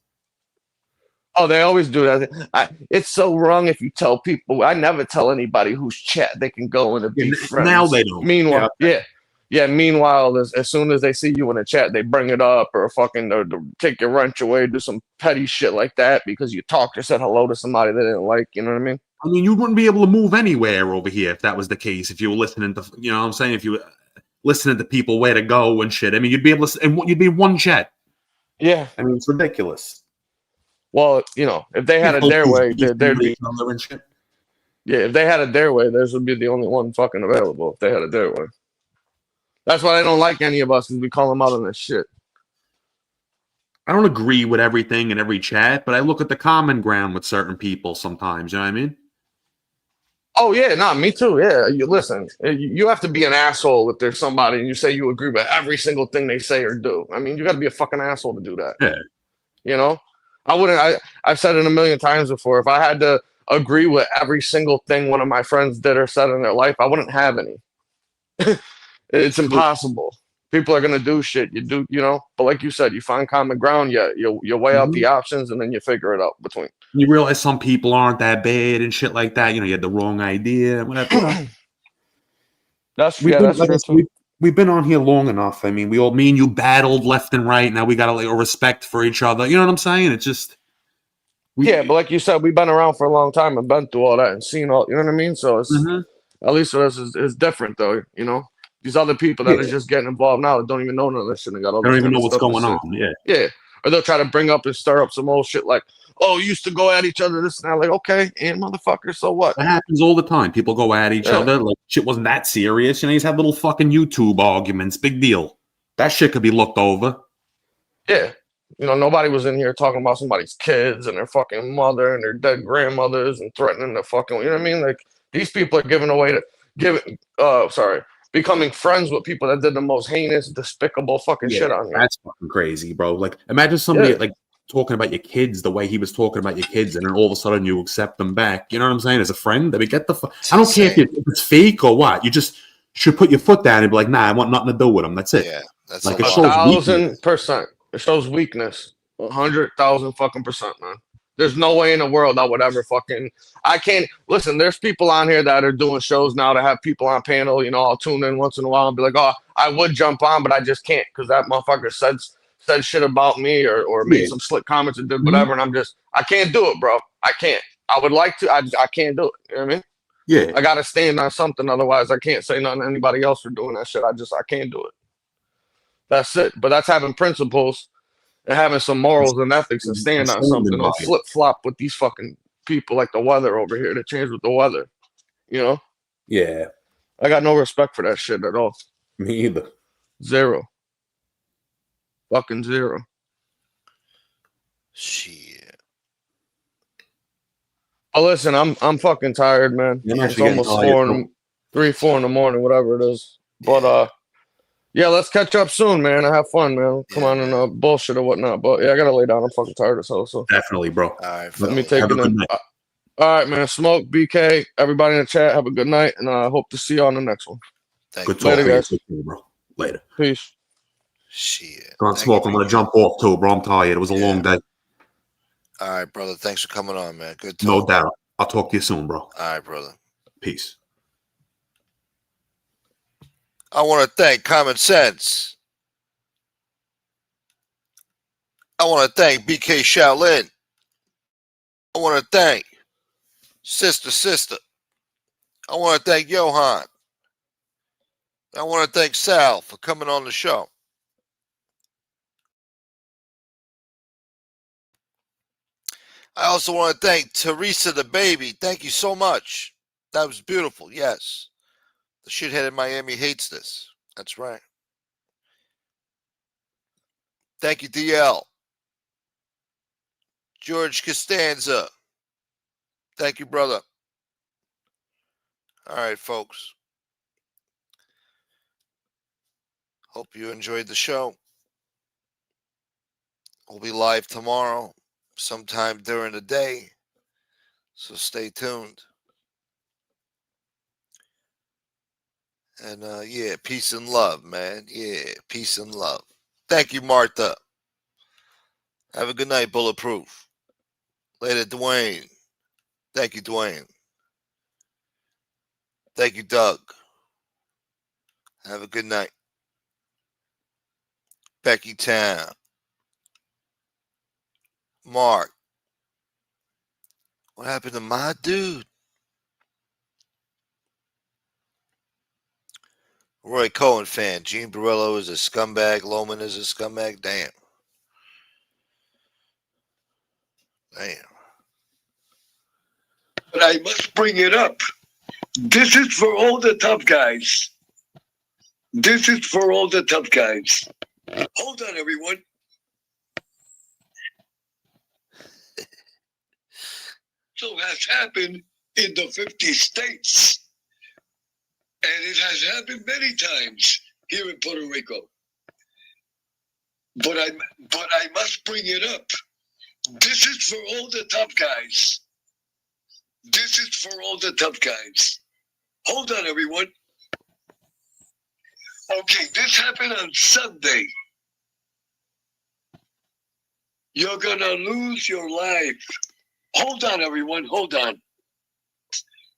Oh, they always do that. It's so wrong if you tell people. I never tell anybody whose chat they can go in and be friends. Now they don't. Meanwhile, yeah. Meanwhile, as soon as they see you in a chat, they bring it up or or take your wrench away, do some petty shit like that because you talked or said hello to somebody they didn't like. You know what I mean? I mean, you wouldn't be able to move anywhere over here if that was the case. If you were listening to, you know what I'm saying? If you were listening to people where to go and shit. I mean, you'd be able to, and you'd be in one chat. Yeah. I mean, it's ridiculous. Well, you know, if they had it their way, there'd be. Yeah, if they had it their way, theirs would be the only one fucking available. If they had it their way. That's why they don't like any of us, because we call them out on this shit. I don't agree with everything in every chat, but I look at the common ground with certain people sometimes. You know what I mean? Oh yeah, no, me too. Yeah, you listen. You have to be an asshole if there's somebody and you say you agree with every single thing they say or do. I mean, you got to be a fucking asshole to do that. Yeah. You know, I wouldn't. I've said it a million times before. If I had to agree with every single thing one of my friends did or said in their life, I wouldn't have any. It's impossible. People are gonna do shit. You do, you know. But like you said, you find common ground. You weigh out the options and then you figure it out between. You realize some people aren't that bad and shit like that. You know, you had the wrong idea, whatever. You know. That's true too. We've been on here long enough. I mean, me and you battled left and right. Now we got a respect for each other. You know what I'm saying? It's just. But like you said, we've been around for a long time and been through all that and seen all. You know what I mean? So it's at least for us, it's different though. You know, these other people that are just getting involved now that don't even know none of this shit and got all. They don't even know what's going on. Yeah. Or they'll try to bring up and stir up some old shit like, oh, you used to go at each other, this and that. Like, okay, and motherfucker, so what? That happens all the time. People go at each other. Like, shit wasn't that serious. You know, you just have little fucking YouTube arguments. Big deal. That shit could be looked over. Yeah. You know, nobody was in here talking about somebody's kids and their fucking mother and their dead grandmothers and threatening to fucking, you know what I mean? Like, these people are giving away becoming friends with people that did the most heinous, despicable fucking shit on here. That's fucking crazy, bro. Like, imagine somebody like talking about your kids the way he was talking about your kids, and then all of a sudden you accept them back. You know what I'm saying? As a friend, I mean, get the fuck. I don't care if it's fake or what. You just should put your foot down and be like, nah, I want nothing to do with them. That's it. Yeah, that's like 1,000%. It shows weakness. 100,000 fucking percent, man. There's no way in the world I would ever fucking. I can't listen. There's people on here that are doing shows now to have people on panel. You know, I'll tune in once in a while and be like, oh, I would jump on, but I just can't because that motherfucker said shit about me or made some slick comments and did whatever, and I can't do it, bro. I can't. I would like to. I can't do it. You know what I mean? Yeah. I gotta stand on something, otherwise I can't say nothing to anybody else for doing that shit. I can't do it. That's it. But that's having principles and having some morals and ethics and stand on something. Don't flip flop with these fucking people like the weather over here. They change with the weather. You know? Yeah. I got no respect for that shit at all. Me either. Zero. Fucking zero. Shit. Oh, listen, I'm fucking tired, man. It's almost 4 in the morning, whatever it is. But yeah, let's catch up soon, man. I have fun, man. Come on and bullshit or whatnot. But yeah, I gotta lay down. I'm fucking tired as hell. So definitely, bro. All right, let me take it in. All right, man. Smoke, BK, everybody in the chat. Have a good night, and I hope to see you on the next one. Good talk, later, guys. Bro. Later. Peace. Shit. Come on, Smoke. I'm gonna jump off too, bro. I'm tired. It was a long day. All right, brother. Thanks for coming on, man. Good talk. No doubt. I'll talk to you soon, bro. All right, brother. Peace. I want to thank Common Sense. I want to thank BK Shaolin. I want to thank Sista. I want to thank Yohan. I want to thank Sal for coming on the show. I also want to thank Teresa the baby. Thank you so much. That was beautiful. Yes. The shithead in Miami hates this. That's right. Thank you, DL. George Costanza. Thank you, brother. All right, folks. Hope you enjoyed the show. We'll be live tomorrow, sometime during the day. So stay tuned. And yeah, peace and love, man. Yeah, peace and love. Thank you, Martha. Have a good night, Bulletproof. Later, Dwayne. Thank you, Dwayne. Thank you, Doug. Have a good night. Becky Town. Mark. What happened to my dude? Roy Cohen fan. Gene Barillo is a scumbag. Loman is a scumbag. Damn. But I must bring it up. This is for all the tough guys. This is for all the tough guys. Hold on, everyone. So has happened in the 50 states. And it has happened many times here in Puerto Rico. But I must bring it up. This is for all the tough guys. This is for all the tough guys. Hold on, everyone. Okay, this happened on Sunday. You're gonna lose your life. Hold on, everyone. Hold on.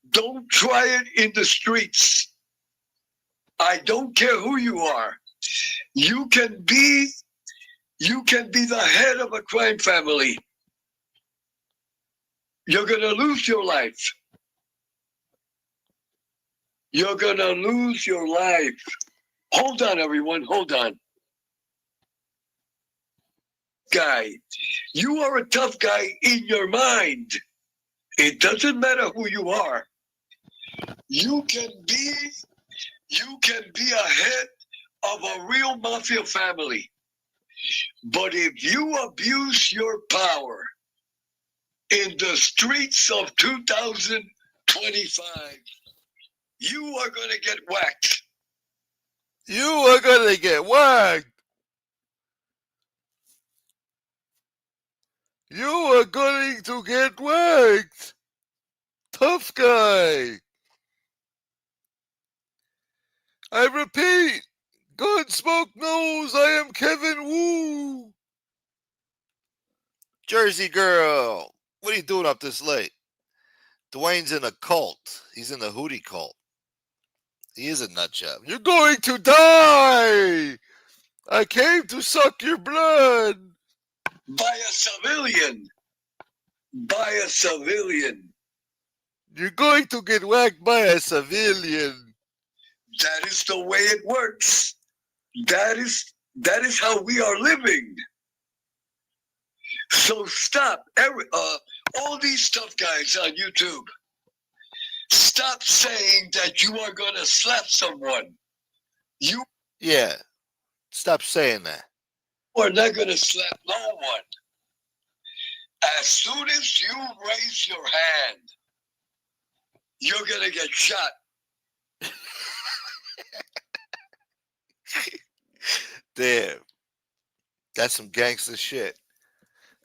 Don't try it in the streets. I don't care who you are. You can be the head of a crime family. You're gonna lose your life. You're gonna lose your life. Hold on, everyone. Hold on. Guy, you are a tough guy in your mind. It doesn't matter who you are. You can be a head of a real mafia family. But if you abuse your power in the streets of 2025, you are going to get whacked. You are going to get whacked. You are going to get whacked. Tough guy. I repeat, Gunsmoke knows I am Kevin Wu. Jersey girl, what are you doing up this late? Dwayne's in a cult. He's in the Hootie cult. He is a nut job. You're going to die. I came to suck your blood. By a civilian. By a civilian. You're going to get whacked by a civilian. That is the way it works. That is how we are living. So stop. All these tough guys on YouTube, stop saying that you are going to slap someone. Yeah. Stop saying that. You are not going to slap no one. As soon as you raise your hand, you're going to get shot. Damn. That's some gangster shit.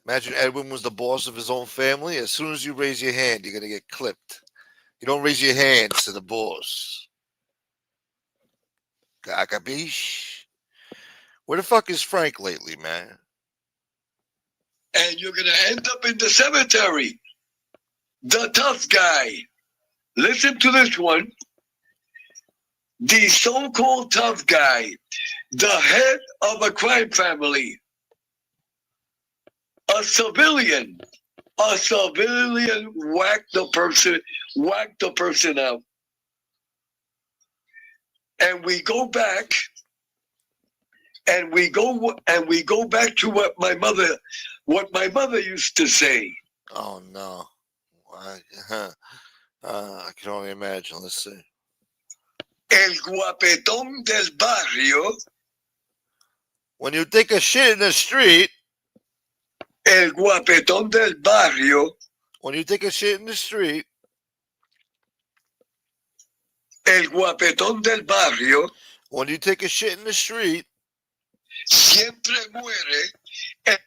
Imagine Edwin was the boss of his own family. As soon as you raise your hand, you're going to get clipped. You don't raise your hands to the boss. Cacabiche. Where the fuck is Frank lately, man? And you're going to end up in the cemetery. The tough guy. Listen to this one. The so-called tough guy, the head of a crime family, a civilian whacked the person out. And we go back back to what my mother used to say. Oh no. I can only imagine. Let's see. El guapetón del barrio. When you take a shit in the street. El guapetón del barrio. When you take a shit in the street. El guapetón del barrio. When you take a shit in the street. Siempre muere.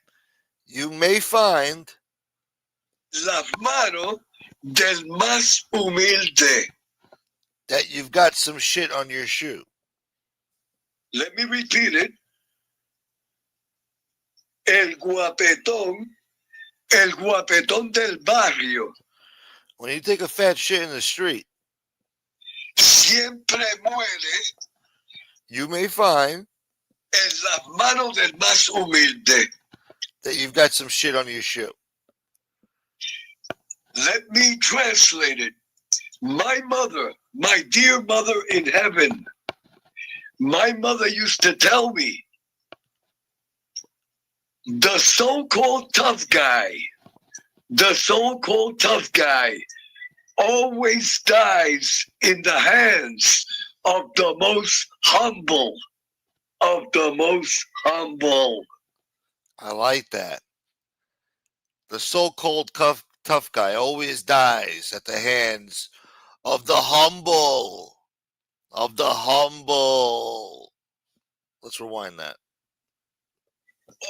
You may find. Las manos del más humilde. That you've got some shit on your shoe. Let me repeat it. El guapetón El guapetón del barrio. When you take a fat shit in the street, siempre muere you may find en las manos del más humilde. that you've got some shit on your shoe. Let me translate it. My mother, my dear mother in heaven, my mother used to tell me, the so-called tough guy always dies in the hands of the most humble. I like that. The so-called tough guy always dies at the hands of the humble. Let's rewind that.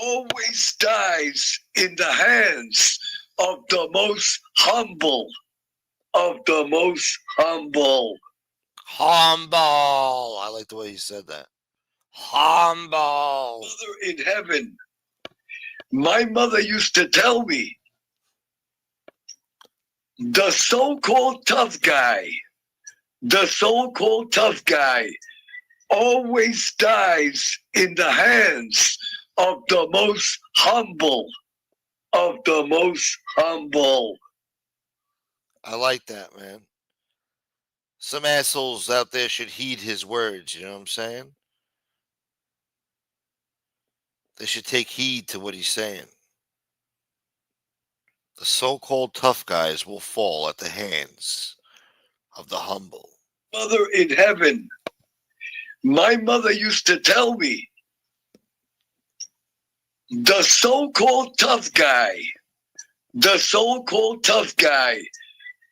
Always dies in the hands of the most humble. Humble. I like the way you said that. Humble. Mother in heaven, my mother used to tell me, the so-called tough guy always dies in the hands of the most humble. I like that, man. Some assholes out there should heed his words, you know what I'm saying? They should take heed to what he's saying. The so-called tough guys will fall at the hands of the humble. Mother in heaven, my mother used to tell me, the so-called tough guy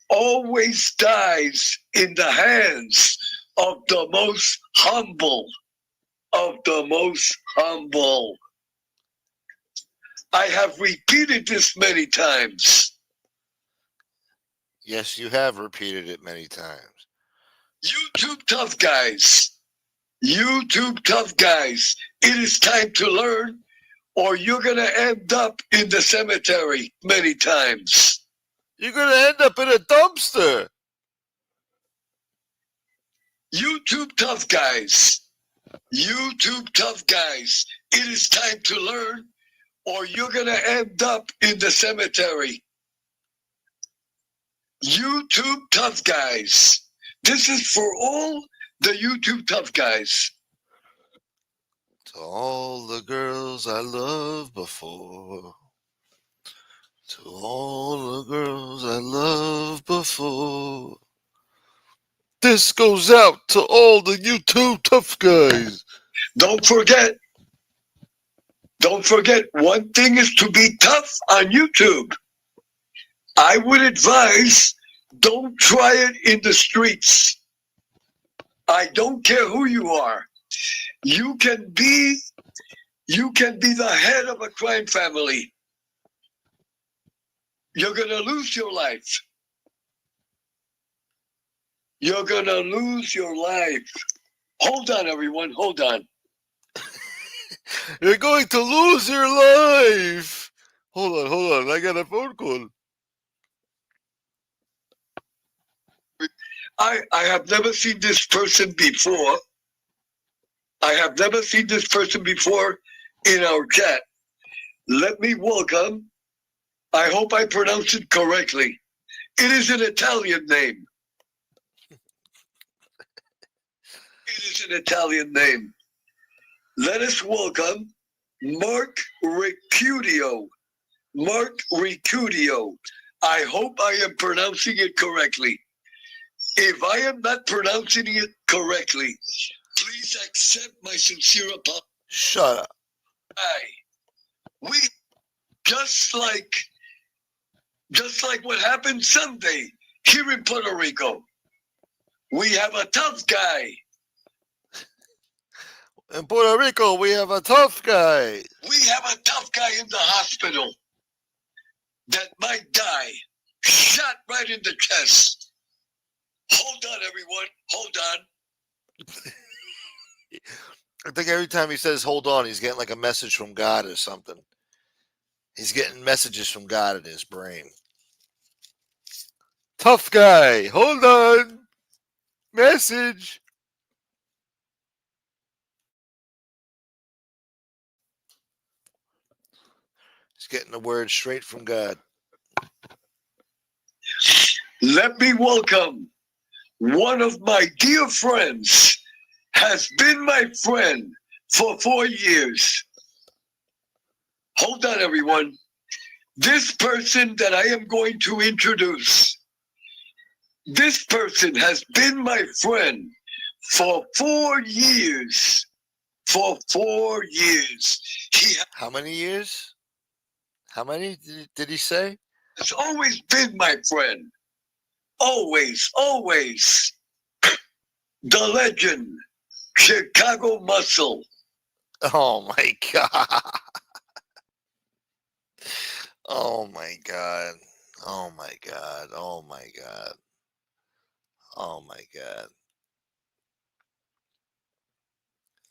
always dies in the hands of the most humble. I have repeated this many times. Yes, you have repeated it many times. YouTube tough guys, it is time to learn, or you're going to end up in the cemetery many times. You're going to end up in a dumpster. YouTube tough guys, it is time to learn, or you're going to end up in the cemetery. YouTube tough guys. This is for all the YouTube tough guys. To all the girls I loved before. To all the girls I loved before. This goes out to all the YouTube tough guys. Don't forget, one thing is to be tough on YouTube. I would advise, don't try it in the streets. I don't care who you are. You can be the head of a crime family. You're going to lose your life. You're going to lose your life. Hold on, everyone. Hold on. You're going to lose your life. Hold on. I got a phone call. I have never seen this person before. In our chat. Let me welcome. I hope I pronounced it correctly. It is an Italian name. Let us welcome Mark Ricudio. I hope I am pronouncing it correctly. If I am not pronouncing it correctly, please accept my sincere apology. Shut up. We just like what happened Sunday here in Puerto Rico. We have a tough guy. In Puerto Rico, we have a tough guy. We have a tough guy in the hospital that might die, shot right in the chest. Hold on, everyone. Hold on. I think every time he says hold on, he's getting like a message from God or something. He's getting messages from God in his brain. Tough guy, hold on. Message. He's getting the word straight from God. Let me welcome one of my dear friends, has been my friend for 4 years. Hold on, everyone. This person that I am going to introduce, this person has been my friend for 4 years. For 4 years. How many years? How many did he say? Has always been my friend. Always, always. The legend, Chicago Muscle. Oh my God. Oh my God. Oh my God. Oh my God. Oh my God.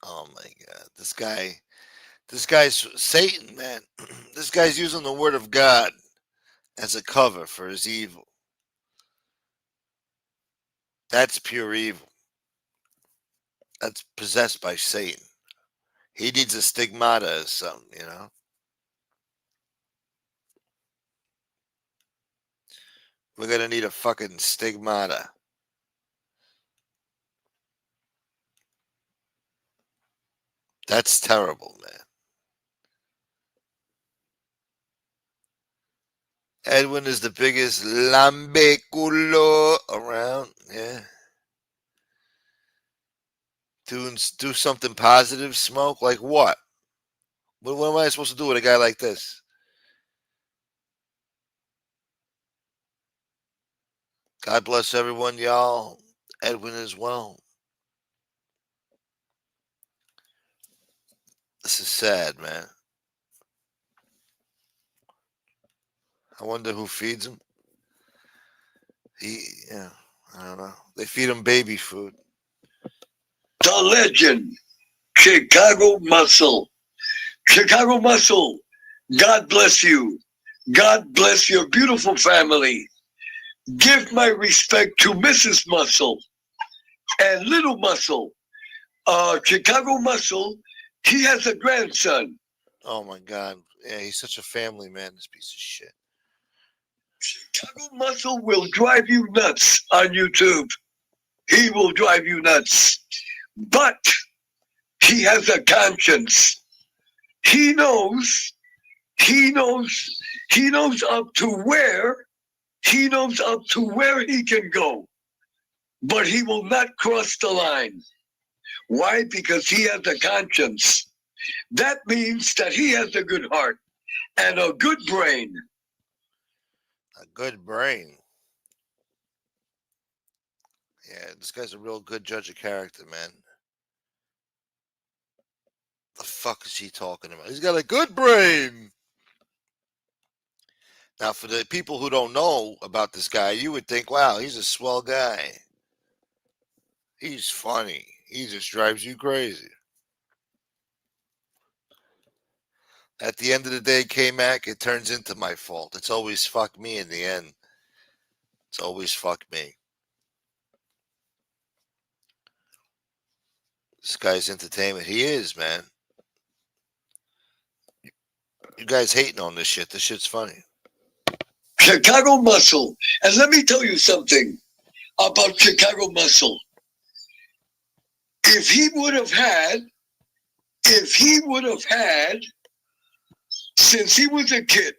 Oh my God. This guy's Satan, man. This guy's using the word of God as a cover for his evil. That's pure evil. That's possessed by Satan. He needs a stigmata or something, you know? We're going to need a fucking stigmata. That's terrible, man. Edwin is the biggest lambeculo around. Yeah. Do something positive, Smoke? Like what? What am I supposed to do with a guy like this? God bless everyone, y'all. Edwin as well. This is sad, man. I wonder who feeds him. Yeah, I don't know. They feed him baby food. The legend, Chicago Muscle. Chicago Muscle, God bless you. God bless your beautiful family. Give my respect to Mrs. Muscle and Little Muscle. Chicago Muscle, he has a grandson. Oh my God. Yeah, he's such a family man, this piece of shit. Chicago Muscle will drive you nuts on YouTube. He will drive you nuts. But he has a conscience. He knows up to where he can go. But he will not cross the line. Why? Because he has a conscience. That means that he has a good heart and a good brain. A good brain. Yeah, this guy's a real good judge of character, man. The fuck is he talking about? He's got a good brain. Now, for the people who don't know about this guy, you would think, wow, he's a swell guy. He's funny. He just drives you crazy. At the end of the day, K-Mac, it turns into my fault. It's always fuck me in the end. It's always fuck me. This guy's entertainment. He is, man. You guys hating on this shit. This shit's funny. Chicago Muscle. And let me tell you something about Chicago Muscle. If he would have had, since he was a kid,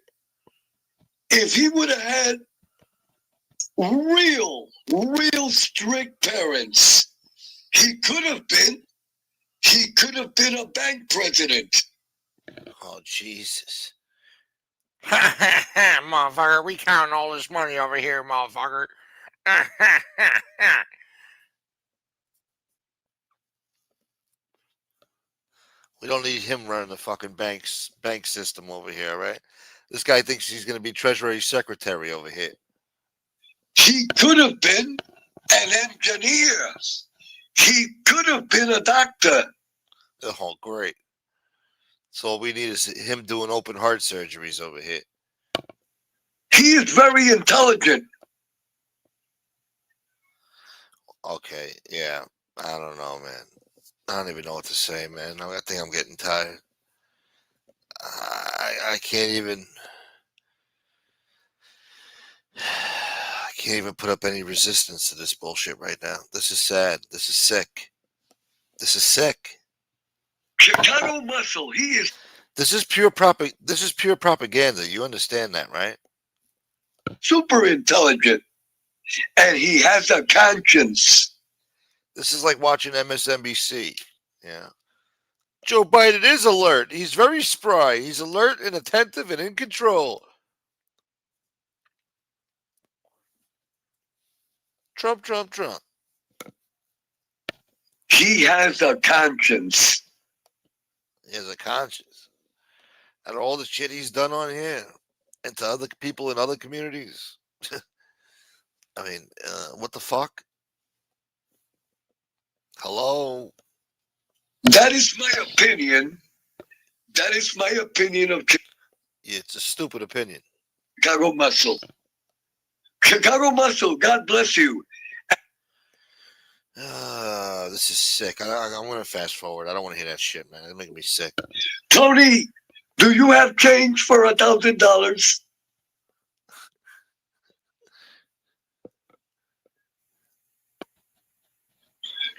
if he would have had real strict parents, he could have been a bank president. Oh, Jesus. Motherfucker, we counting all this money over here, motherfucker. We don't need him running the fucking bank system over here, right? This guy thinks he's going to be Treasury Secretary over here. He could have been an engineer. He could have been a doctor. Oh, great. So all we need is him doing open heart surgeries over here. He is very intelligent. Okay, yeah. I don't know, man. I don't even know what to say, man. I think I'm getting tired. I can't even. I can't even put up any resistance to this bullshit right now. This is sad. This is sick. This is sick. Chicago Muscle. He is. This is pure propaganda. You understand that, right? Super intelligent, and he has a conscience. This is like watching MSNBC. Yeah. Joe Biden is alert. He's very spry. He's alert and attentive and in control. Trump. He has a conscience. He has a conscience. And all the shit he's done on here and to other people in other communities. I mean, what the fuck? Hello? That is my opinion. That is my opinion of It's a stupid opinion. Chicago Muscle. Chicago Muscle, God bless you. This is sick. I'm going to fast forward. I don't want to hear that shit, man. It's making me sick. Tony, do you have change for $1,000?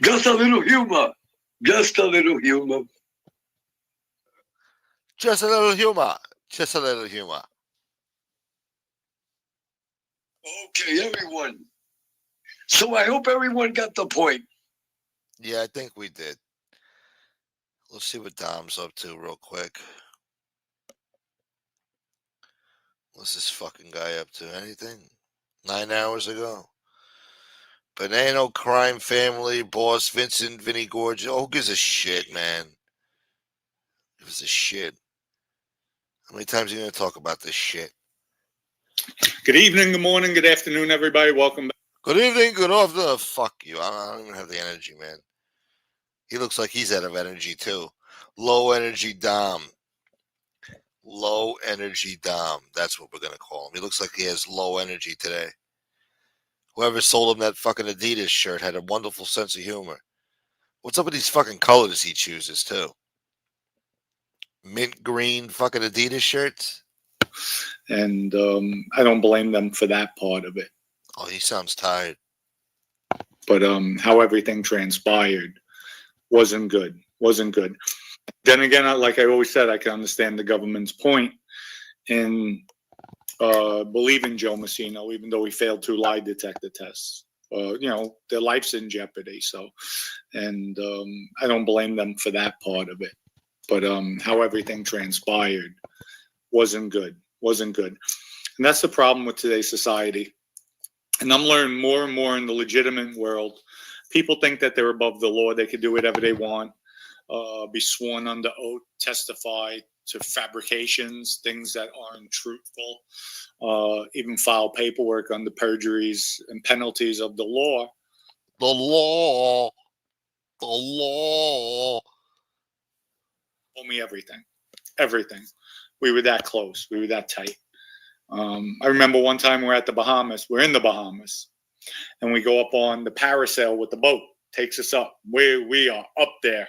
Just a little humor. Just a little humor. Just a little humor. Just a little humor. Okay, everyone. So I hope everyone got the point. Yeah, I think we did. Let's see what Dom's up to real quick. What's this fucking guy up to? Anything? 9 hours ago? Banana crime family, boss Vincent, Vinny Gorge. Oh, who gives a shit, man? Who gives a shit? How many times are you going to talk about this shit? Good evening, good morning, good afternoon, everybody. Welcome back. Good evening, good afternoon. Fuck you. I don't even have the energy, man. He looks like he's out of energy, too. Low energy Dom. Low energy Dom. That's what we're going to call him. He looks like he has low energy today. Whoever sold him that fucking Adidas shirt had a wonderful sense of humor. What's up with these fucking colors he chooses, too? Mint green fucking Adidas shirts? And I don't blame them for that part of it. Oh, he sounds tired. But how everything transpired wasn't good. Wasn't good. Then again, like I always said, I can understand the government's point in believing Joe Messina, even though he failed 2 lie detector tests. Their life's in jeopardy. So, and I don't blame them for that part of it. But how everything transpired wasn't good. Wasn't good. And that's the problem with today's society. And I'm learning more and more in the legitimate world. People think that they're above the law. They can do whatever they want, be sworn under oath, testify to fabrications, things that aren't truthful, even file paperwork under perjuries and penalties of the law. The law. The law. Told me everything. Everything. We were that close. We were that tight. I remember one time we're at the Bahamas. We're in the Bahamas. And we go up on the parasail with the boat. Takes us up. We are up there.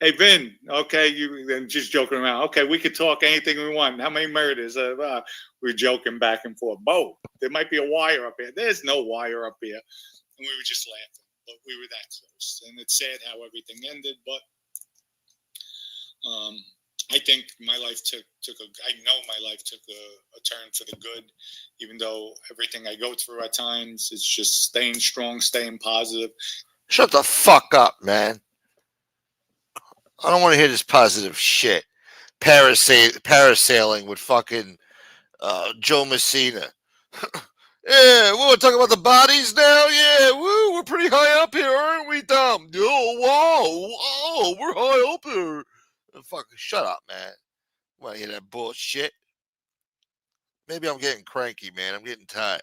Hey, Vin. Okay, you just joking around. Okay, we could talk anything we want. How many murders? We're joking back and forth. Bo, there might be a wire up here. There's no wire up here. And we were just laughing. But we were that close. And it's sad how everything ended. But I think my life took a turn for the good, even though everything I go through at times is just staying strong, staying positive. Shut the fuck up, man. I don't want to hear this positive shit. Parasailing with fucking Joe Messina. Yeah, we want to talk about the bodies now? Yeah, woo, we're pretty high up here, aren't we, Dom? Oh, wow, we're high up here. Fucking shut up, man. Want to hear that bullshit? Maybe I'm getting cranky, man. I'm getting tired.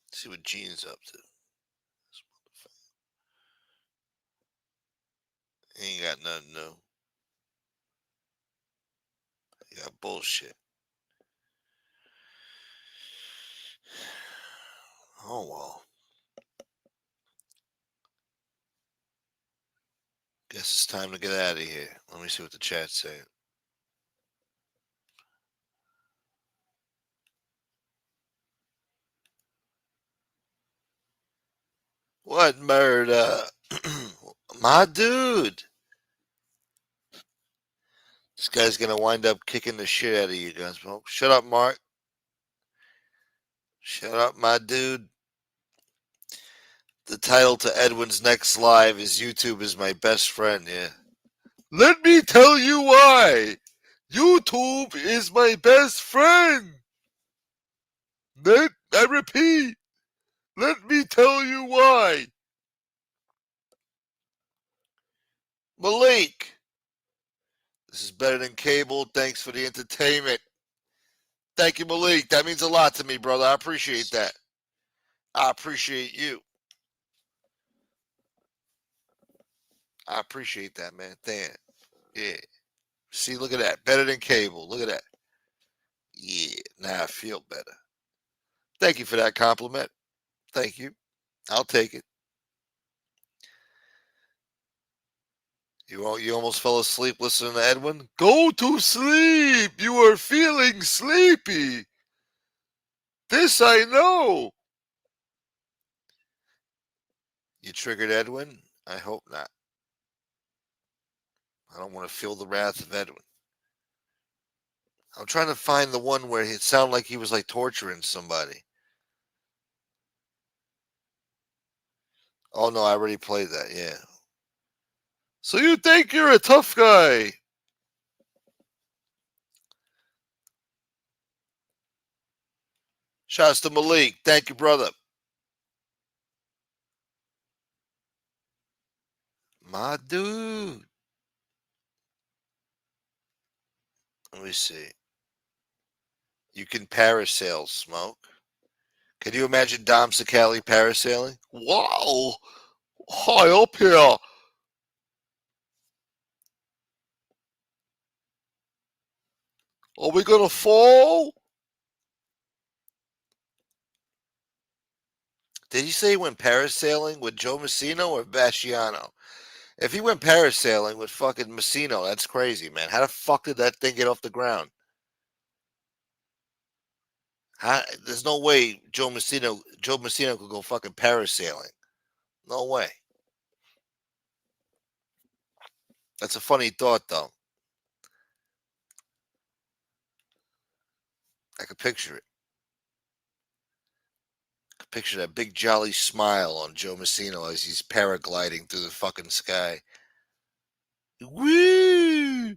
Let's see what Gene's up to. He ain't got nothing new. He got bullshit. Oh, well. Guess it's time to get out of here. Let me see what the chat's saying. What murder? My dude. This guy's going to wind up kicking the shit out of you guys. Well, shut up, Mark. Shut up, my dude. The title to Edwin's next live is YouTube is my best friend, yeah. Let me tell you why. YouTube is my best friend. I repeat. Let me tell you why. Malik. This is better than cable. Thanks for the entertainment. Thank you, Malik. That means a lot to me, brother. I appreciate that. I appreciate you. I appreciate that, man. Damn. Yeah. See, look at that. Better than cable. Look at that. Yeah. Now I feel better. Thank you for that compliment. Thank you. I'll take it. You almost fell asleep listening to Edwin? Go to sleep. You are feeling sleepy. This I know. You triggered Edwin? I hope not. I don't want to feel the wrath of Edwin. I'm trying to find the one where it sounded like he was like torturing somebody. Oh, no, I already played that, yeah. So you think you're a tough guy? Shouts to Malik. Thank you, brother. My dude. Let me see. You can parasail, Smoke. Can you imagine Dom Sicali parasailing? Wow. High up here. Are we going to fall? Did he say he went parasailing with Joe Messino or Basciano? If he went parasailing with fucking Messino, that's crazy, man. How the fuck did that thing get off the ground? There's no way Joe Messino could go fucking parasailing. No way. That's a funny thought, though. I could picture it. I could picture that big jolly smile on Joe Messino as he's paragliding through the fucking sky. Woo!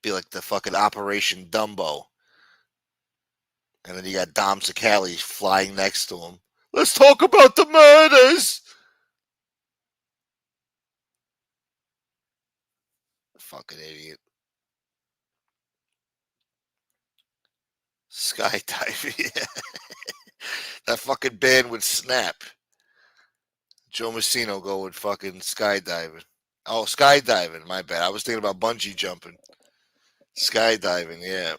Be like the fucking Operation Dumbo. And then you got Dom Sicali flying next to him. Let's talk about the murders! Fucking idiot. Skydiving. Yeah. That fucking band would snap. Joe Messino go with fucking skydiving. Oh, skydiving. My bad. I was thinking about bungee jumping. Skydiving, yeah.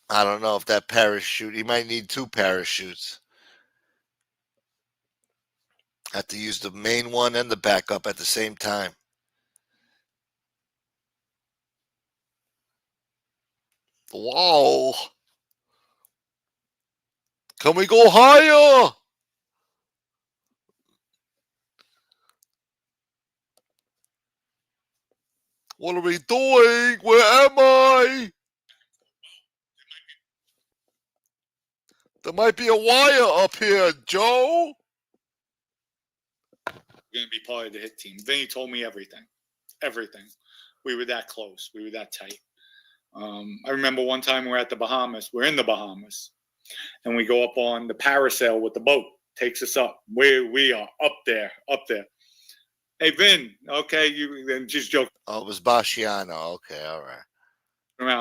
I don't know if that parachute, he might need 2 parachutes. Have to use the main one and the backup at the same time. Whoa. Can we go higher? What are we doing? Where am I? There might be a wire up here, Joe. We're going to be part of the hit team. Vinny told me everything. Everything. We were that close. We were that tight. I remember one time we're at the Bahamas. We're in the Bahamas. And we go up on the parasail with the boat. Takes us up. We are up there. Hey, Vin. Okay, you then just joke. Oh, it was Basciano. Okay, all right.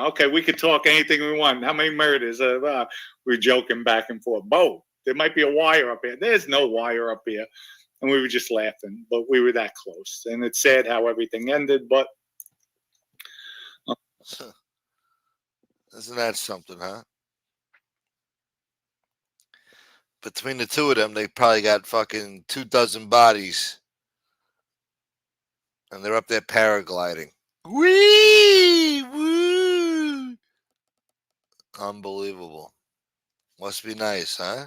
Okay, we could talk anything we want. How many murders? We're joking back and forth. Bo, There might be a wire up here. There's no wire up here. And we were just laughing, but we were that close. And it's sad how everything ended, but. Isn't that something, huh? Between the two of them, they probably got fucking 24 bodies. And they're up there paragliding. Whee! Woo! Unbelievable. Must be nice, huh?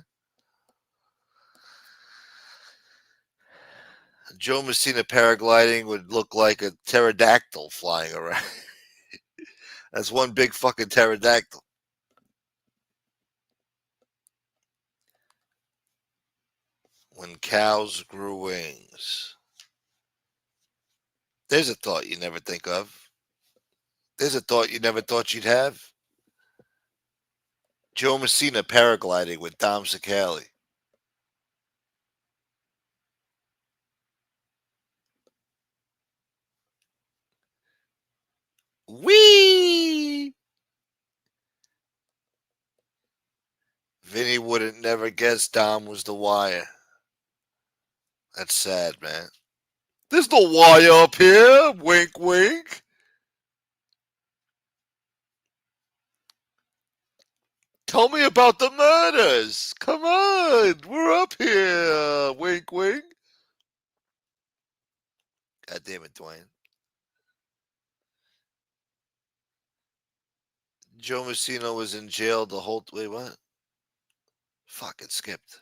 Joe Messina paragliding would look like a pterodactyl flying around. That's one big fucking pterodactyl. When cows grew wings. There's a thought you never think of. There's a thought you never thought you'd have. Joe Messina paragliding with Dom Sakali. Whee! Vinny wouldn't never guess Dom was the wire. That's sad, man. There's no wire up here. Wink, wink. Tell me about the murders. Come on. We're up here. Wink, wink. God damn it, Dwayne. Joe Messina was in jail the whole... Wait, what? Fuck, it skipped.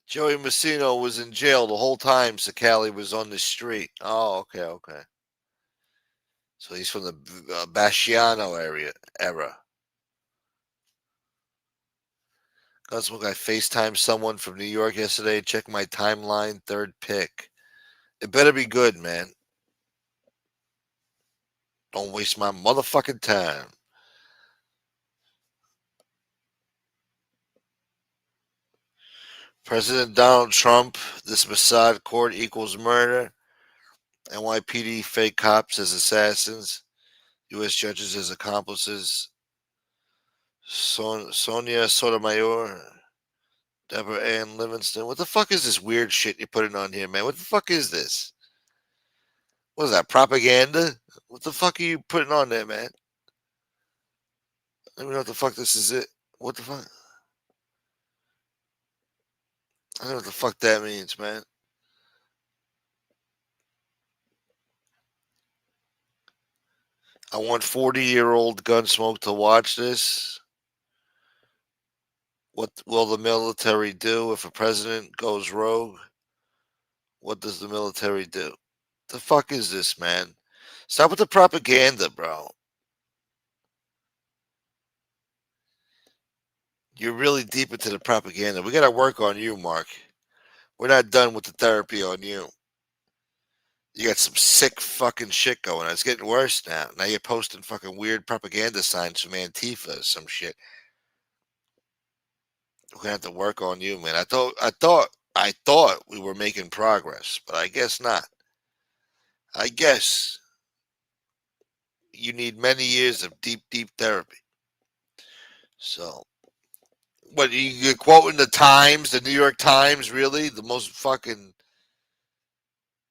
Joey Messina was in jail the whole time Sakali was on the street. Oh, okay. So he's from the Basciano era. Gunsmoke, I FaceTimed someone from New York yesterday. Check my timeline, third pick. It better be good, man. Don't waste my motherfucking time. President Donald Trump, this Mossad court equals murder. NYPD fake cops as assassins. U.S. judges as accomplices. Sonia Sotomayor. Deborah Ann Livingston. What the fuck is this weird shit you're putting on here, man? What the fuck is this? What is that, propaganda? What the fuck are you putting on there, man? I don't know what the fuck this is it. What the fuck? I don't know what the fuck that means, man. I want 40-year-old Gunsmoke to watch this. What will the military do if a president goes rogue? What does the military do? The fuck is this, man? Stop with the propaganda, bro. You're really deep into the propaganda. We got to work on you, Mark. We're not done with the therapy on you. You got some sick fucking shit going on. It's getting worse now. Now you're posting fucking weird propaganda signs from Antifa or some shit. We're gonna have to work on you, man. I thought we were making progress, but I guess not. I guess you need many years of deep therapy. So, what you're quoting the Times, the New York Times, really? The most fucking.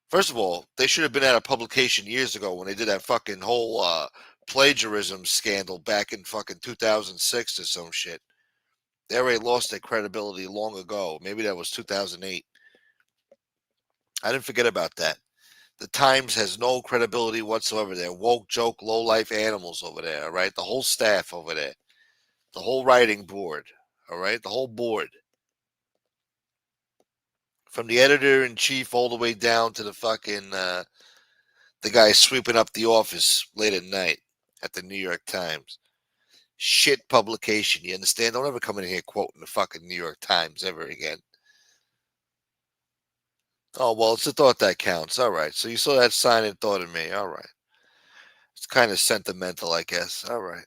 First of all, they should have been at a publication years ago when they did that fucking whole plagiarism scandal back in fucking 2006 or some shit. They already lost their credibility long ago. Maybe that was 2008. I didn't forget about that. The Times has no credibility whatsoever. They're woke, joke, low-life animals over there, all right? The whole staff over there. The whole writing board, all right? The whole board. From the editor-in-chief all the way down to the fucking, the guy sweeping up the office late at night at the New York Times. Shit publication, you understand? Don't ever come in here quoting the fucking New York Times ever again. Oh, well, it's the thought that counts. All right. So you saw that sign and thought of me. All right. It's kind of sentimental, I guess. All right.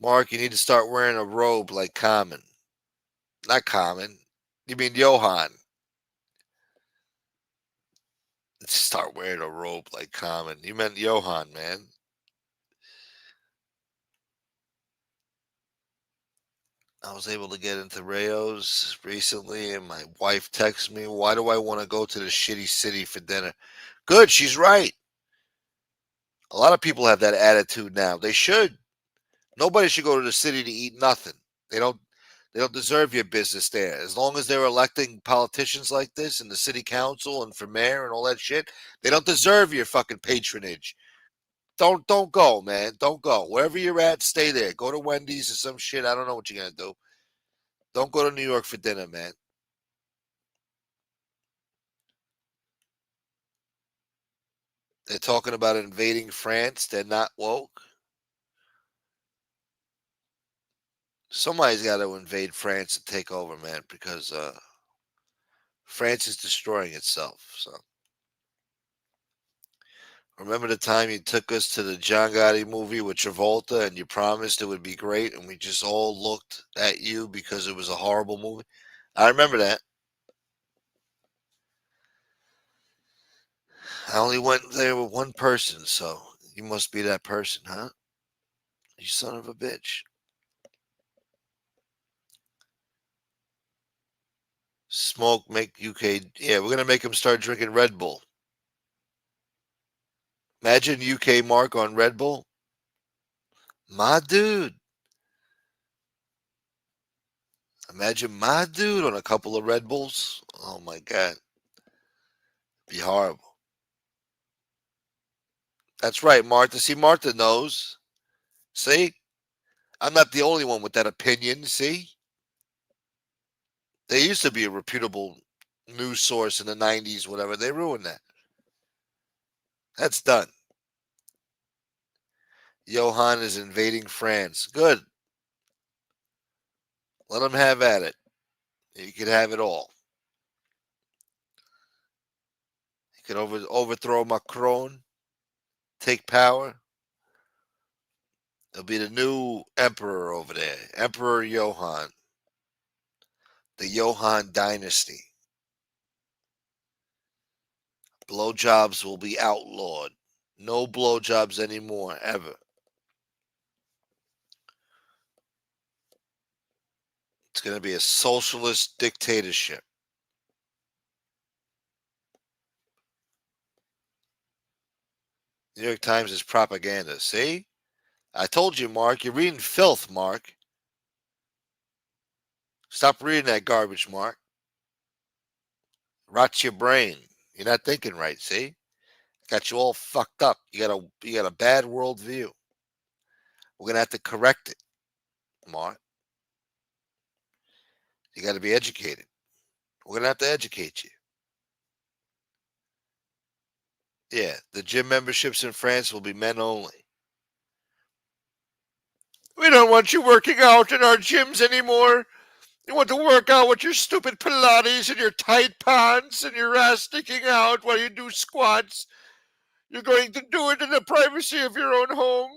Mark, you need to start wearing a robe like Common. Not Common. You mean Yohan. Start wearing a robe like Common. You meant Yohan, man. I was able to get into Rayo's recently, and my wife texts me, "Why do I want to go to the shitty city for dinner?" Good, she's right. A lot of people have that attitude now. They should. Nobody should go to the city to eat nothing. They don't. They don't deserve your business there. As long as they're electing politicians like this in the city council and for mayor and all that shit, they don't deserve your fucking patronage. Don't go, man. Don't go. Wherever you're at, stay there. Go to Wendy's or some shit. I don't know what you're gonna do. Don't go to New York for dinner, man. They're talking about invading France. They're not woke. Somebody's got to invade France and take over, man, because France is destroying itself. So remember the time you took us to the John Gotti movie with Travolta and you promised it would be great and we just all looked at you because it was a horrible movie? I remember that. I only went there with one person, so you must be that person, huh? You son of a bitch. Smoke, make UK. Yeah, we're going to make him start drinking Red Bull. Imagine UK Mark on Red Bull. My dude. Imagine my dude on a couple of Red Bulls. Oh my God. Be horrible. That's right, Martha. See, Martha knows. See? I'm not the only one with that opinion. See? There used to be a reputable news source in the 90s, whatever. They ruined that. That's done. Yohan is invading France. Good. Let him have at it. You could have it all. He could overthrow Macron, take power. He'll be the new emperor over there. Emperor Yohan. The Yohan dynasty. Blowjobs will be outlawed. No blowjobs anymore, ever. It's going to be a socialist dictatorship. New York Times is propaganda. See? I told you, Mark. You're reading filth, Mark. Stop reading that garbage, Mark. Rots your brain. You're not thinking right, see? Got you all fucked up. You got a bad worldview. We're gonna have to correct it, Mark. You got to be educated. We're gonna have to educate you. Yeah, the gym memberships in France will be men only. We don't want you working out in our gyms anymore. You want to work out with your stupid Pilates and your tight pants and your ass sticking out while you do squats. You're going to do it in the privacy of your own home,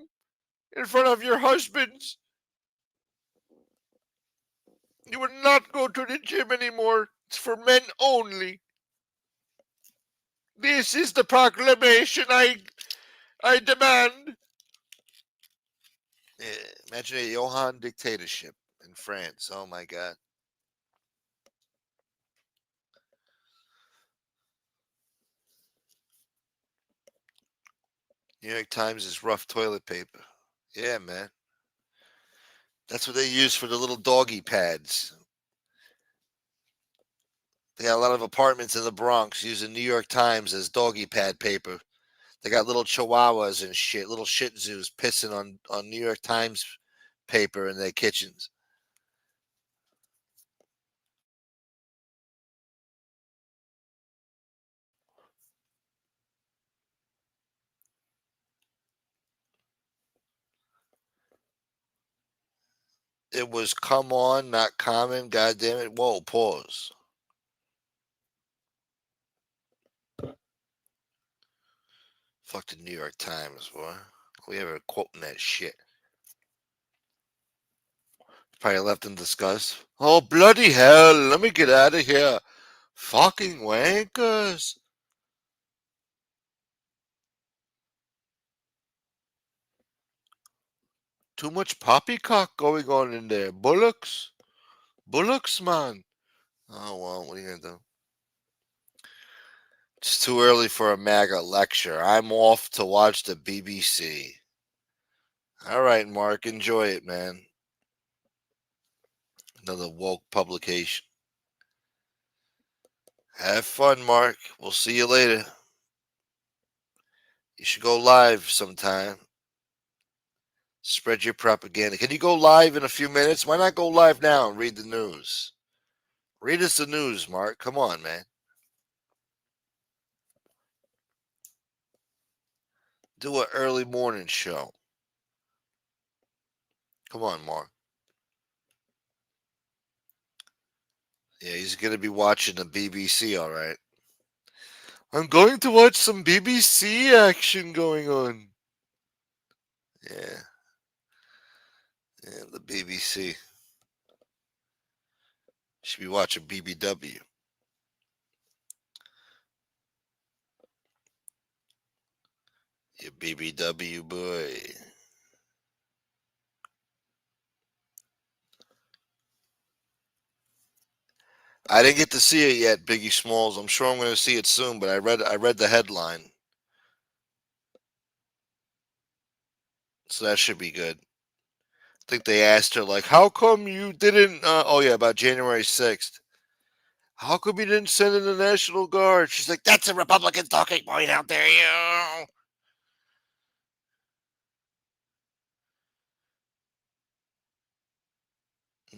in front of your husbands. You would not go to the gym anymore. It's for men only. This is the proclamation I demand. Yeah, imagine a Yohan dictatorship in France. Oh my God. New York Times is rough toilet paper. Yeah, man. That's what they use for the little doggy pads. They got a lot of apartments in the Bronx using New York Times as doggy pad paper. They got little chihuahuas and shit, little shih tzus pissing on New York Times paper in their kitchens. It was come on, not common. God damn it. Whoa, pause. Fuck the New York Times, boy. We ever quoting that shit. Probably left in disgust. Oh, bloody hell. Let me get out of here. Fucking wankers. Too much poppycock going on in there. Bullocks. Bullocks, man. Oh, well, what are you going to do? It's too early for a MAGA lecture. I'm off to watch the BBC. All right, Mark, enjoy it, man. Another woke publication. Have fun, Mark. We'll see you later. You should go live sometime. Spread your propaganda. Can you go live in a few minutes? Why not go live now and read the news? Read us the news, Mark. Come on, man. Do an early morning show. Come on, Mark. Yeah, he's going to be watching the BBC, all right. I'm going to watch some BBC action going on. Yeah. Yeah, the BBC. Should be watching BBW. You BBW boy. I didn't get to see it yet, Biggie Smalls. I'm sure I'm going to see it soon, but I read the headline. So that should be good. I think they asked her, like, how come you didn't, about January 6th. How come you didn't send in the National Guard? She's like, that's a Republican talking point out there, you.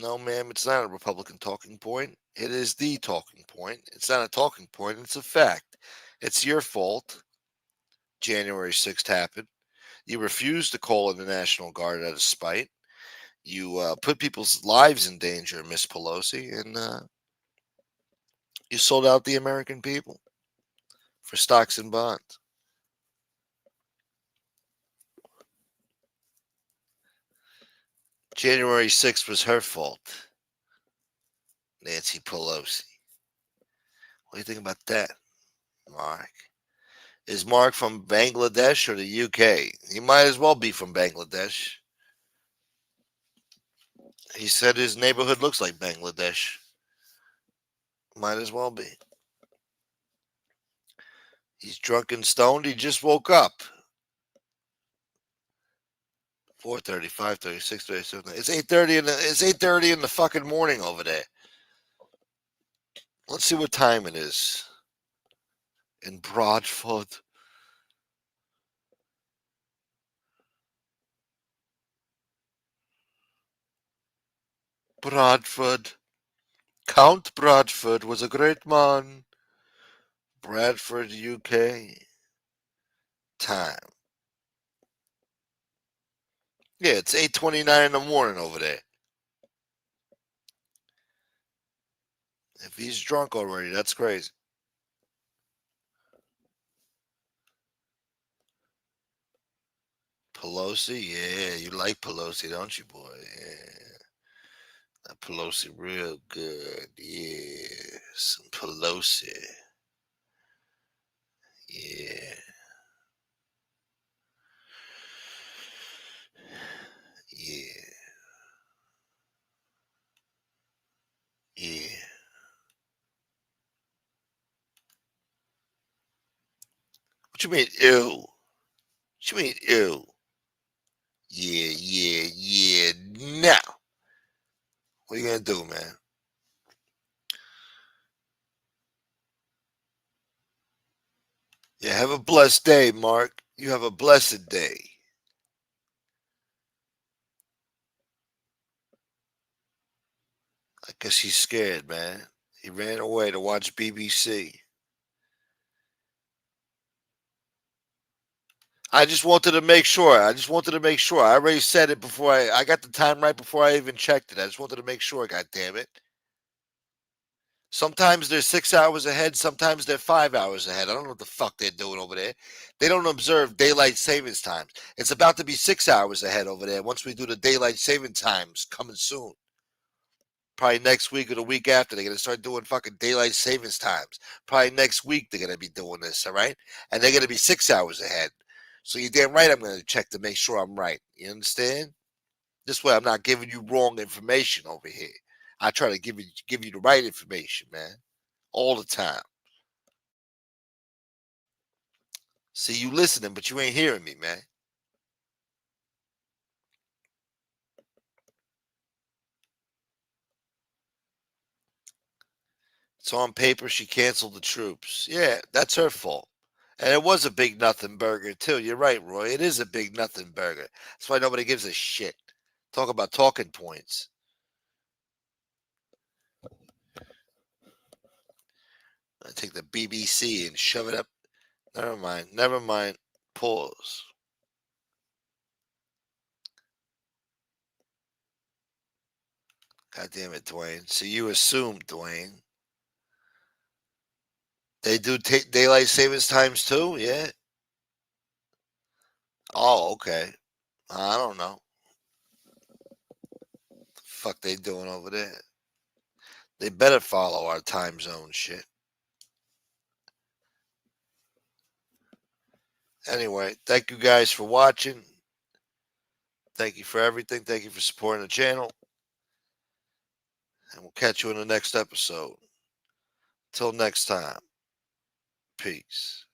No, ma'am, it's not a Republican talking point. It is the talking point. It's not a talking point. It's a fact. It's your fault. January 6th happened. You refused to call in the National Guard out of spite. You put people's lives in danger, Miss Pelosi, and you sold out the American people for stocks and bonds. January 6th was her fault. Nancy Pelosi. What do you think about that, Mark? Is Mark from Bangladesh or the UK? He might as well be from Bangladesh. He said his neighborhood looks like Bangladesh. Might as well be. He's drunk and stoned. He just woke up. 4:30, 5:30, 6:30, 7:30. It's 8:30 it's 8:30 in the fucking morning over there. Let's see what time it is in Bradford. Bradford. Count Bradford was a great man. Bradford, UK. Time. Yeah, it's 8:29 in the morning over there. If he's drunk already, that's crazy. Pelosi, yeah, you like Pelosi, don't you, boy? Yeah. That Pelosi real good. Yeah. Some Pelosi. Yeah. Yeah. Yeah. What you mean, ew? What you mean, ew? Yeah. Now, what are you gonna do, man? Yeah, have a blessed day, Mark. You have a blessed day. I guess he's scared, man. He ran away to watch BBC. I just wanted to make sure. I already said it before I got the time right before I even checked it. I just wanted to make sure, God damn it. Sometimes they're 6 hours ahead, sometimes they're 5 hours ahead. I don't know what the fuck they're doing over there. They don't observe daylight savings times. It's about to be 6 hours ahead over there once we do the daylight saving times coming soon. Probably next week or the week after, they're going to start doing fucking daylight savings times. Probably next week they're going to be doing this, all right? And they're going to be 6 hours ahead. So you're damn right I'm going to check to make sure I'm right. You understand? This way I'm not giving you wrong information over here. I try to give you the right information, man, all the time. See, you listening, but you ain't hearing me, man. So on paper, she canceled the troops. Yeah, that's her fault. And it was a big nothing burger, too. You're right, Roy. It is a big nothing burger. That's why nobody gives a shit. Talk about talking points. I take the BBC and shove it up. Never mind. Never mind. Pause. God damn it, Dwayne. So you assumed, Dwayne. They do take daylight savings times too? Yeah. Oh, okay. I don't know. The fuck they doing over there? They better follow our time zone shit. Anyway, thank you guys for watching. Thank you for everything. Thank you for supporting the channel. And we'll catch you in the next episode. Till next time. Peace.